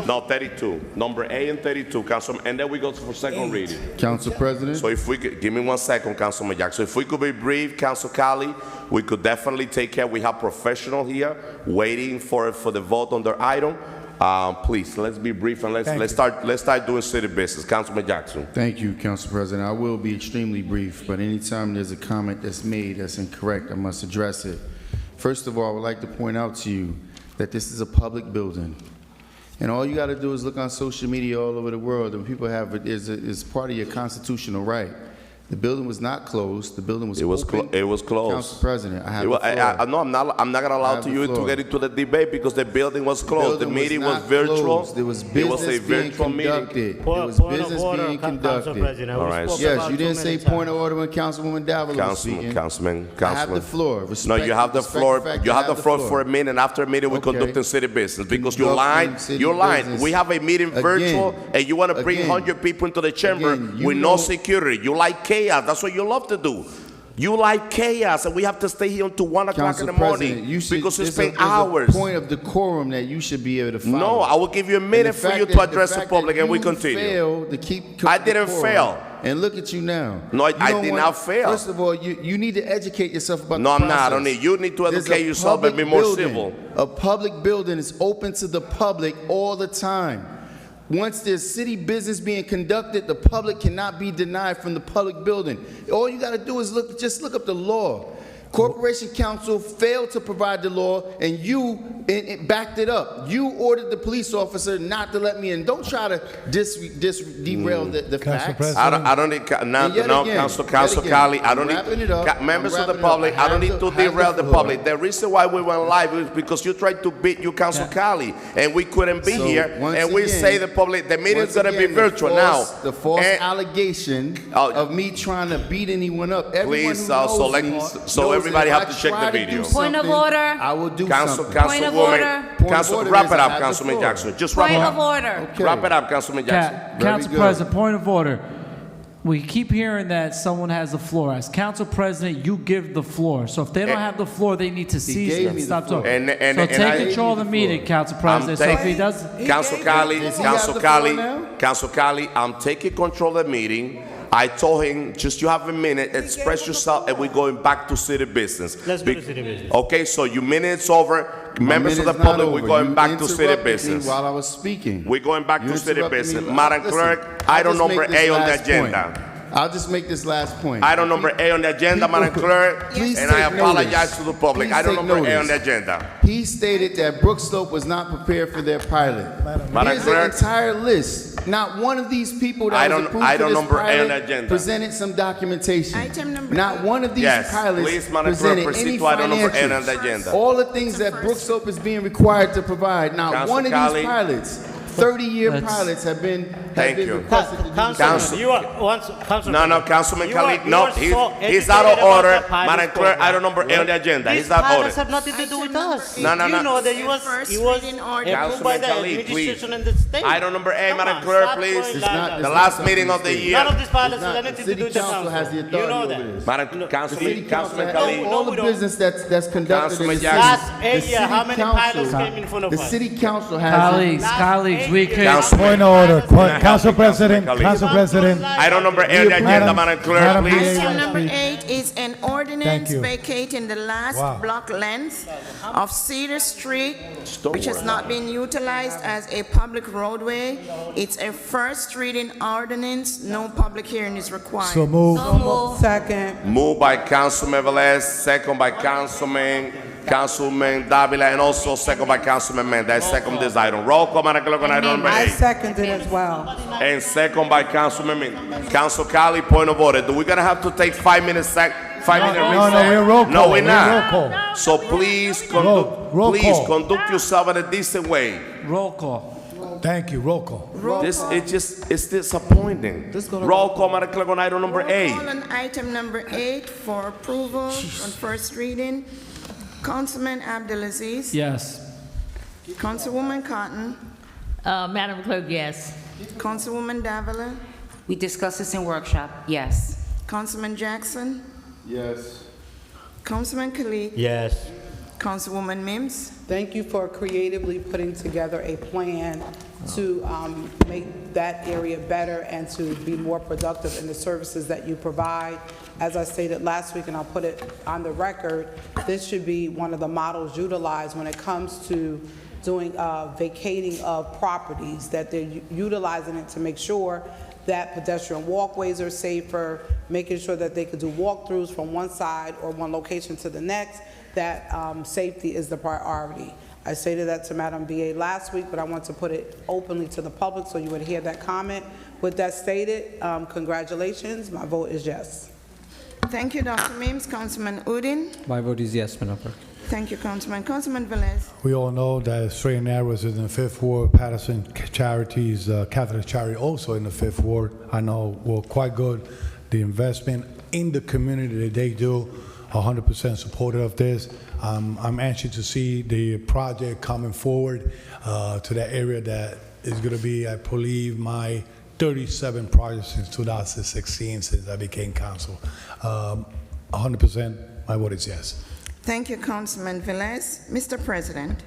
No, 32. Number 8 and 32, Councilman, and then we go for second reading. Council President. So if we could, give me 1 second, Councilman Jackson. If we could be brief, Council Cali, we could definitely take care. We have professional here waiting for the vote on their item. Please, let's be brief and let's start doing city business. Councilman Jackson. Thank you, Council President. I will be extremely brief, but anytime there's a comment that's made that's incorrect, I must address it. First of all, I would like to point out to you that this is a public building. And all you got to do is look on social media all over the world, and people have it is part of your constitutional right. The building was not closed. The building was open. It was closed. Council President, I have It the was- floor. No, I'm not gonna I allow have to the you to floor. get into the debate because the building was closed. The building meeting was not virtual. closed. There was It business was a being virtual meeting. conducted. There Point was of business order, being Council conducted. President. All We right. spoke Yes, about you didn't too say many point of order when Councilwoman Davila was speaking. Councilman. I have the floor. No, Respect- you have the respect floor. fact You I have the floor for a minute. And after a minute, we Okay. conducting city business because you're Conducting lying. city You're lying. business. We have a meeting Again. virtual, and you want to bring Again. 100 people into the chamber Again, you with no know- security. You like chaos. That's what you love to do. You like chaos, and we have to stay here until 1 o'clock in Council the President, morning you should, because it's there's been a hours. point of decorum that you should be able to follow. No, I will give you a minute for you to address the public, and we continue. Failed to keep I didn't decorum, fail. And look at you now. No, I You don't did want- not fail. First of all, you need to educate yourself about No, the I'm not. I don't process. need. You need to There's educate a yourself and be public more building. civil. A public building is open to the public all the time. Once there's city business being conducted, the public cannot be denied from the public building. All you got to do is just look up the law. Corporation Counsel failed to provide the law, and you backed it up. You ordered the police officer not to let me in. Don't try to derail the facts. I don't need And yet again, Council again, Cali. I I'm don't wrapping need it up. members I'm of the wrapping it up. public. I don't need to have derail the floor. public. The reason why we went live is because you tried to beat you, Council Cali, and we couldn't be So, here. once And we again- say the public, the meeting is Once going to be again, the virtual false- now. The false And- allegation of me trying to beat anyone up. Everyone Please, who knows so me knows everybody that have if to I check try the to do video. Point of something, order. I will do Council, something. Point of order. Council, order wrap is it I up, have the Councilman floor. Jackson. Just wrap Point it of up. order. Okay. Wrap it up, Councilman Jackson. Council good. President, point of order. We keep hearing that someone has the floor. As Council President, you give the floor. So if they don't have the floor, they need to cease gave and me the stop floor. talking. And So I take control of gave the you the meeting, floor. Council President. So if he does, Council Cali, Does he Council have the floor Cali, now? Council Cali, I'm taking control of the meeting. I told him, just you have a minute, express yourself, and we're going back to city business. Let's go to city business. Okay, so your minute's over. My Members of the minute's not public, we're over. going You back to city interrupted me business. while I was speaking. We're going back You to city interrupted me. business. Madam Listen, Clerk, I'll item just make number this 8 on the last point. agenda. I'll just make this last point. Item number A on the agenda, Madam Clerk, Please and I take apologize notice. to the public. Please Item take number A on notice. the agenda. He stated that Brook Slope was not prepared for their pilot. Madam Here's the Clerk. entire list. Not one of these people that was Item- approved item for this number A on the pilot agenda. presented some documentation. Item number Not one of these Yes, pilots please, Madam Clerk, presented proceed any to item number A on financials. the agenda. All the things that Brook Slope is being required to provide. Not Council one of Colley. these pilots, 30-year That's- pilots have been Thank you. requested to do Council- something. You are once, Councilman. No, Councilman You are- Khalid, you no, are so he's out of educated about order. the pilot Madam Clerk, program. item number A on the agenda. These He's out of order. pilots have nothing to do with us. No, no, You no. know that you was First approved reading by ordinance. the Khalid, please. administration in the state. Item number A, Come Madam on, Clerk, stop please. going It's like not- that. The it's last not meeting of something the to year. None of these pilots It's have not- anything the to do with the city council has the You know authority that. over this. Madam The city Councilman council has Khalid. No, all we the don't. business that's conducted in Councilman the Jackson. Last city. 8 The years, how city many council- pilots came in front of The us? city council has. Colleagues, colleagues, we could. Councilman. Point of order. Councilman Council President, Khalid. Council President. Item number A on the agenda, Madam Clerk, Madam please. Item number 8 is an ordinance you. vacating the last Wow. block length of Cedar Street, which has not been utilized as a public roadway. It's a first reading ordinance. No public hearing is required. So move. Second. Moved by Councilman Velez, second by Councilman Davila, and also second by Councilman Menda. I second this item. Roll call, Madam Clerk, on item number I 8. second it as well. And second by Councilman Menda. Council Colley, point of order. Do we gonna have to take 5 minutes, 5-minute recess? No, we're roll call. No, we're We're not. roll call. So please Roll call. conduct yourself in a decent way. Roll call. Thank you, roll call. It's disappointing. Roll call, Madam Clerk, on item number Roll 8. call on item number 8 for approval on first reading. Councilman Abdelaziz. Yes. Councilwoman Cotton. Madam Clerk, yes. Councilwoman Davila. We discussed this in workshop, yes. Councilman Jackson. Yes. Councilman Khalid. Yes. Councilwoman Mims. Thank you for creatively putting together a plan to make that area better and to be more productive in the services that you provide. As I stated last week, and I'll put it on the record, this should be one of the models utilized when it comes to doing vacating of properties, that they're utilizing it to make sure that pedestrian walkways are safer, making sure that they could do walkthroughs from one side or one location to the next, that safety is the priority. I stated that to Madam BA last week, but I want to put it openly to the public so you would hear that comment. With that stated, congratulations. My vote is yes. Thank you, Dr. Mims. Councilman Udine. My vote is yes, Madam Clerk. Thank you, Councilman. Councilman Velez. We all know that Straight and Narrow is in the 5th Ward, Paterson Charities, Catholic Charity also in the 5th Ward. I know we're quite good. The investment in the community that they do, 100% supportive of this. I'm anxious to see the project coming forward to that area that is going to be, I believe, my 37 projects since 2016, since I became council. 100%, my vote is yes. Thank you, Councilman Velez. Mr. President.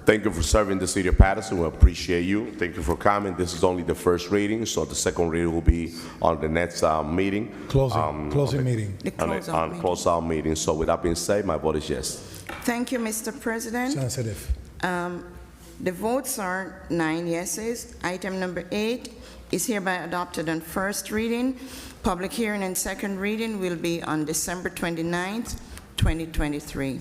Thank you for serving the city of Paterson. We appreciate you. Thank you for coming. This is only the first reading, so the second reading will be on the next meeting. Closing meeting. Close-out meeting. So with that being said, my vote is yes. Thank you, Mr. President. Sensitive. The votes are 9 yeses. Item number 8 is hereby adopted on first reading. Public hearing and second reading will be on December 29th, 2023.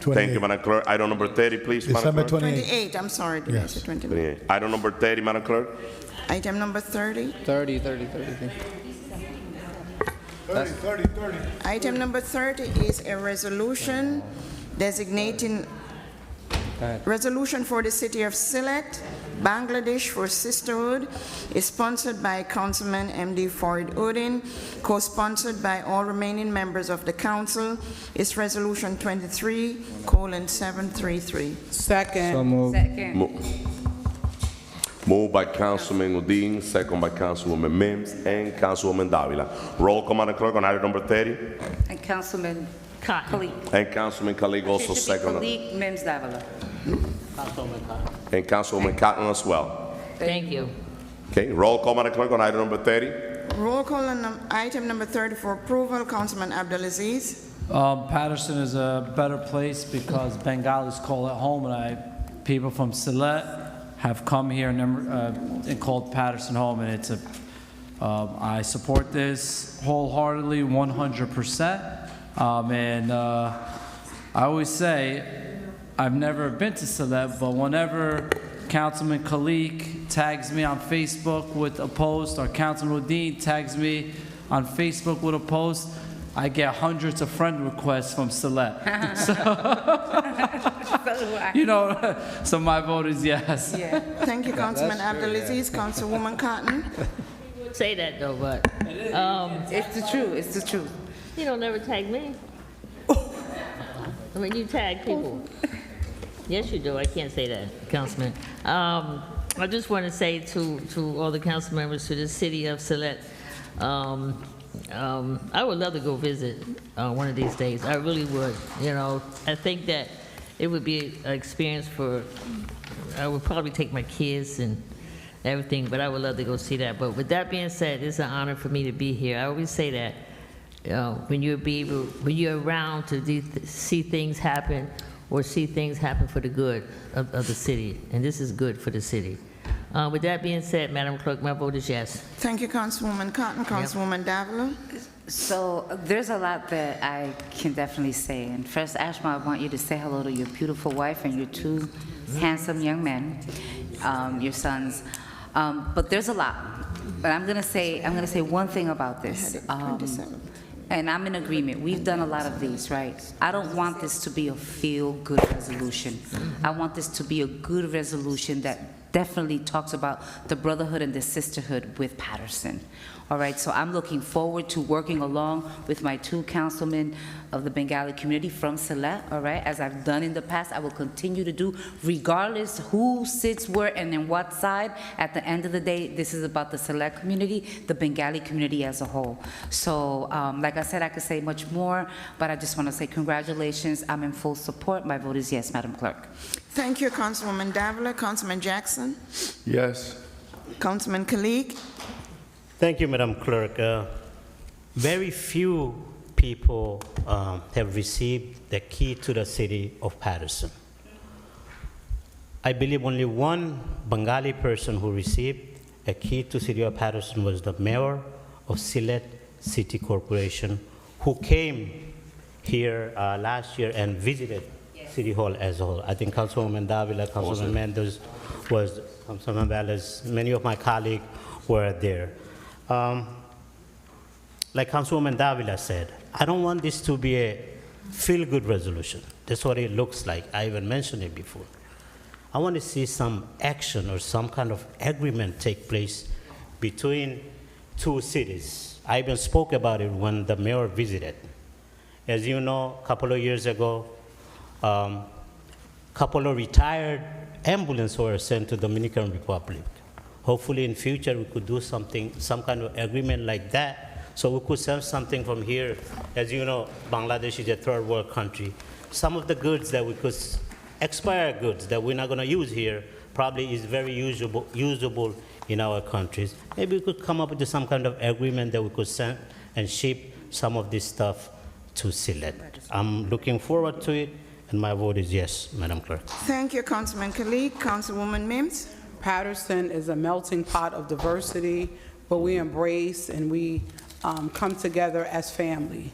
Thank you, Madam Clerk. Item number 30, please, Madam December Clerk. 28, I'm sorry, did I say 29? Item number 30, Madam Clerk. Item number 30. 30. Item number 30 is a resolution designating resolution for the city of Sylhet, Bangladesh for sisterhood, is sponsored by Councilman M.D. Farid Udine, co-sponsored by all remaining members of the council. Is Resolution 23:733. Second. So moved. Moved by Councilman Udine, second by Councilwoman Mims and Councilwoman Davila. Roll call, Madam Clerk, on item number 30. And Councilman Khalid. And Councilman Khalid also second. Khalid, Mims Davila. And Councilwoman Cotton as well. Thank you. Okay, roll call, Madam Clerk, on item number 30. Roll call on item number 30 for approval. Councilman Abdelaziz. Paterson is a better place because Bengalis call it home, and people from Sylhet have come here and called Paterson home, and I support this wholeheartedly, 100%. I always say, I've never been to Celeb, but whenever Councilman Khalik tags me on Facebook with a post, or Councilman Udine tags me on Facebook with a post, I get hundreds of friend requests from Celeb. So my vote is yes. Yeah. Thank you, Councilman Abdulaziz. Councilwoman Cotton. You would say that though, but It's the truth, it's the truth. you don't never tag me. I mean, you tag people. Yes, you do. I can't say that, Councilman. I just want to say to all the council members, to the city of Silet, I would love to go visit one of these days. I really would. You know, I think that it would be an experience for, I would probably take my kids and everything, but I would love to go see that. But with that being said, it's an honor for me to be here. I always say that when you're around to see things happen, or see things happen for the good of the city, and this is good for the city. With that being said, Madam Clerk, my vote is yes. Thank you, Councilwoman Cotton. Councilwoman Davila. So there's a lot that I can definitely say. And first, Ashma, I want you to say hello to your beautiful wife and your two handsome young men, your sons. But there's a lot. But I'm gonna say one thing about this. And I'm in agreement. We've done a lot of these, right? I don't want this to be a feel-good resolution. I want this to be a good resolution that definitely talks about the brotherhood and the sisterhood with Paterson. All right, so I'm looking forward to working along with my two councilmen of the Bengali community from Silet, all right? As I've done in the past, I will continue to do, regardless who sits where and in what side. At the end of the day, this is about the Silet community, the Bengali community as a whole. So, like I said, I could say much more, but I just want to say congratulations. I'm in full support. My vote is yes, Madam Clerk. Thank you, Councilwoman Davila. Councilman Jackson. Yes. Councilman Khalik. Thank you, Madam Clerk. Very few people have received the key to the city of Paterson. I believe only one Bengali person who received a key to city of Paterson was the mayor of Silet City Corporation, who came here last year and visited City Hall as a whole. I think Councilwoman Davila, Councilman Mendes, Councilman Valles, many of my colleagues were there. Like Councilwoman Davila said, I don't want this to be a feel-good resolution. That's what it looks like. I even mentioned it before. I want to see some action or some kind of agreement take place between two cities. I even spoke about it when the mayor visited. As you know, a couple of years ago, couple of retired ambulances were sent to Dominican Republic. Hopefully in future we could do something, some kind of agreement like that, so we could sell something from here. As you know, Bangladesh is a third world country. Some of the goods that we could, expired goods that we're not going to use here, probably is very usable in our countries. Maybe we could come up with some kind of agreement that we could send and ship some of this stuff to Silet. I'm looking forward to it, and my vote is yes, Madam Clerk. Thank you, Councilman Khalik. Councilwoman Mims. Paterson is a melting pot of diversity, but we embrace and we come together as family.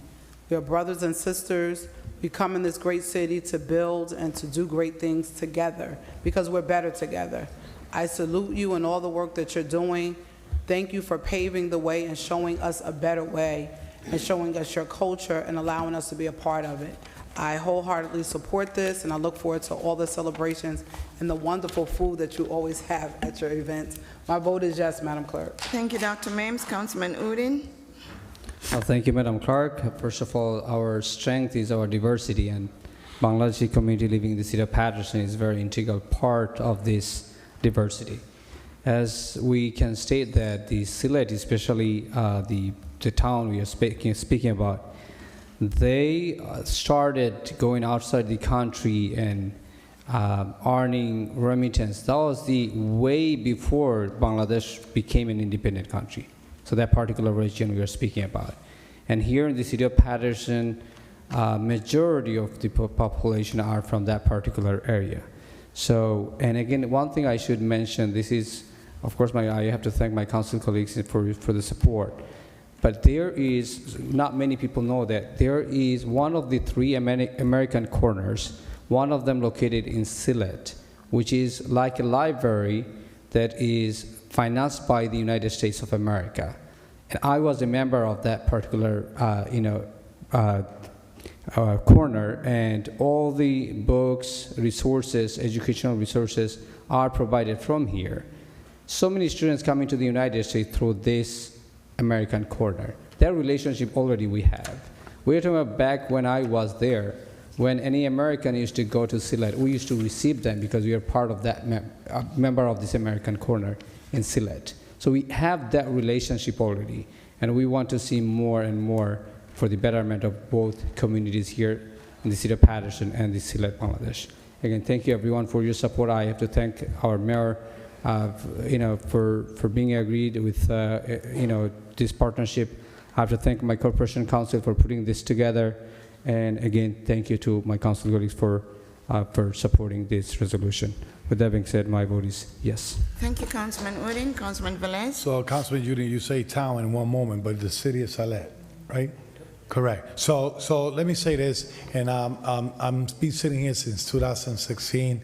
We are brothers and sisters. We come in this great city to build and to do great things together because we're better together. I salute you and all the work that you're doing. Thank you for paving the way and showing us a better way and showing us your culture and allowing us to be a part of it. I wholeheartedly support this, and I look forward to all the celebrations and the wonderful food that you always have at your events. My vote is yes, Madam Clerk. Thank you, Dr. Mims. Councilman Udine. Thank you, Madam Clerk. First of all, our strength is our diversity, and Bangladeshi community living in the city of Paterson is a very integral part of this diversity. As we can state that the Silet, especially the town we are speaking about, they started going outside the country and earning remittance. That was the way before Bangladesh became an independent country. So that particular region we are speaking about. And here in the city of Paterson, majority of the population are from that particular area. So, and again, one thing I should mention, this is Of course, I have to thank my council colleagues for the support. But there is, not many people know that there is one of the 3 American corners, one of them located in Sylhet, which is like a library that is financed by the United States of America. And I was a member of that particular, corner, and all the books, resources, educational resources are provided from here. So many students coming to the United States through this American corner. That relationship already we have. We're talking about back when I was there, when any American used to go to Sylhet, we used to receive them because we are part of that member of this American corner in Sylhet. So we have that relationship already, and we want to see more and more for the betterment of both communities here in the city of Paterson and the Sylhet, Bangladesh. Again, thank you everyone for your support. I have to thank our mayor, for being agreed with, this partnership. I have to thank my corporation council for putting this together. And again, thank you to my council colleagues for supporting this resolution. With that being said, my vote is yes. Thank you, Councilman Udine. Councilman Velez? So, Councilman Udine, you say town in one moment, but the city of Sylhet, right? Correct. So let me say this, and I'm been sitting here since 2016.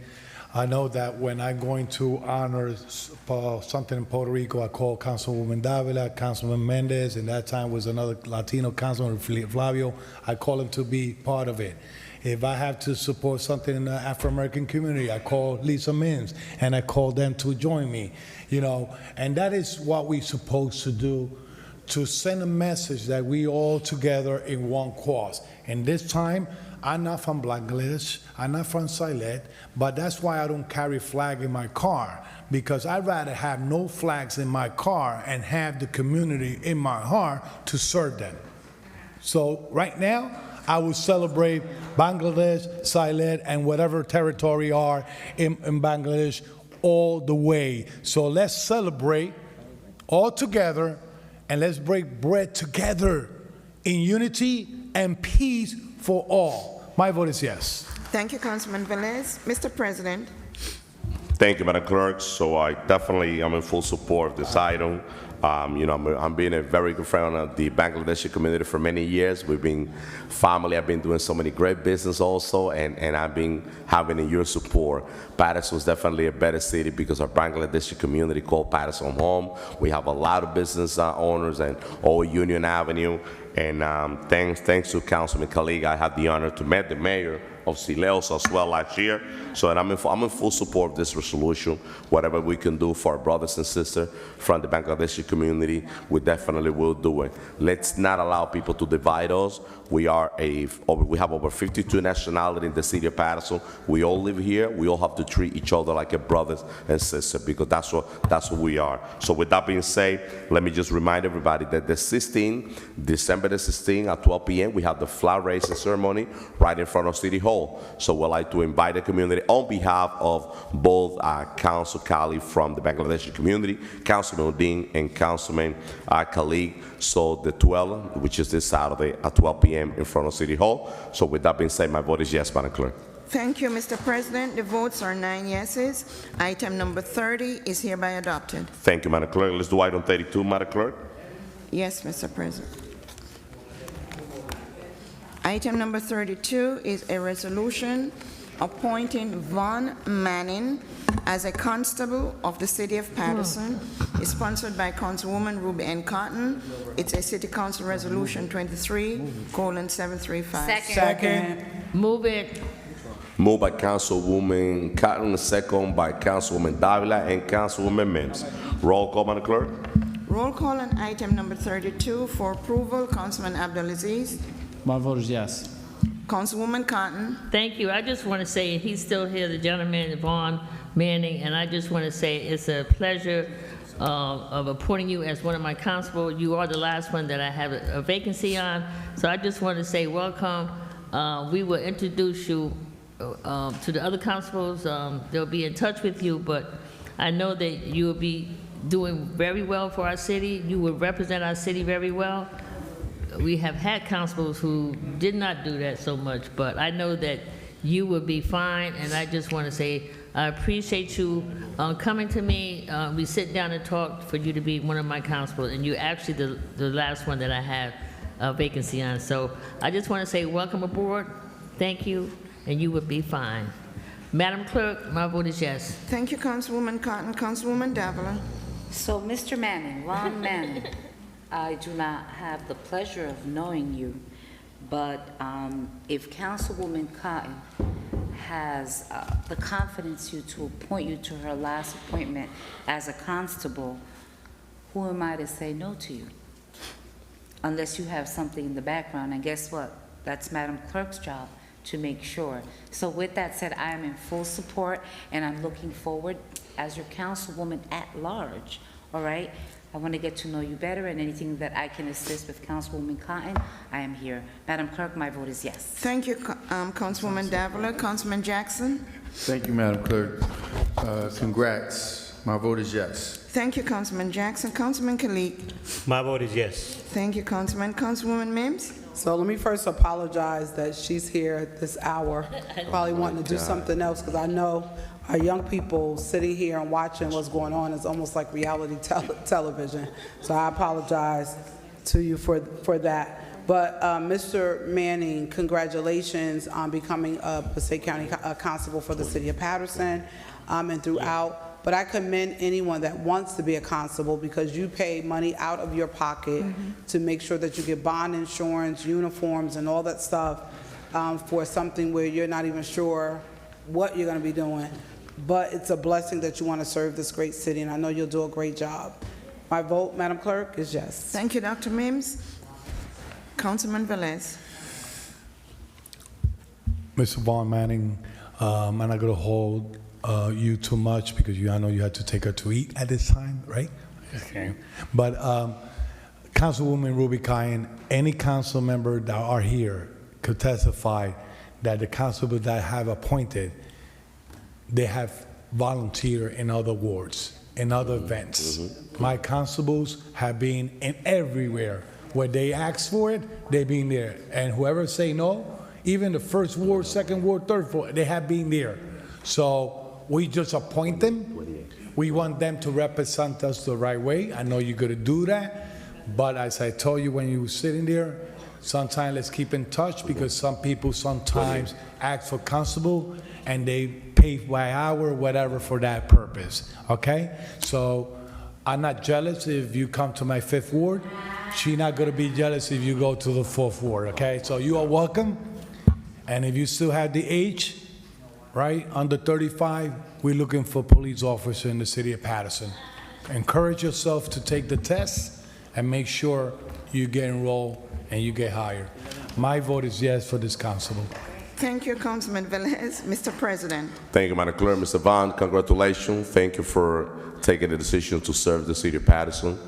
I know that when I'm going to honor something in Puerto Rico, I call Councilwoman Davila, Councilman Mendez, and that time was another Latino councilman, Flavio. I call him to be part of it. If I have to support something in the Afro-American community, I call Lisa Mims, and I call them to join me, and that is what we're supposed to do, to send a message that we all together in one cause. And this time, I'm not from Bangladesh, I'm not from Sylhet, but that's why I don't carry flag in my car, because I'd rather have no flags in my car and have the community in my heart to serve them. So right now, I will celebrate Bangladesh, Sylhet, and whatever territory are in Bangladesh all the way. So let's celebrate all together, and let's break bread together in unity and peace for all. My vote is yes. Thank you, Councilman Velez. Mr. President. Thank you, Madam Clerk. So I definitely am in full support of this item. I'm being a very good friend of the Bangladeshi community for many years. We've been family. I've been doing so many great business also, and I've been having your support. Paterson is definitely a better city because our Bangladeshi community called Paterson home. We have a lot of business owners and all Union Avenue. And thanks to Councilman Khalid, I had the honor to meet the mayor of Sileos as well last year. So I'm in full support of this resolution. Whatever we can do for our brothers and sisters from the Bangladeshi community, we definitely will do it. Let's not allow people to divide us. We have over 52 nationalities in the city of Paterson. We all live here. We all have to treat each other like a brothers and sisters, because that's what we are. So with that being said, let me just remind everybody that December the 16th at 12 p.m., we have the flag raising ceremony right in front of City Hall. So we'd like to invite the community on behalf of both Council Kali from the Bangladeshi community, Councilman Udine, and Councilman Khalid. So the 12th, which is this Saturday at 12 p.m. in front of City Hall. So with that being said, my vote is yes, Madam Clerk. Thank you, Mr. President. The votes are 9 yeses. Item number 30 is hereby adopted. Thank you, Madam Clerk. Let's do item 32, Madam Clerk. Yes, Mr. President. Item number 32 is a resolution appointing Vaughn Manning as a constable of the city of Paterson. It's sponsored by Councilwoman Ruby Ann Cotton. It's a City Council Resolution 23:735. Second. Move it. Moved by Councilwoman Cotton, second by Councilwoman Davila and Councilwoman Mims. Roll call, Madam Clerk. Roll call on item number 32 for approval. Councilman Abdulaziz. My vote is yes. Councilwoman Cotton. Thank you. I just want to say, he's still here, the gentleman, Vaughn Manning, and I just want to say it's a pleasure of appointing you as one of my constables. You are the last one that I have a vacancy on, so I just want to say welcome. We will introduce you to the other constables. They'll be in touch with you, but I know that you will be doing very well for our city. You will represent our city very well. We have had constables who did not do that so much, but I know that you will be fine. And I just want to say, I appreciate you coming to me. We sit down and talk for you to be one of my constables, and you're actually the last one that I have a vacancy on. So I just want to say welcome aboard, thank you, and you will be fine. Madam Clerk, my vote is yes. Thank you, Councilwoman Cotton. Councilwoman Davila. So, Mr. Manning, Ron Manning, I do not have the pleasure of knowing you, but if Councilwoman Cotton has the confidence to appoint you to her last appointment as a constable, who am I to say no to you? Unless you have something in the background, and guess what? That's Madam Clerk's job to make sure. So with that said, I am in full support, and I'm looking forward as your councilwoman at large, all right? I want to get to know you better, and anything that I can assist with Councilwoman Cotton, I am here. Madam Clerk, my vote is yes. Thank you, Councilwoman Davila. Councilman Jackson. Thank you, Madam Clerk. Congrats. My vote is yes. Thank you, Councilman Jackson. Councilman Kalik. My vote is yes. Thank you, Councilman. Councilwoman Mims. So let me first apologize that she's here at this hour, probably wanting to do something else, because I know our young people sitting here and watching what's going on is almost like reality television. So I apologize to you for that. But Mr. Manning, congratulations on becoming a Passaic County constable for the city of Paterson and throughout. But I commend anyone that wants to be a constable, because you pay money out of your pocket to make sure that you get bond insurance, uniforms, and all that stuff for something where you're not even sure what you're going to be doing. But it's a blessing that you want to serve this great city, and I know you'll do a great job. My vote, Madam Clerk, is yes. Thank you, Dr. Mims. Councilman Velez. Mr. Vaughn Manning, I'm not going to hold you too much, because I know you had to take her to eat at this time, right? Okay. But Councilwoman Ruby Cayenne, any council member that are here could testify that the constables that have appointed, they have volunteered in other wards, in other events. My constables have been in everywhere. Where they ask for it, they've been there. And whoever say no, even the first ward, second ward, third ward, they have been there. So we just appoint them. We want them to represent us the right way. I know you're gonna do that, but as I told you when you were sitting there, sometimes let's keep in touch, because some people sometimes ask for constable and they pay by hour, whatever, for that purpose, okay? So I'm not jealous if you come to my 5th ward. She's not gonna be jealous if you go to the 4th ward, okay? So you are welcome. And if you still have the age, right, under 35, we're looking for police officer in the city of Paterson. Encourage yourself to take the test and make sure you get enrolled and you get hired. My vote is yes for this constable. Thank you, Councilman Velez. Mr. President. Thank you, Madam Clerk. Mr. Vaughn, congratulations. Thank you for taking the decision to serve the city of Paterson.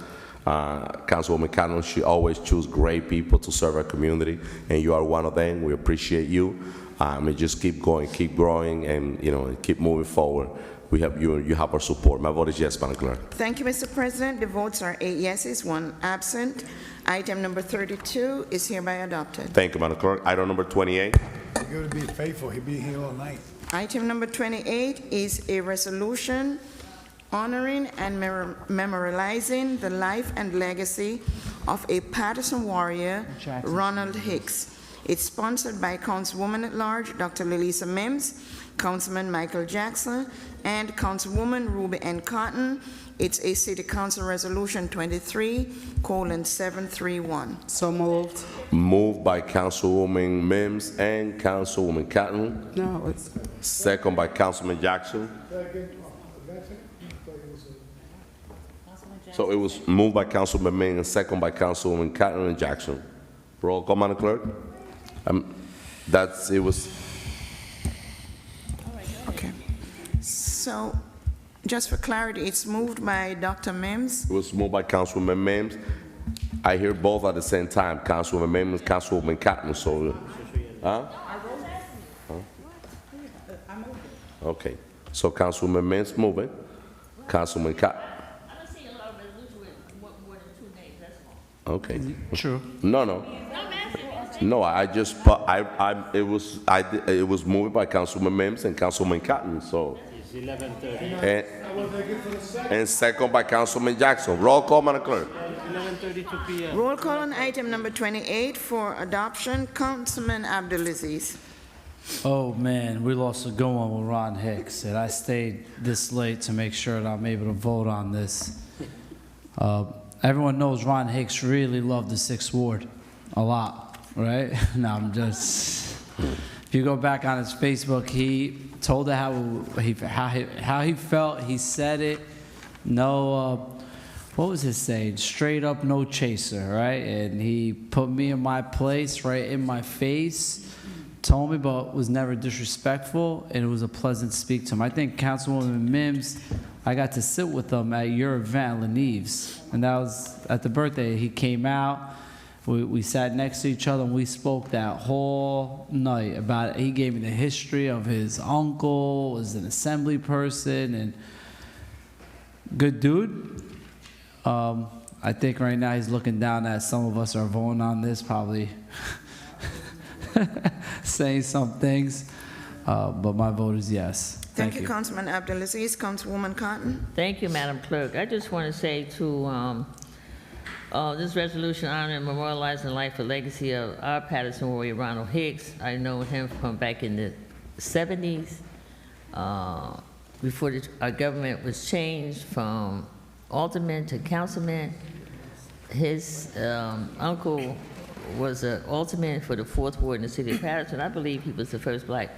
Councilwoman Cotton, she always chooses great people to serve our community, and you are one of them. We appreciate you. And just keep going, keep growing, and keep moving forward. We have you, and you have our support. My vote is yes, Madam Clerk. Thank you, Mr. President. The votes are 8 yeses, 1 absent. Item number 32 is hereby adopted. Thank you, Madam Clerk. Item number 28. You're gonna be faithful. He'll be here all night. Item number 28 is a resolution honoring and memorializing the life and legacy of a Paterson warrior, Ronald Hicks. It's sponsored by Councilwoman at Large, Dr. Lilisa Mims, Councilman Michael Jackson, and Councilwoman Ruby N. Cotton. It's a City Council Resolution 23:731. So moved. Moved by Councilwoman Mims and Councilwoman Cotton. No, it's... Second by Councilman Jackson. So it was moved by Councilman Mims and second by Councilwoman Cotton and Jackson. Roll call, Madam Clerk. It was. Okay. So, just for clarity, it's moved by Dr. Mims. It was moved by Councilwoman Mims. I hear both at the same time, Councilwoman Mims, Councilwoman Cotton. So, Okay. So Councilwoman Mims moving. Councilwoman Cotton. More than 2 names, that's all. Okay. True. No. No, I just, it was moved by Councilman Mims and Councilman Cotton, so. It's 11:30. And second by Councilman Jackson. Roll call, Madam Clerk. 11:32 p.m. Roll call on item number 28 for adoption. Councilman Abdulaziz. Oh man, we lost a good one with Ron Hicks, and I stayed this late to make sure that I'm able to vote on this. Everyone knows Ron Hicks really loved the 6th Ward a lot, right? No, I'm just. If you go back on his Facebook, he told her how he felt. He said it. No, what was his saying? Straight up, no chaser, right? And he put me in my place, right in my face. Told me, but was never disrespectful, and it was a pleasant speak to him. I think Councilwoman Mims, I got to sit with him at your event, Lenive's, and that was at the birthday. He came out, we sat next to each other, and we spoke that whole night about it. He gave me the history of his uncle, was an assembly person, and good dude. I think right now he's looking down at some of us are voting on this, probably saying some things, but my vote is yes. Thank you, Councilman Abdulaziz. Councilwoman Cotton. Thank you, Madam Clerk. I just want to say to this resolution honoring and memorializing the life and legacy of our Paterson warrior, Ronald Hicks. I know him from back in the 70s, before our government was changed from alderman to councilman. His uncle was an alderman for the 4th Ward in the city of Paterson. I believe he was the first black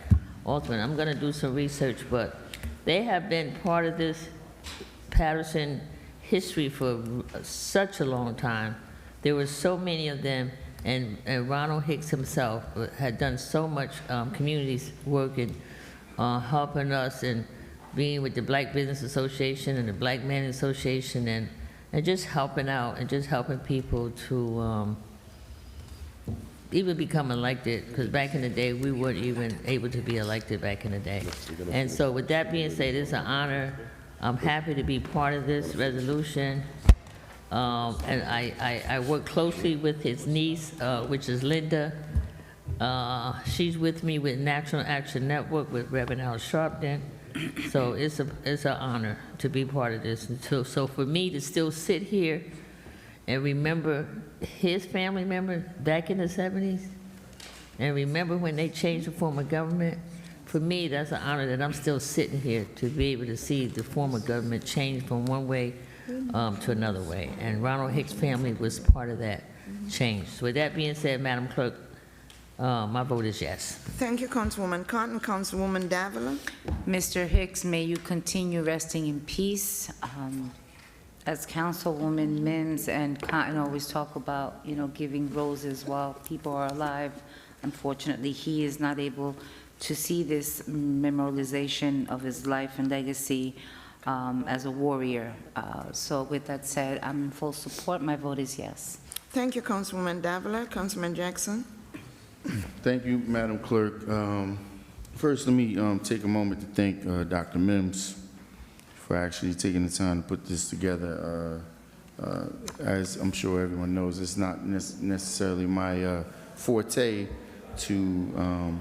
alderman. I'm going to do some research, but they have been part of this Paterson history for such a long time. There were so many of them, and Ronald Hicks himself had done so much community work and helping us and being with the Black Business Association and the Black Men Association and just helping out and just helping people to even become elected, because back in the day, we weren't even able to be elected back in the day. And so with that being said, it's an honor. I'm happy to be part of this resolution. And I work closely with his niece, which is Linda. She's with me with National Action Network with Reverend Al Sharpton. So it's an honor to be part of this. And so for me to still sit here and remember his family members back in the 70s, and remember when they changed the form of government, for me, that's an honor that I'm still sitting here to be able to see the form of government change from one way to another way. And Ronald Hicks' family was part of that change. So with that being said, Madam Clerk, my vote is yes. Thank you, Councilwoman Cotton. Councilwoman Davila. Mr. Hicks, may you continue resting in peace. As Councilwoman Mims and Cotton always talk about, giving roses while people are alive. Unfortunately, he is not able to see this memorialization of his life and legacy as a warrior. So with that said, I'm in full support. My vote is yes. Thank you, Councilwoman Davila. Councilman Jackson. Thank you, Madam Clerk. First, let me take a moment to thank Dr. Mims for actually taking the time to put this together. As I'm sure everyone knows, it's not necessarily my forte to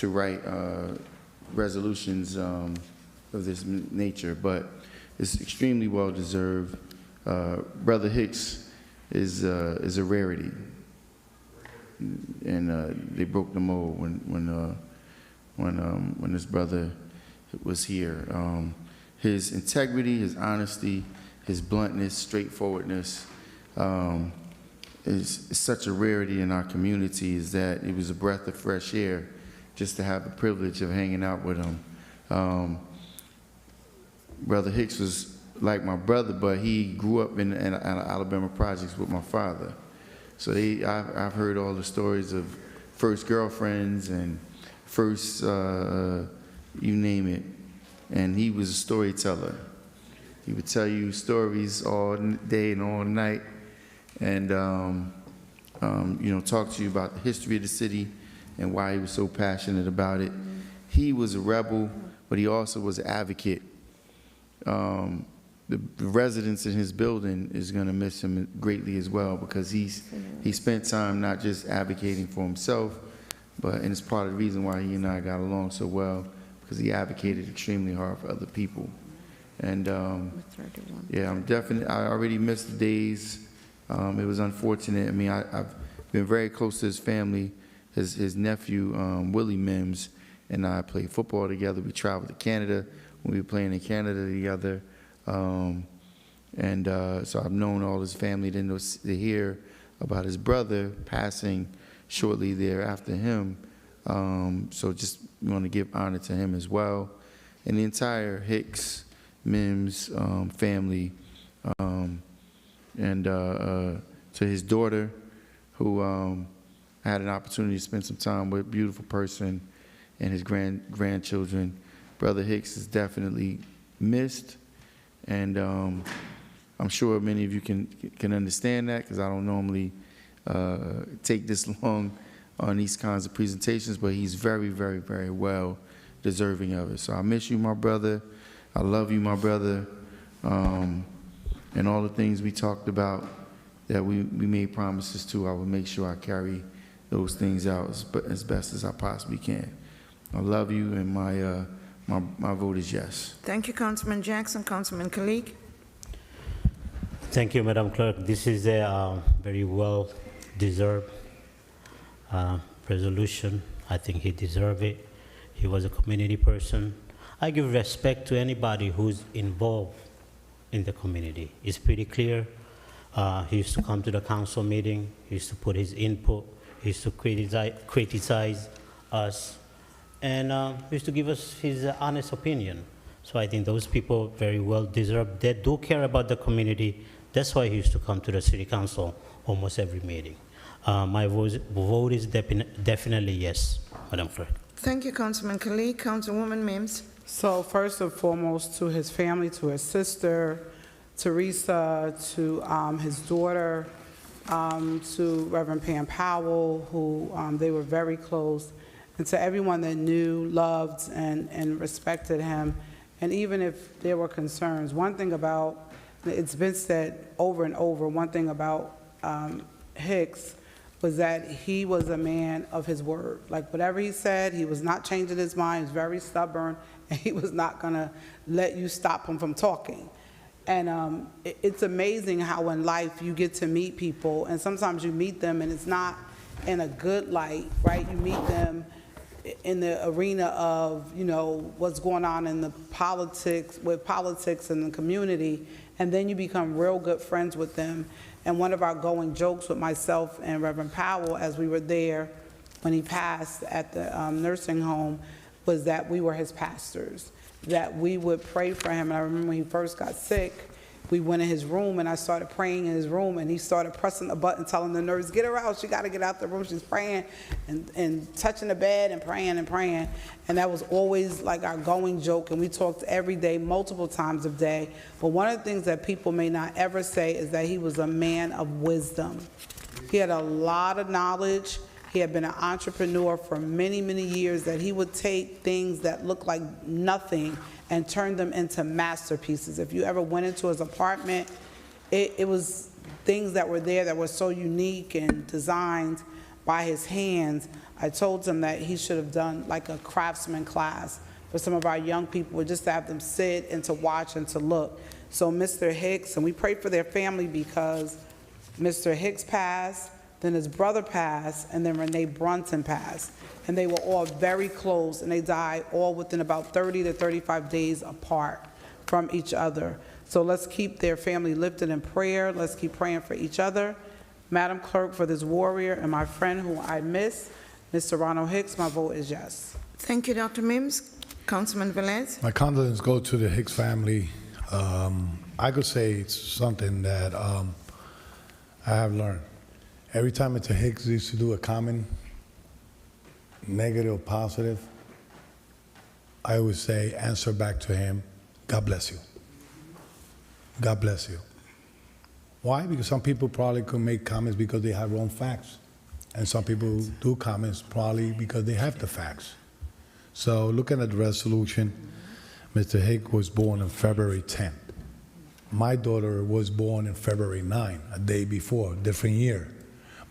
write resolutions of this nature, but it's extremely well deserved. Brother Hicks is a rarity, and they broke the mold when this brother was here. His integrity, his honesty, his bluntness, straightforwardness is such a rarity in our community, is that it was a breath of fresh air just to have the privilege of hanging out with him. Brother Hicks was like my brother, but he grew up in Alabama projects with my father. So I've heard all the stories of first girlfriends and first, you name it. And he was a storyteller. He would tell you stories all day and all night, and talk to you about the history of the city and why he was so passionate about it. He was a rebel, but he also was an advocate. the residents in his building is going to miss him greatly as well, because he spent time not just advocating for himself, and it's part of the reason why he and I got along so well, because he advocated extremely hard for other people. And yeah, I already missed the days. It was unfortunate. I mean, I've been very close to his family. His nephew, Willie Mims, and I played football together. We traveled to Canada when we were playing in Canada together. So I've known all his family. Then to hear about his brother passing shortly thereafter him. So just want to give honor to him as well. And the entire Hicks, Mims family, and to his daughter, who I had an opportunity to spend some time with, beautiful person, and his grandchildren. Brother Hicks is definitely missed, and I'm sure many of you can understand that, because I don't normally take this long on these kinds of presentations, but he's very, very, very well deserving of it. So I miss you, my brother. I love you, my brother. And all the things we talked about that we made promises to, I will make sure I carry those things out as best as I possibly can. I love you, and my vote is yes. Thank you, Councilman Jackson. Councilman Kalik. Thank you, Madam Clerk. This is a very well-deserved resolution. I think he deserved it. He was a community person. I give respect to anybody who's involved in the community. It's pretty clear. He used to come to the council meeting. He used to put his input. He used to criticize us. And he used to give us his honest opinion. So I think those people very well deserve. They do care about the community. That's why he used to come to the city council almost every meeting. My vote is definitely yes, Madam Clerk. Thank you, Councilman Kalik. Councilwoman Mims. So first and foremost, to his family, to his sister, Teresa, to his daughter, to Reverend Pam Powell, who they were very close, and to everyone that knew, loved, and respected him. And even if there were concerns, one thing about, it's been said over and over, one thing about Hicks was that he was a man of his word. Like whatever he said, he was not changing his mind. He was very stubborn, and he was not gonna let you stop him from talking. And it's amazing how in life you get to meet people, and sometimes you meet them and it's not in a good light, right? You meet them in the arena of, you know, what's going on in the politics in the community, and then you become real good friends with them. And one of our going jokes with myself and Reverend Powell as we were there when he passed at the nursing home was that we were his pastors, that we would pray for him. And I remember when he first got sick, we went in his room and I started praying in his room, and he started pressing a button telling the nurse, get her out, she got to get out the room. She's praying and touching the bed and praying and praying. And that was always like our going joke, and we talked every day, multiple times a day. But one of the things that people may not ever say is that he was a man of wisdom. He had a lot of knowledge. He had been an entrepreneur for many, many years, that he would take things that looked like nothing and turn them into masterpieces. If you ever went into his apartment, it was things that were there that were so unique and designed by his hands. I told him that he should have done like a craftsman class for some of our young people, just to have them sit and to watch and to look. So Mr. Hicks, and we prayed for their family because Mr. Hicks passed, then his brother passed, and then Renee Brunson passed. And they were all very close, and they died all within about 30 to 35 days apart from each other. So let's keep their family lifted in prayer. Let's keep praying for each other. Madam Clerk, for this warrior and my friend who I miss, Mr. Ronald Hicks, my vote is yes. Thank you, Dr. Mims. Councilman Velez. My condolences go to the Hicks family. I could say it's something that I have learned. Every time Mr. Hicks used to do a comment, negative or positive, I always say, answer back to him, God bless you. God bless you. Why? Because some people probably could make comments because they have wrong facts. And some people do comments probably because they have the facts. So looking at the resolution, Mr. Hicks was born on February 10th. my daughter was born in February 9, a day before, different year.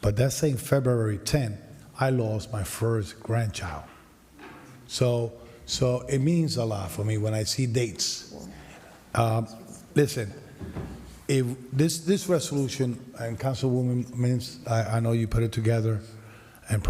But that same February 10, I lost my first grandchild. So it means a lot for me when I see dates. Listen, if this resolution, and Councilwoman Mims, I know you put it together, and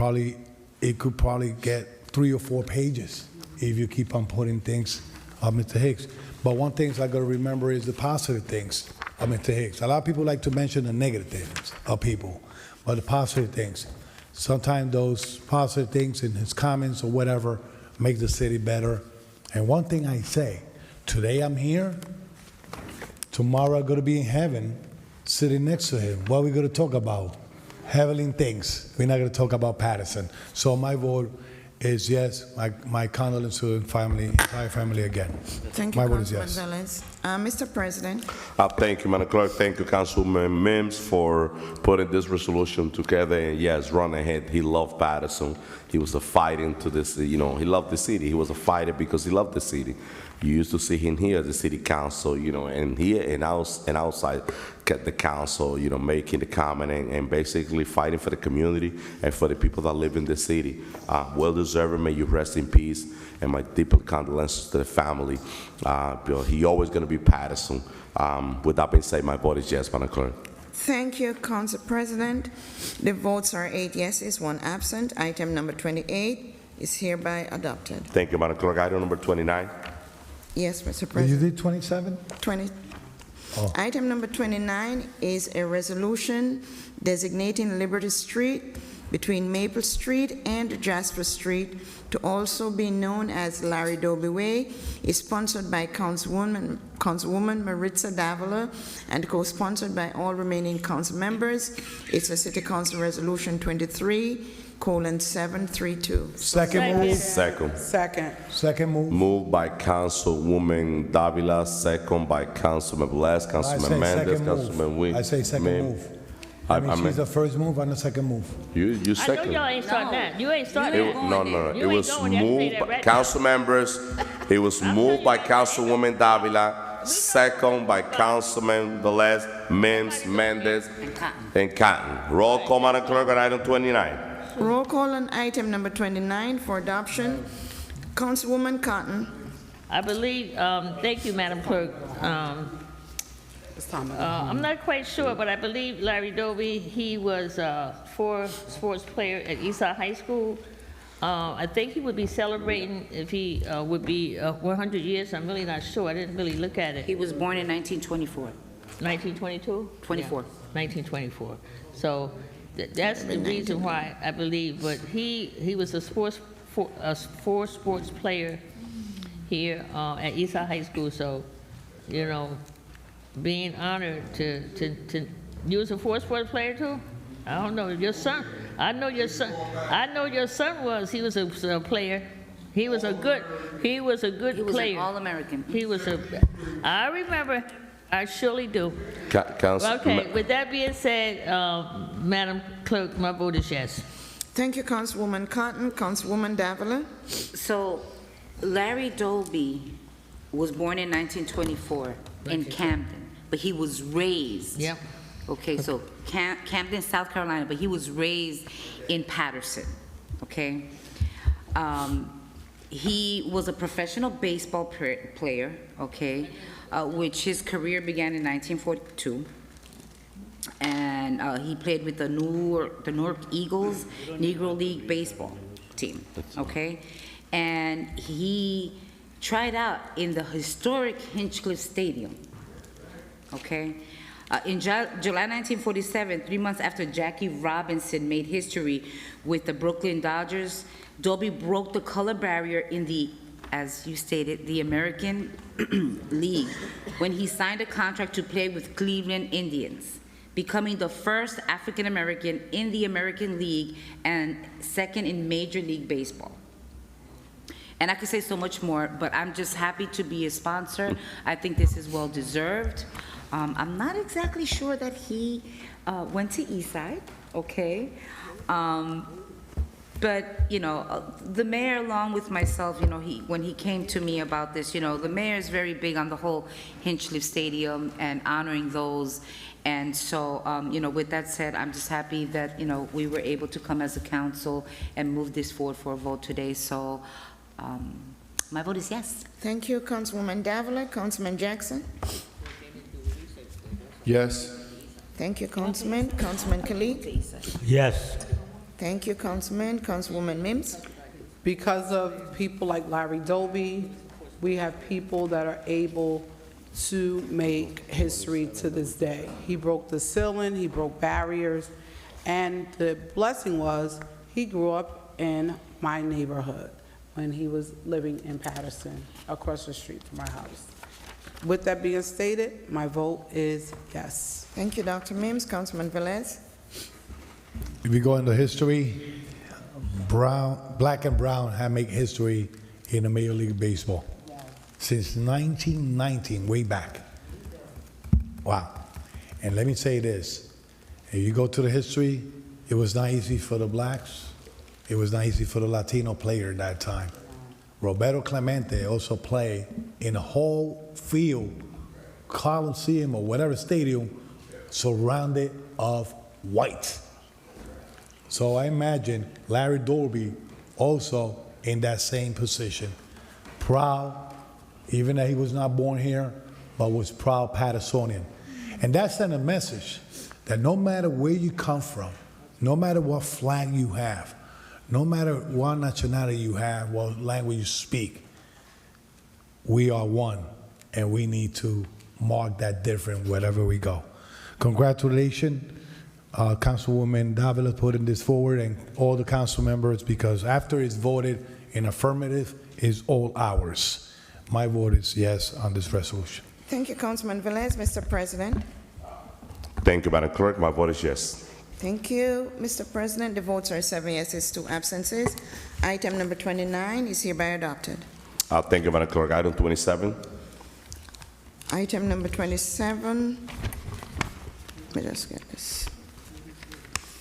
it could probably get 3 or 4 pages if you keep on putting things of Mr. Hicks. But one thing I got to remember is the positive things of Mr. Hicks. A lot of people like to mention the negative things of people, but the positive things. Sometimes those positive things in his comments or whatever make the city better. And one thing I say, today I'm here, tomorrow I'm going to be in heaven sitting next to him. What are we going to talk about? Heavenly things. We're not going to talk about Paterson. So my vote is yes. My condolences to the family, entire family again. Thank you, my vote is Councilman yes. Velez. Mr. President. Thank you, Madam Clerk. Thank you, Councilman Mims, for putting this resolution together. And yes, run ahead. He loved Paterson. He was a fighting to this, he loved the city. He was a fighter because he loved the city. You used to see him here at the city council, and here and outside the council, making the comment and basically fighting for the community and for the people that live in the city. Well deserved. May you rest in peace. And my deepest condolences to the family. He always going to be Paterson. With that being said, my vote is yes, Madam Clerk. Thank you, Council President. The votes are 8 yeses, 1 absent. Item number 28 is hereby adopted. Thank you, Madam Clerk. Item number 29. Yes, Mr. You President. did 27? 20. Oh. Item number 29 is a resolution designating Liberty Street between Maple Street and Jasper Street to also be known as Larry Doby Way, is sponsored by Councilwoman Maritza Davila and co-sponsored by all remaining council members. It's a City Council Resolution 23:732. Second move. Second move. Moved by Councilwoman Davila, second by Councilman Velez, Councilman Mendez, Councilman Wing. I say second move. I mean, she's the first move and the second move. You I second. know y'all ain't starting that. You ain't starting that. No. You It ain't was going there. You say moved that by right now. council members. It was moved by Councilwoman Davila, second by Councilman Velez, Mims, Mendez, and Cotton. Roll call, Madam Clerk, on item 29. Roll call on item number 29 for adoption. Councilwoman Cotton. I believe, thank you, Madam Clerk. I'm not quite sure, but I believe Larry Doby, he was a sports player at Eastside High School. I think he would be celebrating if he would be 100 years. I'm really not sure. I didn't really look at it. He was born in 1924. 1922? 24. Yeah, 1924. So that's the reason why I believe. But he was a sports player here at Eastside High School. So, being honored to use a sports player too. I don't know your son. I know your son was. He was a player. He was a good player. He was an All-American. I remember. I surely do. Council. Okay. With that being said, Madam Clerk, my vote is yes. Thank you, Councilwoman Cotton. Councilwoman Davila. So, Larry Doby was born in 1924 in Camden, but he was raised. Yep. Okay, so Camden, South Carolina, but he was raised in Paterson. Okay. He was a professional baseball player. Okay, which his career began in 1942. And he played with the Newark Eagles Negro League baseball team, okay? And he tried out in the historic Hinchcliffe Stadium, okay? In July 1947, 3 months after Jackie Robinson made history with the Brooklyn Dodgers, Doby broke the color barrier in the, as you stated, the American League when he signed a contract to play with Cleveland Indians, becoming the first African American in the American League and second in Major League Baseball. And I could say so much more, but I'm just happy to be a sponsor. I think this is well deserved. I'm not exactly sure that he went to Eastside, okay? But, the mayor, along with myself, when he came to me about this, the mayor is very big on the whole Hinchliffe Stadium and honoring those. And so, with that said, I'm just happy that, we were able to come as a council and move this forward for a vote today. So, my vote is yes. Thank you, Councilwoman Davila. Councilman Jackson? Yes. Thank you, Councilman. Councilman Khalid? Yes. Thank you, Councilman. Councilwoman Mims? Because of people like Larry Doby, we have people that are able to make history to this day. He broke the ceiling, he broke barriers, and the blessing was he grew up in my neighborhood when he was living in Paterson, across the street from my house. With that being stated, my vote is yes. Thank you, Dr. Mims. Councilman Velez? If we go into history, black and brown have made history in the Major League Baseball since 1919, way back. Wow. And let me say this. If you go to the history, it was not easy for the blacks. It was not easy for the Latino player at that time. Roberto Clemente also played in a whole field, Coliseum or whatever stadium, surrounded of whites. So I imagine Larry Doby also in that same position. Proud, even though he was not born here, but was proud Patersonian. And that sent a message that no matter where you come from, no matter what flag you have, no matter what nationality you have, what language you speak, we are one, and we need to mark that difference wherever we go. Congratulations. Councilwoman Davila putting this forward and all the council members, because after it's voted in affirmative, it's all ours. My vote is yes on this resolution. Thank you, Councilman Velez. Mr. President? Thank you, Madam Clerk. My vote is yes. Thank you, Mr. President. The votes are 7 yeses, 2 absences. Item number 29 is hereby adopted. Thank you, Madam Clerk. Item 27. Item number 27, let me just get this,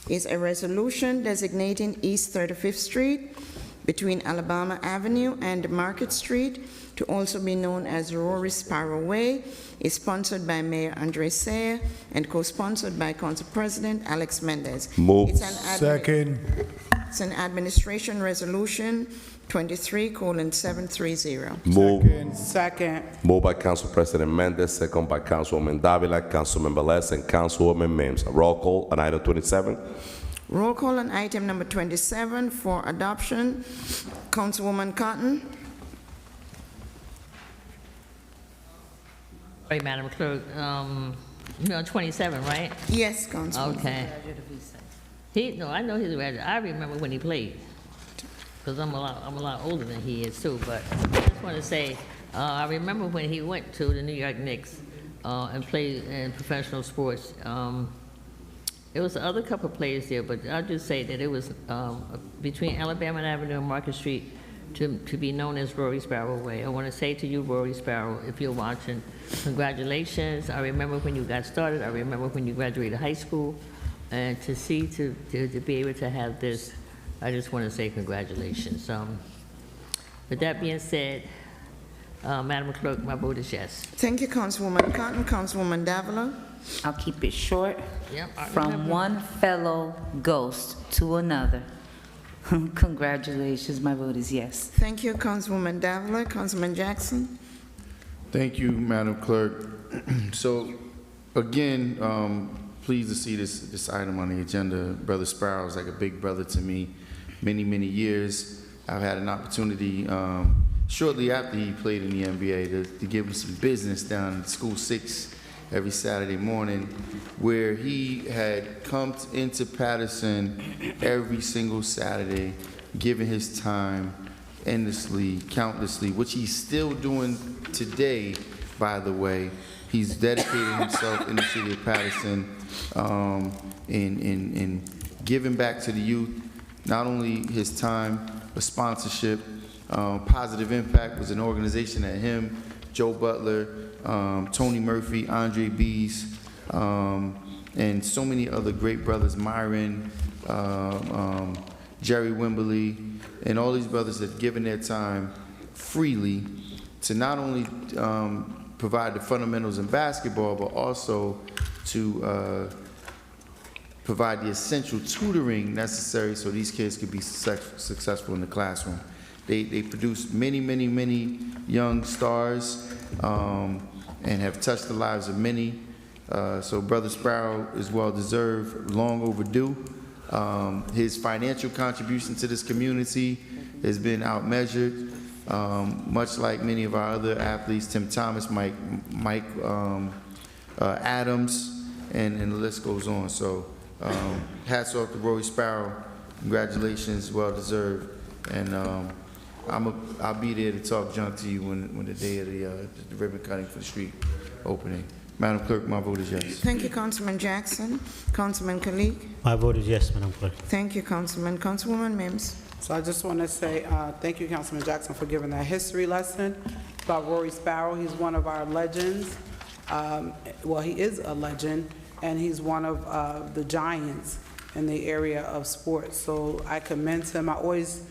is a resolution designating East 35th Street between Alabama Avenue and Market Street to also be known as Rory Sparrow Way, is sponsored by Mayor Andre Sayer and co-sponsored by Council President Alex Mendez. Move. Second. It's an administration resolution 23:730. Move. Second. Moved by Council President Mendez, second by Councilwoman Davila, Councilman Velez, and Councilwoman Mims. Roll call on item 27. Roll call on item number 27 for adoption. Councilwoman Cotton? Right, Madam Clerk, 27, right? Yes, Councilwoman. Okay. No, I know he's a graduate. I remember when he played, because I'm a lot older than he is too. But I just want to say, I remember when he went to the New York Knicks and played in professional sports. It was the other couple of players there, but I'll just say that it was between Alabama Avenue and Market Street to be known as Rory Sparrow Way. I want to say to you, Rory Sparrow, if you're watching, congratulations. I remember when you got started. I remember when you graduated high school. And to be able to have this, I just want to say congratulations. With that being said, Madam Clerk, my vote is yes. Thank you, Councilwoman Cotton. Councilwoman Davila? I'll keep it short. Yep, I From remember. one fellow ghost to another. Congratulations, my vote is yes. Thank you, Councilwoman Davila. Councilman Jackson? Thank you, Madam Clerk. So, again, pleased to see this item on the agenda. Brother Sparrow is like a big brother to me. Many years, I've had an opportunity shortly after he played in the NBA to give him some business down at School 6 every Saturday morning, where he had come into Paterson every single Saturday, giving his time endlessly, countlessly, which he's still doing today, by the way. He's dedicated himself in the city of Paterson in giving back to the youth, not only his time, but sponsorship. Positive Impact was an organization that him, Joe Butler, Tony Murphy, Andre Bees, and so many other great brothers, Myron, Jerry Wimberly, and all these brothers that have given their time freely to not only provide the fundamentals in basketball, but also to provide the essential tutoring necessary so these kids could be successful in the classroom. They produce many, many, many young stars and have touched the lives of many. So Brother Sparrow is well-deserved, long overdue. His financial contribution to this community has been outmeasured, much like many of our other athletes, Tim Thomas, Mike Adams, and the list goes on. So hats off to Roy Sparrow. Congratulations, well-deserved. And I'll be there to talk junk to you when the day of the ribbon cutting for the street opening. Madam Clerk, my vote is yes. Thank you, Councilman Jackson. Councilman Kalik. My vote is yes, Madam Clerk. Thank you, Councilman. Councilwoman Mims. So I just want to say thank you, Councilman Jackson, for giving that history lesson about Rory Sparrow. He's one of our legends. Well, he is a legend, and he's one of the giants in the area of sports. So I commend him. I always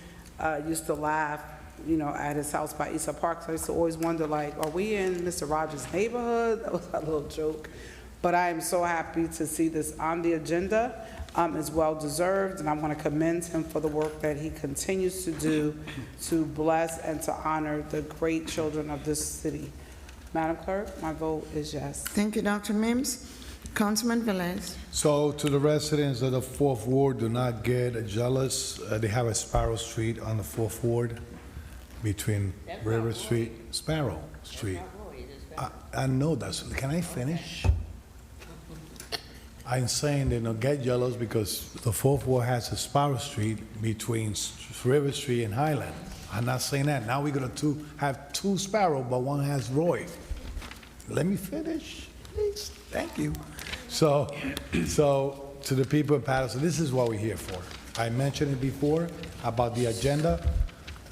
used to laugh, you know, at his house by East Park. So I used to always wonder, like, are we in Mr. Rogers' neighborhood? That was a little joke. But I am so happy to see this on the agenda. It's well-deserved, and I want to commend him for the work that he continues to do to bless and to honor the great children of this city. Madam Clerk, my vote is yes. Thank you, Dr. Mims. Councilman Velez. So to the residents of the 4th Ward, do not get jealous. They have a Sparrow Street on the 4th Ward between River Street, Sparrow Street. I know that's, can I finish? I'm saying they don't get jealous because the 4th Ward has a Sparrow Street between River Street and Highland. I'm not saying that. Now we're gonna have two Sparrow, but one has Roy. Let me finish, please. Thank you. So to the people of Paterson, this is what we're here for. I mentioned it before about the agenda.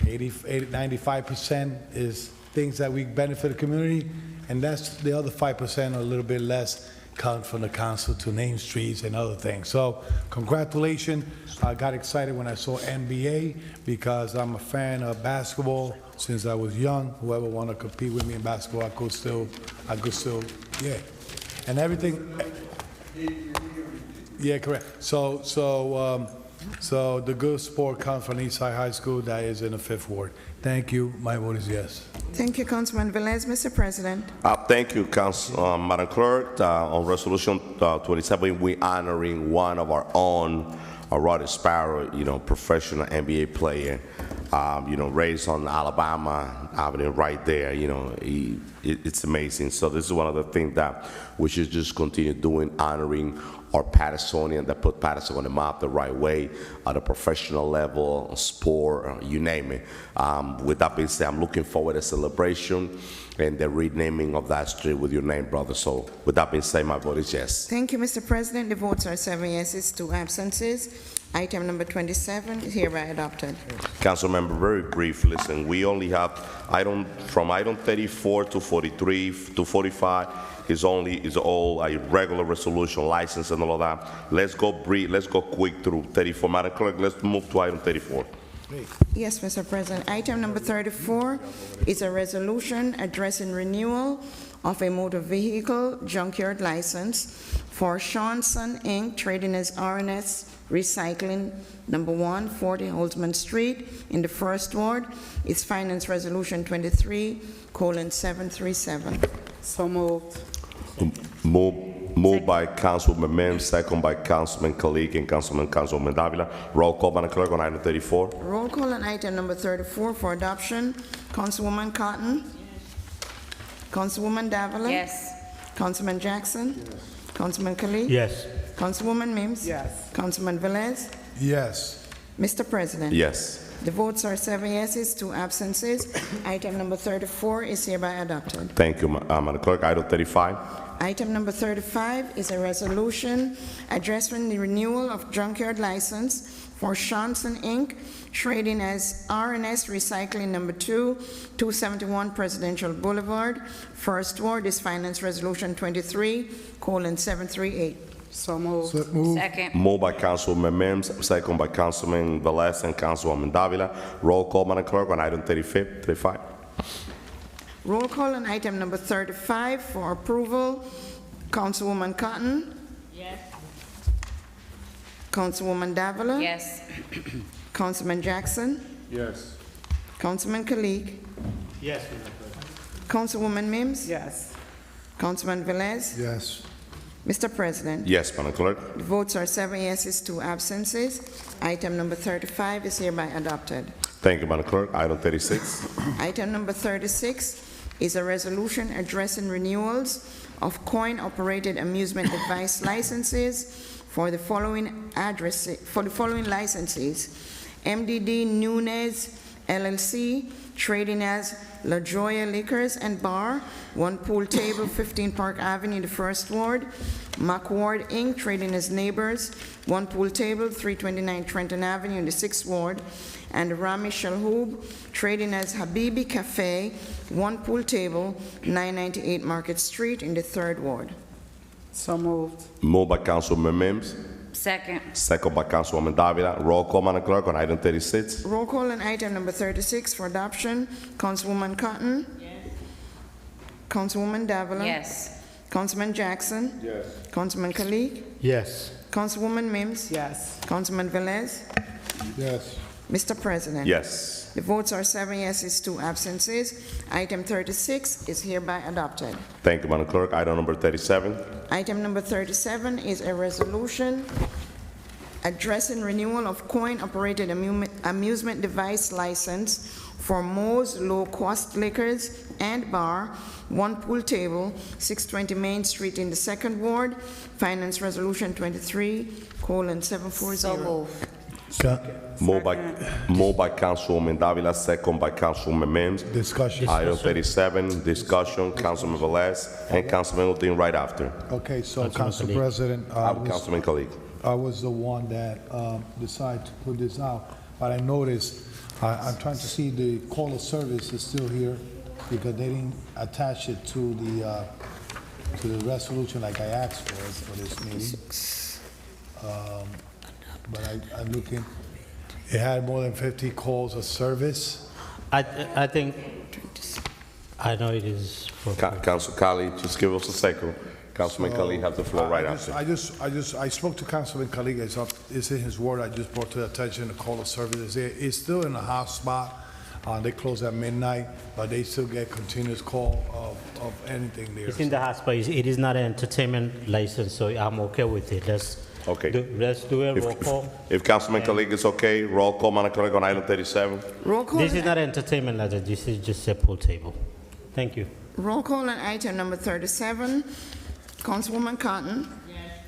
95% is things that we benefit the community, and that's the other 5% or a little bit less come from the council to name streets and other things. So congratulations. I got excited when I saw NBA because I'm a fan of basketball since I was young. Whoever want to compete with me in basketball, I could still, yeah. And everything, yeah, correct. So the good sport comes from Eastside High School that is in the 5th Ward. Thank you. My vote is yes. Thank you, Councilman Velez. Mr. President. Thank you, Madam Clerk. On Resolution 27, we're honoring one of our own, Roddy Sparrow, professional NBA player, raised on Alabama Avenue right there. It's amazing. So this is one of the things that we should just continue doing, honoring our Patersonian that put Paterson on the map the right way at a professional level, sport, you name it. With that being said, I'm looking forward to a celebration and the renaming of that street with your name, brother. So with that being said, my vote is yes. Thank you, Mr. President. The votes are 7 yeses, 2 absences. Item number 27 is hereby adopted. Council member, very brief. Listen, we only have from item 34 to 43 to 45 is all a regular resolution, license, and all of that. Let's go quick through 34. Madam Clerk, let's move to item 34. Yes, Mr. President. Item number 34 is a resolution addressing renewal of a motor vehicle junkyard license for Shawnson Inc., trading as RNS Recycling, number 140 Holzman Street in the 1st Ward. It's Finance Resolution 23:737. So moved. Moved by Councilman Mims, second by Councilman Kalik and Councilman Davila. Roll call, Madam Clerk, on item 34. Roll call on item number 34 for adoption. Councilwoman Cotton. Councilwoman Davila. Yes. Councilman Jackson. Yes. Councilman Kalik. Yes. Councilwoman Mims. Yes. Councilman Velez. Yes. Mr. President. Yes. The votes are 7 yeses, 2 absences. Item number 34 is hereby adopted. Thank you, Madam Clerk. Item 35. Item number 35 is a resolution addressing the renewal of junkyard license for Shawnson Inc., trading as RNS Recycling number 271 Presidential Boulevard, 1st Ward. Is Finance Resolution 23:738. So moved. Second. Moved by Councilwoman Mims, second by Councilman Velez and Councilwoman Davila. Roll call, Madam Clerk, on item 35. Roll call on item number 35 for approval. Councilwoman Cotton. Yes. Councilwoman Davila. Yes. Councilman Jackson. Yes. Councilman Kalik. Yes, Madam Clerk. Councilwoman Mims. Yes. Councilman Velez. Yes. Mr. President, Yes, Madam Clerk. the votes are 7 yeses, 2 absences. Item number 35 is hereby adopted. Thank you, Madam Clerk. Item 36. Item number 36 is a resolution addressing renewals of coin-operated amusement device licenses for the following licenses: MDD Nunez LLC, trading as La Joya Liquors and Bar, 1 Pool Table, 15 Park Avenue, the First Ward. Mac Ward Inc., trading as Neighbors, 1 Pool Table, 329 Trenton Avenue, in the 6th Ward. And Rami Shalhoub, trading as Habibi Cafe, 1 Pool Table, 998 Market Street, in the 3rd Ward. So moved. Moved by Councilwoman Mims, Second. second by Councilwoman Davila. Roll call, Madam Clerk, on item 36. Roll call on item number 36 for adoption. Councilwoman Cotton. Yes. Councilwoman Davila. Yes. Councilman Jackson. Yes. Councilman Kalik. Yes. Councilwoman Mims. Yes. Councilman Velez. Yes. Mr. President. Yes. The votes are 7 yeses, 2 absences. Item 36 is hereby adopted. Thank you, Madam Clerk. Item number 37. Item number 37 is a resolution addressing renewal of coin-operated amusement device license for Moe's Low Cost Liquors and Bar, 1 Pool Table, 620 Main Street in the 2nd Ward. Finance Resolution 23:740. So moved. Moved by Councilwoman Davila, second by Councilwoman Mims. Discussion. Item 37, discussion, Councilman Velez and Councilman Udine right after. Okay, so Councilman Council Khalid. President, Councilman Kalik. I was the one that decided to put this out, but I noticed, I'm trying to see the call of service is still here because they didn't attach it to the resolution like I asked for this meeting. But I'm looking, it had more than 50 calls of service. I think, I know it is for. Council Kalik, just give us a second. Councilman Kalik have the floor right after. I spoke to Councilman Kalik, it's in his word, I just brought to the attention the call of service. It's still in a hot spot. They close at midnight, but they still get continuous call of anything there. It's in the hospital. It is not an entertainment license, so I'm okay with it. Okay. Let's do a roll call. If Councilman Kalik is okay, roll call, Madam Clerk, on item 37. Roll call. This is not entertainment license. This is just a pool table. Thank you. Roll call on item number 37. Councilwoman Cotton. Yes.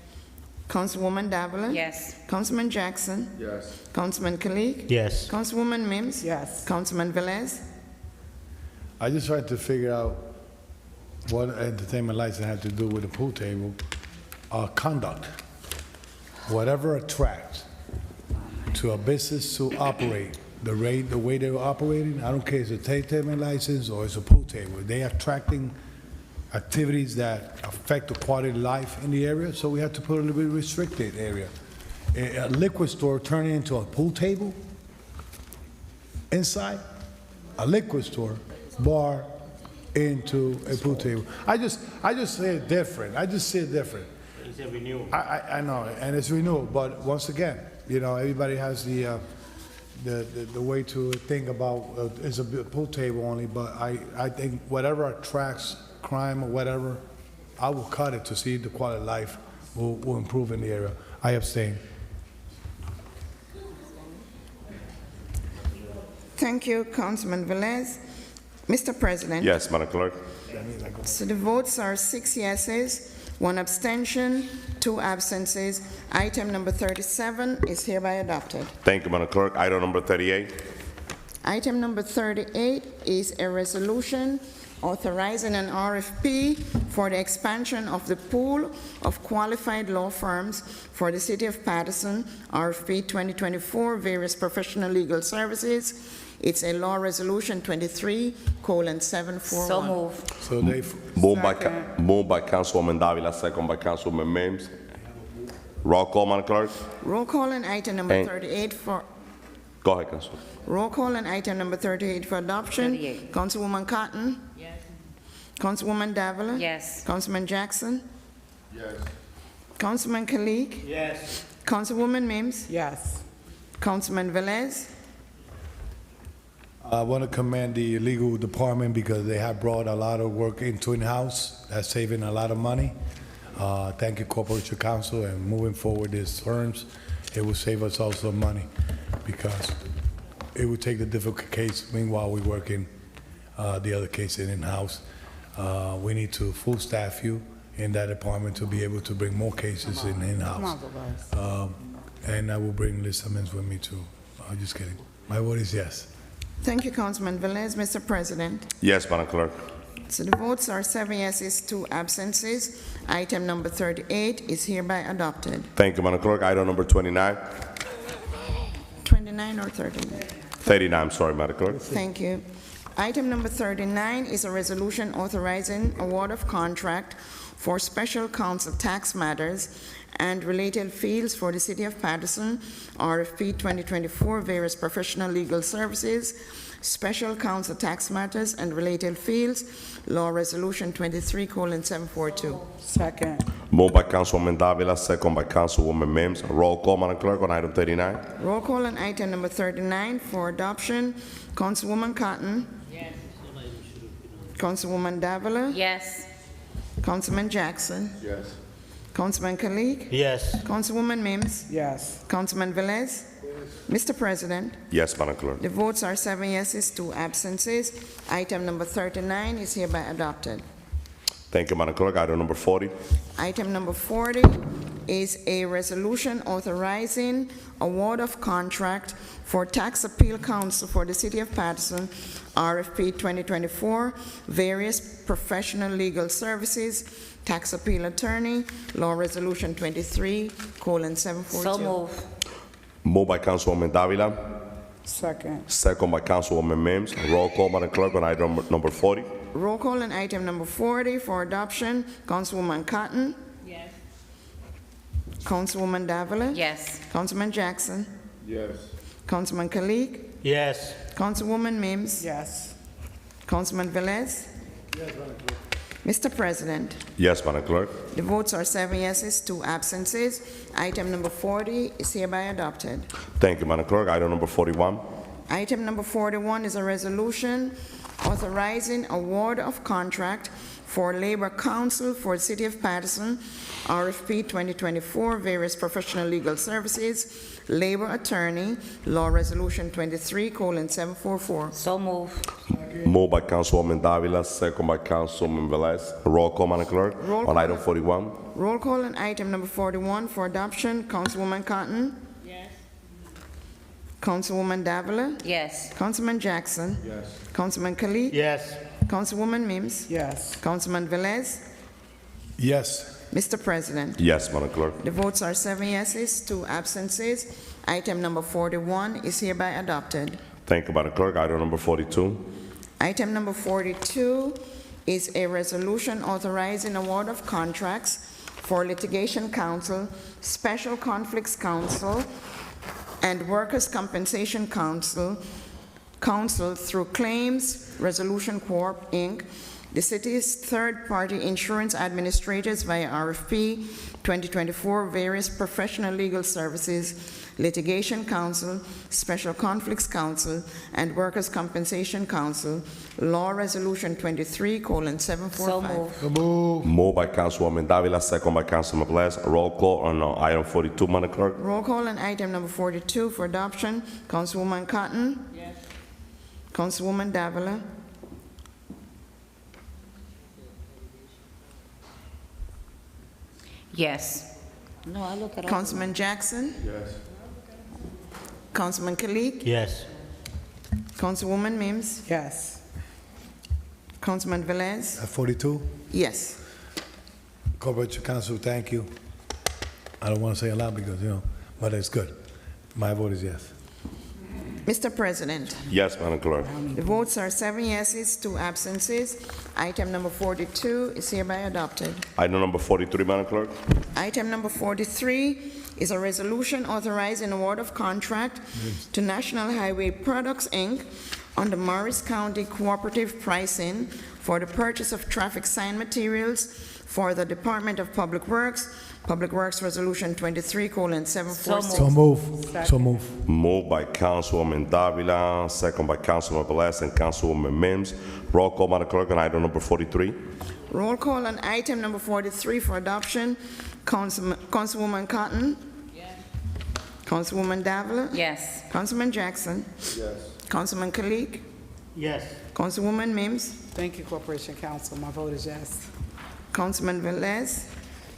Councilwoman Davila. Yes. Councilman Jackson. Yes. Councilman Kalik. Yes. Councilwoman Mims. Yes. Councilman Velez. I just tried to figure out what entertainment license had to do with the pool table. Conduct. Whatever attracts to a business to operate, the way they're operating, I don't care if it's a entertainment license or it's a pool table. They attracting activities that affect the quality of life in the area, so we have to put a little bit restricted area. A liquor store turning into a pool table inside, a liquor store, bar into a pool table. I just say it different. I just see it different. It's a renewal. I know, and it's renewal, but once again, everybody has the way to think about, it's a pool table only, but I think whatever attracts crime or whatever, I will cut it to see the quality of life will improve in the area. I abstain. Thank you, Councilman Velez. Mr. President. Yes, Madam Clerk. So the votes are 6 yeses, 1 abstention, 2 absences. Item number 37 is hereby adopted. Thank you, Madam Clerk. Item number 38. Item number 38 is a resolution authorizing an RFP for the expansion of the pool of qualified law firms for the City of Paterson, RFP 2024, various professional legal services. It's a law resolution 23:741. So moved. So they Moved by Councilwoman Davila, second by Councilwoman Mims. Roll call, Madam Clerk. Roll call on item number And- 38 for, Go ahead, Council. roll call on item number 38 for adoption. 38. Councilwoman Cotton? Yes. Councilwoman Davila? Yes. Councilman Jackson? Yes. Councilman Kalik? Yes. Councilwoman Mims? Yes. Councilman Velez? I want to commend the legal department because they have brought a lot of work into in-house. That's saving a lot of money. Thank you, Corporation Council, and moving forward these terms, it will save us also money because it would take the difficult case. Meanwhile, we're working the other case in-house. We need to full staff you in that department to be able to bring more cases in-house. And I will bring Liz Simmons with me too. Just kidding. My vote is yes. Thank you, Councilman Velez. Mr. President, Yes, Madam Clerk. so the votes are 7 yeses, 2 absences. Item number 38 is hereby adopted. Thank you, Madam Clerk. Item number 29. 29 or 39? 39, I'm sorry, Madam Clerk. Thank you. Item number 39 is a resolution authorizing award of contract for special counsel tax matters and related fields for the City of Paterson, RFP 2024, various professional legal services, special counsel tax matters and related fields, Law Resolution 23:742. Second. Moved by Councilwoman Davila, second by Councilwoman Mims. Roll call, Madam Clerk, on item 39. Roll call on item number 39 for adoption. Councilwoman Cotton. Yes. Councilwoman Davila. Yes. Councilman Jackson. Yes. Councilman Kalik. Yes. Councilwoman Mims. Yes. Councilman Velez. Mr. President, Yes, Madam Clerk. the votes are 7 yeses, 2 absences. Item number 39 is hereby adopted. Thank you, Madam Clerk. Item number 40. Item number 40 is a resolution authorizing award of contract for tax appeal counsel for the City of Paterson, RFP 2024, various professional legal services, tax appeal attorney, Law Resolution 23:742. So move. Moved by Councilwoman Davila, Second. second by Councilwoman Mims. Roll call, Madam Clerk, on item number 40. Roll call on item number 40 for adoption. Councilwoman Cotton. Yes. Councilwoman Davila. Yes. Councilman Jackson. Yes. Councilman Kalik. Yes. Councilwoman Mims. Yes. Councilman Velez. Mr. President, Yes, Madam Clerk. the votes are 7 yeses, 2 absences. Item number 40 is hereby adopted. Thank you, Madam Clerk. Item number 41. Item number 41 is a resolution authorizing award of contract for labor counsel for the City of Paterson, RFP 2024, various professional legal services, labor attorney, Law Resolution 23:744. So move. Moved by Councilwoman Davila, second by Councilwoman Velez. Roll call, Madam Clerk, Roll on call. item 41. Roll call on item number 41 for adoption. Councilwoman Cotton. Yes. Councilwoman Davila. Yes. Councilman Jackson. Yes. Councilman Kalik. Yes. Councilwoman Mims. Yes. Councilman Velez. Yes. Mr. President, Yes, Madam Clerk. the votes are 7 yeses, 2 absences. Item number 41 is hereby adopted. Thank you, Madam Clerk. Item number 42. Item number 42 is a resolution authorizing award of contracts for litigation counsel, special conflicts counsel, and workers' compensation counsel through Claims Resolution Corp., Inc., the city's third-party insurance administrators via RFP 2024, various professional legal services, litigation counsel, special conflicts counsel, and workers' compensation counsel, Law Resolution 23:745. So move. Moved by Councilwoman Davila, second by Councilman Velez. Roll call on item 42, Madam Clerk. Roll call on item number 42 for adoption. Councilwoman Cotton. Yes. Councilwoman Davila. Yes. No, I look at all. Councilman Jackson. Yes. Councilman Kalik. Yes. Councilwoman Mims. Yes. Councilman Velez. At 42, Yes. Corporation Council, thank you. I don't want to say a lot because, but it's good. My vote is yes. Mr. President, Yes, Madam Clerk. the votes are 7 yeses, 2 absences. Item number 42 is hereby adopted. Item number 43, Madam Clerk. Item number 43 is a resolution authorizing award of contract to National Highway Products, Inc. under Morris County Cooperative Pricing for the purchase of traffic sign materials for the Department of Public Works, Resolution 23:746. So move. So move. Moved by Councilwoman Davila, second by Councilman Velez and Councilwoman Mims. Roll call, Madam Clerk, on item number 43. Roll call on item number 43 for adoption. Councilwoman Cotton? Yes. Councilwoman Davila? Yes. Councilman Jackson? Yes. Councilman Kalik? Yes. Councilwoman Mims? Thank you, Corporation Council. My vote is yes. Councilman Velez?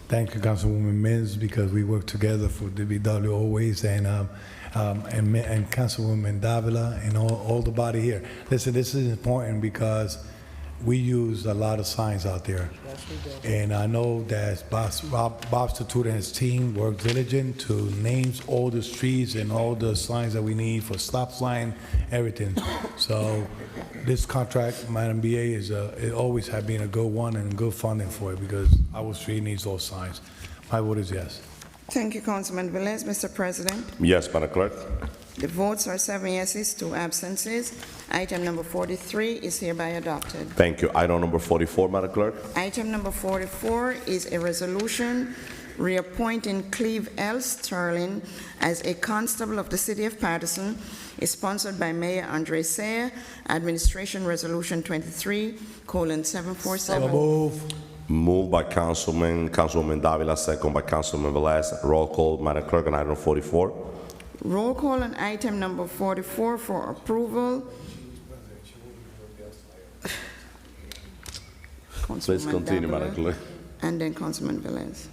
Thank you, Councilwoman Mims, because we work together for DBW always, and Councilwoman Davila and all the body here. Listen, this is important because we use a lot of signs out there. Yes, we do. And I know that Bob Statute and his team work diligent to names all the streets and all the signs that we need for stop sign, everything. So this contract, Madam BA, it always has been a good one and good funding for it because our street needs those signs. My vote is yes. Thank you, Councilman Velez. Mr. President, Yes, Madam Clerk. the votes are 7 yeses, 2 absences. Item number 43 is hereby adopted. Thank you. Item number 44, Madam Clerk. Item number 44 is a resolution reappointing Cleve L. Sterling as a constable of the City of Paterson. Is sponsored by Mayor Andre Sayer. Administration Resolution 23:747. So move. Moved by Councilwoman Davila, second by Councilman Velez. Roll call, Madam Clerk, on item 44. Roll call on item number 44 for approval. Please continue, Madam Davila, Clerk. and then Councilman Velez.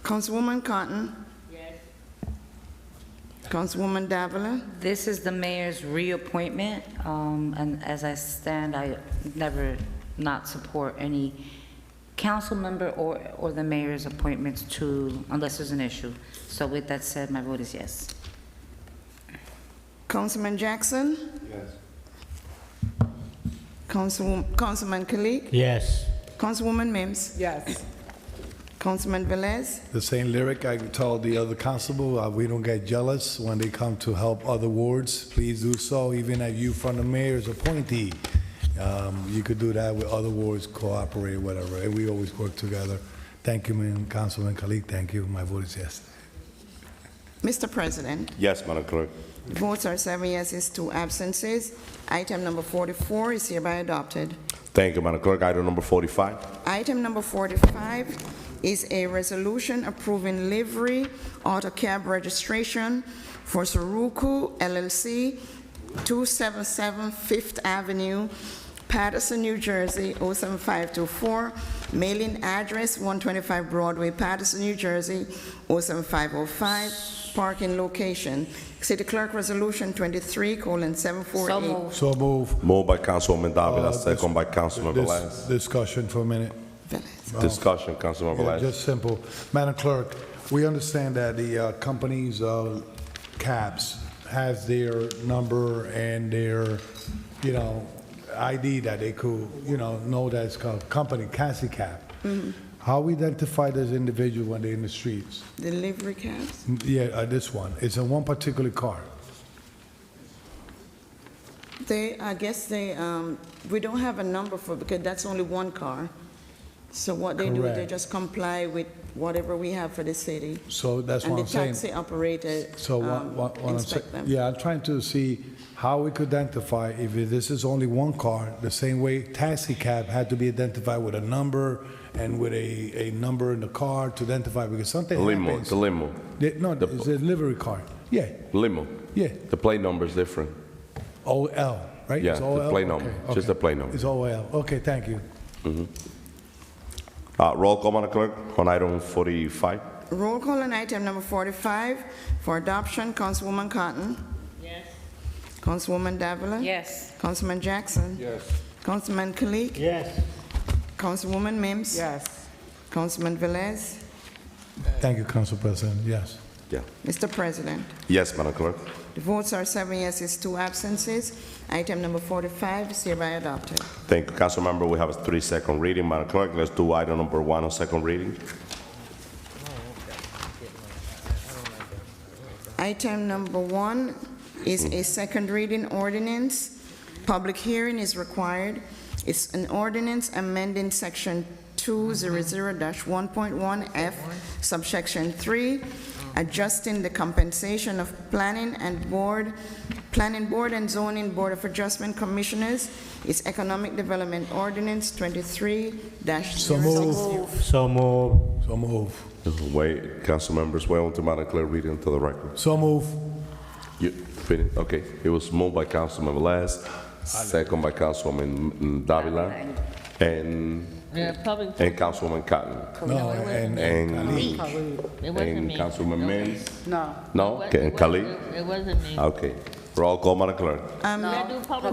Councilwoman Cotton? Yes. Councilwoman Davila? This is the mayor's reappointment, and as I stand, I never not support any council member or the mayor's appointments unless there's an issue. So with that said, my vote is yes. Councilman Jackson? Yes. Councilman Kalik? Yes. Councilwoman Mims? Yes. Councilman Velez? The same lyric I told the other constable, we don't get jealous when they come to help other wards. Please do so, even if you from the mayor's appointee. You could do that with other wards, cooperate, whatever, and we always work together. Thank you, Councilman Kalik, thank you. My vote is yes. Mr. President, Yes, Madam Clerk. the votes are 7 yeses, 2 absences. Item number 44 is hereby adopted. Thank you, Madam Clerk. Item number 45. Item number 45 is a resolution approving livery auto cab registration for Suruku LLC, 277 Fifth Avenue, Paterson, New Jersey, 07524. Mailing address 125 Broadway, Paterson, New Jersey, 07505. Parking location. City Clerk Resolution 23:748. So move. Moved by Councilwoman Davila, second by Councilman Velez. Discussion for a minute. Discussion, Councilman Yeah, Velez. just simple. Madam Clerk, we understand that the companies, cabs, has their number and their, ID that they could, know that it's called company, Cassie Cab. How we identify those individuals when they're in the streets? Delivery cabs? Yeah, this one. It's in one particular car. I guess we don't have a number because that's only one car. So what they do, they Correct. just comply with whatever we have for the city. So that's what I'm saying. And the taxi operator So what I'm saying, inspect them. yeah, I'm trying to see how we could identify if this is only one car, the same way taxi cab had to be identified with a number and with a number in the car to identify, because something Limo, happens. the limo. No, it's a delivery car. Yeah, Limo. yeah, The plate number is different. OL, right? Yeah, It's the OL? plate number, Okay, just the okay. plate number. It's OL, okay, thank you. Roll call, Madam Clerk, on item 45. Roll call on item number 45 for adoption. Councilwoman Cotton? Yes. Councilwoman Davila? Yes. Councilman Jackson? Yes. Councilman Kalik? Yes. Councilwoman Mims? Yes. Councilman Velez? Thank you, Council President, yes. Yeah. Mr. President, Yes, Madam Clerk. the votes are 7 yeses, 2 absences. Item number 45 is hereby adopted. Thank you, Council Member. We have a 3-second reading. Madam Clerk, let's do item number 1 on second reading. Item number 1 is a second reading ordinance. Public hearing is required. It's an ordinance amending section 200-1.1F, subsection 3, adjusting the compensation of planning board and zoning board of adjustment commissioners. It's economic development ordinance 23-0. So move. So move. So move. Wait, Council Members, wait until Madam Clerk read into the record. So move. You finished? Okay. It was moved by Councilman Velez, second by Councilwoman Davila, and Councilwoman Cotton. No, and And It wasn't me. Councilwoman Mims? No. No? And Khalid? It wasn't me. Okay. Roll call, Madam Clerk.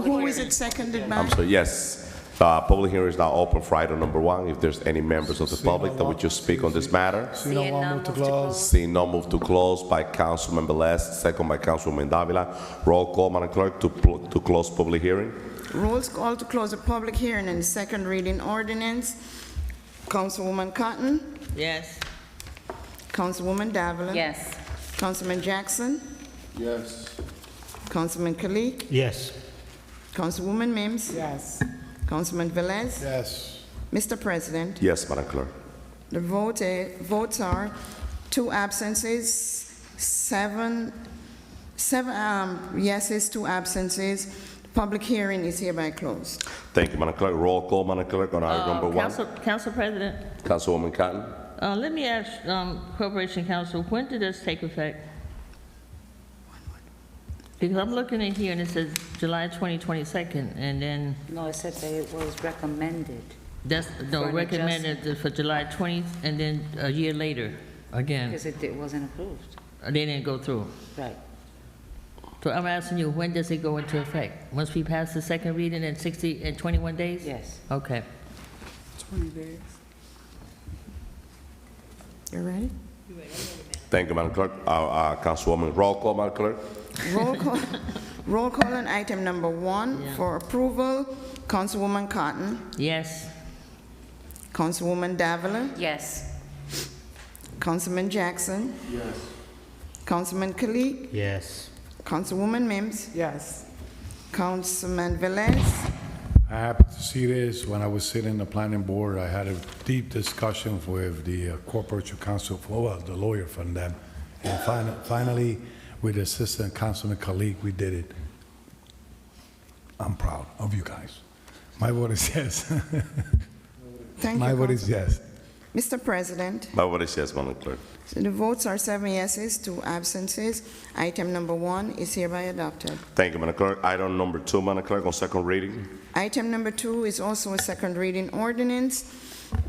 Who is it seconded by? I'm sorry, yes. Public hearing is now open for item number 1. If there's any members of the public that would just speak on this matter. See no one move to close. Seeing no move to close by Councilman Velez, second by Councilwoman Davila. Roll call, Madam Clerk, to close public hearing. Rules call to close the public hearing and the second reading ordinance. Councilwoman Cotton? Yes. Councilwoman Davila? Yes. Councilman Jackson? Yes. Councilman Kalik? Yes. Councilwoman Mims? Yes. Councilman Velez? Yes. Mr. President, Yes, Madam Clerk. the votes are 2 absences, 7 yeses, 2 absences. Public hearing is hereby closed. Thank you, Madam Clerk. Roll call, Madam Clerk, on item number 1. Council President, Councilwoman Cotton. let me ask Corporation Council, when did this take effect? Because I'm looking in here and it says July 2022, and then No, it said that it was recommended. that's, no, For an recommended for July 20th, and then a year later, again, Because it wasn't approved. they didn't go through. Right. So I'm asking you, when does it go into effect? Once we pass the second reading in 21 days? Yes. Okay. 20 days. You ready? Thank you, Madam Clerk. Councilwoman, roll call, Madam Clerk. Roll call on item number 1 for approval. Councilwoman Cotton? Yes. Councilwoman Davila? Yes. Councilman Jackson? Yes. Councilman Kalik? Yes. Councilwoman Mims? Yes. Councilman Velez? I happened to see this when I was sitting in the planning board. I had a deep discussion with the corporation counsel, well, the lawyer from them. And finally, with Assistant Councilman Khalid, we did it. I'm proud of you guys. My vote is yes. Thank you, My vote is Council- yes. Mr. President, My vote is yes, Madam Clerk. so the votes are 7 yeses, 2 absences. Item number 1 is hereby adopted. Thank you, Madam Clerk. Item number 2, Madam Clerk, on second reading. Item number 2 is also a second reading ordinance.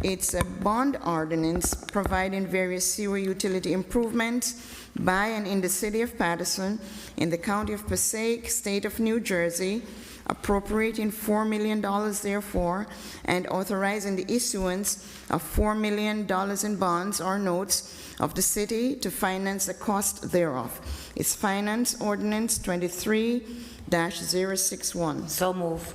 It's a bond ordinance providing various sewer utility improvements by and in the city of Paterson, in the county of Passaic, state of New Jersey, appropriating $4 million therefore, and authorizing the issuance of $4 million in bonds or notes of the city to finance the cost thereof. It's Finance Ordinance 23-061. So move.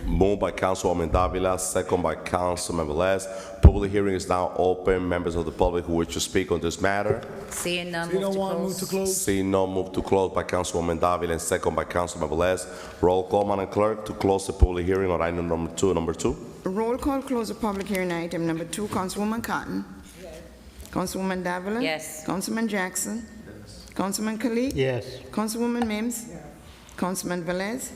Moved by Councilwoman Davila, second by Councilman Velez. Public hearing is now open. Members of the public who wish to speak on this matter. Seeing none, See no move to one move close. to close. See no move to close by Councilwoman Davila and second by Councilman Velez. Roll call, Madam Clerk, to close the public hearing on item number 2. Number 2. Roll call, close the public hearing, item number 2. Councilwoman Cotton? Councilwoman Davila? Yes. Councilman Jackson? Councilman Khalid? Yes. Councilwoman Mims? Councilman Velez?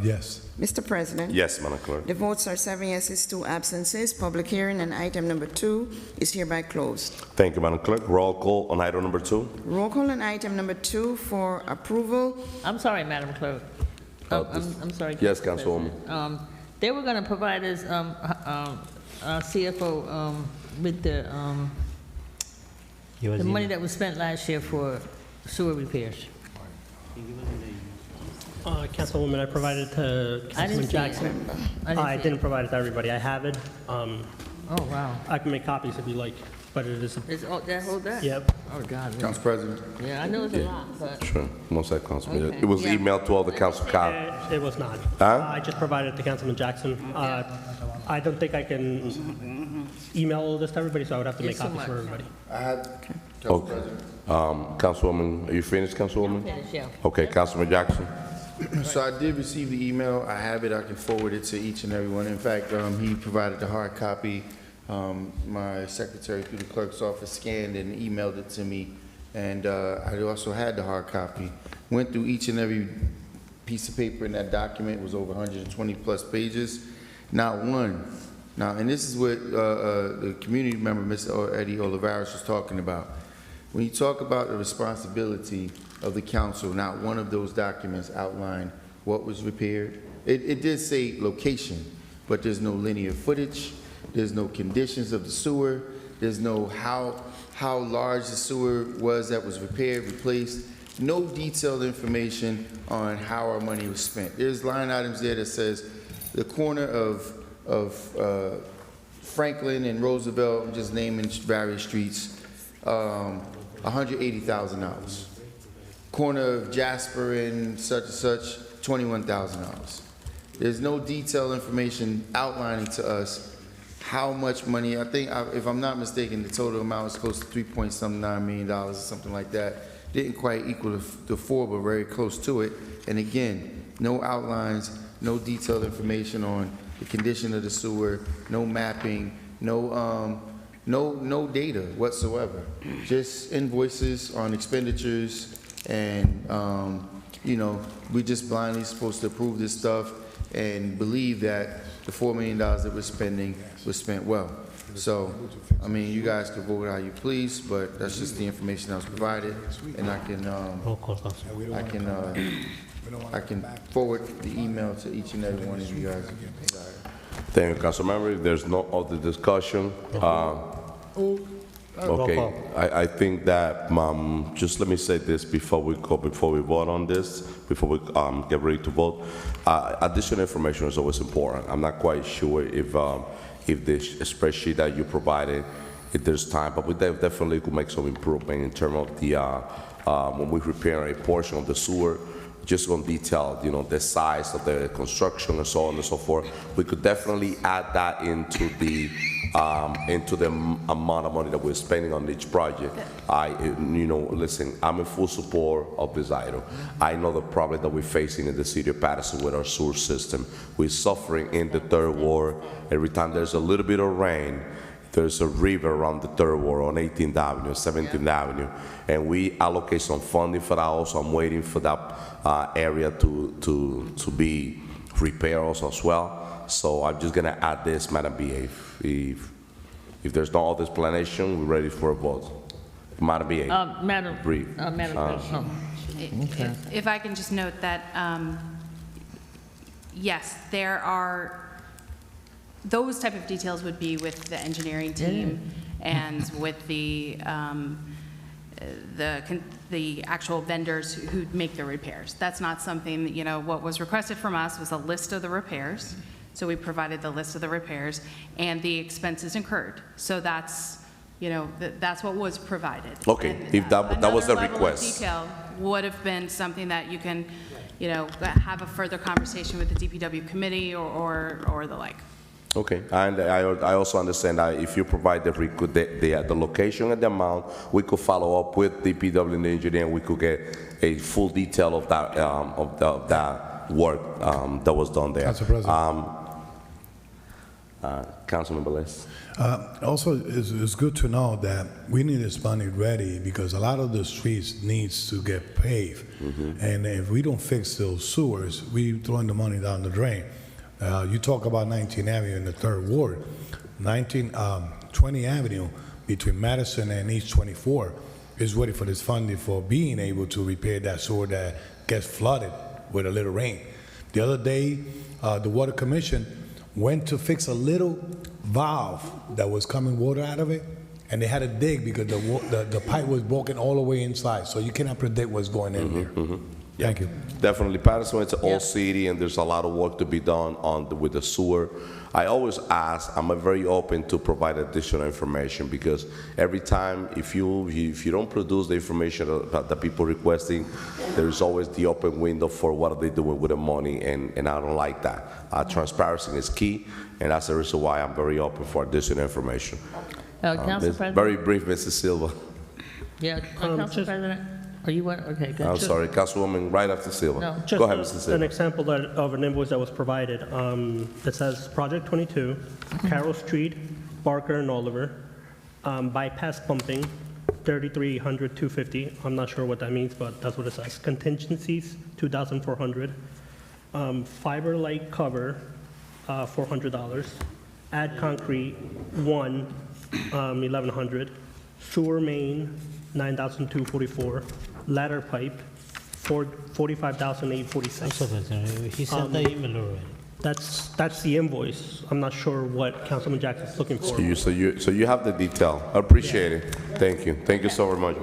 Yes. Mr. President? Yes, Madam Clerk. The votes are 7 yeses, 2 absences. Public hearing on item number 2 is hereby closed. Thank you, Madam Clerk. Roll call on item number 2. Roll call on item number 2 for approval. I'm sorry, Madam Clerk. I'm sorry. Yes, Council Councilwoman. President. They were going to provide us, CFO, with the money that was spent last year for sewer repairs. Councilwoman, I provided to I didn't Councilman see it. Jackson. I didn't I see didn't it. provide it to everybody. I have it. Oh, wow. I can make copies if you like. but it is, Is that whole that? yep. Oh, God. Council President? Yeah, I know it's a lot, but. Sure. One second, Councilman. Okay. It was Yeah. emailed to all the council comments. It was not. Huh? I just provided it to Councilman Jackson. I don't think I can email all this to everybody, so I would have to make It's too copies for much. everybody. I had, Council Okay. President. Councilwoman, are you finished, Councilwoman? Finished, yeah. Okay, Councilman Jackson. So I did receive the email. I have it. I can forward it to each and every one. In fact, he provided the hard copy. My secretary through the clerk's office scanned and emailed it to me. And I also had the hard copy. Went through each and every piece of paper in that document. It was over 120 plus pages. Not one. Now, and this is what the community member, Mr. Eddie Olivares, was talking about. When you talk about the responsibility of the council, not one of those documents outlined what was repaired. It did say location, but there's no linear footage, there's no conditions of the sewer, there's no how large the sewer was that was repaired, replaced, no detailed information on how our money was spent. There's line items there that says the corner of Franklin and Roosevelt, I'm just naming various streets, $180,000. Corner of Jasper and such, $21,000. There's no detailed information outlining to us how much money. I think, if I'm not mistaken, the total amount was close to $3.9 million or something like that. Didn't quite equal the four, but very close to it. And again, no outlines, no detailed information on the condition of the sewer, no mapping, no data whatsoever. Just invoices on expenditures, and we just blindly supposed to approve this stuff and believe that the $4 million that we're spending was spent well. So, I mean, you guys can vote how you please, but that's just the information that was provided, and I can forward the email to each and every one of you guys. Thank you, Councilmember. If there's no other discussion, okay, I think that, just let me say this before we vote on this, before we get ready to vote. Additional information is always important. I'm not quite sure if the spreadsheet that you provided, if there's time, but we definitely could make some improvement in terms of the, when we prepare a portion of the sewer, just on detail, the size of the construction and so on and so forth. We could definitely add that into the amount of money that we're spending on each project. Listen, I'm in full support of this item. I know the problem that we're facing in the city of Paterson with our sewer system. We're suffering in the third ward. Every time there's a little bit of rain, there's a river around the third ward on 18th Avenue, 17th Avenue, and we allocate some funding for that also. I'm waiting for that area to be repaired also as well. So I'm just gonna add this, Madam BA. If there's no other explanation, we're ready for a vote. Madam BA. Madam Brief. Madam President. Okay. If I can just note that, yes, there are, those type of details would be with the engineering team and with the actual vendors who make the repairs. That's not something that, what was requested from us was a list of the repairs. So we provided the list of the repairs and the expenses incurred. So that's, that's what was provided. Okay, And, if that was the another level of request. detail would have been something that you can, have a further conversation with the DPW committee or the like. Okay, and I also understand that if you provide the location and the amount, we could follow up with DPW and the engineer, and we could get a full detail of that that work that was done there. Council President. Councilman Velez. Also, it's good to know that we need this money ready because a lot of the streets needs to get paved. And if we don't fix those sewers, we throwing the money down the drain. You talk about 19th Avenue in the 3rd Ward. 20 Avenue between Madison and East 24 is waiting for this funding for being able to repair that sewer that gets flooded with a little rain. The other day, the Water Commission went to fix a little valve that was coming water out of it, and they had to dig because the pipe was broken all the way inside, so you cannot predict what's going in there. Thank you. Definitely, Paterson, it's an old city, and there's a lot of work to be done with the sewer. I always ask, I'm very open to provide additional information, because every time, if you don't produce the information that the people requesting, there's always the open window for what are they doing with the money, and I don't like that. Transparency is key, and that's the reason why I'm very open for additional information. Council President? Very brief, Mrs. Silva. Yeah, Council President? Or you want, okay, good. I'm sorry, Councilwoman, right after Silva. No. Go ahead, Mr. Silva. An example of an invoice that was provided. It says Project 22, Carroll Street, Barker and Oliver, bypass pumping, 3,300, 250. I'm not sure what that means, but that's what it says. Contingencies, 2,400. Fiber light cover, $400. Add concrete, 1,100. Sewer main, 9,244. Ladder pipe, 45,846. He sent the email already. That's the invoice. I'm not sure what Councilman Jackson's looking for. So you have the detail. I appreciate it. Thank you. Thank you so very much.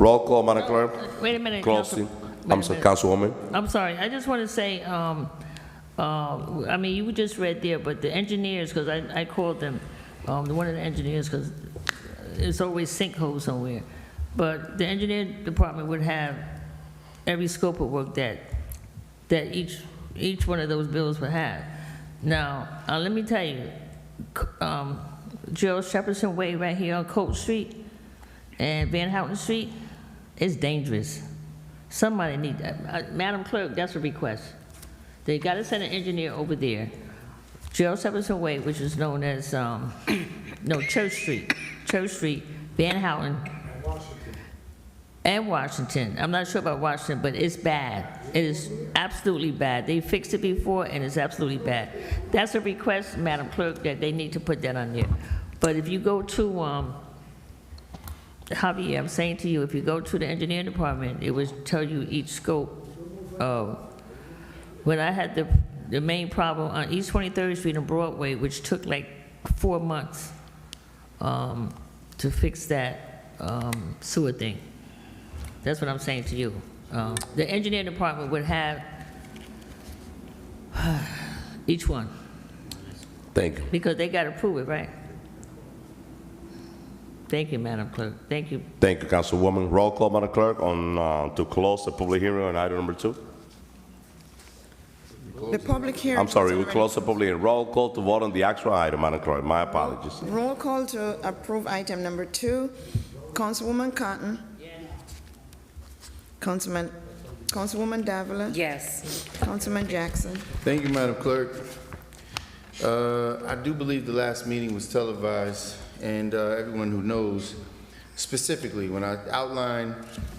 Roll call, Madam Clerk. Wait a minute, Closing. Council- I'm sorry, Councilwoman. I'm sorry, I just want to say, I mean, you just read there, but the engineers, because I called them, one of the engineers, because it's always sinkhole somewhere. But the engineer department would have every scope of work that each one of those bills would have. Now, let me tell you, Gerald Shepperson Way right here on Colt Street and Van Houten Street is dangerous. Somebody need that. Madam Clerk, that's a request. They got to send an engineer over there. Gerald Shepperson Way, which is known as, Church Street, Van Houten, and Washington. I'm not sure about Washington, but it's bad. It is absolutely bad. They fixed it before, and it's absolutely bad. That's a request, Madam Clerk, that they need to put that on there. But if you go to, Javier, I'm saying to you, if you go to the engineering department, it will tell you each scope of, when I had the main problem on East 23rd Street and Broadway, which took like 4 months to fix that sewer thing. That's what I'm saying to you. The engineering department would have each one. Thank you. Because they got to prove it, right? Thank you, Madam Clerk. Thank you. Thank you, Councilwoman. Roll call, Madam Clerk, on to close the public hearing on item number 2. The public hearing. I'm sorry, we close the public hearing. Roll call to vote on the actual item, Madam Clerk. My apologies. Roll call to approve item number 2. Councilwoman Cotton. Councilwoman Davila. Yes. Councilman Jackson. Thank you, Madam Clerk. I do believe the last meeting was televised, and everyone who knows, specifically, when I outlined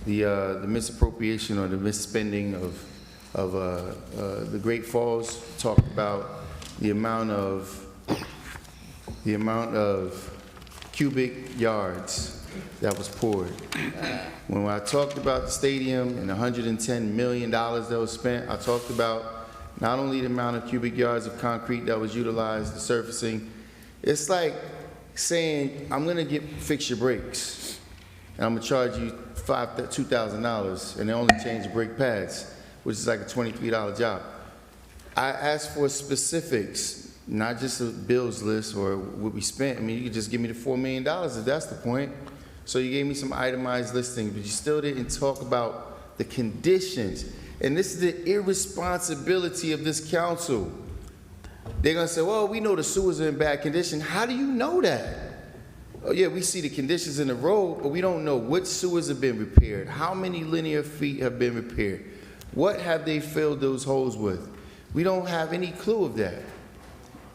the misappropriation or the misspending of the Great Falls, talked about the amount of cubic yards that was poured. When I talked about the stadium and $110 million that was spent, I talked about not only the amount of cubic yards of concrete that was utilized, the surfacing. It's like saying, I'm gonna fix your brakes, and I'm gonna charge you $2,000, and they only change the brake pads, which is like a $23 job. I asked for specifics, not just a bills list or what we spent. I mean, you could just give me the $4 million if that's the point. So you gave me some itemized listings, but you still didn't talk about the conditions. And this is the irresponsibility of this council. They're gonna say, well, we know the sewers are in bad condition. How do you know that? Oh yeah, we see the conditions in the road, but we don't know which sewers have been repaired, how many linear feet have been repaired, what have they filled those holes with? We don't have any clue of that.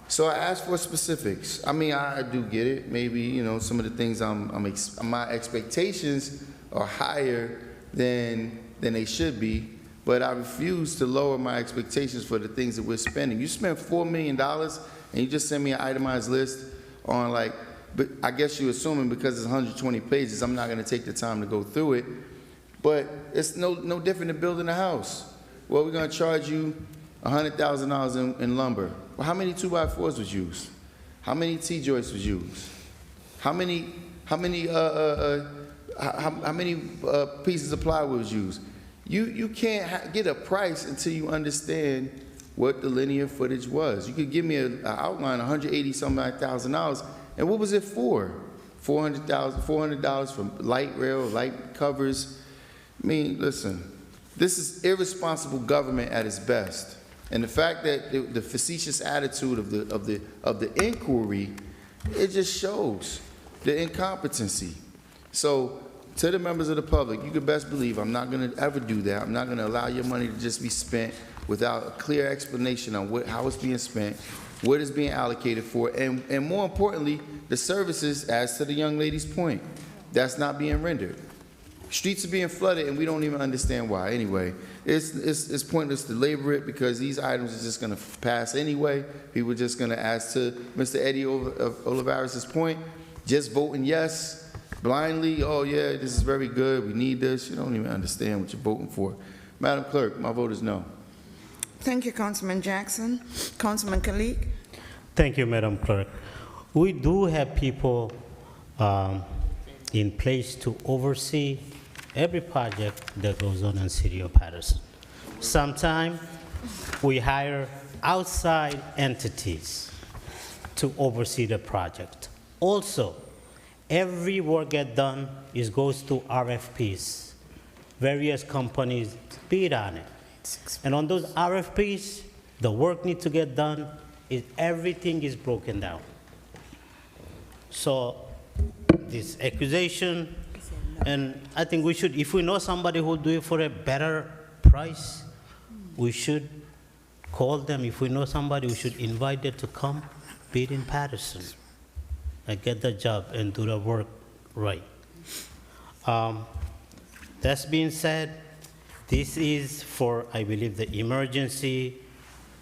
So I asked for specifics. I mean, I do get it. Maybe, some of the things my expectations are higher than they should be, but I refuse to lower my expectations for the things that we're spending. You spent $4 million and you just sent me an itemized list on but I guess you're assuming because it's 120 pages, I'm not gonna take the time to go through it, but it's no different than building a house. Well, we're gonna charge you $100,000 in lumber. Well, how many 2x4s was used? How many T-joists was used? How many pieces of plywood was used? You can't get a price until you understand what the linear footage was. You could give me an outline, $180,000, and what was it for? $400 for light rail, light covers. I mean, listen, this is irresponsible government at its best. And the fact that the facetious attitude of the inquiry, it just shows the incompetency. So, to the members of the public, you can best believe I'm not going to ever do that. I'm not going to allow your money to just be spent without a clear explanation on how it's being spent, what it's being allocated for, and more importantly, the services, as to the young lady's point, that's not being rendered. Streets are being flooded, and we don't even understand why. Anyway, it's pointless to labor it because these items are just going to pass anyway. People are just going to, as to Mr. Eddie Olivares' point, just voting yes blindly. Oh yeah, this is very good. We need this. You don't even understand what you're voting for. Madam Clerk, my vote is no. Thank you, Councilman Jackson. Councilman Kalik. Thank you, Madam Clerk. We do have people in place to oversee every project that goes on in the city of Paterson. Sometimes we hire outside entities to oversee the project. Also, every work get done goes to RFPs. Various companies bid on it. And on those RFPs, the work needs to get done, everything is broken down. So this accusation, and I think we should, if we know somebody who will do it for a better price, we should call them. If we know somebody, we should invite them to come bid in Paterson and get the job and do the work right. That's being said, this is for, I believe, the emergency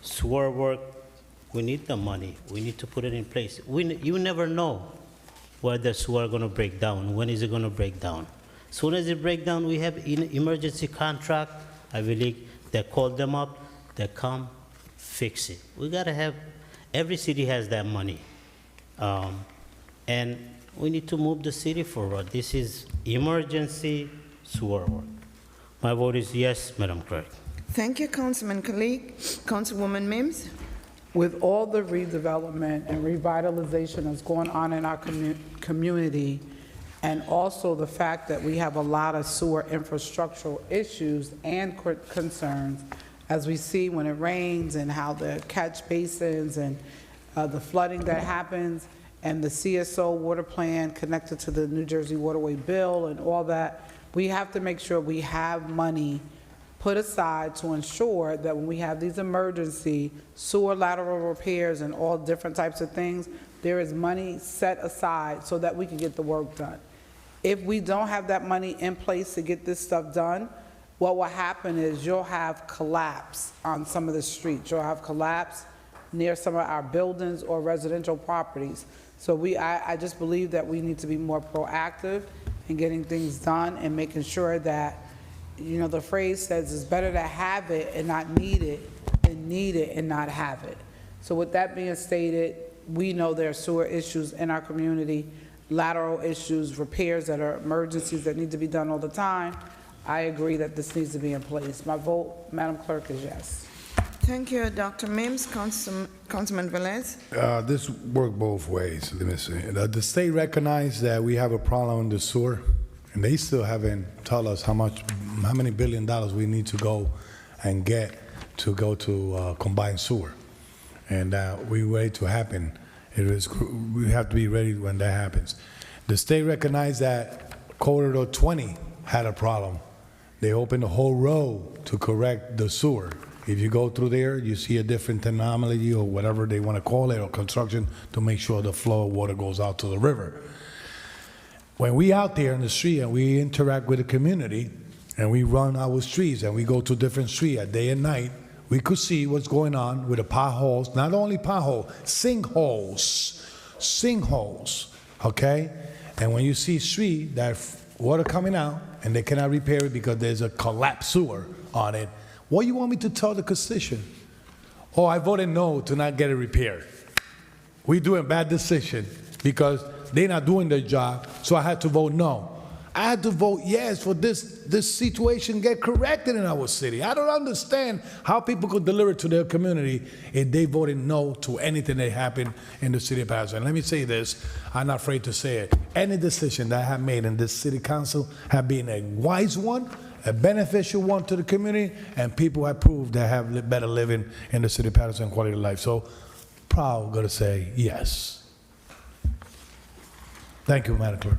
sewer work. We need the money. We need to put it in place. You never know where the sewer is going to break down. When is it going to break down? As soon as it breaks down, we have an emergency contract. I believe they call them up, they come, fix it. We got to have, every city has that money. And we need to move the city forward. This is emergency sewer work. My vote is yes, Madam Clerk. Thank you, Councilman Kalik. Councilwoman Mims. With all the redevelopment and revitalization that's going on in our community, and also the fact that we have a lot of sewer infrastructural issues and concerns, as we see when it rains and how the catch basins and the flooding that happens, and the CSO water plan connected to the New Jersey Waterway Bill and all that, we have to make sure we have money put aside to ensure that when we have these emergency sewer lateral repairs and all different types of things, there is money set aside so that we can get the work done. If we don't have that money in place to get this stuff done, what will happen is you'll have collapse on some of the streets. You'll have collapse near some of our buildings or residential properties. So I just believe that we need to be more proactive in getting things done and making sure that, you know, the phrase says it's better to have it and not need it than need it and not have it. So with that being stated, we know there are sewer issues in our community, lateral issues, repairs that are emergencies that need to be done all the time. I agree that this needs to be in place. My vote, Madam Clerk, is yes. Thank you, Dr. Mims. Councilman Velez. This works both ways. Let me say, the state recognized that we have a problem in the sewer, and they still haven't told us how many $1 billion we need to go and get to go to combined sewer, and we wait to happen. We have to be ready when that happens. The state recognized that Corridor 20 had a problem. They opened the whole road to correct the sewer. If you go through there, you see a different anomaly or whatever they want to call it, or construction to make sure the flow of water goes out to the river. When we out there in the street and we interact with the community and we run our streets and we go to different streets at day and night, we could see what's going on with the potholes, not only potholes, sinkholes, okay? And when you see street that water coming out and they cannot repair it because there's a collapsed sewer on it, what do you want me to tell the constitution? Oh, I voted no to not get it repaired. We doing bad decision because they're not doing their job, so I had to vote no. I had to vote yes for this situation get corrected in our city. I don't understand how people could deliver to their community if they voted no to anything that happened in the city of Paterson. Let me say this, I'm not afraid to say it. Any decision that I have made in this city council have been a wise one, a beneficial one to the community, and people have proved they have better living in the city of Paterson, quality of life. So proud, gonna say yes. Thank you, Madam Clerk.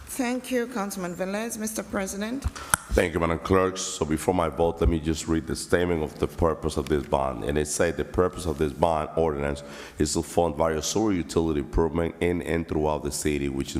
Thank you, Councilman Velez. Mr. President. Thank you, Madam Clerk. So before my vote, let me just read the statement of the purpose of this bond. And it says the purpose of this bond ordinance is to fund various sewer utility improvement in and throughout the city, which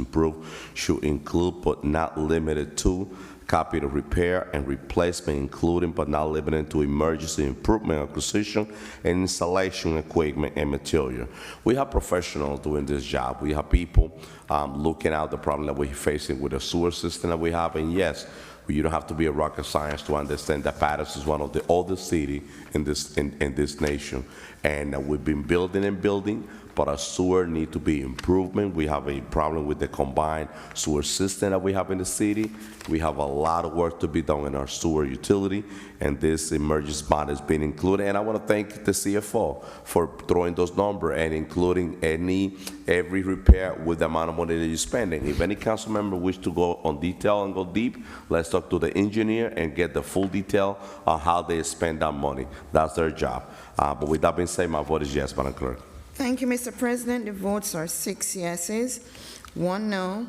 should include but not limited to copy of repair and replacement, including but not limited to emergency improvement, acquisition, and installation equipment and material. We have professionals doing this job. We have people looking at the problem that we're facing with the sewer system that we have, and yes, you don't have to be a rocket science to understand that Paterson is one of the oldest cities in this nation, and we've been building and building, but our sewer need to be improvement. We have a problem with the combined sewer system that we have in the city. We have a lot of work to be done in our sewer utility, and this emergency bond has been included. And I want to thank the CFO for throwing those numbers and including every repair with the amount of money that you're spending. If any council member wish to go on detail and go deep, let's talk to the engineer and get the full detail on how they spend that money. That's their job. But with that being said, my vote is yes, Madam Clerk. Thank you, Mr. President. The votes are 6 yeses, 1 no,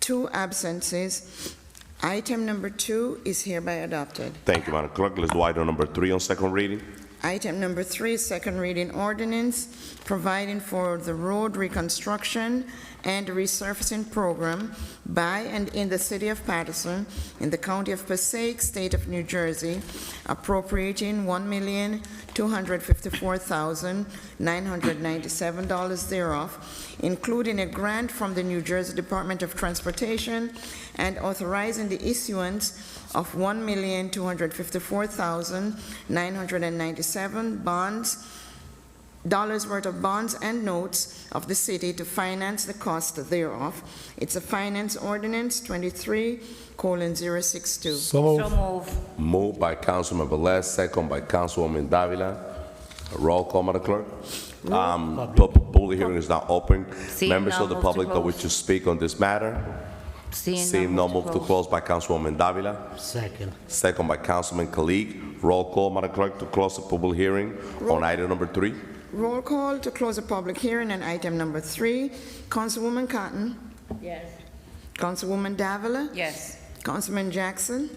2 absences. Item number 2 is hereby adopted. Thank you, Madam Clerk. Let's do item number 3 on second reading. Item number 3 is second reading ordinance providing for the road reconstruction and resurfacing program by and in the city of Paterson, in the county of Passaic, state of New Jersey, appropriating $1,254,997 thereof, including a grant from the New Jersey Department of Transportation, and authorizing the issuance of $1,254,997 dollars worth of bonds and notes of the city to finance the cost thereof. It's a finance ordinance 23:062. So moved. Moved by Councilman Velez, second by Councilwoman Davila. Roll call, Madam Clerk. Public hearing is now open. Members of the public that wish to speak on this matter. Seeing no, move to close by Councilwoman Davila. Second. Second by Councilman Kalik. Roll call, Madam Clerk, to close the public hearing on item number 3. Roll call to close the public hearing on item number 3. Councilwoman Cotton. Yes. Councilwoman Davila. Yes. Councilman Jackson.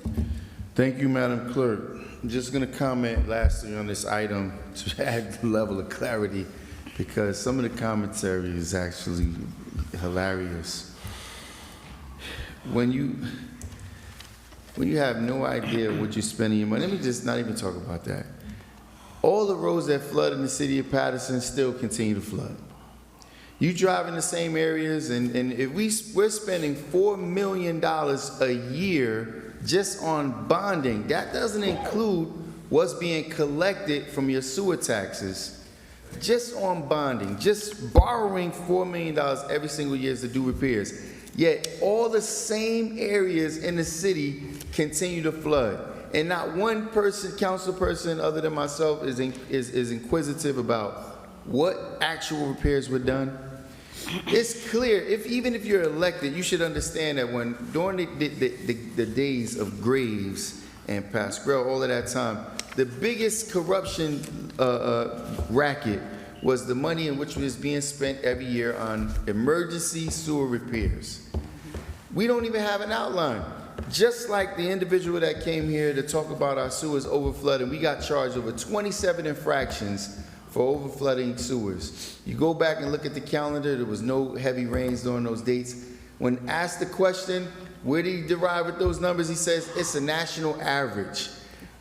Thank you, Madam Clerk. I'm just going to comment lastly on this item to add the level of clarity, because some of the commentary is actually hilarious. When you have no idea what you're spending your money, let me just not even talk about that. All the roads that flood in the city of Paterson still continue to flood. You drive in the same areas, and if we're spending $4 million a year just on bonding. That doesn't include what's being collected from your sewer taxes. Just on bonding, just borrowing $4 million every single year to do repairs. Yet all the same areas in the city continue to flood. And not one person, council person other than myself is inquisitive about what actual repairs were done. It's clear, even if you're elected, you should understand that when during the days of Graves and Pasquale, all of that time, the biggest corruption racket was the money in which was being spent every year on emergency sewer repairs. We don't even have an outline. Just like the individual that came here to talk about our sewers overflooding, we got charged over 27 infractions for overflooding sewers. You go back and look at the calendar, there was no heavy rains during those dates. When asked the question, where did he derive with those numbers? He says, it's a national average.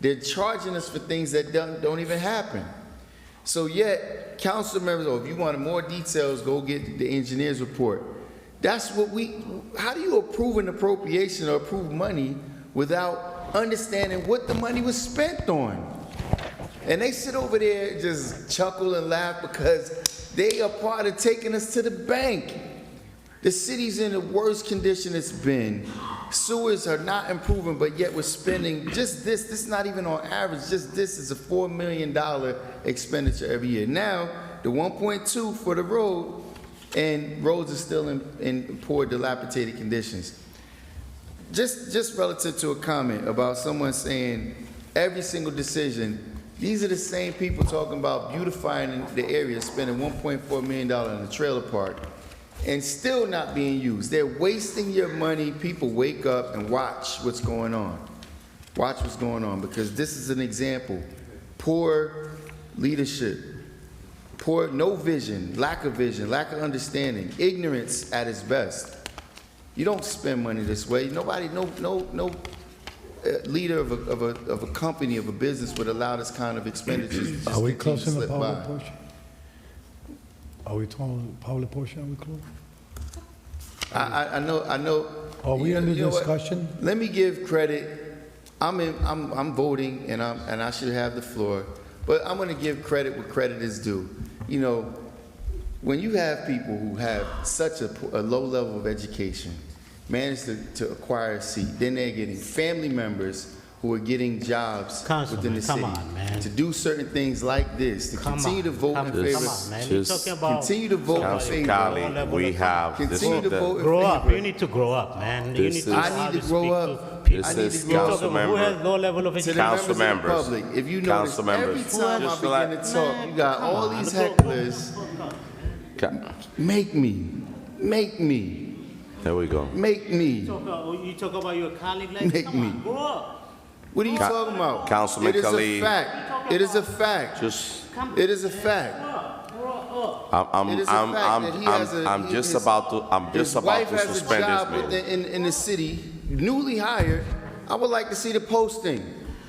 They're charging us for things that don't even happen. So yet, council members, if you wanted more details, go get the engineer's report. That's what how do you approve an appropriation or approve money without understanding what the money was spent on? And they sit over there just chuckle and laugh because they are part of taking us to the bank. The city's in the worst condition it's been. Sewers are not improving, but yet we're spending just this is not even on average, just this is a $4 million expenditure every year. Now, the 1.2 for the road, and roads are still in poor, dilapidated conditions. Just relative to a comment about someone saying every single decision, these are the same people talking about beautifying the area, spending $1.4 million in a trailer park, and still not being used. They're wasting your money. People wake up and watch what's going on. Watch what's going on, because this is an example. Poor leadership, no vision, lack of understanding, ignorance at its best. You don't spend money this way. Nobody, no leader of a company, of a business would allow this kind of expenditures. Are we closing the public portion? Are we talking public portion? Are we close? I know. Are we under you know discussion? what? Let me give credit. I'm voting, and I should have the floor. But I'm going to give credit where credit is due. You know, when you have people who have such a low level of education, manage to acquire a seat, then they're getting family members who are getting jobs within the city to do certain things like this, to continue to vote in favor. Continue to vote in favor. Council we have Continue to vote in favor. Grow up. You need to grow up, man. You need to I need to grow up. This is council who has member. low level of education. Council members. If you notice, Council every members. time I begin to talk, you got all these hecklers. Make me. There we go. Make me. You talk about your colleague like Make come me. on, grow up. What are you talking about? Councilman Khalid. It is a fact. It is a fact. I'm just about to suspend this meeting. In the city, newly hired. I would like to see the posting.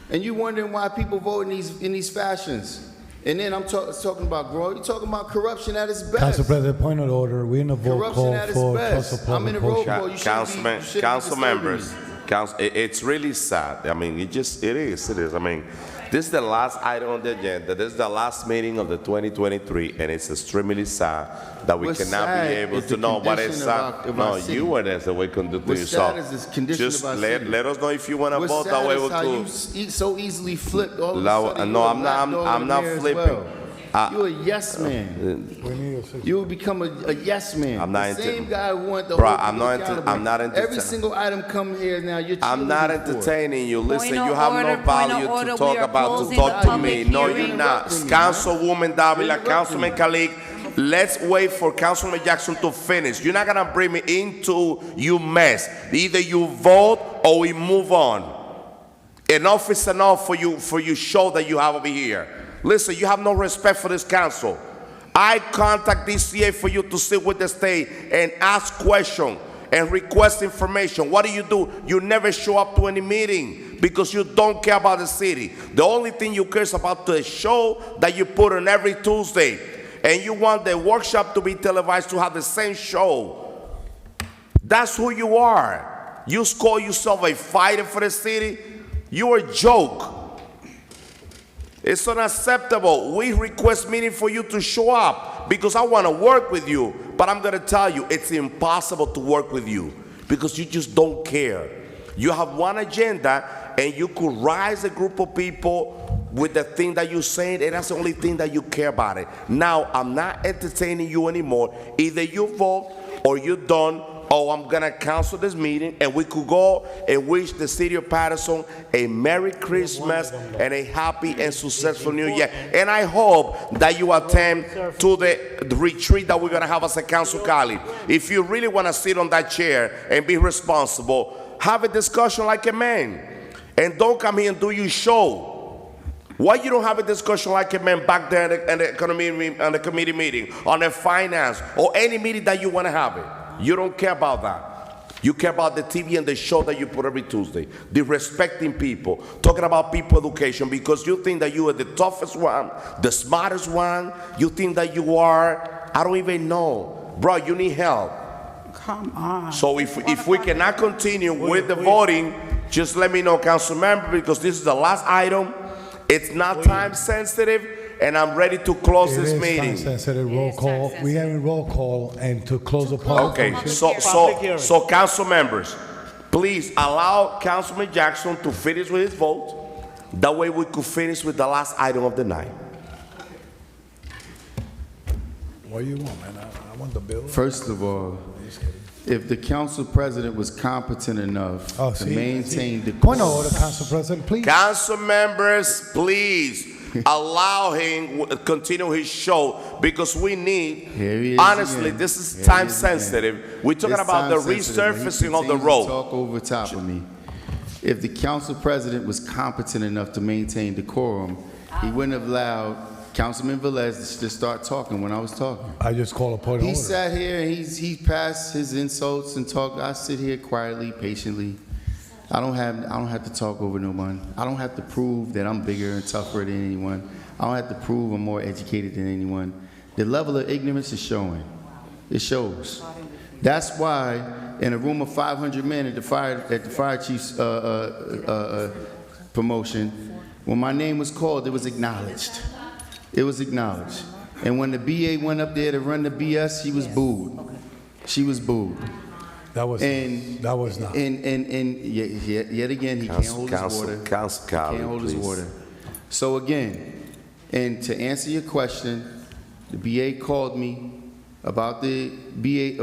And you wondering why people vote in these fashions. And then I'm talking about growing. You're talking about corruption at its best. Council President, point of order. We're in a vote Corruption call at its for best. trust of I'm in public a roll portion. call. You shouldn't be Council members. disturbing me. It's really sad. I mean, it is. I mean, this is the last item on the agenda. This is the last meeting of the 2023, and it's extremely sad that we cannot be able to know what is sad. No, you were there, so we can do to yourself. What's sad is this condition Just of our city. let us know if you want to vote that way. What's sad is how you so easily flipped all of a sudden. No, I'm not flipping. You're a yes man. You will become a yes man. I'm not the same into- guy who want the Bro, whole I'm not people into- accountable. I'm not into- Every single item come here now. You're I'm not cheerleading for. entertaining you. Listen, Point of you have order, no point of value order. to We talk are about, to closing talk the to me. public No, hearing. you're not. Interrupting me, Councilwoman Davila, Interrupting Councilman me. Khalid, let's wait for Councilman Jackson to finish. You're not gonna bring me into you mess. Either you vote or we move on. Enough is enough for you show that you have over here. Listen, you have no respect for this council. I contact DCA for you to sit with the state and ask questions and request information. What do? You never show up to any meeting because you don't care about the city. The only thing you care is about the show that you put on every Tuesday. And you want the workshop to be televised to have the same show. That's who you are. You call yourself a fighter for the city? You're a joke. It's unacceptable. We request meeting for you to show up because I want to work with you. But I'm going to tell you, it's impossible to work with you because you just don't care. You have one agenda and you could rise a group of people with the thing that you're saying, and that's the only thing that you care about it. Now, I'm not entertaining you anymore. Either you vote or you don't. Oh, I'm going to cancel this meeting, and we could go and wish the city of Paterson a Merry Christmas and a happy and successful New Year. And I hope that you attend to the retreat that we're going to have as a council colleague. If you really want to sit on that chair and be responsible, have a discussion like a man. And don't come here and do your show. Why you don't have a discussion like a man back there in the committee meeting, on the finance, or any meeting that you want to have it? You don't care about that. You care about the TV and the show that you put every Tuesday. Disrespecting people, talking about people education because you think that you are the toughest one, the smartest one. You think that you are, I don't even know. Bro, you need help. Come on. So if we cannot continue with the voting, just let me know, council member, because this is the last item. It's not time sensitive. And I'm ready to close this meeting. Sensitive roll call. We have a roll call and to close the public. Okay, so council members, Please allow Councilman Jackson to finish with his vote. That way we could finish with the last item of the night. What do you want, man? I want the bill. First of all, if the council president was competent enough to maintain the Point of order, Council President, please. Council members, please allow him to continue his show because we need, honestly, again. this is Here time he is sensitive. We're talking It's about the time sensitive. He resurfacing of the continues to road. Talk over top of me. If the council president was competent enough to maintain decorum, he wouldn't have allowed Councilman Velez to start talking when I was talking. I just call a point of He order. sat here and he passed his insults and talked. I sit here quietly, patiently. I don't have to talk over no one. I don't have to prove that I'm bigger and tougher than anyone. I don't have to prove I'm more educated than anyone. The level of ignorance is showing. It shows. That's why in a room of 500 men at the fire chief's promotion, when my name was called, it was acknowledged. It was acknowledged. And when the BA went up there to run the BS, she was booed. She was booed. That was not. And yet again, he can't hold his water. He can't hold his water. So again, and to answer your question, the BA called me about the meeting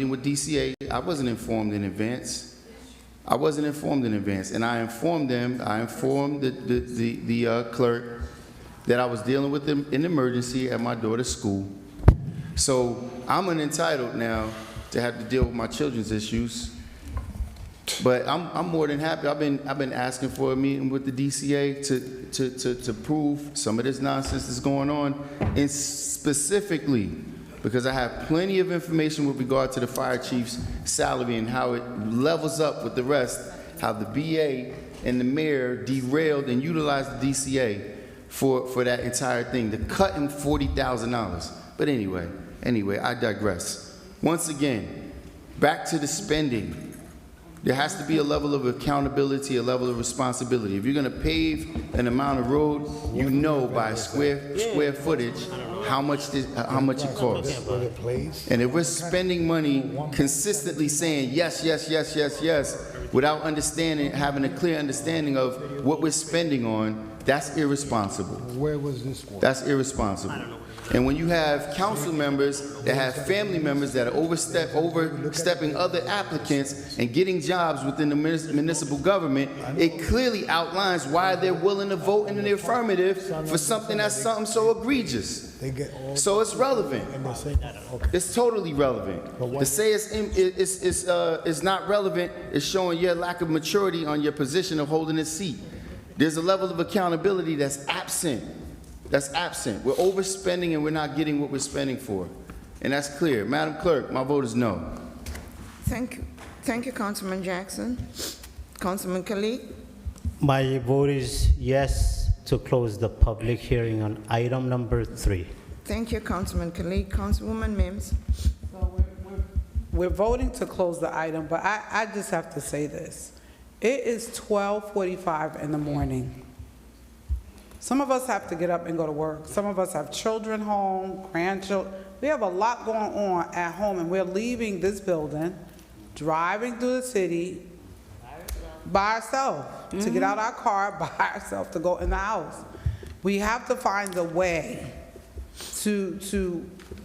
with DCA. I wasn't informed in advance. I wasn't informed in advance, and I informed them. I informed the clerk that I was dealing with an emergency at my daughter's school. So I'm entitled now to have to deal with my children's issues. But I'm more than happy. I've been asking for a meeting with the DCA to prove some of this nonsense that's going on, and specifically because I have plenty of information with regard to the fire chief's salary and how it levels up with the rest, how the BA and the mayor derailed and utilized the DCA for that entire thing, to cut him $40,000. But anyway, I digress. Once again, back to the spending. There has to be a level of accountability, a level of responsibility. If you're going to pave an amount of road, you know by square footage how much it costs. And if we're spending money consistently saying yes, yes, yes, yes, yes, without understanding, having a clear understanding of what we're spending on, that's irresponsible. Where was this for? That's irresponsible. And when you have council members that have family members that are overstepping other applicants and getting jobs within the municipal government, it clearly outlines why they're willing to vote in the affirmative for something that's something so egregious. So it's relevant. It's totally relevant. To say it's not relevant is showing your lack of maturity on your position of holding a seat. There's a level of accountability that's absent. We're overspending and we're not getting what we're spending for. And that's clear. Madam Clerk, my vote is no. Thank you. Thank you, Councilman Jackson. Councilman Khalid? My vote is yes to close the public hearing on item number 3. Thank you, Councilman Khalid. Councilwoman Mims? We're voting to close the item, but I just have to say this. It is 12:45 in the morning. Some of us have to get up and go to work. Some of us have children home, grandchildren. We have a lot going on at home, and we're leaving this building, driving through the city by ourselves, to get out our car by ourselves, to go in the house. We have to find a way to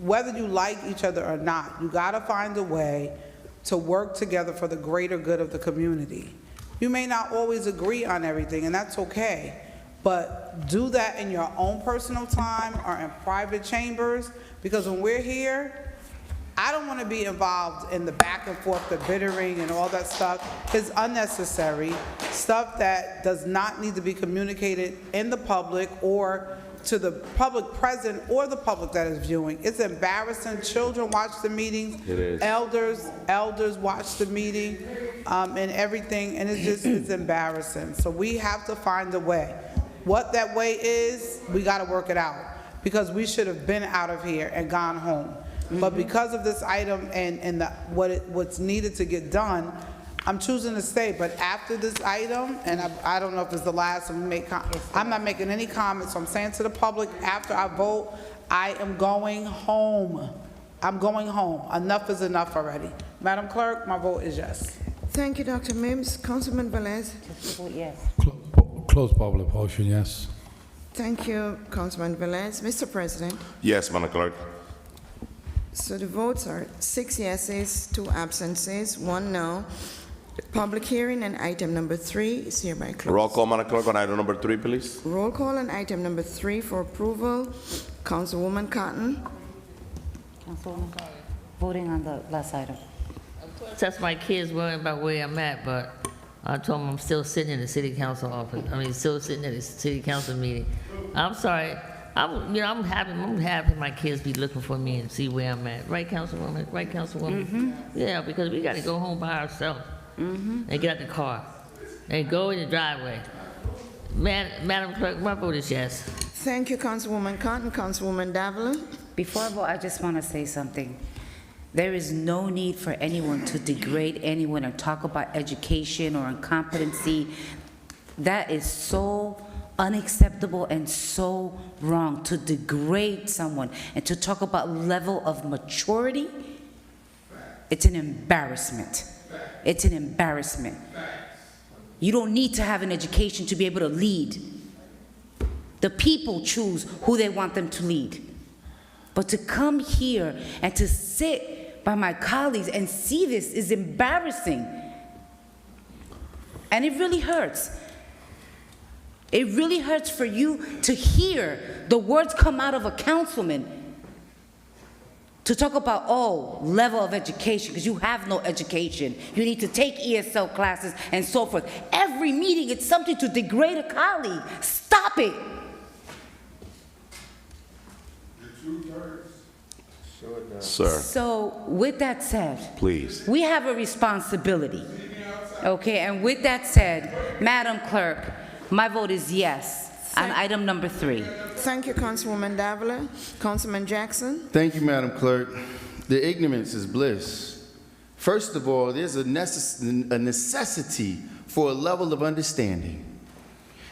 whether you like each other or not, you gotta find a way to work together for the greater good of the community. You may not always agree on everything, and that's okay. But do that in your own personal time or in private chambers, because when we're here, I don't want to be involved in the back and forth, the bittering and all that stuff. It's unnecessary, stuff that does not need to be communicated in the public or to the public present or the public that is viewing. It's embarrassing. Children watch the meetings. It is. Elders watch the meeting and everything, and it's embarrassing. So we have to find a way. What that way is, we got to work it out, because we should have been out of here and gone home. But because of this item and what's needed to get done, I'm choosing to stay. But after this item, and I don't know if it's the last one, I'm not making any comments. So I'm saying to the public, after I vote, I am going home. I'm going home. Enough is enough already. Madam Clerk, my vote is yes. Thank you, Dr. Mims. Councilman Velez. Yes. Close public portion, yes. Thank you, Councilman Velez. Mr. President, Yes, Madam Clerk. so the votes are 6 yeses, 2 absences, 1 no. Public hearing on item number 3 is hereby closed. Roll call, Madam Clerk, on item number 3, please. Roll call on item number 3 for approval. Councilwoman Cotton. Councilwoman, voting on the last item. That's my kids worrying about where I'm at, but I told them I'm still sitting in the city council office. Still sitting at the city council meeting. I'm sorry. I'm happy my kids be looking for me and see where I'm at. Right, Councilwoman? Right, Councilwoman? Yeah, because we got to go home by ourselves. And get out the car and go in the driveway. Madam Clerk, my vote is yes. Thank you, Councilwoman Cotton. Councilwoman Davila. Before I vote, I just want to say something. There is no need for anyone to degrade anyone or talk about education or incompetency. That is so unacceptable and so wrong, to degrade someone and to talk about level of maturity. It's an embarrassment. It's an embarrassment. You don't need to have an education to be able to lead. The people choose who they want them to lead. But to come here and to sit by my colleagues and see this is embarrassing. And it really hurts. It really hurts for you to hear the words come out of a councilman to talk about, oh, level of education, because you have no education. You need to take ESL classes and so forth. Every meeting, it's something to degrade a colleague. Stop it. Sir, So with that said, please. we have a responsibility. Okay, and with that said, Madam Clerk, my vote is yes on item number 3. Thank you, Councilwoman Davila. Councilman Jackson. Thank you, Madam Clerk. The ignorance is bliss. First of all, there's a necessity for a level of understanding.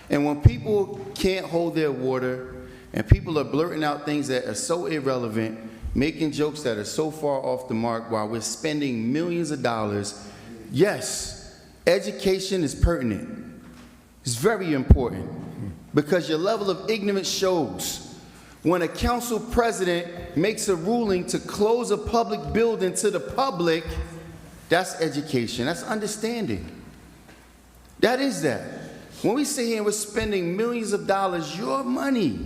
And when people can't hold their water and people are blurting out things that are so irrelevant, making jokes that are so far off the mark while we're spending millions of dollars, yes, education is pertinent. It's very important because your level of ignorance shows. When a council president makes a ruling to close a public building to the public, that's education, that's understanding. That is that. When we sit here and we're spending millions of dollars, your money.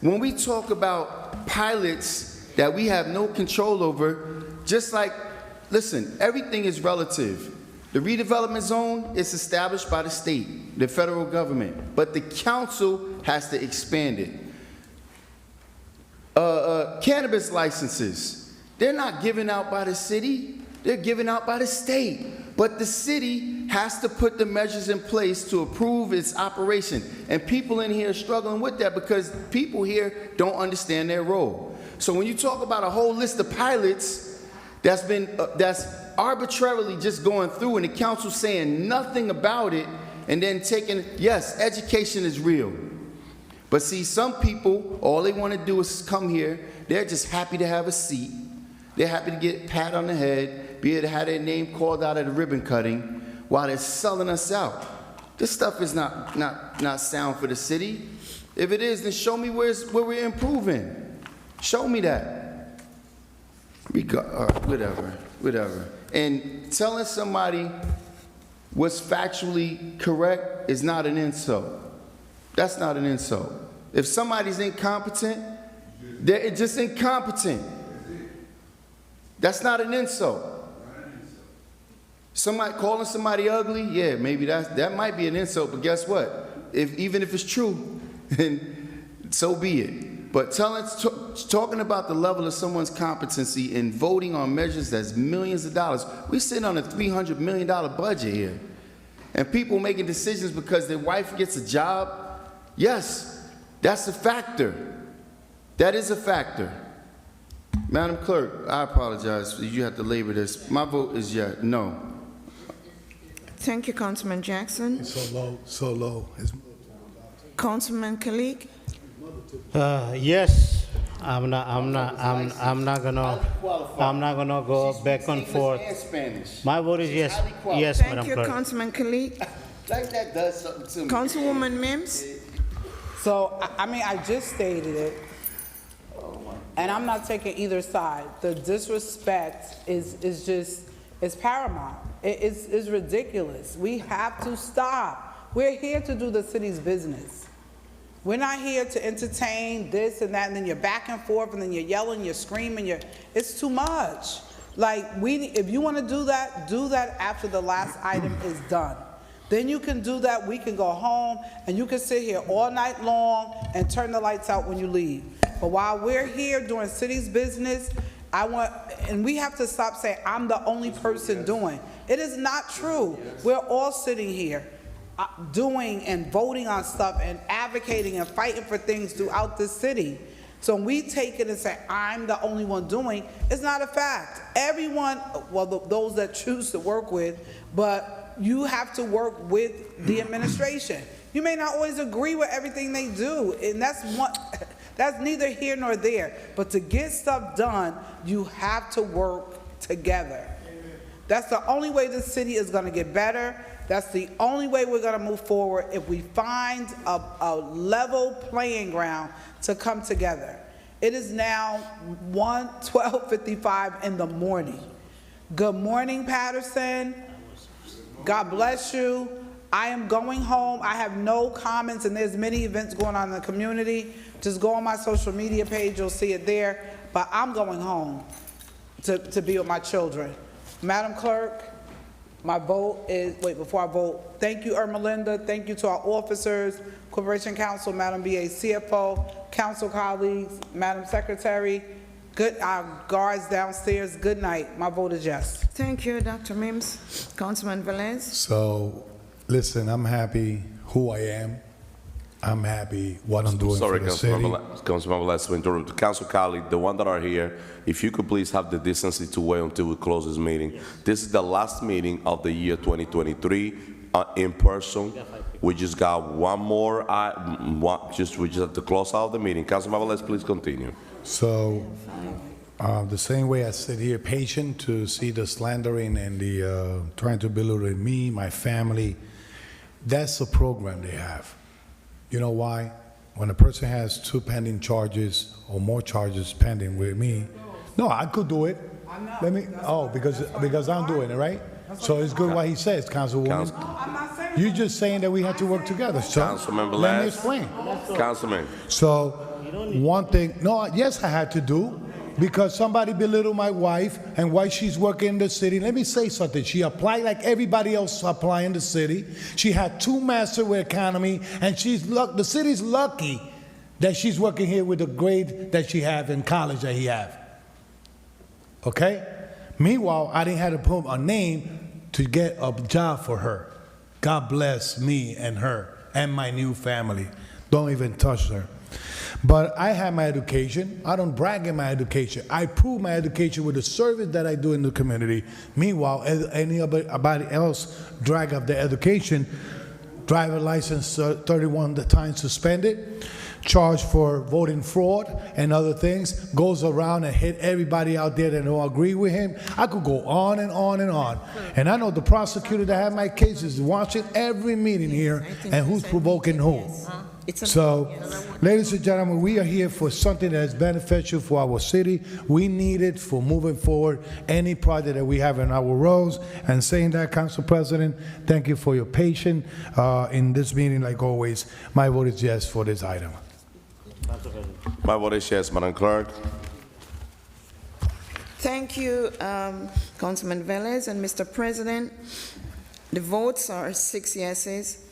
When we talk about pilots that we have no control over, just like, listen, everything is relative. The redevelopment zone is established by the state, the federal government, but the council has to expand it. Cannabis licenses, they're not given out by the city, they're given out by the state. But the city has to put the measures in place to approve its operation. And people in here are struggling with that because people here don't understand their role. So when you talk about a whole list of pilots that's arbitrarily just going through and the council saying nothing about it and then taking, yes, education is real. But see, some people, all they want to do is come here. They're just happy to have a seat. They're happy to get a pat on the head, be able to have their name called out at a ribbon cutting while they're selling us out. This stuff is not sound for the city. If it is, then show me where we're improving. Show me that. Whatever. And telling somebody what's factually correct is not an insult. That's not an insult. If somebody's incompetent, they're just incompetent. That's not an insult. Somebody calling somebody ugly, yeah, maybe that might be an insult, but guess what? Even if it's true, then so be it. But talking about the level of someone's competency and voting on measures that's millions of dollars, we're sitting on a $300 million budget here. And people making decisions because their wife gets a job, yes, that's a factor. That is a factor. Madam Clerk, I apologize. You have to labor this. My vote is yes, no. Thank you, Councilman Jackson. It's so low. Councilman Kalik. Yes, I'm not gonna go back and forth. My vote is yes, yes, Madam Thank you, Clerk. Councilman Kalik. Like that does something to me. Councilwoman Mims? So, I mean, I just stated it, and I'm not taking either side. The disrespect is paramount. It's ridiculous. We have to stop. We're here to do the city's business. We're not here to entertain this and that, and then you're back and forth, and then you're yelling, you're screaming, it's too much. Like, if you want to do that after the last item is done. Then you can do that, we can go home, and you can sit here all night long and turn the lights out when you leave. But while we're here doing city's business, and we have to stop saying, I'm the only person doing. It is not true. We're all sitting here doing and voting on stuff and advocating and fighting for things throughout the city. So when we take it and say, I'm the only one doing, it's not a fact. Everyone, well, those that choose to work with, but you have to work with the administration. You may not always agree with everything they do, and that's neither here nor there. But to get stuff done, you have to work together. That's the only way the city is going to get better. That's the only way we're going to move forward, if we find a level playing ground to come together. It is now 12:55 in the morning. Good morning, Paterson. God bless you. I am going home. I have no comments, and there's many events going on in the community. Just go on my social media page, you'll see it there. But I'm going home to be with my children. Madam Clerk, my vote is, before I vote, thank you, Ermelinda. Thank you to our officers, Corporation Counsel, Madam BA CFO, council colleagues, Madam Secretary, our guards downstairs. Good night. My vote is yes. Thank you, Dr. Mims. Councilman Velez? So, listen, I'm happy who I am. I'm happy what I'm doing for the city. Councilmember, let's interrupt. The council colleague, the one that are here, if you could please have the decency to wait until we close this meeting. This is the last meeting of the year 2023 in person. We just got one more, we just have to close out the meeting. Councilmember, let's please continue. So, the same way I sit here patient to see the slandering and the trying to belittle me, my family, that's the program they have. You know why? When a person has 2 pending charges or more charges pending with me, no, I could do it. Because I'm doing it, right? So it's good what he says, Councilwoman. You're just saying that we have to work together. So Councilmember, let me explain. Councilman. So one thing, yes, I had to do. Because somebody belittled my wife and why she's working in the city. Let me say something. She applied like everybody else apply in the city. She had 2 masters with economy, and the city's lucky that she's working here with the grade that she have in college that he have. Okay? Meanwhile, I didn't have to put a name to get a job for her. God bless me and her and my new family. Don't even touch her. But I have my education. I don't brag in my education. I prove my education with the service that I do in the community. Meanwhile, anybody else drag up their education, driver license 31 times suspended, charged for voting fraud and other things, goes around and hit everybody out there that don't agree with him. I could go on and on and on. And I know the prosecutor that have my cases watching every meeting here and who's provoking who. So, ladies and gentlemen, we are here for something that is beneficial for our city. We need it for moving forward any project that we have in our roads. And saying that, Council President, thank you for your patience in this meeting. Like always, my vote is yes for this item. My vote is yes, Madam Clerk. Thank you, Councilman Velez. And Mr. President, the votes are 6 yeses,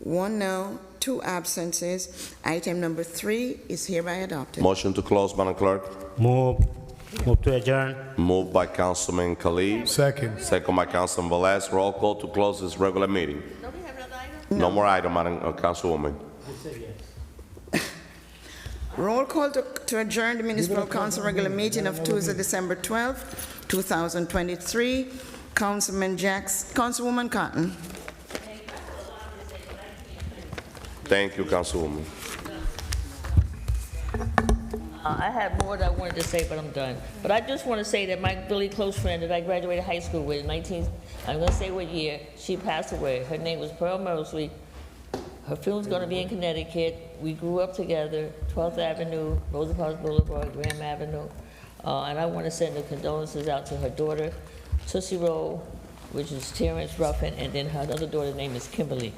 1 no, 2 absences. Item number 3 is hereby adopted. Motion to close, Madam Clerk. Move to adjourn. Moved by Councilman Khalid. Second. Second by Councilman Velez. Roll call to close this regular meeting. No more item, Madam Councilwoman. Roll call to adjourn the Municipal Council regular meeting of Tuesday, December 12, 2023. Councilwoman Cotton. Thank you, Councilwoman. I had more that I wanted to say, but I'm done. But I just want to say that my really close friend that I graduated high school with, I'm going to say what year, she passed away. Her name was Pearl Mosley. Her funeral's going to be in Connecticut. We grew up together, 12th Avenue, Rosa Parks Boulevard, Graham Avenue. And I want to send the condolences out to her daughter, Tussie Rowe, which is Terrence Ruffin, and then her other daughter's name is Kimberly.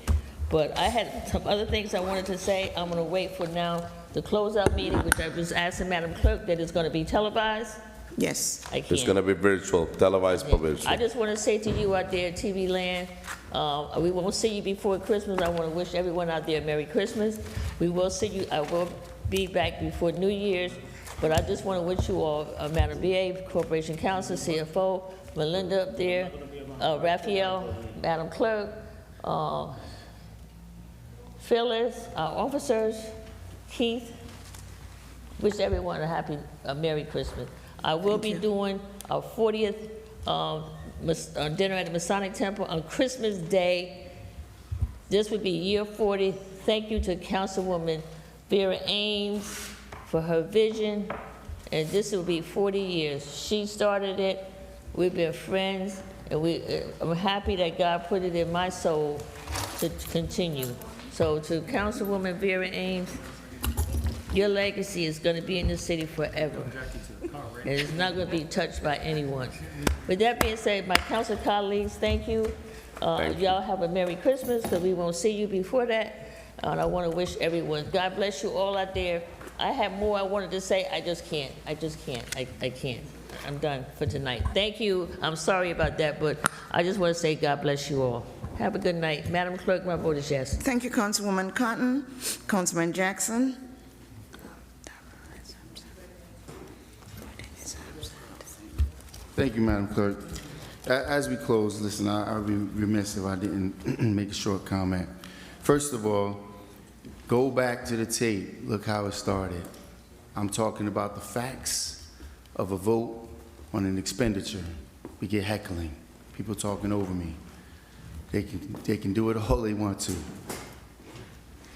But I had some other things I wanted to say. I'm going to wait for now the closeout meeting, which I was asking Madam Clerk that is going to be televised. Yes. I can't. It's going to be virtual, televised for virtual. I just want to say to you out there, TV land, we won't see you before Christmas. I want to wish everyone out there a Merry Christmas. We will see you. I will be back before New Year's, but I just want to wish you all, Madam BA, Corporation Counsel, CFO, Melinda up there, Raphael, Madam Clerk, Phyllis, our officers, Keith. Wish everyone a Merry Christmas. I will be doing our 40th dinner at the Masonic Temple on Christmas Day. This would be year 40. Thank you to Councilwoman Vera Ames for her vision, and this will be 40 years. She started it. We've been friends, and I'm happy that God put it in my soul to continue. So to Councilwoman Vera Ames, your legacy is going to be in the city forever. It is not going to be touched by anyone. With that being said, my council colleagues, thank you. Y'all have a Merry Christmas, because we won't see you before that. And I want to wish everyone, God bless you all out there. I have more I wanted to say. I just can't. I can't. I'm done for tonight. Thank you. I'm sorry about that, but I just want to say God bless you all. Have a good night. Madam Clerk, my vote is yes. Thank you, Councilwoman Cotton. Councilman Jackson. Thank you, Madam Clerk. As we close, listen, I'll be remiss if I didn't make a short comment. First of all, go back to the tape. Look how it started. I'm talking about the facts of a vote on an expenditure. We get heckling, people talking over me. They can do it all they want to.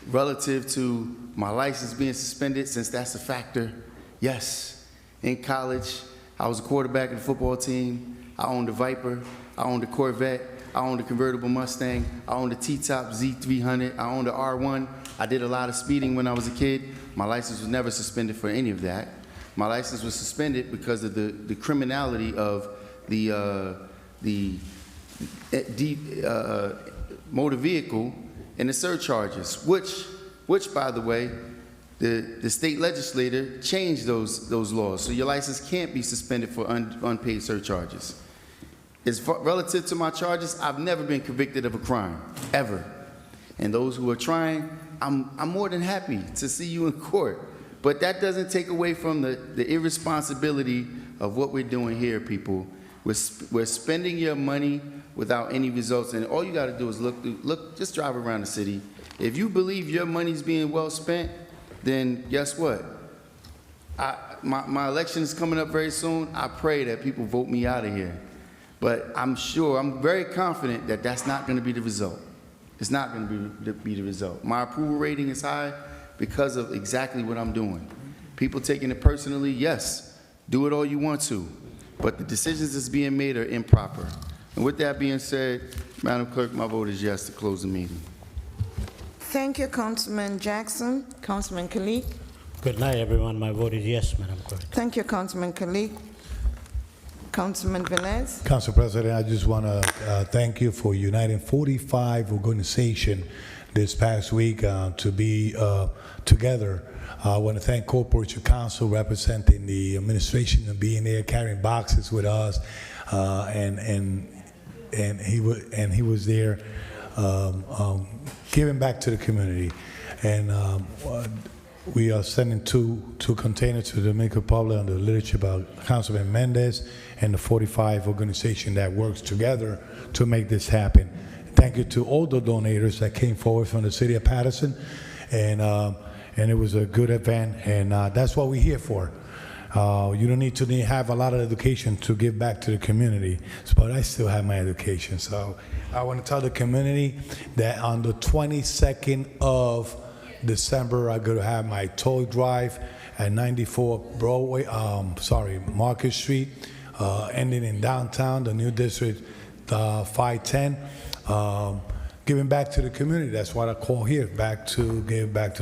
Relative to my license being suspended, since that's a factor, yes. In college, I was a quarterback of the football team. I owned a Viper. I owned a Corvette. I owned a convertible Mustang. I owned a T-Top Z300. I owned an R1. I did a lot of speeding when I was a kid. My license was never suspended for any of that. My license was suspended because of the criminality of the motor vehicle and the surcharges, which by the way, the state legislator changed those laws. So your license can't be suspended for unpaid surcharges. As relative to my charges, I've never been convicted of a crime, ever. And those who are trying, I'm more than happy to see you in court. But that doesn't take away from the irresponsibility of what we're doing here, people. We're spending your money without any results, and all you got to do is look, just drive around the city. If you believe your money's being well spent, then guess what? My election is coming up very soon. I pray that people vote me out of here. But I'm very confident that that's not going to be the result. It's not going to be the result. My approval rating is high because of exactly what I'm doing. People taking it personally, yes, do it all you want to, but the decisions that's being made are improper. And with that being said, Madam Clerk, my vote is yes to close the meeting. Thank you, Councilman Jackson. Councilman Kalik. Good night, everyone. My vote is yes, Madam Clerk. Thank you, Councilman Kalik. Councilman Velez. Council President, I just want to thank you for uniting 45 organizations this past week to be together. I want to thank Corporation Counsel representing the administration and being there, carrying boxes with us, and he was there giving back to the community. And we are sending two containers to the Dominican Republic under the leadership of Councilman Mendez and the 45 organization that works together to make this happen. Thank you to all the donors that came forward from the city of Paterson, and it was a good event, and that's what we're here for. You don't need to have a lot of education to give back to the community, but I still have my education. So I want to tell the community that on the 22nd of December, I'm going to have my toy drive at 94 Market Street, ending in downtown, the new district, 510. Giving back to the community, that's what I call here, give back to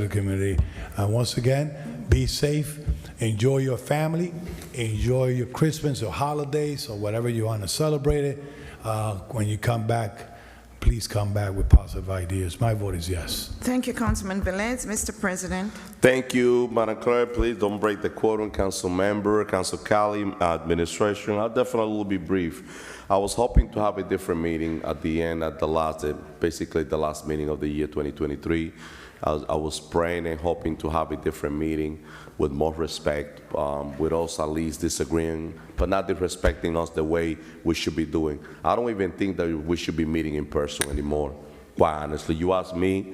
the community. And once again, be safe, enjoy your family, enjoy your Christmas or holidays or whatever you want to celebrate it. When you come back, please come back with positive ideas. My vote is yes. Thank you, Councilman Velez. Mr. President. Thank you, Madam Clerk. Please don't break the quorum. Council member, Council Cali, administration. I definitely will be brief. I was hoping to have a different meeting at the end, basically the last meeting of the year 2023. I was praying and hoping to have a different meeting with more respect, with us at least disagreeing, but not disrespecting us the way we should be doing. I don't even think that we should be meeting in person anymore, quite honestly. You ask me,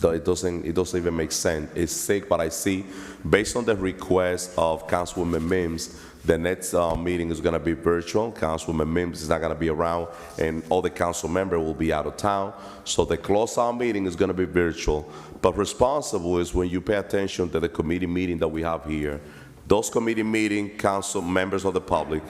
it doesn't even make sense. It's sick, but I see, based on the request of Councilwoman Mims, the next meeting is going to be virtual. Councilwoman Mims is not going to be around, and all the council members will be out of town. So the close-out meeting is going to be virtual. But responsible is when you pay attention to the committee meeting that we have here. Those committee meeting, council members of the public,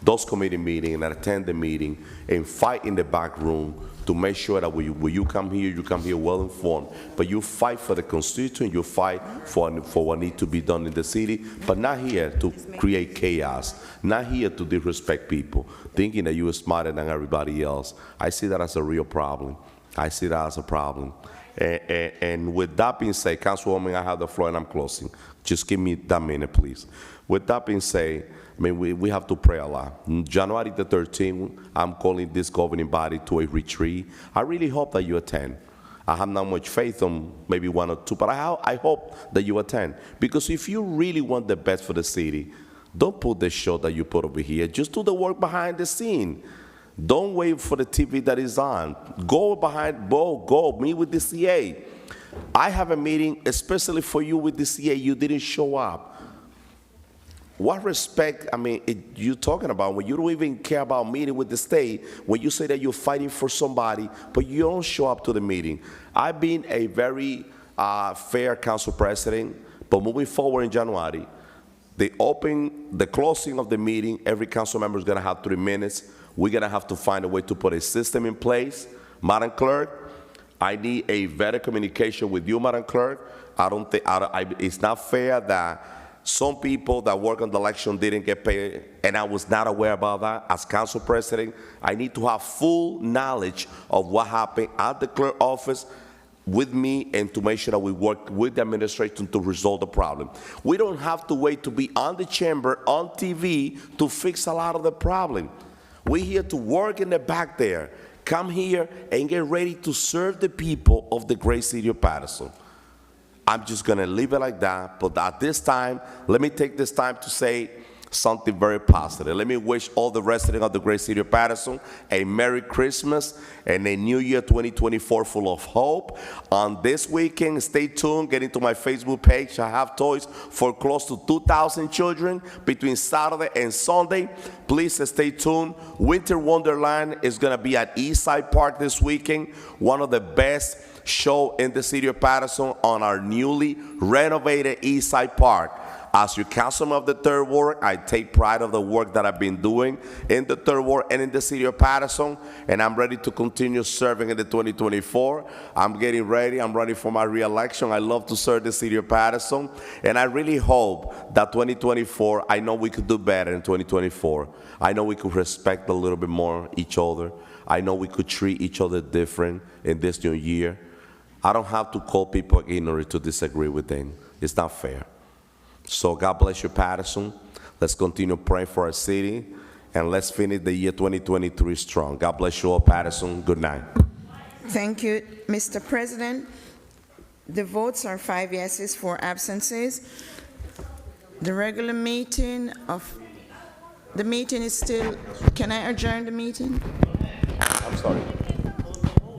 those committee meeting and attend the meeting and fight in the back room to make sure that when you come here well informed. But you fight for the constituent, you fight for what needs to be done in the city, but not here to create chaos, not here to disrespect people, thinking that you are smarter than everybody else. I see that as a real problem. I see that as a problem. And with that being said, Councilwoman, I have the floor and I'm closing. Just give me that minute, please. With that being said, I mean, we have to pray a lot. January the 13th, I'm calling this governing body to a retreat. I really hope that you attend. I have not much faith on maybe one or two, but I hope that you attend. Because if you really want the best for the city, don't put the show that you put over here. Just do the work behind the scene. Don't wait for the TV that is on. Go meet with the CA. I have a meeting especially for you with the CA. You didn't show up. What respect, I mean, you're talking about when you don't even care about meeting with the state, when you say that you're fighting for somebody, but you don't show up to the meeting. I've been a very fair council president, but moving forward in January, the closing of the meeting, every council member is going to have 3 minutes. We're going to have to find a way to put a system in place. Madam Clerk, I need a better communication with you, Madam Clerk. It's not fair that some people that work on the election didn't get paid, and I was not aware about that. As council president, I need to have full knowledge of what happened at the clerk office with me and to make sure that we work with the administration to resolve the problem. We don't have to wait to be on the chamber, on TV, to fix a lot of the problem. We're here to work in the back there. Come here and get ready to serve the people of the great city of Paterson. I'm just going to leave it like that, but at this time, let me take this time to say something very positive. Let me wish all the residents of the great city of Paterson a Merry Christmas and a New Year 2024 full of hope. On this weekend, stay tuned, get into my Facebook page. I have toys for close to 2,000 children between Saturday and Sunday. Please stay tuned. Winter Wonderland is going to be at Eastside Park this weekend, one of the best show in the city of Paterson on our newly renovated Eastside Park. As your councilman of the Third Ward, I take pride of the work that I've been doing in the Third Ward and in the city of Paterson, and I'm ready to continue serving in the 2024. I'm getting ready. I'm running for my re-election. I love to serve the city of Paterson, and I really hope that 2024, I know we could do better in 2024. I know we could respect a little bit more each other. I know we could treat each other different in this new year. I don't have to call people ignorant to disagree with them. It's not fair. So God bless you, Paterson. Let's continue praying for our city, and let's finish the year 2023 strong. God bless you all, Paterson. Good night. Thank you, Mr. President. The votes are 5 yeses, 4 absences. The regular meeting is still, can I adjourn the meeting? I'm sorry.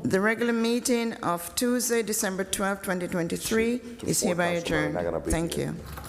The regular meeting of Tuesday, December 12, 2023 is hereby adjourned. Thank you.